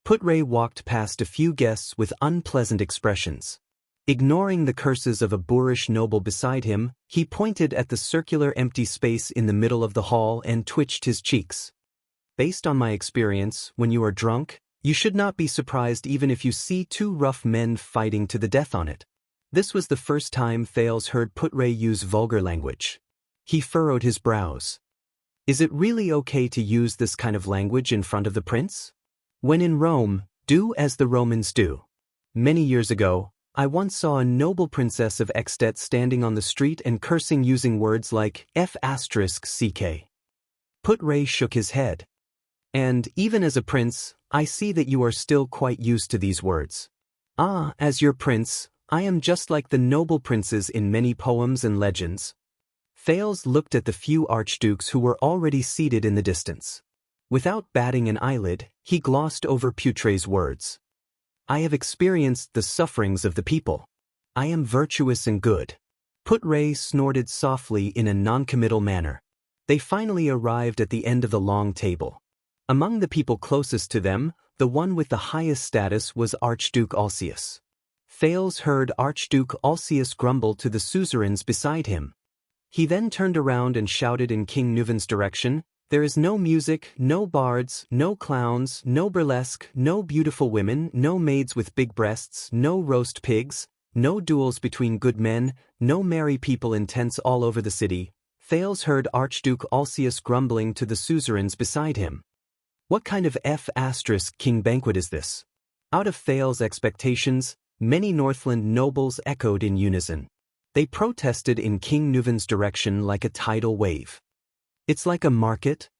Speaker 1: Putre walked past a few guests with unpleasant expressions. Ignoring the curses of a boorish noble beside him, he pointed at the circular empty space in the middle of the hall and twitched his cheeks. Based on my experience, when you are drunk, you should not be surprised even if you see 2 rough men fighting to the death on it. This was the first time Thales heard Putre use vulgar language. He furrowed his brows. Is it really okay to use this kind of language in front of the prince? When in Rome, do as the Romans do. Many years ago, I once saw a noble princess of Extet standing on the street and cursing using words like F***ck. Putre shook his head. And, even as a prince, I see that you are still quite used to these words. Ah, as your prince, I am just like the noble princes in many poems and legends. Thales looked at the few archdukes who were already seated in the distance. Without batting an eyelid, he glossed over Putre's words. I have experienced the sufferings of the people. I am virtuous and good. Putre snorted softly in a noncommittal manner. They finally arrived at the end of the long table. Among the people closest to them, the one with the highest status was Archduke Alsius. Thales heard Archduke Alsius grumble to the suzerains beside him. He then turned around and shouted in King Nuven's direction, "There is no music, no bards, no clowns, no burlesque, no beautiful women, no maids with big breasts, no roast pigs, no duels between good men, no merry people in tents all over the city." Thales heard Archduke Alsius grumbling to the suzerains beside him. What kind of king banquet is this? Out of Thales' expectations, many Northland nobles echoed in unison. They protested in King Nuven's direction like a tidal wave. "It's like a market?"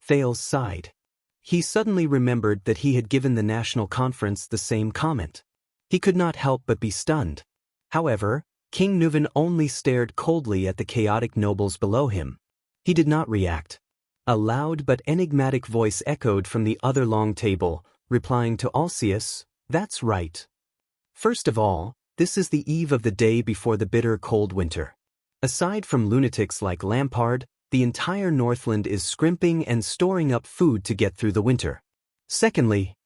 Speaker 1: Thales sighed. He suddenly remembered that he had given the national conference the same comment. He could not help but be stunned. However, King Nuven only stared coldly at the chaotic nobles below him. He did not react. A loud but enigmatic voice echoed from the other long table, replying to Alsius, "That's right. First of all, this is the eve of the day before the bitter cold winter. Aside from lunatics like Lampard, the entire Northland is scrimping and storing up food to get through the winter. Secondly,"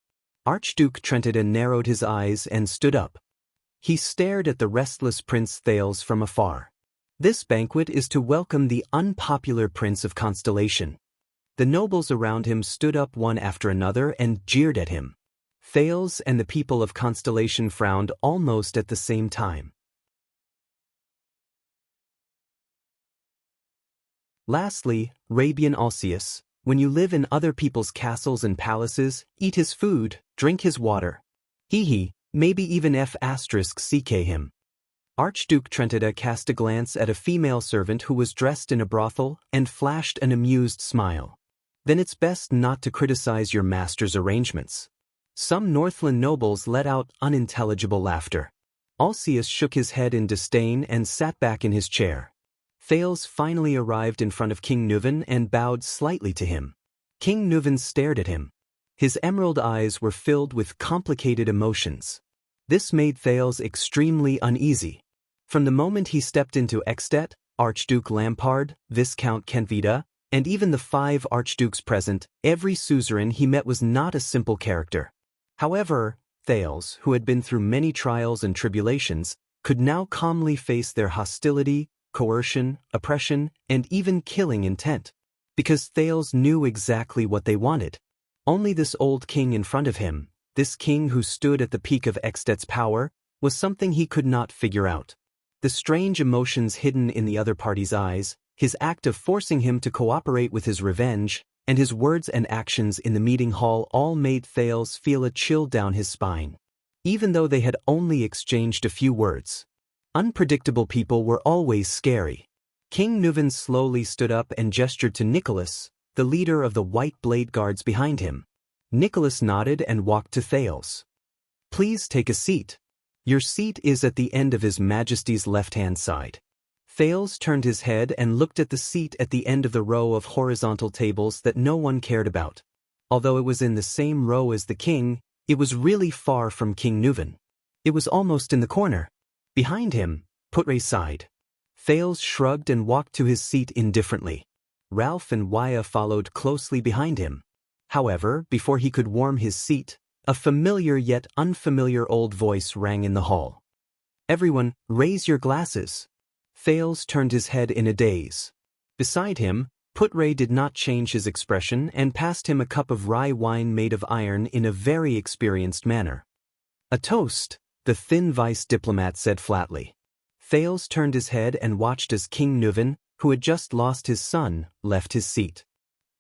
Speaker 1: Archduke Trentida narrowed his eyes and stood up. He stared at the restless Prince Thales from afar. "This banquet is to welcome the unpopular Prince of Constellation." The nobles around him stood up one after another and jeered at him. Thales and the people of Constellation frowned almost at the same time. Lastly, Rabian Alsius, when you live in other people's castles and palaces, eat his food, drink his water. Maybe even ck him. Archduke Trentida cast a glance at a female servant who was dressed in a brothel and flashed an amused smile. "Then it's best not to criticize your master's arrangements." Some Northland nobles let out unintelligible laughter. Alsius shook his head in disdain and sat back in his chair. Thales finally arrived in front of King Nuven and bowed slightly to him. King Nuven stared at him. His emerald eyes were filled with complicated emotions. This made Thales extremely uneasy. From the moment he stepped into Ekstedt, Archduke Lampard, Viscount Kentvita, and even the 5 archdukes present, every suzerain he met was not a simple character. However, Thales, who had been through many trials and tribulations, could now calmly face their hostility, coercion, oppression, and even killing intent. Because Thales knew exactly what they wanted. Only this old king in front of him, this king who stood at the peak of Ekstedt's power, was something he could not figure out. The strange emotions hidden in the other party's eyes, his act of forcing him to cooperate with his revenge, and his words and actions in the meeting hall all made Thales feel a chill down his spine. Even though they had only exchanged a few words. Unpredictable people were always scary. King Nuven slowly stood up and gestured to Nicholas, the leader of the White Blade Guards behind him. Nicholas nodded and walked to Thales. "Please take a seat. Your seat is at the end of His Majesty's left-hand side." Thales turned his head and looked at the seat at the end of the row of horizontal tables that no one cared about. Although it was in the same row as the king, it was really far from King Nuven. It was almost in the corner. Behind him, Putre sighed. Thales shrugged and walked to his seat indifferently. Ralph and Waya followed closely behind him. However, before he could warm his seat, a familiar yet unfamiliar old voice rang in the hall. "Everyone, raise your glasses." Thales turned his head in a daze. Beside him, Putre did not change his expression and passed him a cup of rye wine made of iron in a very experienced manner. "A toast," the thin vice diplomat said flatly. Thales turned his head and watched as King Nuven, who had just lost his son, left his seat.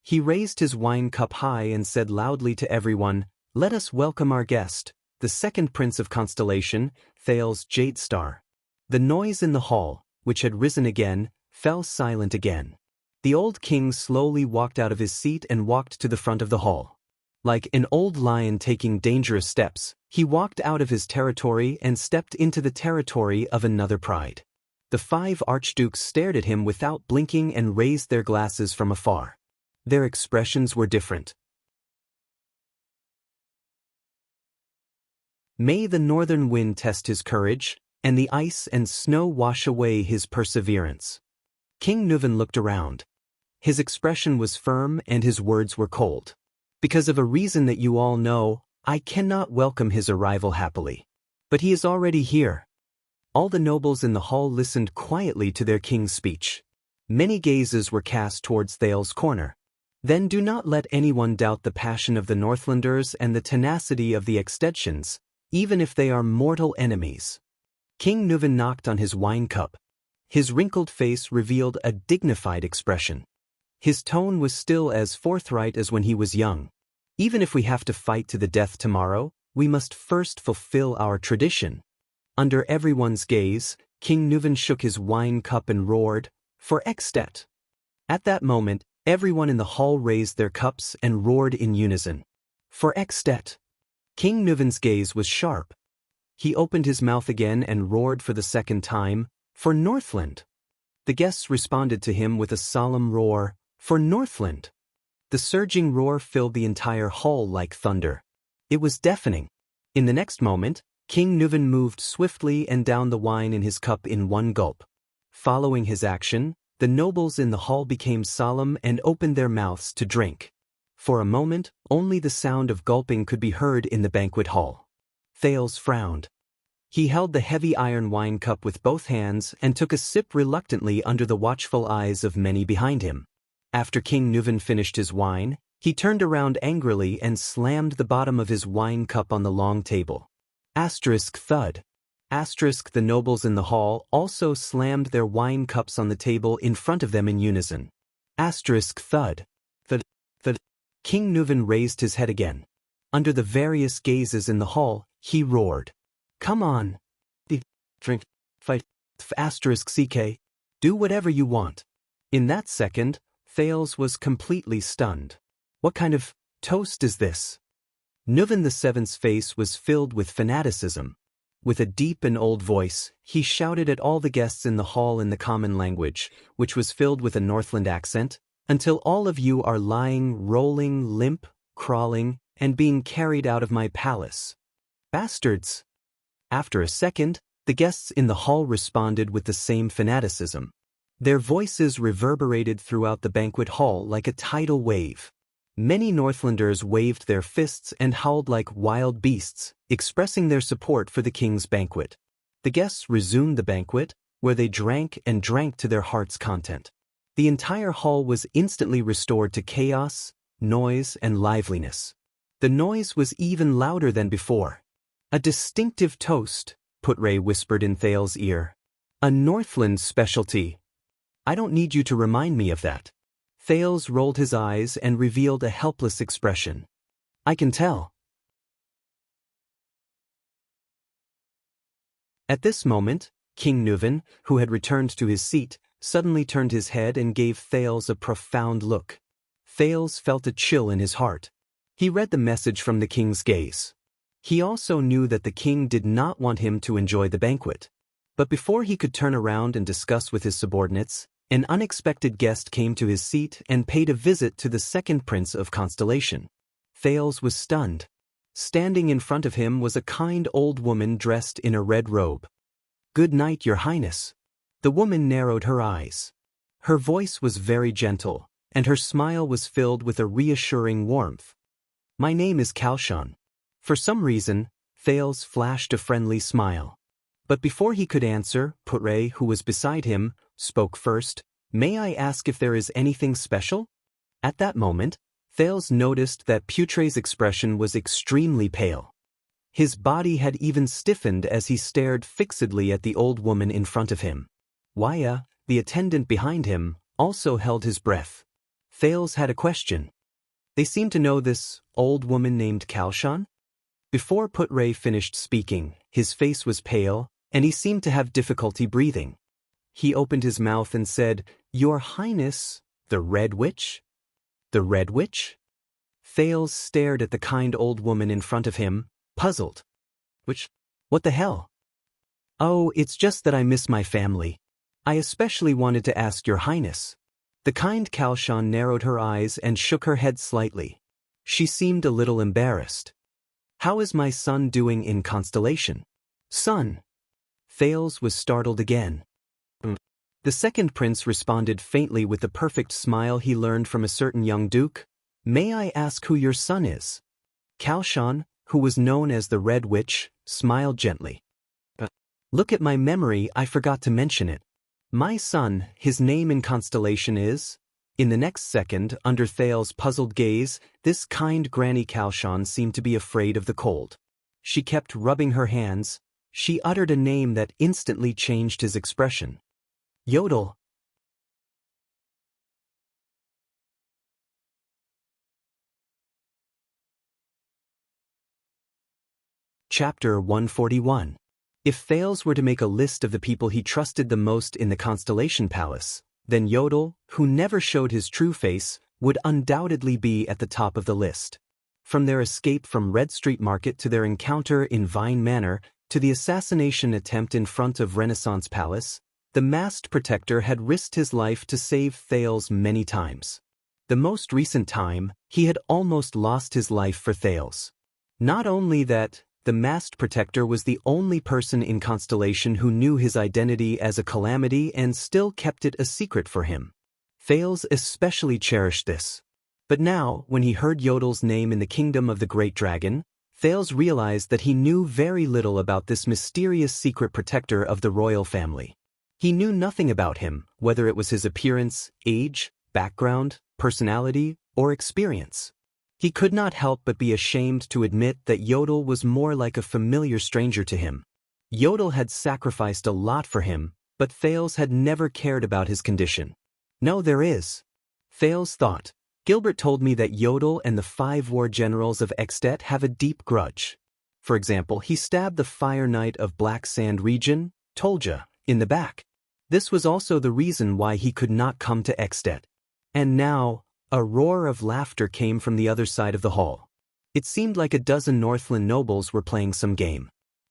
Speaker 1: He raised his wine cup high and said loudly to everyone, "Let us welcome our guest, the second Prince of Constellation, Thales Jadestar." The noise in the hall, which had risen again, fell silent again. The old king slowly walked out of his seat and walked to the front of the hall. Like an old lion taking dangerous steps, he walked out of his territory and stepped into the territory of another pride. The 5 archdukes stared at him without blinking and raised their glasses from afar. Their expressions were different. May the northern wind test his courage, and the ice and snow wash away his perseverance. King Nuven looked around. His expression was firm and his words were cold. Because of a reason that you all know, I cannot welcome his arrival happily. But he is already here. All the nobles in the hall listened quietly to their king's speech. Many gazes were cast towards Thales's corner. Then do not let anyone doubt the passion of the Northlanders and the tenacity of the Extensions, even if they are mortal enemies. King Nuven knocked on his wine cup. His wrinkled face revealed a dignified expression. His tone was still as forthright as when he was young. Even if we have to fight to the death tomorrow, we must first fulfill our tradition. Under everyone's gaze, King Nuven shook his wine cup and roared, "For Extet!" At that moment, everyone in the hall raised their cups and roared in unison. "For Extet!" King Nuven's gaze was sharp. He opened his mouth again and roared for the second time, "For Northland!" The guests responded to him with a solemn roar, "For Northland!" The surging roar filled the entire hall like thunder. It was deafening. In the next moment, King Nuven moved swiftly and down the wine in his cup in one gulp. Following his action, the nobles in the hall became solemn and opened their mouths to drink. For a moment, only the sound of gulping could be heard in the banquet hall. Thales frowned. He held the heavy iron wine cup with both hands and took a sip reluctantly under the watchful eyes of many behind him. After King Nuven finished his wine, he turned around angrily and slammed the bottom of his wine cup on the long table. Thud. The nobles in the hall also slammed their wine cups on the table in front of them in unison. Thud. Thud. King Nuven raised his head again. Under the various gazes in the hall, he roared, "Come on! Drink, fight, *ck. Do whatever you want." In that second, Thales was completely stunned. What kind of toast is this? Nuven VII's face was filled with fanaticism. With a deep and old voice, he shouted at all the guests in the hall in the common language, which was filled with a Northland accent, "Until all of you are lying, rolling, limp, crawling, and being carried out of my palace. Bastards!" After a second, the guests in the hall responded with the same fanaticism. Their voices reverberated throughout the banquet hall like a tidal wave. Many Northlanders waved their fists and howled like wild beasts, expressing their support for the king's banquet. The guests resumed the banquet, where they drank and drank to their heart's content. The entire hall was instantly restored to chaos, noise, and liveliness. The noise was even louder than before. "A distinctive toast," Putre whispered in Thales's ear. "A Northland specialty. I don't need you to remind me of that." Thales rolled his eyes and revealed a helpless expression. "I can tell." At this moment, King Nuven, who had returned to his seat, suddenly turned his head and gave Thales a profound look. Thales felt a chill in his heart. He read the message from the king's gaze. He also knew that the king did not want him to enjoy the banquet. But before he could turn around and discuss with his subordinates, an unexpected guest came to his seat and paid a visit to the second prince of Constellation. Thales was stunned. Standing in front of him was a kind old woman dressed in a red robe. "Good night, Your Highness." The woman narrowed her eyes. Her voice was very gentle, and her smile was filled with a reassuring warmth. "My name is Kalshan." For some reason, Thales flashed a friendly smile. But before he could answer, Putre, who was beside him, spoke first. "May I ask if there is anything special?" At that moment, Thales noticed that Putre's expression was extremely pale. His body had even stiffened as he stared fixedly at the old woman in front of him. Waya, the attendant behind him, also held his breath. Thales had a question. They seemed to know this old woman named Kalshan? Before Putre finished speaking, his face was pale, and he seemed to have difficulty breathing. He opened his mouth and said, "Your Highness, the Red Witch?" "The Red Witch?" Thales stared at the kind old woman in front of him, puzzled. "Which? What the hell?" "Oh, it's just that I miss my family. I especially wanted to ask Your Highness." The kind Kalshan narrowed her eyes and shook her head slightly. She seemed a little embarrassed. "How is my son doing in Constellation?" "Son?" Thales was startled again. The second prince responded faintly with the perfect smile he learned from a certain young duke. May I ask who your son is? Xianxia, who was known as the Red Witch, smiled gently. Look at my memory, I forgot to mention it. My son, his name in constellation is… In the next second, under Thale's puzzled gaze, this kind Granny Xianxia seemed to be afraid of the cold. She kept rubbing her hands. She uttered a name that instantly changed his expression. Yodel. Chapter 141. If Thales were to make a list of the people he trusted the most in the Constellation Palace, then Yodel, who never showed his true face, would undoubtedly be at the top of the list. From their escape from Red Street Market to their encounter in Vine Manor, to the assassination attempt in front of Renaissance Palace, the masked protector had risked his life to save Thales many times. The most recent time, he had almost lost his life for Thales. Not only that, the masked protector was the only person in Constellation who knew his identity as a calamity and still kept it a secret for him. Thales especially cherished this. But now, when he heard Yodel's name in the kingdom of the Great Dragon, Thales realized that he knew very little about this mysterious secret protector of the royal family. He knew nothing about him, whether it was his appearance, age, background, personality, or experience. He could not help but be ashamed to admit that Yodel was more like a familiar stranger to him. Yodel had sacrificed a lot for him, but Thales had never cared about his condition. No, there is. Thales thought. Gilbert told me that Yodel and the 5 war generals of Extet have a deep grudge. For example, he stabbed the Fire Knight of Black Sand region, Tolja, in the back. This was also the reason why he could not come to Extet. And now, a roar of laughter came from the other side of the hall. It seemed like a dozen Northland nobles were playing some game.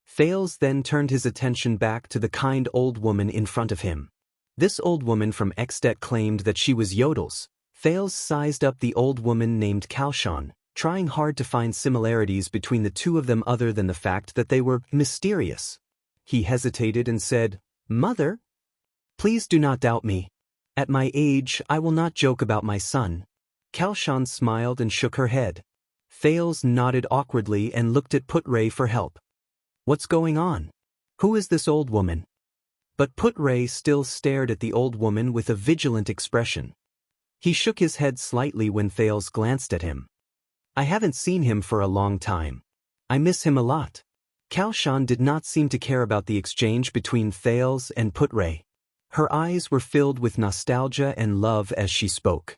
Speaker 1: Thales then turned his attention back to the kind old woman in front of him. This old woman from Extet claimed that she was Yodel's. Thales sized up the old woman named Xianxia, trying hard to find similarities between the two of them other than the fact that they were mysterious. He hesitated and said, "Mother? Please do not doubt me. At my age, I will not joke about my son." Xianxia smiled and shook her head. Thales nodded awkwardly and looked at Put-Ray for help. What's going on? Who is this old woman? But Put-Ray still stared at the old woman with a vigilant expression. He shook his head slightly when Thales glanced at him. I haven't seen him for a long time. I miss him a lot. Xianxia did not seem to care about the exchange between Thales and Put-Ray. Her eyes were filled with nostalgia and love as she spoke.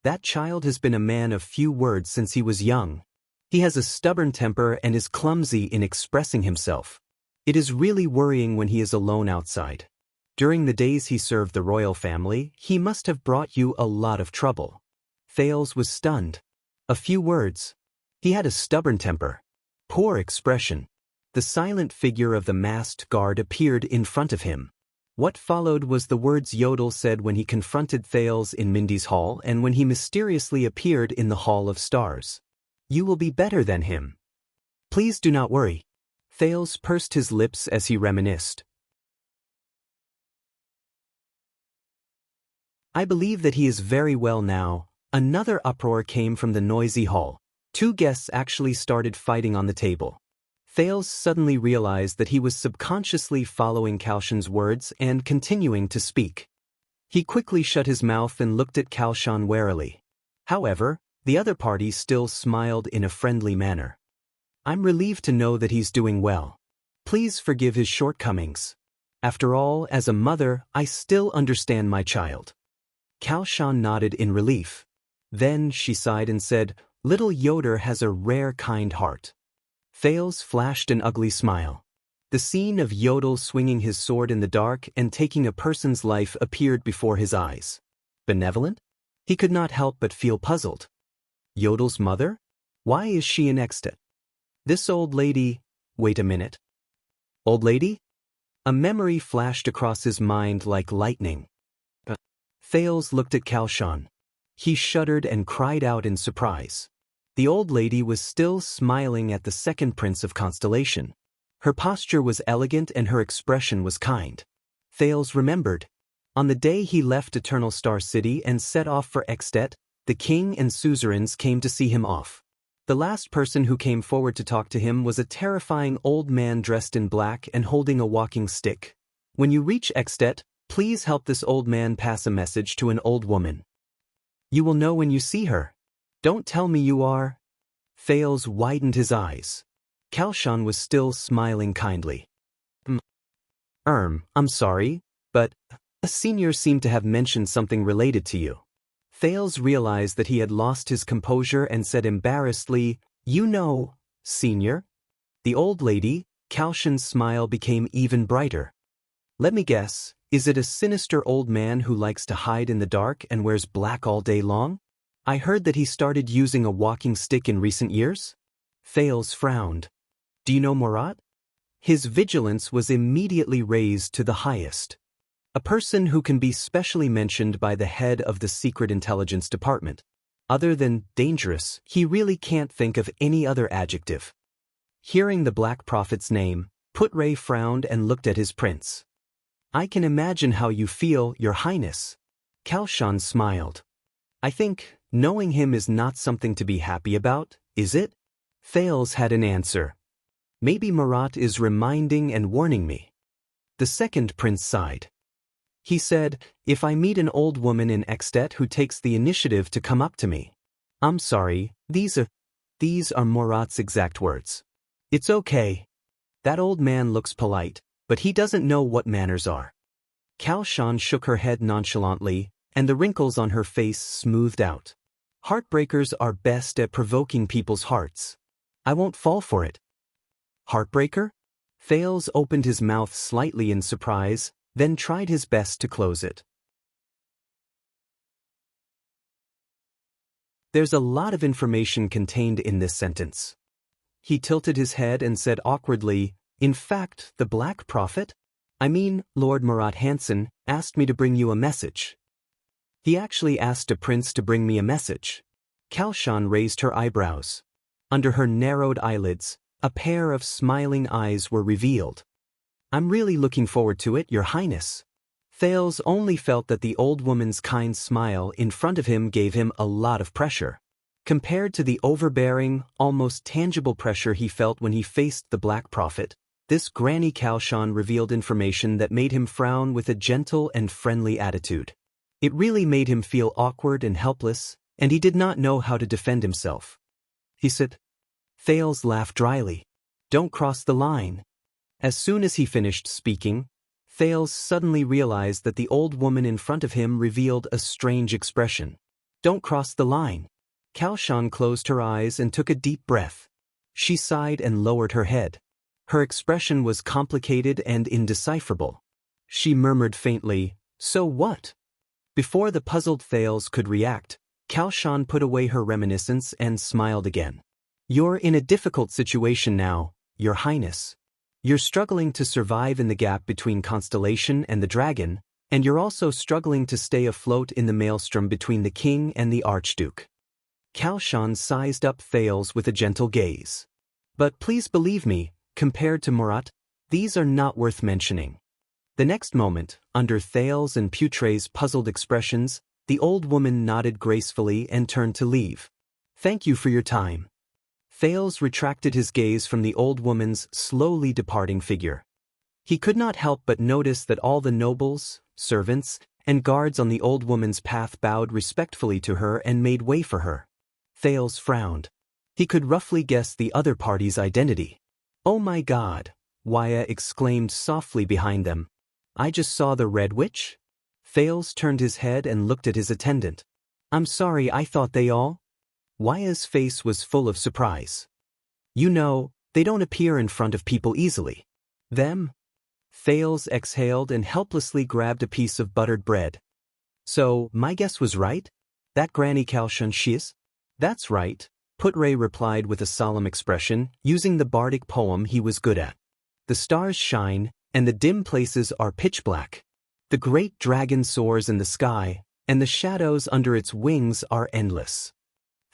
Speaker 1: That child has been a man of few words since he was young. He has a stubborn temper and is clumsy in expressing himself. It is really worrying when he is alone outside. During the days he served the royal family, he must have brought you a lot of trouble. Thales was stunned. A few words. He had a stubborn temper. Poor expression. The silent figure of the masked guard appeared in front of him. What followed was the words Yodel said when he confronted Thales in Mindy's Hall and when he mysteriously appeared in the Hall of Stars. You will be better than him. Please do not worry. Thales pursed his lips as he reminisced. I believe that he is very well now. Another uproar came from the noisy hall. 2 guests actually started fighting on the table. Thales suddenly realized that he was subconsciously following Xianxia's words and continuing to speak. He quickly shut his mouth and looked at Xianxia warily. However, the other party still smiled in a friendly manner. I'm relieved to know that he's doing well. Please forgive his shortcomings. After all, as a mother, I still understand my child. Xianxia nodded in relief. Then she sighed and said, Little Yoder has a rare kind heart. Thales flashed an ugly smile. The scene of Yodel swinging his sword in the dark and taking a person's life appeared before his eyes. Benevolent? He could not help but feel puzzled. Yodel's mother? Why is she in Extet? This old lady… Wait a minute. Old lady? A memory flashed across his mind like lightning. Thales looked at Xianxia. He shuddered and cried out in surprise. The old lady was still smiling at the second prince of Constellation. Her posture was elegant and her expression was kind. Thales remembered. On the day he left Eternal Star City and set off for Extet, the king and suzerains came to see him off. The last person who came forward to talk to him was a terrifying old man dressed in black and holding a walking stick. When you reach Extet, please help this old man pass a message to an old woman. You will know when you see her. Don't tell me you are. Thales widened his eyes. Kalshan was still smiling kindly. I'm sorry, but a senior seemed to have mentioned something related to you. Thales realized that he had lost his composure and said embarrassedly, You know, senior? The old lady, Kalshan's smile became even brighter. Let me guess, is it a sinister old man who likes to hide in the dark and wears black all day long? I heard that he started using a walking stick in recent years? Thales frowned. Do you know Murat? His vigilance was immediately raised to the highest. A person who can be specially mentioned by the head of the Secret Intelligence Department. Other than dangerous, he really can't think of any other adjective. Hearing the Black Prophet's name, Putre frowned and looked at his prince. I can imagine how you feel, Your Highness. Kalshan smiled. I think knowing him is not something to be happy about, is it? Thales had an answer. Maybe Murat is reminding and warning me. The second prince sighed. He said, if I meet an old woman in Extet who takes the initiative to come up to me. I'm sorry, these are Murat's exact words. It's okay. That old man looks polite, but he doesn't know what manners are. Kalshan shook her head nonchalantly, and the wrinkles on her face smoothed out. Heartbreakers are best at provoking people's hearts. I won't fall for it. Heartbreaker? Thales opened his mouth slightly in surprise, then tried his best to close it. There's a lot of information contained in this sentence. He tilted his head and said awkwardly, in fact, the Black Prophet? I mean, Lord Murat Hansen asked me to bring you a message. He actually asked a prince to bring me a message. Kalshan raised her eyebrows. Under her narrowed eyelids, a pair of smiling eyes were revealed. I'm really looking forward to it, Your Highness. Thales only felt that the old woman's kind smile in front of him gave him a lot of pressure. Compared to the overbearing, almost tangible pressure he felt when he faced the Black Prophet, this Granny Kalshan revealed information that made him frown with a gentle and friendly attitude. It really made him feel awkward and helpless, and he did not know how to defend himself. He said. Thales laughed dryly. Don't cross the line. As soon as he finished speaking, Thales suddenly realized that the old woman in front of him revealed a strange expression. Don't cross the line. Kalshan closed her eyes and took a deep breath. She sighed and lowered her head. Her expression was complicated and indecipherable. She murmured faintly, So what? Before the puzzled Thales could react, Kalshan put away her reminiscence and smiled again. You're in a difficult situation now, Your Highness. You're struggling to survive in the gap between Constellation and the Dragon, and you're also struggling to stay afloat in the maelstrom between the King and the Archduke. Kalshan sized up Thales with a gentle gaze. But please believe me, compared to Murat, these are not worth mentioning. The next moment, under Thales and Putre's puzzled expressions, the old woman nodded gracefully and turned to leave. Thank you for your time. Thales retracted his gaze from the old woman's slowly departing figure. He could not help but notice that all the nobles, servants, and guards on the old woman's path bowed respectfully to her and made way for her. Thales frowned. He could roughly guess the other party's identity. Oh my God, Waya exclaimed softly behind them. I just saw the Red Witch? Thales turned his head and looked at his attendant. I'm sorry, I thought they all... Waya's face was full of surprise. You know, they don't appear in front of people easily. Them? Thales exhaled and helplessly grabbed a piece of buttered bread. So, my guess was right? That Granny Kalshan Shiz? That's right, Putre replied with a solemn expression, using the bardic poem he was good at. The stars shine, and the dim places are pitch black. The great dragon soars in the sky, and the shadows under its wings are endless.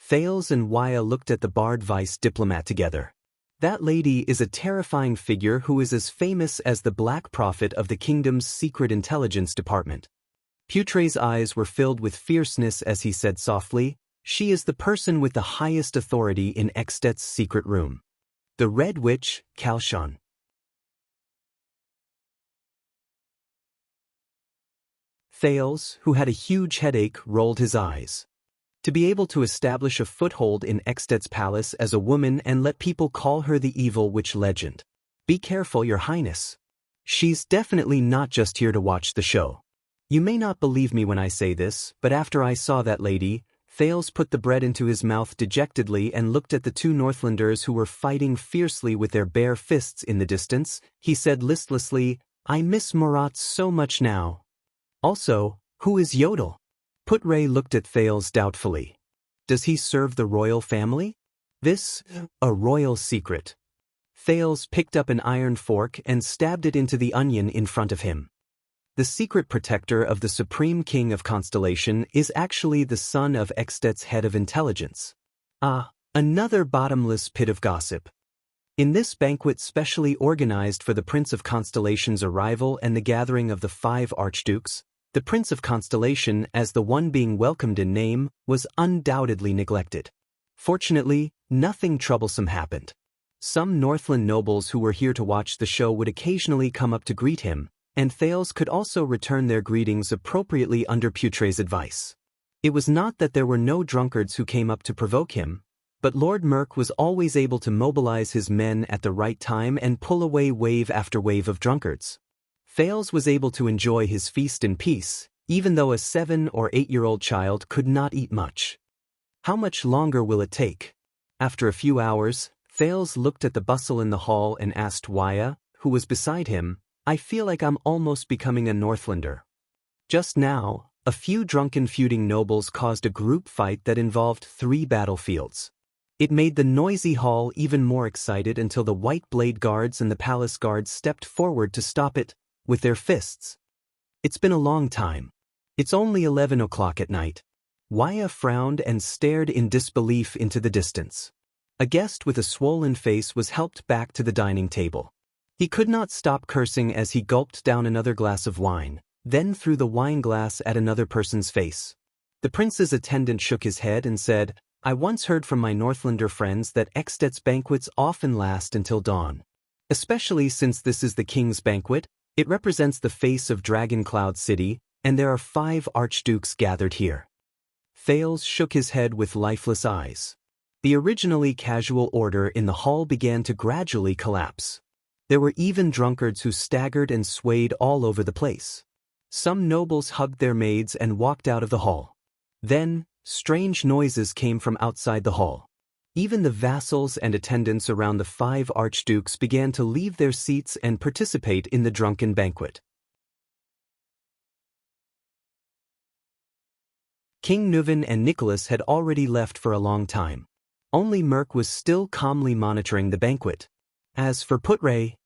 Speaker 1: Thales and Waya looked at the barred vice diplomat together. That lady is a terrifying figure who is as famous as the Black Prophet of the kingdom's secret intelligence department. Putre's eyes were filled with fierceness as he said softly, "She is the person with the highest authority in Extet's secret room. The Red Witch, Calshon." Thales, who had a huge headache, rolled his eyes. To be able to establish a foothold in Extet's palace as a woman and let people call her the evil witch legend. Be careful, Your Highness. She's definitely not just here to watch the show. You may not believe me when I say this, but after I saw that lady, Thales put the bread into his mouth dejectedly and looked at the two Northlanders who were fighting fiercely with their bare fists in the distance. He said listlessly, "I miss Murat so much now. Also, who is Yodel?" Putre looked at Thales doubtfully. "Does he serve the royal family?" "This, a royal secret." Thales picked up an iron fork and stabbed it into the onion in front of him. The secret protector of the Supreme King of Constellation is actually the son of Extet's head of intelligence. Ah, another bottomless pit of gossip. In this banquet specially organized for the Prince of Constellation's arrival and the gathering of the 5 archdukes, the Prince of Constellation, as the one being welcomed in name, was undoubtedly neglected. Fortunately, nothing troublesome happened. Some Northland nobles who were here to watch the show would occasionally come up to greet him, and Thales could also return their greetings appropriately under Putre's advice. It was not that there were no drunkards who came up to provoke him, but Lord Merk was always able to mobilize his men at the right time and pull away wave after wave of drunkards. Thales was able to enjoy his feast in peace, even though a 7 or 8-year-old child could not eat much. How much longer will it take? After a few hours, Thales looked at the bustle in the hall and asked Waya, who was beside him, "I feel like I'm almost becoming a Northlander." Just now, a few drunken feuding nobles caused a group fight that involved 3 battlefields. It made the noisy hall even more excited until the White Blade Guards and the Palace Guards stepped forward to stop it, with their fists. "It's been a long time. It's only 11 o'clock at night." Waya frowned and stared in disbelief into the distance. A guest with a swollen face was helped back to the dining table. He could not stop cursing as he gulped down another glass of wine, then threw the wine glass at another person's face. The prince's attendant shook his head and said, "I once heard from my Northlander friends that Extet's banquets often last until dawn. Especially since this is the king's banquet, it represents the face of Dragon Cloud City, and there are 5 archdukes gathered here." Thales shook his head with lifeless eyes. The originally casual order in the hall began to gradually collapse. There were even drunkards who staggered and swayed all over the place. Some nobles hugged their maids and walked out of the hall. Then, strange noises came from outside the hall. Even the vassals and attendants around the 5 archdukes began to leave their seats and participate in the drunken banquet. King Nuvan and Nicholas had already left for a long time. Only Merk was still calmly monitoring the banquet. As for Putre,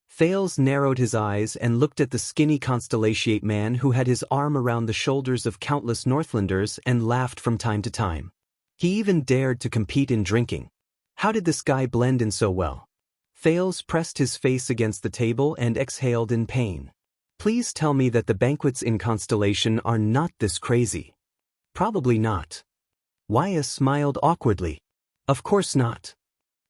Speaker 1: Thales narrowed his eyes and looked at the skinny constellatiate man who had his arm around the shoulders of countless Northlanders and laughed from time to time. He even dared to compete in drinking. How did this guy blend in so well? Thales pressed his face against the table and exhaled in pain. "Please tell me that the banquets in Constellation are not this crazy." "Probably not." Waya smiled awkwardly. "Of course not."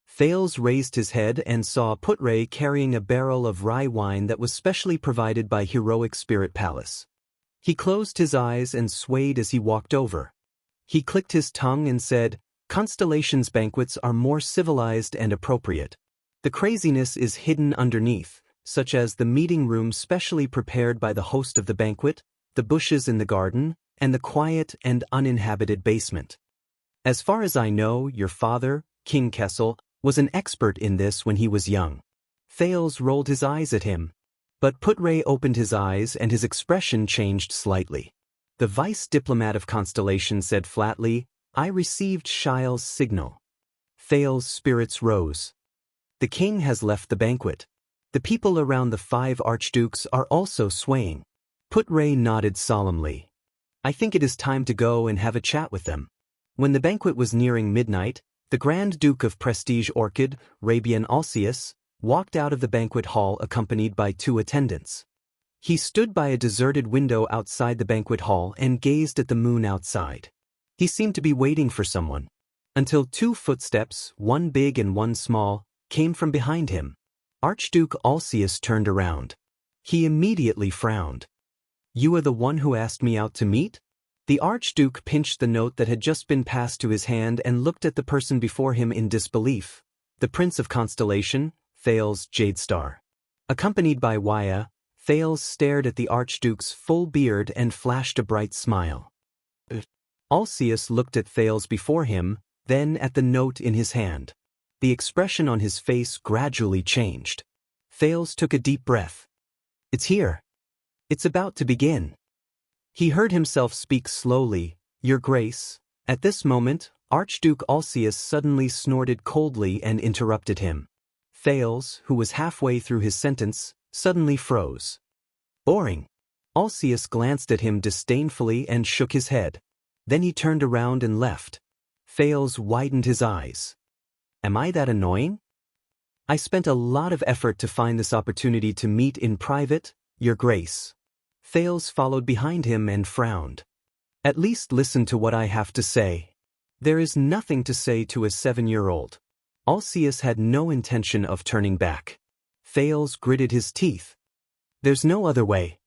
Speaker 1: Thales raised his head and saw Putre carrying a barrel of rye wine that was specially provided by Heroic Spirit Palace. He closed his eyes and swayed as he walked over. He clicked his tongue and said, "Constellation's banquets are more civilized and appropriate. The craziness is hidden underneath, such as the meeting room specially prepared by the host of the banquet, the bushes in the garden, and the quiet and uninhabited basement. As far as I know, your father, King Kessel, was an expert in this when he was young." Thales rolled his eyes at him. But Putre opened his eyes and his expression changed slightly. The vice diplomat of Constellation said flatly, "I received Shile's signal." Thales' spirits rose. The king has left the banquet. The people around the 5 archdukes are also swaying. Putre nodded solemnly. "I think it is time to go and have a chat with them." When the banquet was nearing midnight, the Grand Duke of Prestige Orchid, Rabian Alcius, walked out of the banquet hall accompanied by 2 attendants. He stood by a deserted window outside the banquet hall and gazed at the moon outside. He seemed to be waiting for someone. Until two footsteps, one big and one small, came from behind him. Archduke Alcius turned around. He immediately frowned. "You are the one who asked me out to meet?" The Archduke pinched the note that had just been passed to his hand and looked at the person before him in disbelief. The Prince of Constellation, Thales Jadestar. Accompanied by Waya, Thales stared at the Archduke's full beard and flashed a bright smile. Alcius looked at Thales before him, then at the note in his hand. The expression on his face gradually changed. Thales took a deep breath. "It's here. It's about to begin." He heard himself speak slowly, "Your Grace." At this moment, Archduke Alcius suddenly snorted coldly and interrupted him. Thales, who was halfway through his sentence, suddenly froze. "Boring." Alcius glanced at him disdainfully and shook his head. Then he turned around and left. Thales widened his eyes. "Am I that annoying? I spent a lot of effort to find this opportunity to meet in private, Your Grace." Thales followed behind him and frowned. "At least listen to what I have to say." There is nothing to say to a 7-year-old. Alcius had no intention of turning back. Thales gritted his teeth. "There's no other way."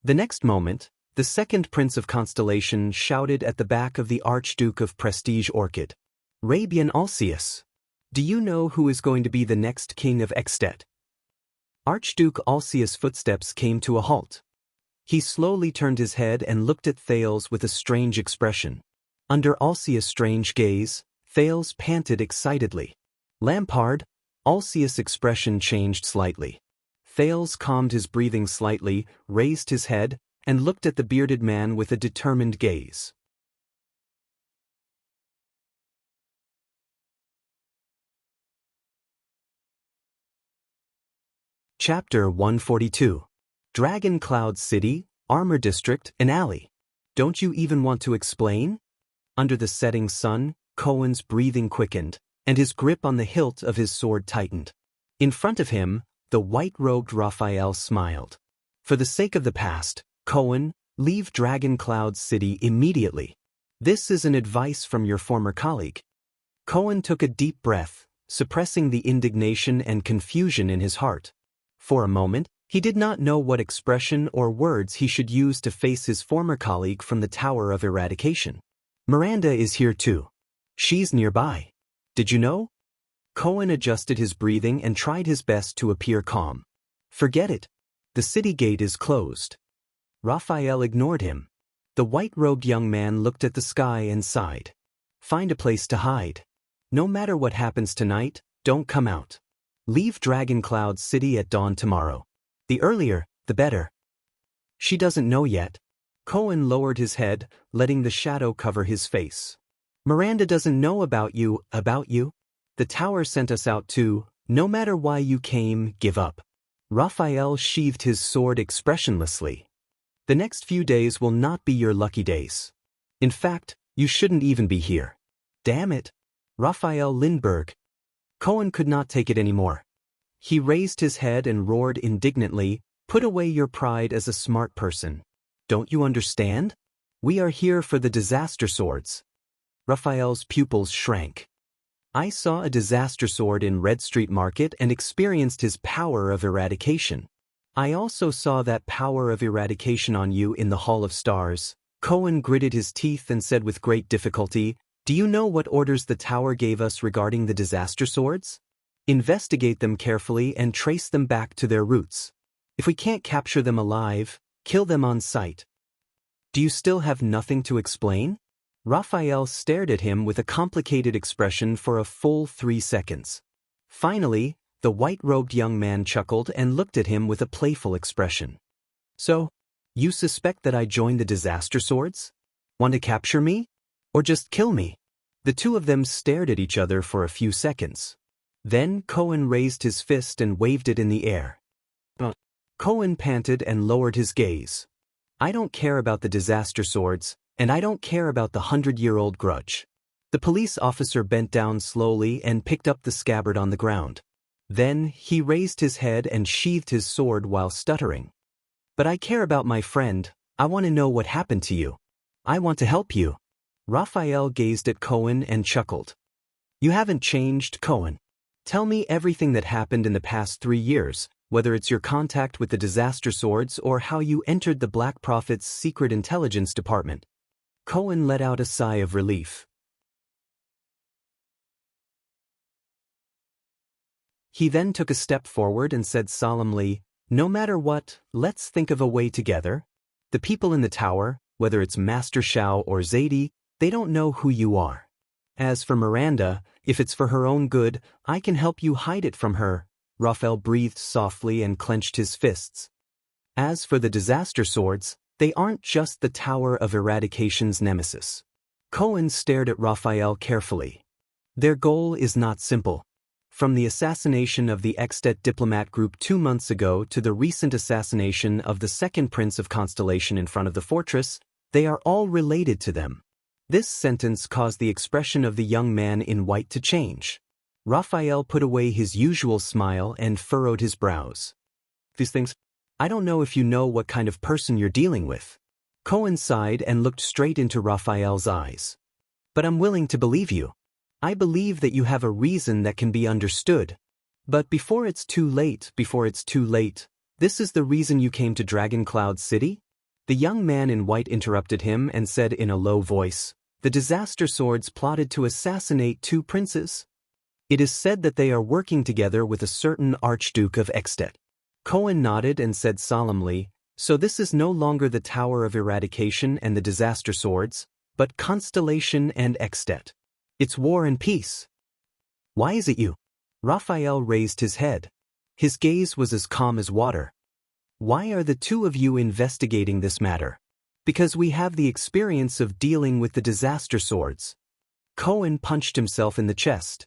Speaker 1: The next moment, the second Prince of Constellation shouted at the back of the Archduke of Prestige Orchid. "Rabian Alcius! Do you know who is going to be the next King of Extet?" Archduke Alcius' footsteps came to a halt. He slowly turned his head and looked at Thales with a strange expression. Under Alcius' strange gaze, Thales panted excitedly. "Lampard." Alcius' expression changed slightly. Thales calmed his breathing slightly, raised his head, and looked at the bearded man with a determined gaze. Chapter 142. Dragon Cloud City, Armor District, an alley. Don't you even want to explain? Under the setting sun, Cohen's breathing quickened, and his grip on the hilt of his sword tightened. In front of him, the white-robed Raphael smiled. "For the sake of the past, Cohen, leave Dragon Cloud City immediately. This is an advice from your former colleague." Cohen took a deep breath, suppressing the indignation and confusion in his heart. For a moment, he did not know what expression or words he should use to face his former colleague from the Tower of Eradication. "Miranda is here too. She's nearby. Did you know?" Cohen adjusted his breathing and tried his best to appear calm. "Forget it. The city gate is closed." Raphael ignored him. The white-robed young man looked at the sky and sighed. "Find a place to hide. No matter what happens tonight, don't come out. Leave Dragon Cloud City at dawn tomorrow. The earlier, the better." "She doesn't know yet." Cohen lowered his head, letting the shadow cover his face. "Miranda doesn't know about you. The tower sent us out too. No matter why you came, give up." Raphael sheathed his sword expressionlessly. "The next few days will not be your lucky days. In fact, you shouldn't even be here." "Damn it. Raphael Lindbergh." Cohen could not take it anymore. He raised his head and roared indignantly, "Put away your pride as a smart person. Don't you understand? We are here for the disaster swords." Raphael's pupils shrank. "I saw a disaster sword in Red Street Market and experienced his power of eradication. I also saw that power of eradication on you in the Hall of Stars." Cohen gritted his teeth and said with great difficulty, "Do you know what orders the tower gave us regarding the disaster swords? Investigate them carefully and trace them back to their roots. If we can't capture them alive, kill them on sight." "Do you still have nothing to explain?" Raphael stared at him with a complicated expression for a full 3 seconds. Finally, the white-robed young man chuckled and looked at him with a playful expression. "So, you suspect that I joined the disaster swords? Want to capture me? Or just kill me?" The two of them stared at each other for a few seconds. Then Cohen raised his fist and waved it in the air. Cohen panted and lowered his gaze. "I don't care about the disaster swords, and I don't care about the 100-year-old grudge." The police officer bent down slowly and picked up the scabbard on the ground. Then he raised his head and sheathed his sword while stuttering. But I care about my friend. I want to know what happened to you. I want to help you. Raphael gazed at Cohen and chuckled. You haven't changed, Cohen. Tell me everything that happened in the past 3 years, whether it's your contact with the disaster swords or how you entered the Black Prophet's secret intelligence department. Cohen let out a sigh of relief. He then took a step forward and said solemnly, no matter what, let's think of a way together. The people in the tower, whether it's Master Shao or Zadie, they don't know who you are. As for Miranda, if it's for her own good, I can help you hide it from her. Raphael breathed softly and clenched his fists. As for the disaster swords, they aren't just the Tower of Eradication's nemesis. Cohen stared at Raphael carefully. Their goal is not simple. From the assassination of the Extet diplomat group 2 months ago to the recent assassination of the second prince of Constellation in front of the fortress, they are all related to them. This sentence caused the expression of the young man in white to change. Raphael put away his usual smile and furrowed his brows. These things, I don't know if you know what kind of person you're dealing with. Cohen sighed and looked straight into Raphael's eyes. But I'm willing to believe you. I believe that you have a reason that can be understood. But before it's too late, this is the reason you came to Dragon Cloud City? The young man in white interrupted him and said in a low voice, the disaster swords plotted to assassinate 2 princes. It is said that they are working together with a certain Archduke of Extet. Cohen nodded and said solemnly, so this is no longer the Tower of Eradication and the disaster swords, but Constellation and Extet. It's war and peace. Why is it you? Raphael raised his head. His gaze was as calm as water. Why are the 2 of you investigating this matter? Because we have the experience of dealing with the disaster swords. Cohen punched himself in the chest.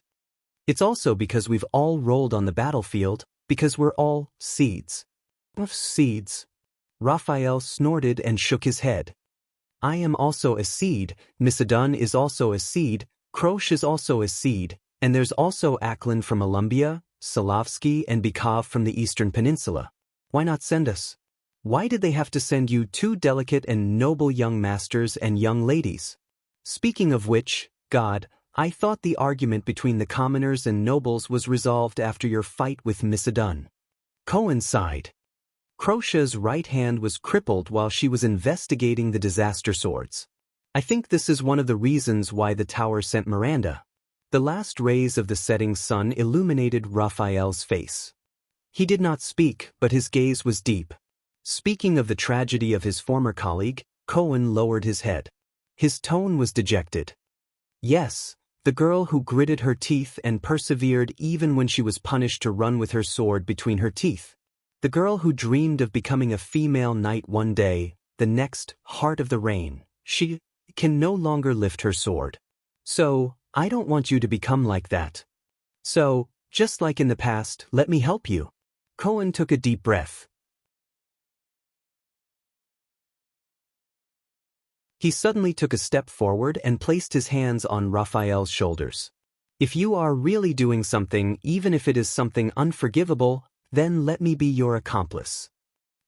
Speaker 1: It's also because we've all rolled on the battlefield, because we're all seeds. Seeds. Raphael snorted and shook his head. I am also a seed, Missadun is also a seed, Krosh is also a seed, and there's also Aklin from Alumbia, Solovsky and Bykov from the Eastern Peninsula. Why not send us? Why did they have to send you 2 delicate and noble young masters and young ladies? Speaking of which, God, I thought the argument between the commoners and nobles was resolved after your fight with Missadun. Cohen sighed. Krosha's right hand was crippled while she was investigating the disaster swords. I think this is one of the reasons why the tower sent Miranda. The last rays of the setting sun illuminated Raphael's face. He did not speak, but his gaze was deep. Speaking of the tragedy of his former colleague, Cohen lowered his head. His tone was dejected. Yes, the girl who gritted her teeth and persevered even when she was punished to run with her sword between her teeth. The girl who dreamed of becoming a female knight one day, the next, Heart of the Rain. She can no longer lift her sword. So, I don't want you to become like that. So, just like in the past, let me help you. Cohen took a deep breath. He suddenly took a step forward and placed his hands on Raphael's shoulders. If you are really doing something, even if it is something unforgivable, then let me be your accomplice.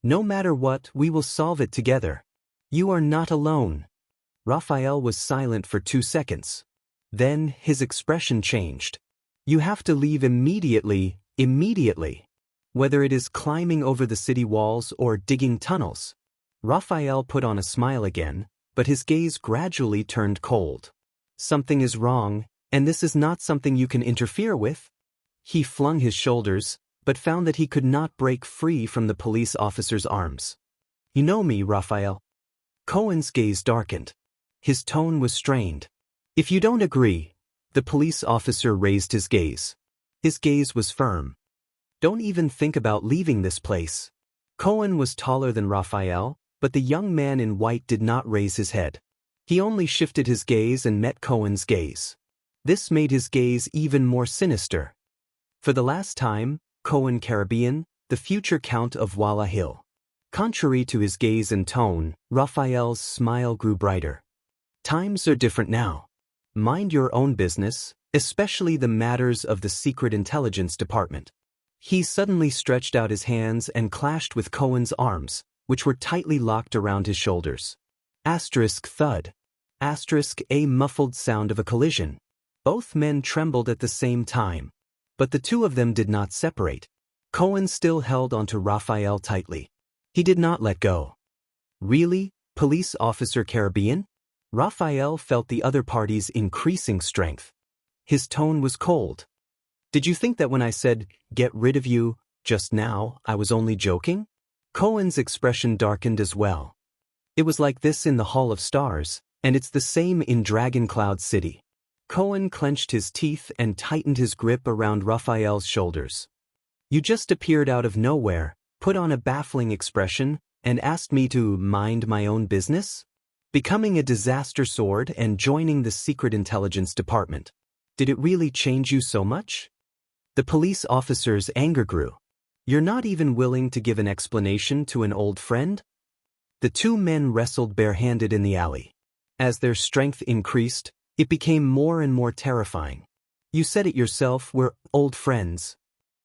Speaker 1: No matter what, we will solve it together. You are not alone. Raphael was silent for 2 seconds. Then his expression changed. You have to leave immediately. Whether it is climbing over the city walls or digging tunnels. Raphael put on a smile again, but his gaze gradually turned cold. Something is wrong, and this is not something you can interfere with. He flung his shoulders, but found that he could not break free from the police officer's arms. You know me, Raphael. Cohen's gaze darkened. His tone was strained. If you don't agree, the police officer raised his gaze. His gaze was firm. Don't even think about leaving this place. Cohen was taller than Raphael, but the young man in white did not raise his head. He only shifted his gaze and met Cohen's gaze. This made his gaze even more sinister. For the last time, Cohen Caribbean, the future Count of Walla Hill. Contrary to his gaze and tone, Raphael's smile grew brighter. Times are different now. Mind your own business, especially the matters of the Secret Intelligence Department. He suddenly stretched out his hands and clashed with Cohen's arms, which were tightly locked around his shoulders. Asterisk thud. Asterisk a muffled sound of a collision. Both men trembled at the same time. But the two of them did not separate. Cohen still held onto Raphael tightly. He did not let go. Really, Police Officer Caribbean? Raphael felt the other party's increasing strength. His tone was cold. Did you think that when I said, "Get rid of you," just now, I was only joking? Cohen's expression darkened as well. It was like this in the Hall of Stars, and it's the same in Dragon Cloud City. Cohen clenched his teeth and tightened his grip around Raphael's shoulders. You just appeared out of nowhere, put on a baffling expression, and asked me to mind my own business? Becoming a disaster sword and joining the Secret Intelligence Department. Did it really change you so much? The police officer's anger grew. You're not even willing to give an explanation to an old friend? The two men wrestled barehanded in the alley. As their strength increased, it became more and more terrifying. You said it yourself, we're old friends.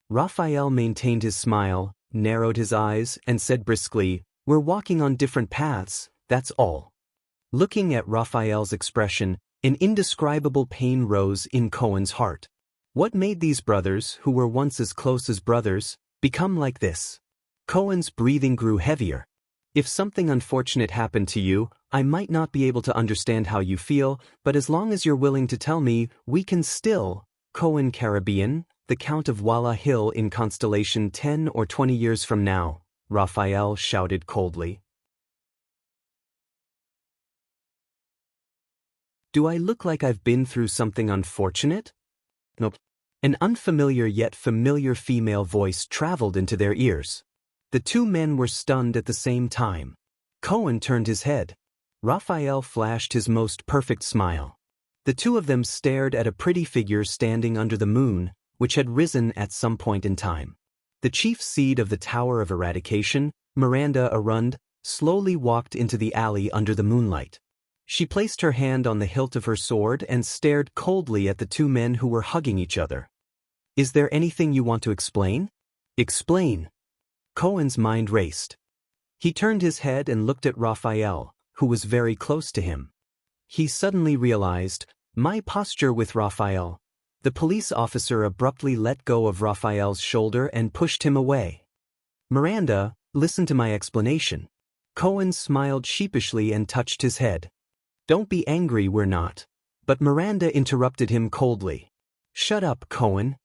Speaker 1: Raphael maintained his smile, narrowed his eyes, and said briskly, we're walking on different paths, that's all. Looking at Raphael's expression, an indescribable pain rose in Cohen's heart. What made these brothers, who were once as close as brothers, become like this? Cohen's breathing grew heavier. If something unfortunate happened to you, I might not be able to understand how you feel, but as long as you're willing to tell me, we can still. Cohen Caribbean, the Count of Walla Hill in Constellation 10 or 20 years from now, Raphael shouted coldly. Do I look like I've been through something unfortunate? Nope. An unfamiliar yet familiar female voice traveled into their ears. The two men were stunned at the same time. Cohen turned his head. Raphael flashed his most perfect smile. The two of them stared at a pretty figure standing under the moon, which had risen at some point in time. The chief seed of the Tower of Eradication, Miranda Arund, slowly walked into the alley under the moonlight. She placed her hand on the hilt of her sword and stared coldly at the two men who were hugging each other. Is there anything you want to explain? Explain. Cohen's mind raced. He turned his head and looked at Raphael, who was very close to him. He suddenly realized, my posture with Raphael. The police officer abruptly let go of Raphael's shoulder and pushed him away. Miranda, listen to my explanation. Cohen smiled sheepishly and touched his head. Don't be angry, we're not. But Miranda interrupted him coldly. Shut up, Cohen.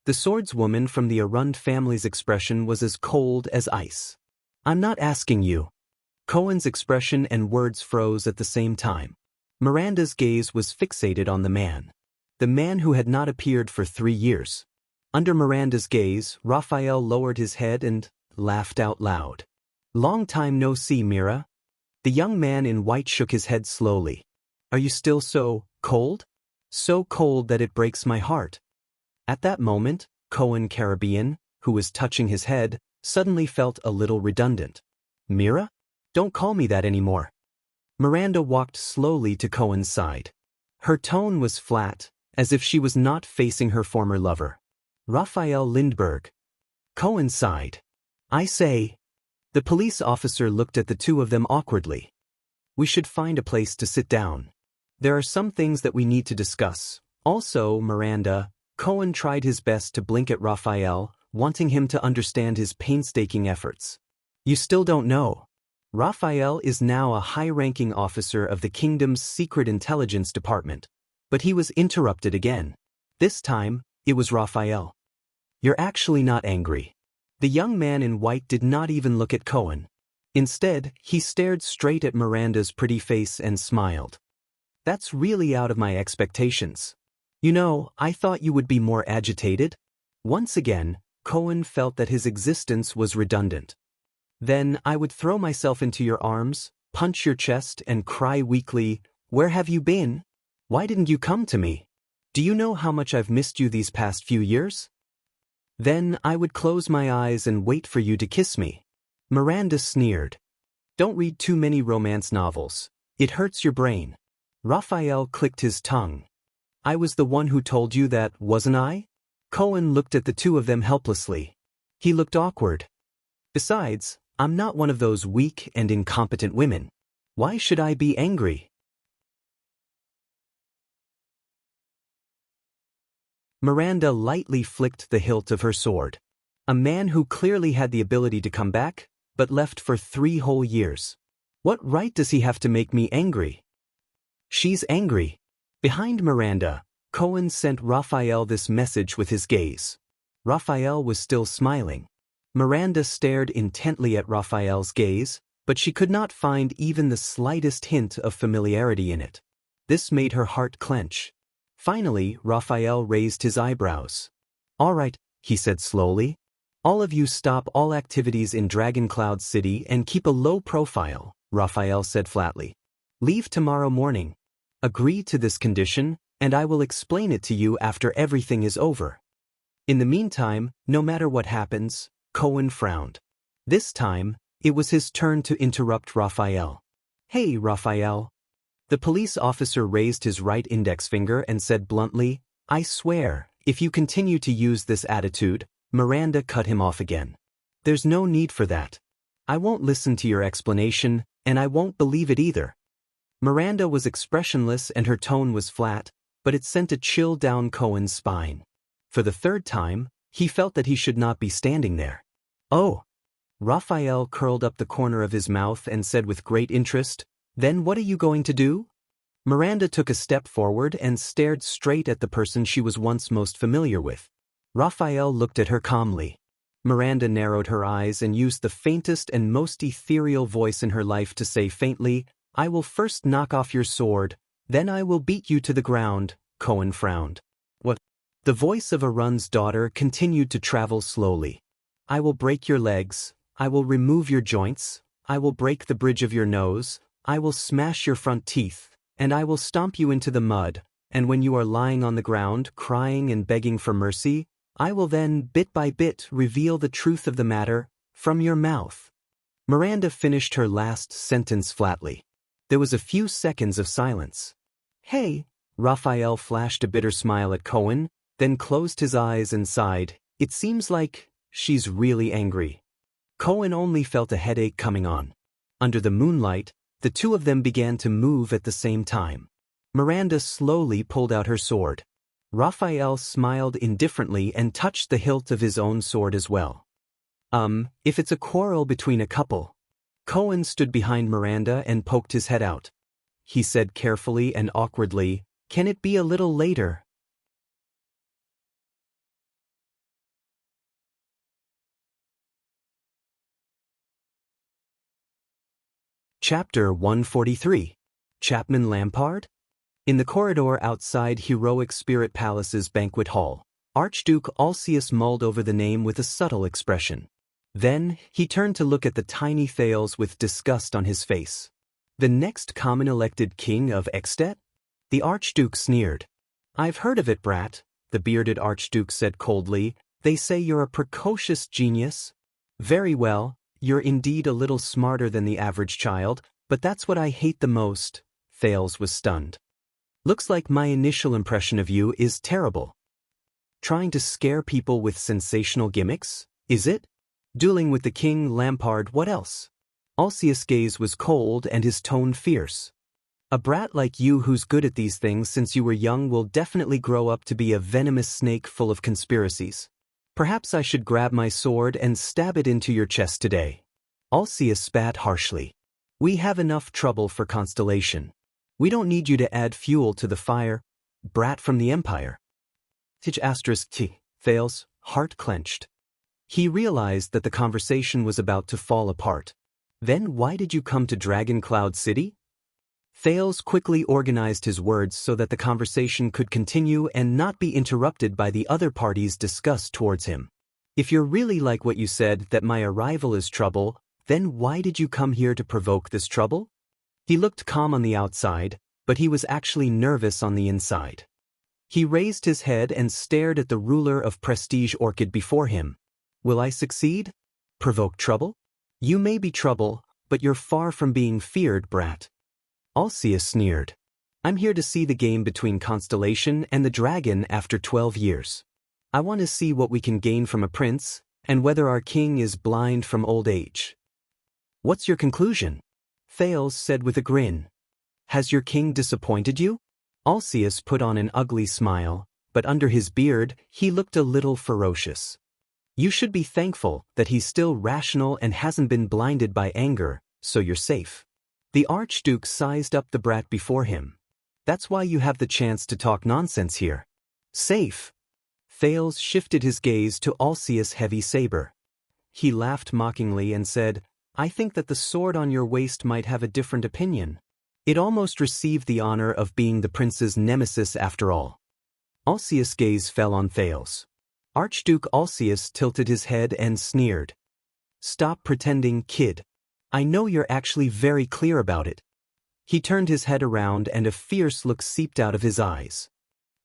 Speaker 1: The swordswoman from the Arund family's expression was as cold as ice. I'm not asking you. Cohen's expression and words froze at the same time. Miranda's gaze was fixated on the man who had not appeared for 3 years. Under Miranda's gaze, Raphael lowered his head and laughed out loud. Long time no see, Mira. The young man in white shook his head slowly. Are you still so cold? So cold that it breaks my heart. At that moment, Cohen Caribbean, who was touching his head, suddenly felt a little redundant. Mira? Don't call me that anymore. Miranda walked slowly to Cohen's side. Her tone was flat, as if she was not facing her former lover. Raphael Lindbergh. Cohen sighed. I say. The police officer looked at the two of them awkwardly. We should find a place to sit down. There are some things that we need to discuss. Also, Miranda. Cohen tried his best to blink at Raphael, wanting him to understand his painstaking efforts. You still don't know. Raphael is now a high-ranking officer of the kingdom's secret intelligence department. But he was interrupted again. This time, it was Raphael. You're actually not angry. The young man in white did not even look at Cohen. Instead, he stared straight at Miranda's pretty face and smiled. That's really out of my expectations. You know, I thought you would be more agitated. Once again, Cohen felt that his existence was redundant. Then I would throw myself into your arms, punch your chest, and cry weakly, Where have you been? Why didn't you come to me? Do you know how much I've missed you these past few years? Then I would close my eyes and wait for you to kiss me. Miranda sneered. Don't read too many romance novels. It hurts your brain. Raphael clicked his tongue. I was the one who told you that, wasn't I? Cohen looked at the two of them helplessly. He looked awkward. Besides, I'm not one of those weak and incompetent women. Why should I be angry? Miranda lightly flicked the hilt of her sword. A man who clearly had the ability to come back, but left for 3 whole years. What right does he have to make me angry? She's angry. Behind Miranda, Cohen sent Raphael this message with his gaze. Raphael was still smiling. Miranda stared intently at Raphael's gaze, but she could not find even the slightest hint of familiarity in it. This made her heart clench. Finally, Raphael raised his eyebrows. "All right," he said slowly. "All of you stop all activities in Dragon Cloud City and keep a low profile," Raphael said flatly. "Leave tomorrow morning. Agree to this condition, and I will explain it to you after everything is over." In the meantime, no matter what happens, Cohen frowned. This time, it was his turn to interrupt Raphael. "Hey, Raphael." The police officer raised his right index finger and said bluntly, "I swear, if you continue to use this attitude," Miranda cut him off again. "There's no need for that. I won't listen to your explanation, and I won't believe it either." Miranda was expressionless and her tone was flat, but it sent a chill down Cohen's spine. For the 3rd time, he felt that he should not be standing there. "Oh." Raphael curled up the corner of his mouth and said with great interest, "Then what are you going to do?" Miranda took a step forward and stared straight at the person she was once most familiar with. Raphael looked at her calmly. Miranda narrowed her eyes and used the faintest and most ethereal voice in her life to say faintly, "I will first knock off your sword, then I will beat you to the ground." Cohen frowned. "What?" The voice of Arun's daughter continued to travel slowly. "I will break your legs, I will remove your joints, I will break the bridge of your nose, I will smash your front teeth, and I will stomp you into the mud, and when you are lying on the ground, crying and begging for mercy, I will then, bit by bit, reveal the truth of the matter, from your mouth." Miranda finished her last sentence flatly. There was a few seconds of silence. "Hey," Raphael flashed a bitter smile at Cohen, then closed his eyes and sighed, "It seems like she's really angry." Cohen only felt a headache coming on. Under the moonlight, the two of them began to move at the same time. Miranda slowly pulled out her sword. Raphael smiled indifferently and touched the hilt of his own sword as well. If it's a quarrel between a couple." Cohen stood behind Miranda and poked his head out. He said carefully and awkwardly, "Can it be a little later?" Chapter 143. Chapman Lampard? In the corridor outside Heroic Spirit Palace's banquet hall, Archduke Alcius mulled over the name with a subtle expression. Then, he turned to look at the tiny Thales with disgust on his face. "The next common elected king of Ekstedt?" The Archduke sneered. "I've heard of it, brat," the bearded Archduke said coldly. "They say you're a precocious genius." "Very well, you're indeed a little smarter than the average child, but that's what I hate the most." Thales was stunned. "Looks like my initial impression of you is terrible. Trying to scare people with sensational gimmicks, is it? Dueling with the king, Lampard, what else?" Alcius' gaze was cold and his tone fierce. "A brat like you who's good at these things since you were young will definitely grow up to be a venomous snake full of conspiracies. Perhaps I should grab my sword and stab it into your chest today." Alcius spat harshly. "We have enough trouble for Constellation. We don't need you to add fuel to the fire, brat from the Empire." T. Thales' heart clenched. He realized that the conversation was about to fall apart. "Then why did you come to Dragon Cloud City?" Thales quickly organized his words so that the conversation could continue and not be interrupted by the other party's disgust towards him. "If you're really like what you said, that my arrival is trouble, then why did you come here to provoke this trouble?" He looked calm on the outside, but he was actually nervous on the inside. He raised his head and stared at the ruler of Prestige Orchid before him. "Will I succeed? Provoke trouble? You may be trouble, but you're far from being feared, brat." Alcius sneered. "I'm here to see the game between Constellation and the dragon after 12 years. I want to see what we can gain from a prince, and whether our king is blind from old age. What's your conclusion? Thales said with a grin. Has your king disappointed you? Alcius put on an ugly smile, but under his beard, he looked a little ferocious. You should be thankful that he's still rational and hasn't been blinded by anger, so you're safe. The Archduke sized up the brat before him. That's why you have the chance to talk nonsense here. Safe. Thales shifted his gaze to Alcius' heavy saber. He laughed mockingly and said, I think that the sword on your waist might have a different opinion. It almost received the honor of being the prince's nemesis after all. Alcius' gaze fell on Thales. Archduke Alcius tilted his head and sneered. Stop pretending, kid. I know you're actually very clear about it. He turned his head around and a fierce look seeped out of his eyes.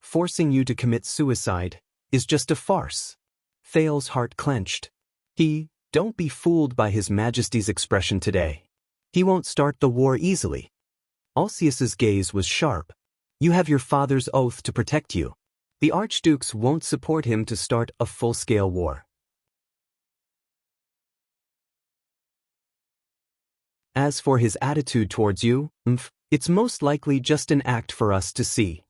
Speaker 1: Forcing you to commit suicide is just a farce. Thales' heart clenched. Don't be fooled by His Majesty's expression today. He won't start the war easily. Alcius's gaze was sharp. You have your father's oath to protect you. The archdukes won't support him to start a full-scale war. As for his attitude towards you, it's most likely just an act for us to see.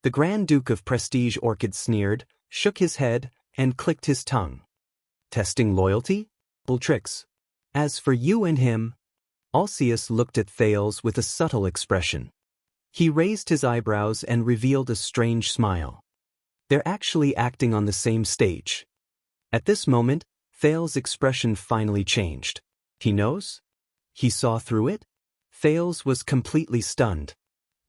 Speaker 1: The Grand Duke of Prestige Orchid sneered, shook his head, and clicked his tongue. Testing loyalty? Bull tricks. As for you and him, Alcius looked at Thales with a subtle expression. He raised his eyebrows and revealed a strange smile. They're actually acting on the same stage. At this moment, Thales' expression finally changed. He knows? He saw through it? Thales was completely stunned.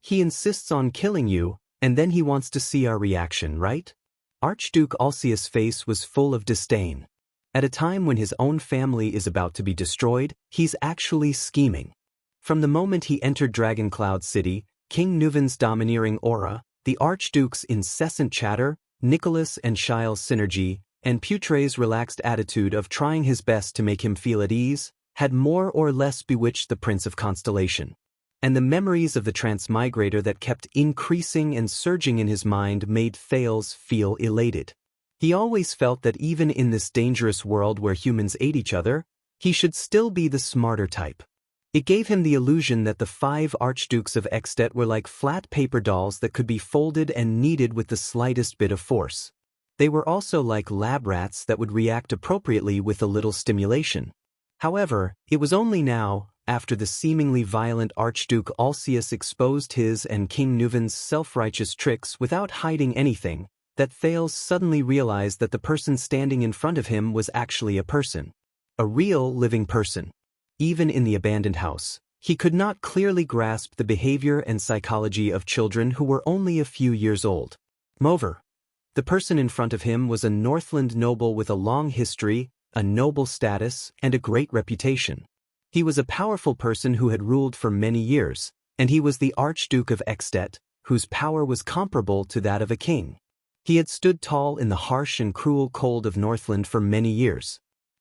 Speaker 1: He insists on killing you, and then he wants to see our reaction, right? Archduke Alcius' face was full of disdain. At a time when his own family is about to be destroyed, he's actually scheming. From the moment he entered Dragoncloud City, King Nuven's domineering aura, the Archduke's incessant chatter, Nicholas and Shile's synergy, and Putre's relaxed attitude of trying his best to make him feel at ease, had more or less bewitched the Prince of Constellation. And the memories of the transmigrator that kept increasing and surging in his mind made Thales feel elated. He always felt that even in this dangerous world where humans ate each other, he should still be the smarter type. It gave him the illusion that the 5 archdukes of Extet were like flat paper dolls that could be folded and kneaded with the slightest bit of force. They were also like lab rats that would react appropriately with a little stimulation. However, it was only now, after the seemingly violent Archduke Alcius exposed his and King Nuven's self-righteous tricks without hiding anything, that Thales suddenly realized that the person standing in front of him was actually a person. A real, living person. Even in the abandoned house, he could not clearly grasp the behavior and psychology of children who were only a few years old. Moreover, the person in front of him was a Northland noble with a long history, a noble status, and a great reputation. He was a powerful person who had ruled for many years, and he was the Archduke of Extet, whose power was comparable to that of a king. He had stood tall in the harsh and cruel cold of Northland for many years.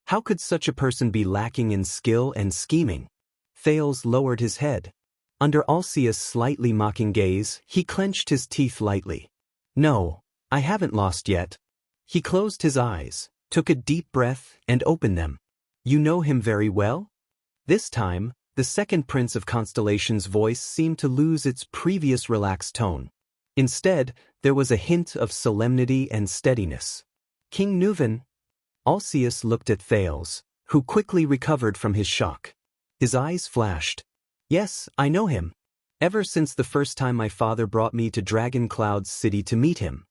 Speaker 1: How could such a person be lacking in skill and scheming? Thales lowered his head. Under Alcius' slightly mocking gaze, he clenched his teeth lightly. No, I haven't lost yet. He closed his eyes, took a deep breath, and opened them. You know him very well? This time, the second Prince of Constellation's voice seemed to lose its previous relaxed tone. Instead, there was a hint of solemnity and steadiness. King Nuven. Alcius looked at Thales, who quickly recovered from his shock. His eyes flashed. Yes, I know him. Ever since the first time my father brought me to Dragoncloud City to meet him.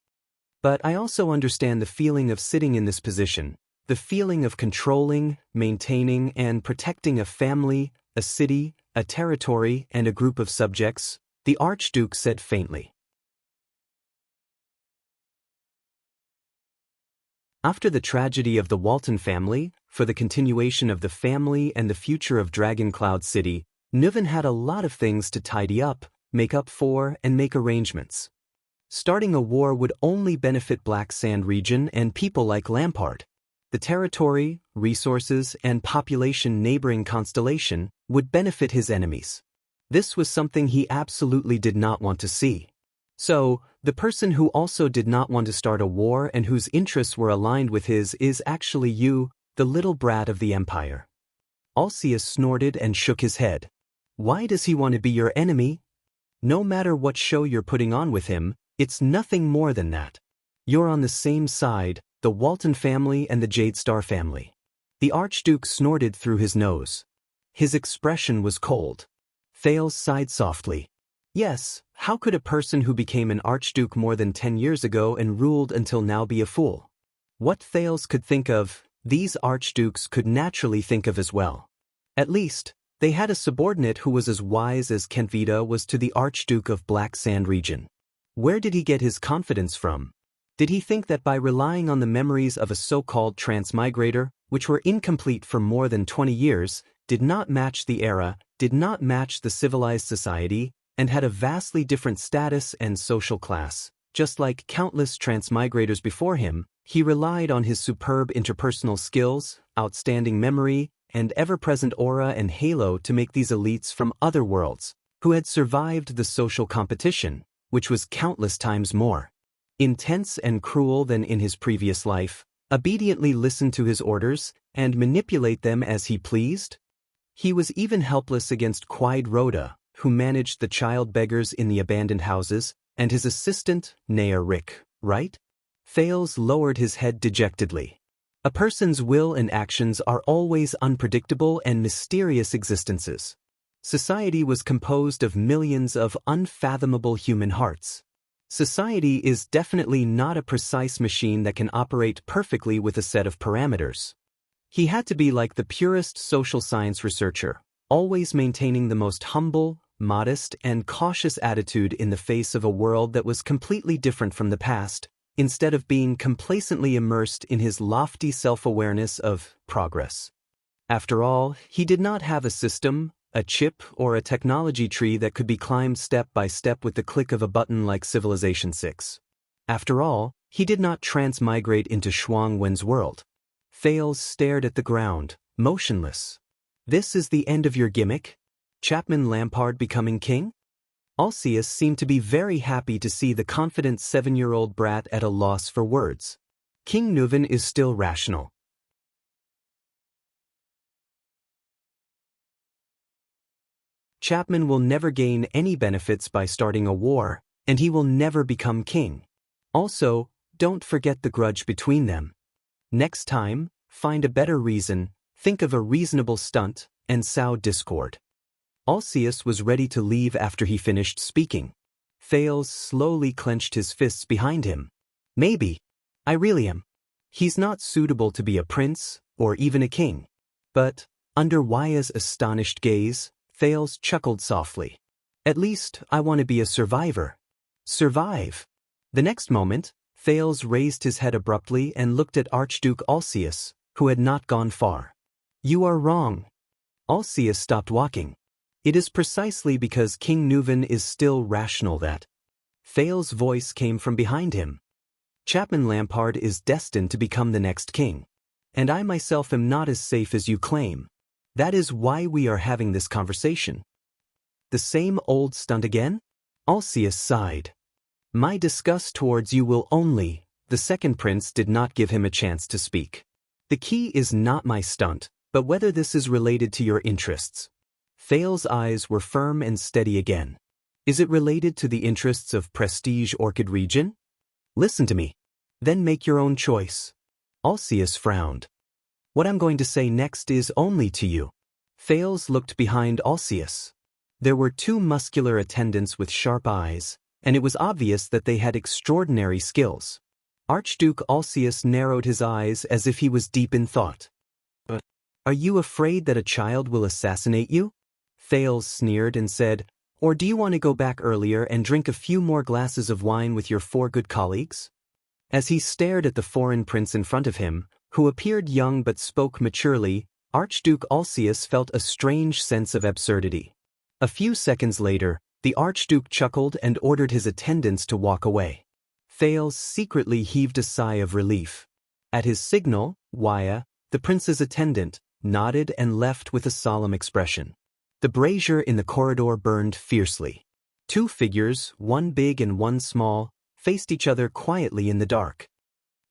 Speaker 1: But I also understand the feeling of sitting in this position, the feeling of controlling, maintaining, and protecting a family, a city, a territory, and a group of subjects, the Archduke said faintly. After the tragedy of the Walton family, for the continuation of the family and the future of Dragoncloud City, Nuven had a lot of things to tidy up, make up for, and make arrangements. Starting a war would only benefit Black Sand region and people like Lampard. The territory, resources, and population neighboring Constellation would benefit his enemies. This was something he absolutely did not want to see. So, the person who also did not want to start a war and whose interests were aligned with his is actually you, the little brat of the empire. Alcius snorted and shook his head. Why does he want to be your enemy? No matter what show you're putting on with him, it's nothing more than that. You're on the same side, the Walton family and the Jadestar family. The Archduke snorted through his nose. His expression was cold. Thales sighed softly. Yes, how could a person who became an Archduke more than 10 years ago and ruled until now be a fool? What Thales could think of, these Archdukes could naturally think of as well. At least, they had a subordinate who was as wise as Kentvita was to the Archduke of Black Sand region. Where did he get his confidence from? Did he think that by relying on the memories of a so-called transmigrator, which were incomplete for more than 20 years, did not match the era, did not match the civilized society, and had a vastly different status and social class? Just like countless transmigrators before him, he relied on his superb interpersonal skills, outstanding memory, and ever-present aura and halo to make these elites from other worlds, who had survived the social competition, which was countless times more intense and cruel than in his previous life, obediently listen to his orders and manipulate them as he pleased? He was even helpless against Quide Rhoda, who managed the child beggars in the abandoned houses, and his assistant, Naya Rick, right? Thales lowered his head dejectedly. A person's will and actions are always unpredictable and mysterious existences. Society was composed of millions of unfathomable human hearts. Society is definitely not a precise machine that can operate perfectly with a set of parameters. He had to be like the purest social science researcher, always maintaining the most humble, modest, and cautious attitude in the face of a world that was completely different from the past, instead of being complacently immersed in his lofty self-awareness of progress. After all, he did not have a system, a chip, or a technology tree that could be climbed step by step with the click of a button like Civilization 6. After all, he did not transmigrate into Shuang Wen's world. Thales stared at the ground, motionless. This is the end of your gimmick? Chapman Lampard becoming king? Alcius seemed to be very happy to see the confident 7-year-old brat at a loss for words. King Nuven is still rational. Chapman will never gain any benefits by starting a war, and he will never become king. Also, don't forget the grudge between them. Next time, find a better reason, think of a reasonable stunt, and sow discord. Alcius was ready to leave after he finished speaking. Thales slowly clenched his fists behind him. Maybe. I really am. He's not suitable to be a prince, or even a king. But, under Waya's astonished gaze, Thales chuckled softly. At least, I want to be a survivor. Survive. The next moment, Thales raised his head abruptly and looked at Archduke Alcius, who had not gone far. You are wrong. Alcius stopped walking. It is precisely because King Nuven is still rational that. Thales' voice came from behind him. Chapman Lampard is destined to become the next king. And I myself am not as safe as you claim. That is why we are having this conversation. The same old stunt again? Alcius sighed. My disgust towards you will only. The second prince did not give him a chance to speak. The key is not my stunt, but whether this is related to your interests. Thales' eyes were firm and steady again. Is it related to the interests of Prestige Orchid region? Listen to me. Then make your own choice. Alcius frowned. What I'm going to say next is only to you. Thales looked behind Alcius. There were 2 muscular attendants with sharp eyes, and it was obvious that they had extraordinary skills. Archduke Alcius narrowed his eyes as if he was deep in thought. But, are you afraid that a child will assassinate you? Thales sneered and said, or do you want to go back earlier and drink a few more glasses of wine with your 4 good colleagues? As he stared at the foreign prince in front of him, who appeared young but spoke maturely, Archduke Alcius felt a strange sense of absurdity. A few seconds later, the Archduke chuckled and ordered his attendants to walk away. Thales secretly heaved a sigh of relief. At his signal, Waya, the prince's attendant, nodded and left with a solemn expression. The brazier in the corridor burned fiercely. Two figures, one big and one small, faced each other quietly in the dark.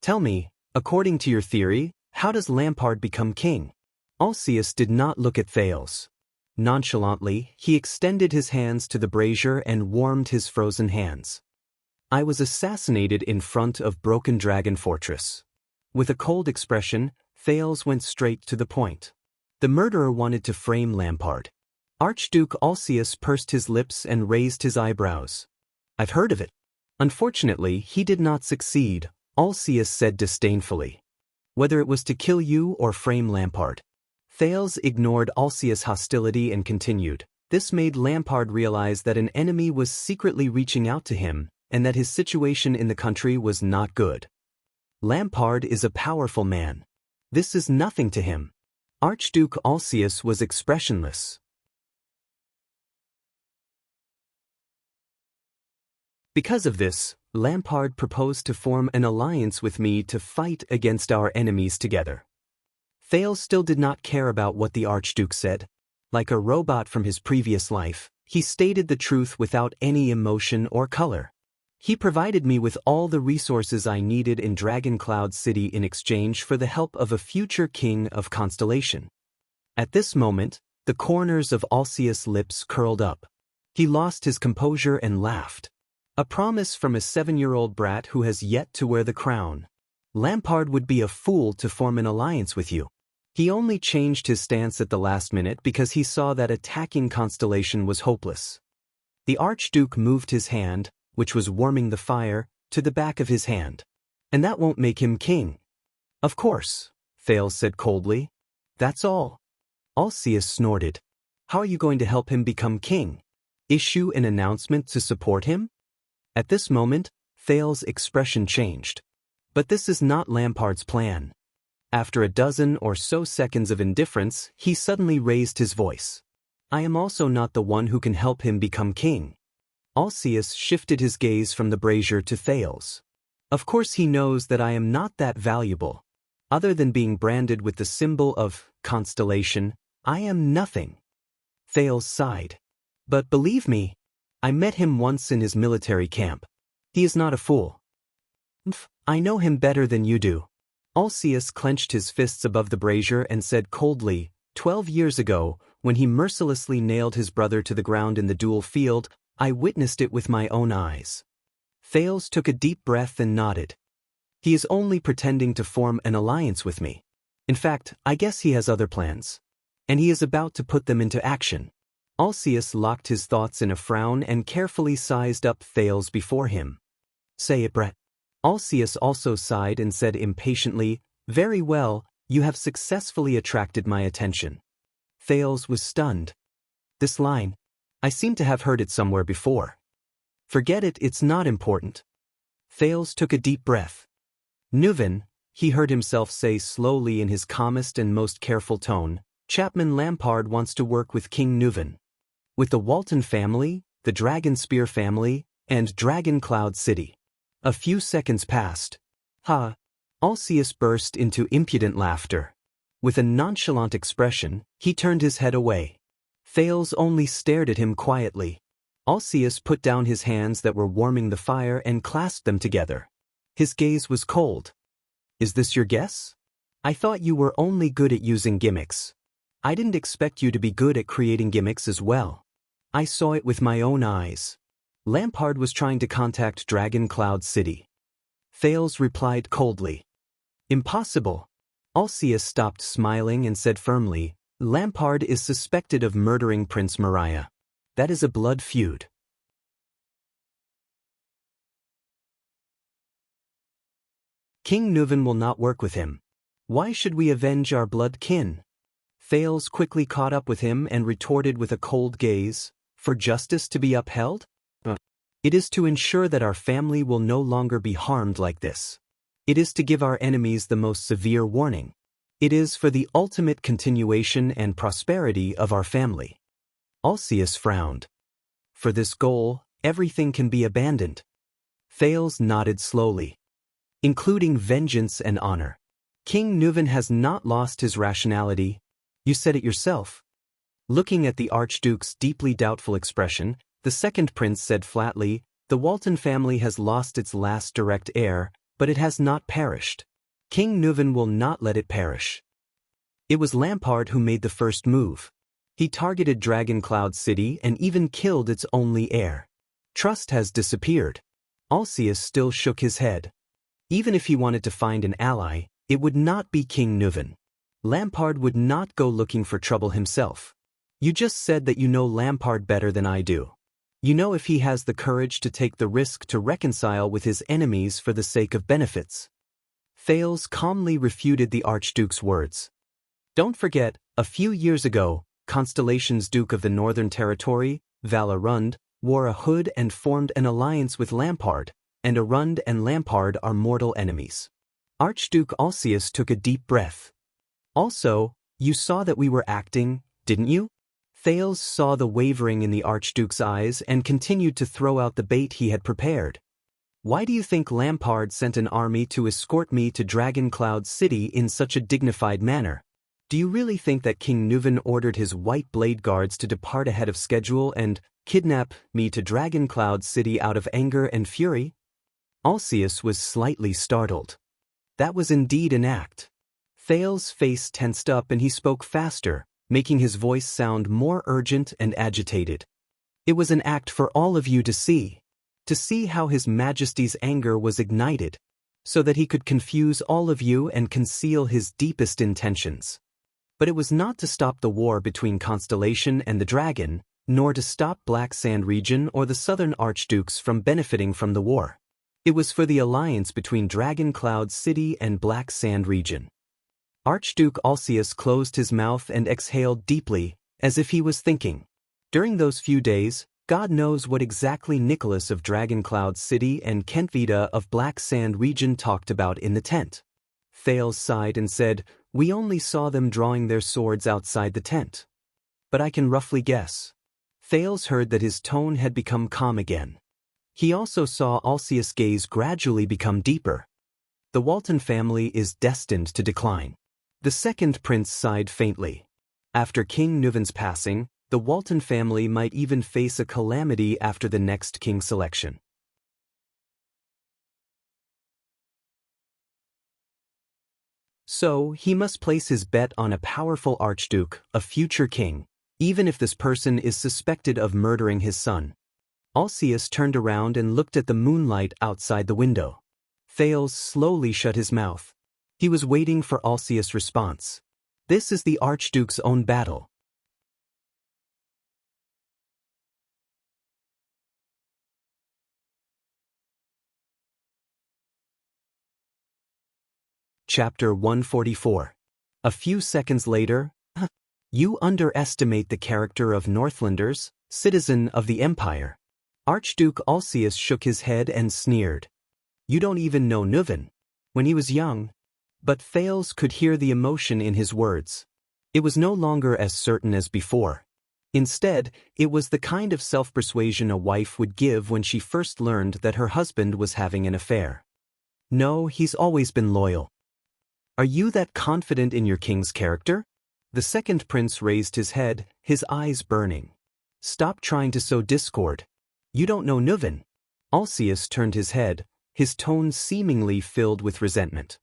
Speaker 1: Tell me, according to your theory, how does Lampard become king? Alcius did not look at Thales. Nonchalantly, he extended his hands to the brazier and warmed his frozen hands. I was assassinated in front of Broken Dragon Fortress. With a cold expression, Thales went straight to the point. The murderer wanted to frame Lampard. Archduke Alcius pursed his lips and raised his eyebrows. I've heard of it. Unfortunately, he did not succeed, Alcius said disdainfully. Whether it was to kill you or frame Lampard. Thales ignored Alcius' hostility and continued. This made Lampard realize that an enemy was secretly reaching out to him, and that his situation in the country was not good. Lampard is a powerful man. This is nothing to him. Archduke Alcius was expressionless. Because of this, Lampard proposed to form an alliance with me to fight against our enemies together. Thales still did not care about what the Archduke said. Like a robot from his previous life, he stated the truth without any emotion or color. He provided me with all the resources I needed in Dragon Cloud City in exchange for the help of a future king of Constellation. At this moment, the corners of Alcius' lips curled up. He lost his composure and laughed. A promise from a 7-year-old brat who has yet to wear the crown. Lampard would be a fool to form an alliance with you. He only changed his stance at the last minute because he saw that attacking Constellation was hopeless. The Archduke moved his hand, which was warming the fire, to the back of his hand. And that won't make him king. Of course, Thales said coldly. That's all. Alcius snorted. How are you going to help him become king? Issue an announcement to support him? At this moment, Thales' expression changed. But this is not Lampard's plan. After a dozen or so seconds of indifference, he suddenly raised his voice. I am also not the one who can help him become king. Alcius shifted his gaze from the brazier to Thales. Of course he knows that I am not that valuable. Other than being branded with the symbol of Constellation, I am nothing. Thales sighed. But believe me, I met him once in his military camp. He is not a fool. I know him better than you do. Alcius clenched his fists above the brazier and said coldly, 12 years ago, when he mercilessly nailed his brother to the ground in the duel field, I witnessed it with my own eyes. Thales took a deep breath and nodded. He is only pretending to form an alliance with me. In fact, I guess he has other plans. And he is about to put them into action. Alcius locked his thoughts in a frown and carefully sized up Thales before him. Say it, Brett. Alcius also sighed and said impatiently, Very well, you have successfully attracted my attention. Thales was stunned. This line, I seem to have heard it somewhere before. Forget it, it's not important. Thales took a deep breath. Nuven, he heard himself say slowly in his calmest and most careful tone, Chapman Lampard wants to work with King Nuven. With the Walton family, the Dragon Spear family, and Dragon Cloud City. A few seconds passed. Ha! Alcius burst into impudent laughter. With a nonchalant expression, he turned his head away. Thales only stared at him quietly. Alcius put down his hands that were warming the fire and clasped them together. His gaze was cold. Is this your guess? I thought you were only good at using gimmicks. I didn't expect you to be good at creating gimmicks as well. I saw it with my own eyes. Lampard was trying to contact Dragon Cloud City. Thales replied coldly. Impossible. Alcius stopped smiling and said firmly, Lampard is suspected of murdering Prince Mariah. That is a blood feud. King Nuven will not work with him. Why should we avenge our blood kin? Thales quickly caught up with him and retorted with a cold gaze, For justice to be upheld? It is to ensure that our family will no longer be harmed like this. It is to give our enemies the most severe warning. It is for the ultimate continuation and prosperity of our family. Alcius frowned. For this goal, everything can be abandoned. Thales nodded slowly. Including vengeance and honor. King Nuven has not lost his rationality. You said it yourself. Looking at the Archduke's deeply doubtful expression, The second prince said flatly, "The Walton family has lost its last direct heir, but it has not perished. King Nuven will not let it perish." It was Lampard who made the first move. He targeted Dragon Cloud City and even killed its only heir. Trust has disappeared. Alcius still shook his head. Even if he wanted to find an ally, it would not be King Nuven. Lampard would not go looking for trouble himself. "You just said that you know Lampard better than I do. You know if he has the courage to take the risk to reconcile with his enemies for the sake of benefits." Thales calmly refuted the Archduke's words. "Don't forget, a few years ago, Constellation's Duke of the Northern Territory, Valarund, wore a hood and formed an alliance with Lampard, and Arund and Lampard are mortal enemies." Archduke Alcius took a deep breath. "Also, you saw that we were acting, didn't you?" Thales saw the wavering in the Archduke's eyes and continued to throw out the bait he had prepared. "Why do you think Lampard sent an army to escort me to Dragon Cloud City in such a dignified manner? Do you really think that King Nuven ordered his White Blade Guards to depart ahead of schedule and kidnap me to Dragon Cloud City out of anger and fury?" Alcius was slightly startled. That was indeed an act. Thales' face tensed up and he spoke faster, making his voice sound more urgent and agitated. "It was an act for all of you to see how His Majesty's anger was ignited, so that he could confuse all of you and conceal his deepest intentions. But it was not to stop the war between Constellation and the Dragon, nor to stop Black Sand Region or the Southern Archdukes from benefiting from the war. It was for the alliance between Dragon Cloud City and Black Sand Region." Archduke Alcius closed his mouth and exhaled deeply, as if he was thinking. During those few days, God knows what exactly Nicholas of Dragon Cloud City and Kentvita of Black Sand Region talked about in the tent. Thales sighed and said, "We only saw them drawing their swords outside the tent. But I can roughly guess." Thales heard that his tone had become calm again. He also saw Alcius' gaze gradually become deeper. "The Walton family is destined to decline." The second prince sighed faintly. After King Nuven's passing, the Walton family might even face a calamity after the next king selection. So, he must place his bet on a powerful archduke, a future king, even if this person is suspected of murdering his son. Alcius turned around and looked at the moonlight outside the window. Thales slowly shut his mouth. He was waiting for Alcius' response. This is the Archduke's own battle. Chapter 144. A few seconds later, "You underestimate the character of Northlanders, citizen of the Empire." Archduke Alcius shook his head and sneered. "You don't even know Nuven. When he was young." But Thales could hear the emotion in his words. It was no longer as certain as before. Instead, it was the kind of self-persuasion a wife would give when she first learned that her husband was having an affair. "No, he's always been loyal." "Are you that confident in your king's character?" The second prince raised his head, his eyes burning. "Stop trying to sow discord. You don't know Nuven." Alcius turned his head, his tone seemingly filled with resentment.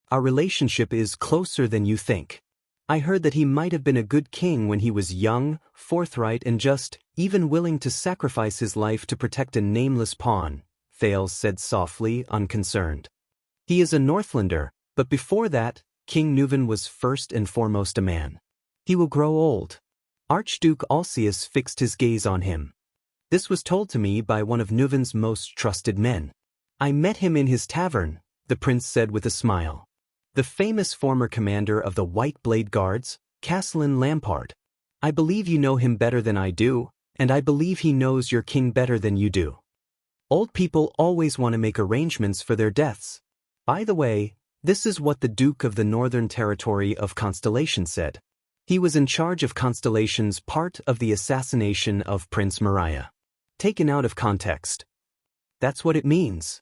Speaker 1: "Our relationship is closer than you think. I heard that he might have been a good king when he was young, forthright and just, even willing to sacrifice his life to protect a nameless pawn," Thales said softly, unconcerned. "He is a Northlander, but before that, King Nuven was first and foremost a man. He will grow old." Archduke Alcius fixed his gaze on him. "This was told to me by one of Nuven's most trusted men. I met him in his tavern," the prince said with a smile. "The famous former commander of the White Blade Guards, Castellan Lampard. I believe you know him better than I do, and I believe he knows your king better than you do. Old people always want to make arrangements for their deaths. By the way, this is what the Duke of the Northern Territory of Constellation said. He was in charge of Constellation's part of the assassination of Prince Mariah. Taken out of context. That's what it means."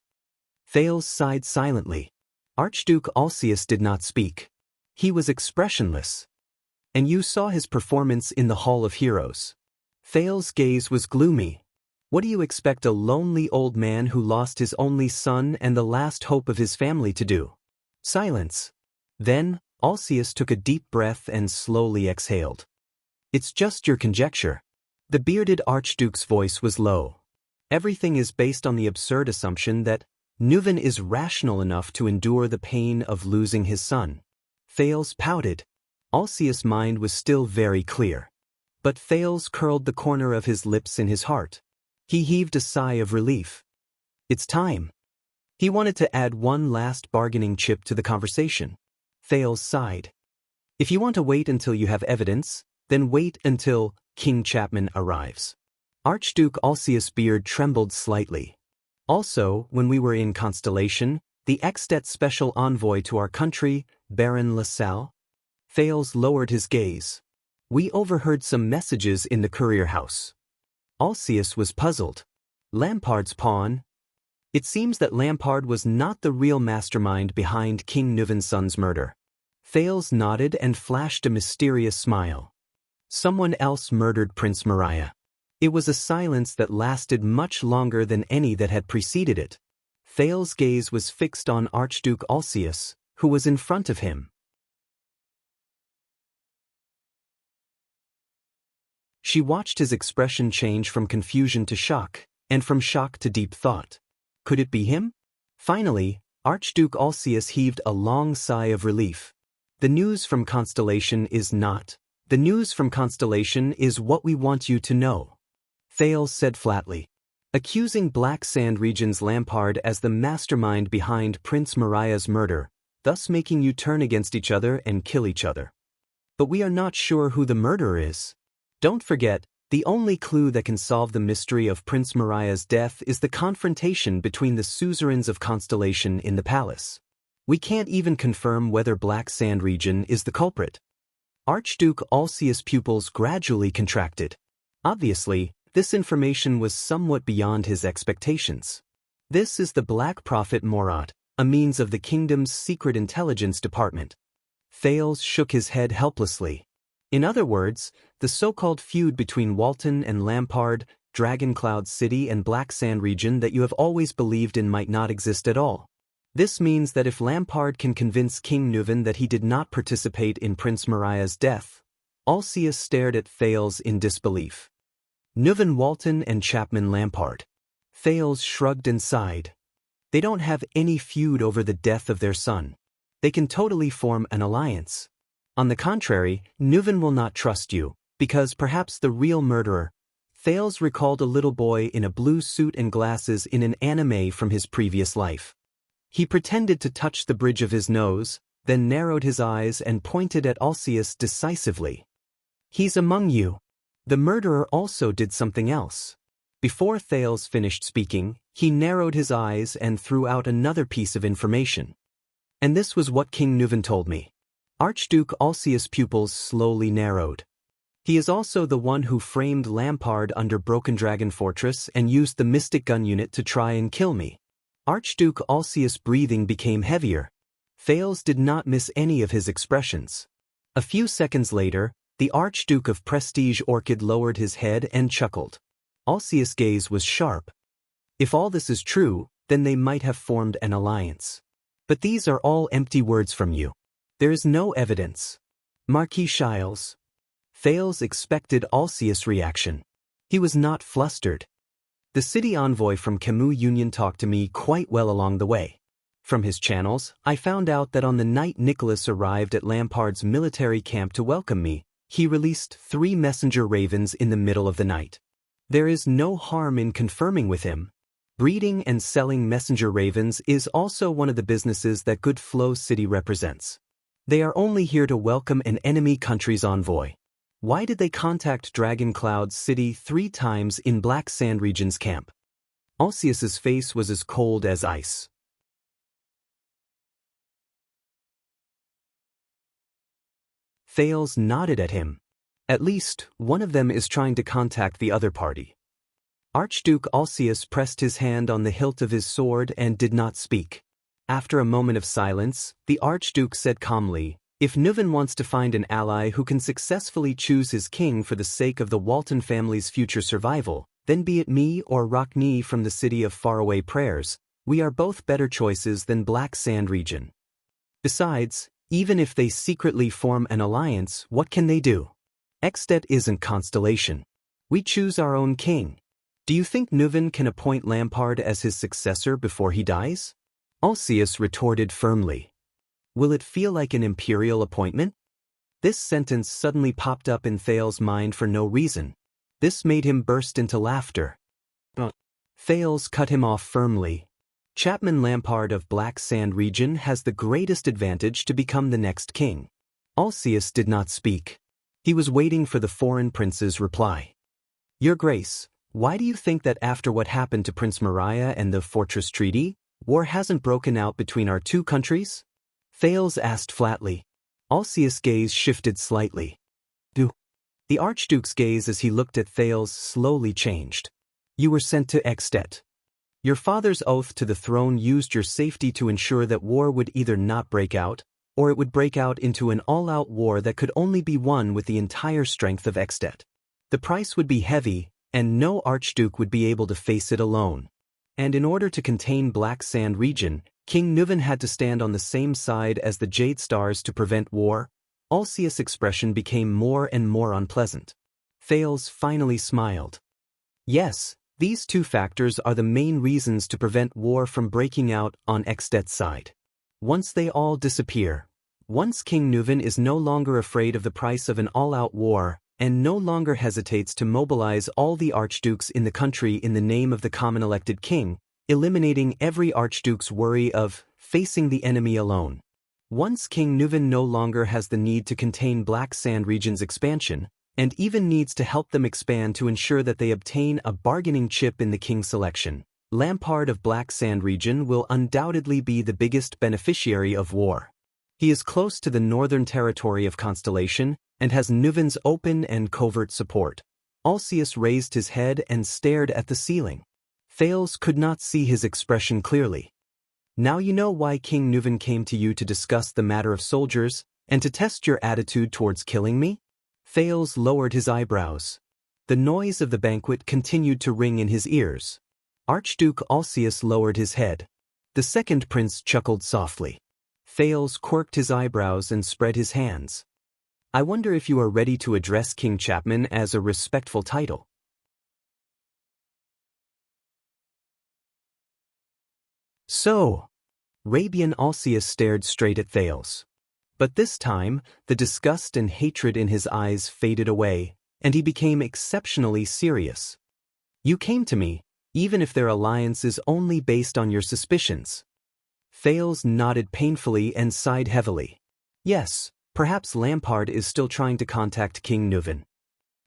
Speaker 1: Thales sighed silently. Archduke Alcius did not speak. He was expressionless. "And you saw his performance in the Hall of Heroes." Thales' gaze was gloomy. What do you expect a lonely old man who lost his only son and the last hope of his family to do? Silence. Then, Alcius took a deep breath and slowly exhaled. It's just your conjecture. The bearded archduke's voice was low. Everything is based on the absurd assumption that Nuven is rational enough to endure the pain of losing his son. Thales pouted. Alcius' mind was still very clear. But Thales curled the corner of his lips in his heart. He heaved a sigh of relief. It's time. He wanted to add one last bargaining chip to the conversation. Thales sighed. If you want to wait until you have evidence, then wait until King Chapman arrives. Archduke Alcius' beard trembled slightly. Also, when we were in Constellation, the Extet special envoy to our country, Baron LaSalle? Thales lowered his gaze. We overheard some messages in the courier house. Alcius was puzzled. Lampard's pawn? It seems that Lampard was not the real mastermind behind King Nuven's son's murder. Thales nodded and flashed a mysterious smile. Someone else murdered Prince Maria. It was a silence that lasted much longer than any that had preceded it. Thales' gaze was fixed on Archduke Alcius, who was in front of him. She watched his expression change from confusion to shock, and from shock to deep thought. Could it be him? Finally, Archduke Alcius heaved a long sigh of relief. The news from Constellation is not. The news from Constellation is what we want you to know. Thales said flatly, accusing Black Sand Region's Lampard as the mastermind behind Prince Maria's murder, thus making you turn against each other and kill each other. But we are not sure who the murderer is. Don't forget, the only clue that can solve the mystery of Prince Maria's death is the confrontation between the suzerains of Constellation in the palace. We can't even confirm whether Black Sand Region is the culprit. Archduke Alcius' pupils gradually contracted. Obviously, this information was somewhat beyond his expectations. This is the Black Prophet Morat, a means of the kingdom's secret intelligence department. Thales shook his head helplessly. In other words, the so-called feud between Walton and Lampard, Dragoncloud City and Black Sand Region that you have always believed in might not exist at all. This means that if Lampard can convince King Nuven that he did not participate in Prince Maria's death, Alcius stared at Thales in disbelief. Nuven Walton and Chapman Lampard. Thales shrugged and sighed. They don't have any feud over the death of their son. They can totally form an alliance. On the contrary, Nuven will not trust you, because perhaps the real murderer. Thales recalled a little boy in a blue suit and glasses in an anime from his previous life. He pretended to touch the bridge of his nose, then narrowed his eyes and pointed at Alcius decisively. He's among you. The murderer also did something else. Before Thales finished speaking, he narrowed his eyes and threw out another piece of information. And this was what King Nuven told me. Archduke Alcius' pupils slowly narrowed. He is also the one who framed Lampard under Broken Dragon Fortress and used the Mystic Gun unit to try and kill me. Archduke Alcius' breathing became heavier. Thales did not miss any of his expressions. A few seconds later, the Archduke of Prestige Orchid lowered his head and chuckled. Alcius' gaze was sharp. If all this is true, then they might have formed an alliance. But these are all empty words from you. There is no evidence. Marquis Shiles. Thales expected Alcius' reaction. He was not flustered. The city envoy from Camus Union talked to me quite well along the way. From his channels, I found out that on the night Nicholas arrived at Lampard's military camp to welcome me, he released 3 messenger ravens in the middle of the night. There is no harm in confirming with him. Breeding and selling messenger ravens is also one of the businesses that Good Flow City represents. They are only here to welcome an enemy country's envoy. Why did they contact Dragoncloud City 3 times in Black Sand Region's camp? Alcius's face was as cold as ice. Thales nodded at him. At least, one of them is trying to contact the other party. Archduke Alcius pressed his hand on the hilt of his sword and did not speak. After a moment of silence, the Archduke said calmly, if Nuven wants to find an ally who can successfully choose his king for the sake of the Walton family's future survival, then be it me or Rockney from the city of faraway prayers, we are both better choices than Black Sand region. Besides, even if they secretly form an alliance, what can they do? Extet isn't Constellation. We choose our own king. Do you think Nuven can appoint Lampard as his successor before he dies? Alcius retorted firmly. Will it feel like an imperial appointment? This sentence suddenly popped up in Thales' mind for no reason. This made him burst into laughter. Thales cut him off firmly. Chapman Lampard of Black Sand region has the greatest advantage to become the next king. Alcius did not speak. He was waiting for the foreign prince's reply. Your Grace, why do you think that after what happened to Prince Maria and the Fortress Treaty, war hasn't broken out between our two countries? Thales asked flatly. Alcius' gaze shifted slightly. The Archduke's gaze as he looked at Thales slowly changed. You were sent to Extet. Your father's oath to the throne used your safety to ensure that war would either not break out, or it would break out into an all-out war that could only be won with the entire strength of Extet. The price would be heavy, and no Archduke would be able to face it alone. And in order to contain Black Sand region, King Nuven had to stand on the same side as the Jade Stars to prevent war. Alcius' expression became more and more unpleasant. Thales finally smiled. Yes, these two factors are the main reasons to prevent war from breaking out on Extet's side. Once they all disappear, once King Nuven is no longer afraid of the price of an all-out war, and no longer hesitates to mobilize all the archdukes in the country in the name of the common elected king, eliminating every archduke's worry of facing the enemy alone. Once King Nuven no longer has the need to contain Black Sand region's expansion, and even needs to help them expand to ensure that they obtain a bargaining chip in the king's selection, Lampard of Black Sand region will undoubtedly be the biggest beneficiary of war. He is close to the northern territory of Constellation, and has Nuven's open and covert support. Alcius raised his head and stared at the ceiling. Thales could not see his expression clearly. Now you know why King Nuven came to you to discuss the matter of soldiers, and to test your attitude towards killing me? Thales lowered his eyebrows. The noise of the banquet continued to ring in his ears. Archduke Alcius lowered his head. The second prince chuckled softly. Thales quirked his eyebrows and spread his hands. I wonder if you are ready to address King Chapman as a respectful title. So, Rabian Alcius stared straight at Thales. But this time, the disgust and hatred in his eyes faded away, and he became exceptionally serious. You came to me, even if their alliance is only based on your suspicions. Thales nodded painfully and sighed heavily. Yes. Perhaps Lampard is still trying to contact King Nuven.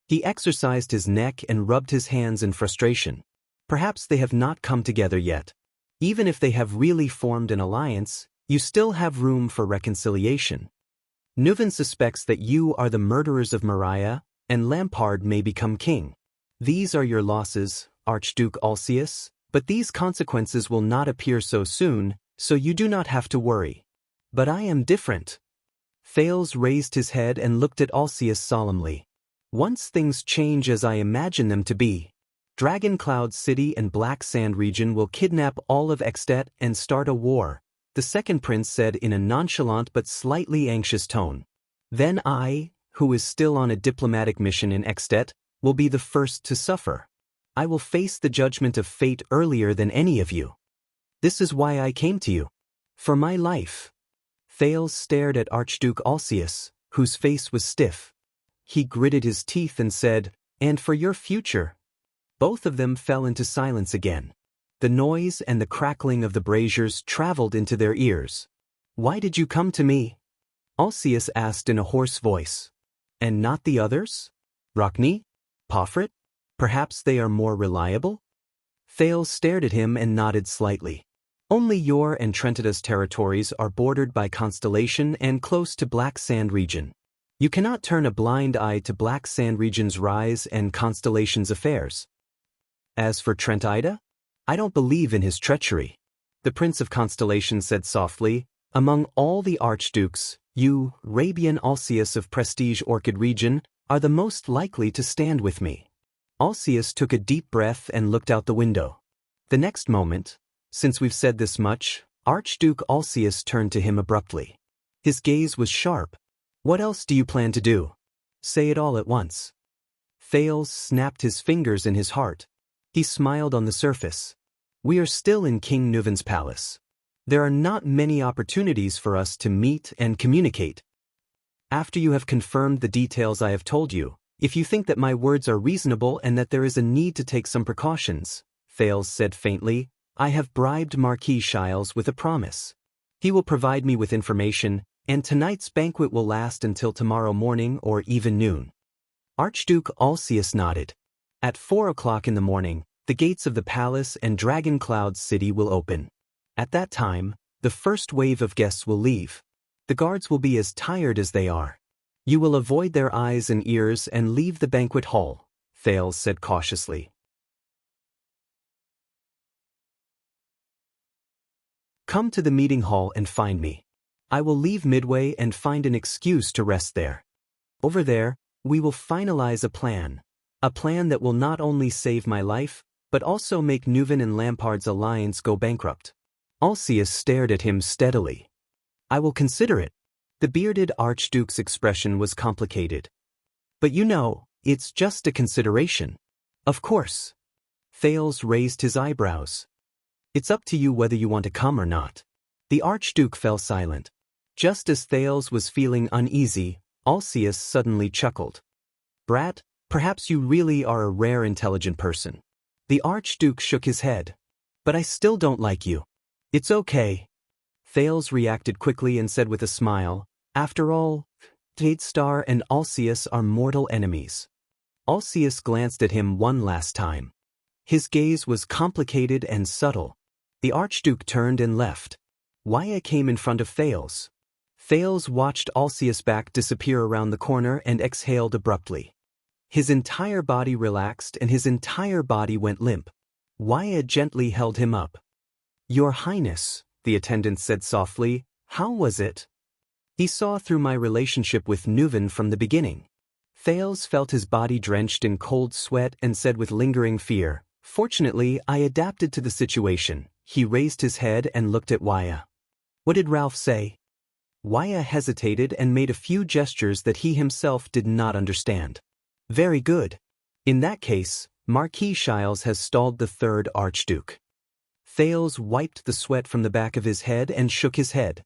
Speaker 1: He exercised his neck and rubbed his hands in frustration. Perhaps they have not come together yet. Even if they have really formed an alliance, you still have room for reconciliation. Nuven suspects that you are the murderers of Maria, and Lampard may become king. These are your losses, Archduke Alcius, but these consequences will not appear so soon, so you do not have to worry. But I am different. Thales raised his head and looked at Alcius solemnly. Once things change as I imagine them to be, Dragon Cloud City and Black Sand region will kidnap all of Extet and start a war, the second prince said in a nonchalant but slightly anxious tone. Then I, who is still on a diplomatic mission in Extet, will be the first to suffer. I will face the judgment of fate earlier than any of you. This is why I came to you. For my life. Thales stared at Archduke Alcius, whose face was stiff. He gritted his teeth and said, "And for your future." Both of them fell into silence again. The noise and the crackling of the braziers traveled into their ears. "Why did you come to me?" Alcius asked in a hoarse voice. "And not the others? Rockney? Pofrit? Perhaps they are more reliable?" Thales stared at him and nodded slightly. "Only your and Trentida's territories are bordered by Constellation and close to Black Sand region. You cannot turn a blind eye to Black Sand region's rise and Constellation's affairs. As for Trentida, I don't believe in his treachery," the Prince of Constellation said softly. "Among all the archdukes, you, Rabian Alcius of Prestige Orchid region, are the most likely to stand with me." Alcius took a deep breath and looked out the window. The next moment, since we've said this much, Archduke Alcius turned to him abruptly. His gaze was sharp. What else do you plan to do? Say it all at once. Thales snapped his fingers in his heart. He smiled on the surface. We are still in King Nuven's palace. There are not many opportunities for us to meet and communicate. After you have confirmed the details I have told you, if you think that my words are reasonable and that there is a need to take some precautions, Thales said faintly, I have bribed Marquis Shiles with a promise. He will provide me with information, and tonight's banquet will last until tomorrow morning or even noon. Archduke Alcius nodded. At 4 o'clock in the morning, the gates of the palace and Dragon Cloud City will open. At that time, the first wave of guests will leave. The guards will be as tired as they are. You will avoid their eyes and ears and leave the banquet hall, Thales said cautiously. Come to the meeting hall and find me. I will leave midway and find an excuse to rest there. Over there, we will finalize a plan that will not only save my life, but also make Nuven and Lampard's alliance go bankrupt. Alcius stared at him steadily. I will consider it. The bearded archduke's expression was complicated. But you know, it's just a consideration. Of course. Thales raised his eyebrows. It's up to you whether you want to come or not. The archduke fell silent. Just as Thales was feeling uneasy, Alcius suddenly chuckled. Brat, perhaps you really are a rare intelligent person. The archduke shook his head. But I still don't like you. It's okay. Thales reacted quickly and said with a smile, after all, Jadestar and Alcius are mortal enemies. Alcius glanced at him one last time. His gaze was complicated and subtle. The archduke turned and left. Waya came in front of Thales. Thales watched Alcius' back disappear around the corner and exhaled abruptly. His entire body relaxed and his entire body went limp. Waya gently held him up. Your Highness, the attendant said softly, how was it? He saw through my relationship with Nuven from the beginning. Thales felt his body drenched in cold sweat and said with lingering fear, fortunately, I adapted to the situation. He raised his head and looked at Waya. What did Ralph say? Waya hesitated and made a few gestures that he himself did not understand. Very good. In that case, Marquis Shiles has stalled the third archduke. Thales wiped the sweat from the back of his head and shook his head.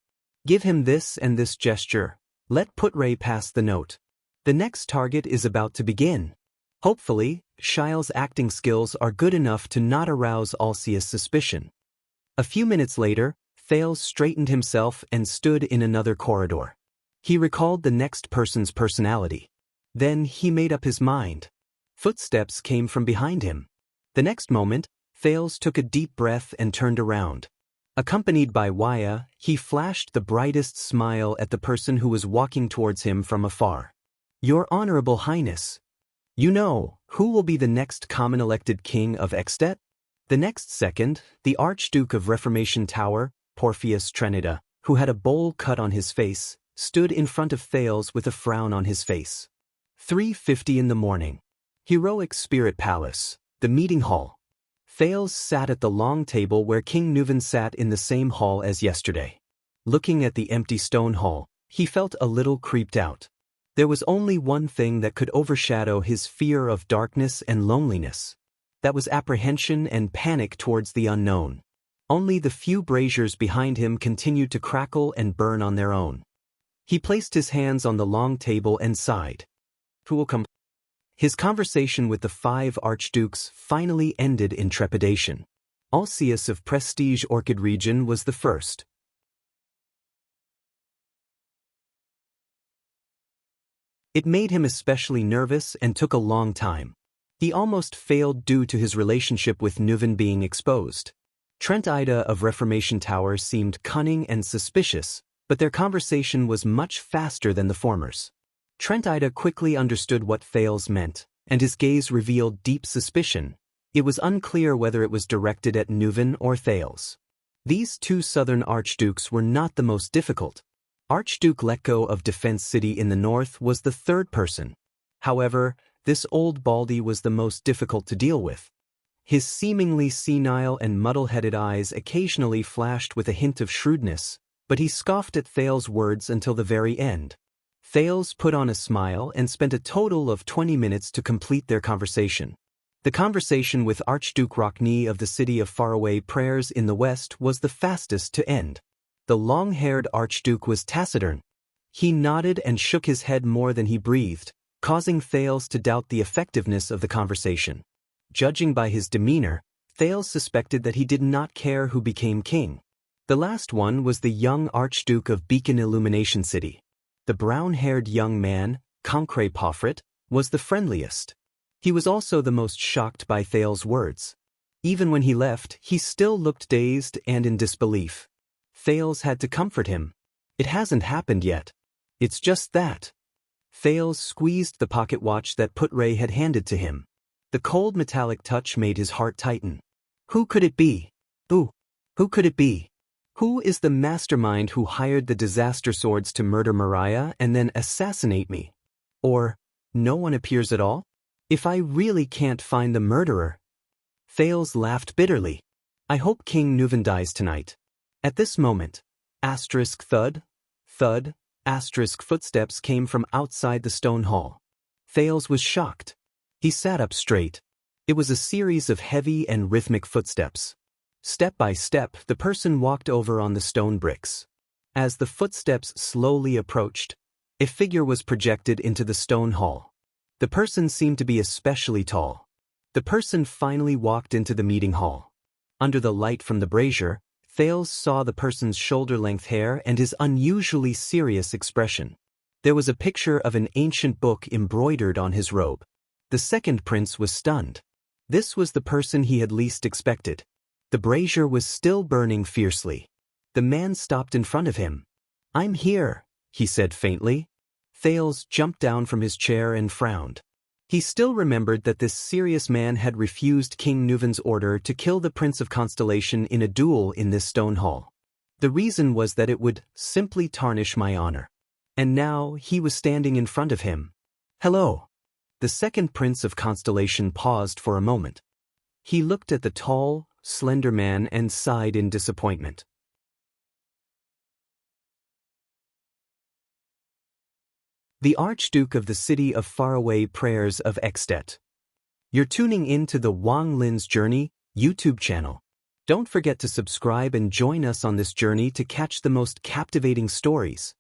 Speaker 1: Give him this and this gesture. Let Putray pass the note. The next target is about to begin. Hopefully, Shiles' acting skills are good enough to not arouse Alcius' suspicion. A few minutes later, Thales straightened himself and stood in another corridor. He recalled the next person's personality. Then he made up his mind. Footsteps came from behind him. The next moment, Thales took a deep breath and turned around. Accompanied by Waya, he flashed the brightest smile at the person who was walking towards him from afar. Your Honorable Highness. You know, who will be the next common elected king of Extet? The next second, the Archduke of Reformation Tower, Porphyus Trenida, who had a bowl cut on his face, stood in front of Thales with a frown on his face. 3:50 in the morning. Heroic Spirit Palace, the meeting hall. Thales sat at the long table where King Nuven sat in the same hall as yesterday. Looking at the empty stone hall, he felt a little creeped out. There was only one thing that could overshadow his fear of darkness and loneliness. That was apprehension and panic towards the unknown. Only the few braziers behind him continued to crackle and burn on their own. He placed his hands on the long table and sighed. Who will come? His conversation with the 5 archdukes finally ended in trepidation. Alcius of Prestige Orchid region was the first. It made him especially nervous and took a long time. He almost failed due to his relationship with Nuven being exposed. Trent Ida of Reformation Tower seemed cunning and suspicious, but their conversation was much faster than the former's. Trent Ida quickly understood what Thales meant, and his gaze revealed deep suspicion. It was unclear whether it was directed at Nuven or Thales. These 2 southern archdukes were not the most difficult. Archduke Letko of Defense City in the north was the third person. However, this old baldy was the most difficult to deal with. His seemingly senile and muddle-headed eyes occasionally flashed with a hint of shrewdness, but he scoffed at Thales' words until the very end. Thales put on a smile and spent a total of 20 minutes to complete their conversation. The conversation with Archduke Rockne of the city of faraway prayers in the west was the fastest to end. The long-haired Archduke was taciturn. He nodded and shook his head more than he breathed, causing Thales to doubt the effectiveness of the conversation. Judging by his demeanor, Thales suspected that he did not care who became king. The last one was the young Archduke of Beacon Illumination City. The brown-haired young man, Concret Poffret, was the friendliest. He was also the most shocked by Thales' words. Even when he left, he still looked dazed and in disbelief. Thales had to comfort him. It hasn't happened yet. It's just that. Thales squeezed the pocket watch that Putray had handed to him. The cold metallic touch made his heart tighten. Who could it be? Who could it be? Who is the mastermind who hired the disaster swords to murder Mariah and then assassinate me? Or, no one appears at all? If I really can't find the murderer? Thales laughed bitterly. I hope King Nuvan dies tonight. At this moment, thud, thud, footsteps came from outside the stone hall. Thales was shocked. He sat up straight. It was a series of heavy and rhythmic footsteps. Step by step, the person walked over on the stone bricks. As the footsteps slowly approached, a figure was projected into the stone hall. The person seemed to be especially tall. The person finally walked into the meeting hall. Under the light from the brazier, Thales saw the person's shoulder-length hair and his unusually serious expression. There was a picture of an ancient book embroidered on his robe. The second prince was stunned. This was the person he had least expected. The brazier was still burning fiercely. The man stopped in front of him. I'm here, he said faintly. Thales jumped down from his chair and frowned. He still remembered that this serious man had refused King Nuvan's order to kill the Prince of Constellation in a duel in this stone hall. The reason was that it would simply tarnish my honor. And now he was standing in front of him. Hello. The second Prince of Constellation paused for a moment. He looked at the tall, slender man and sighed in disappointment. The Archduke of the City of Faraway Prayers of Extet. You're tuning in to the Wang Lin's Journey YouTube channel. Don't forget to subscribe and join us on this journey to catch the most captivating stories.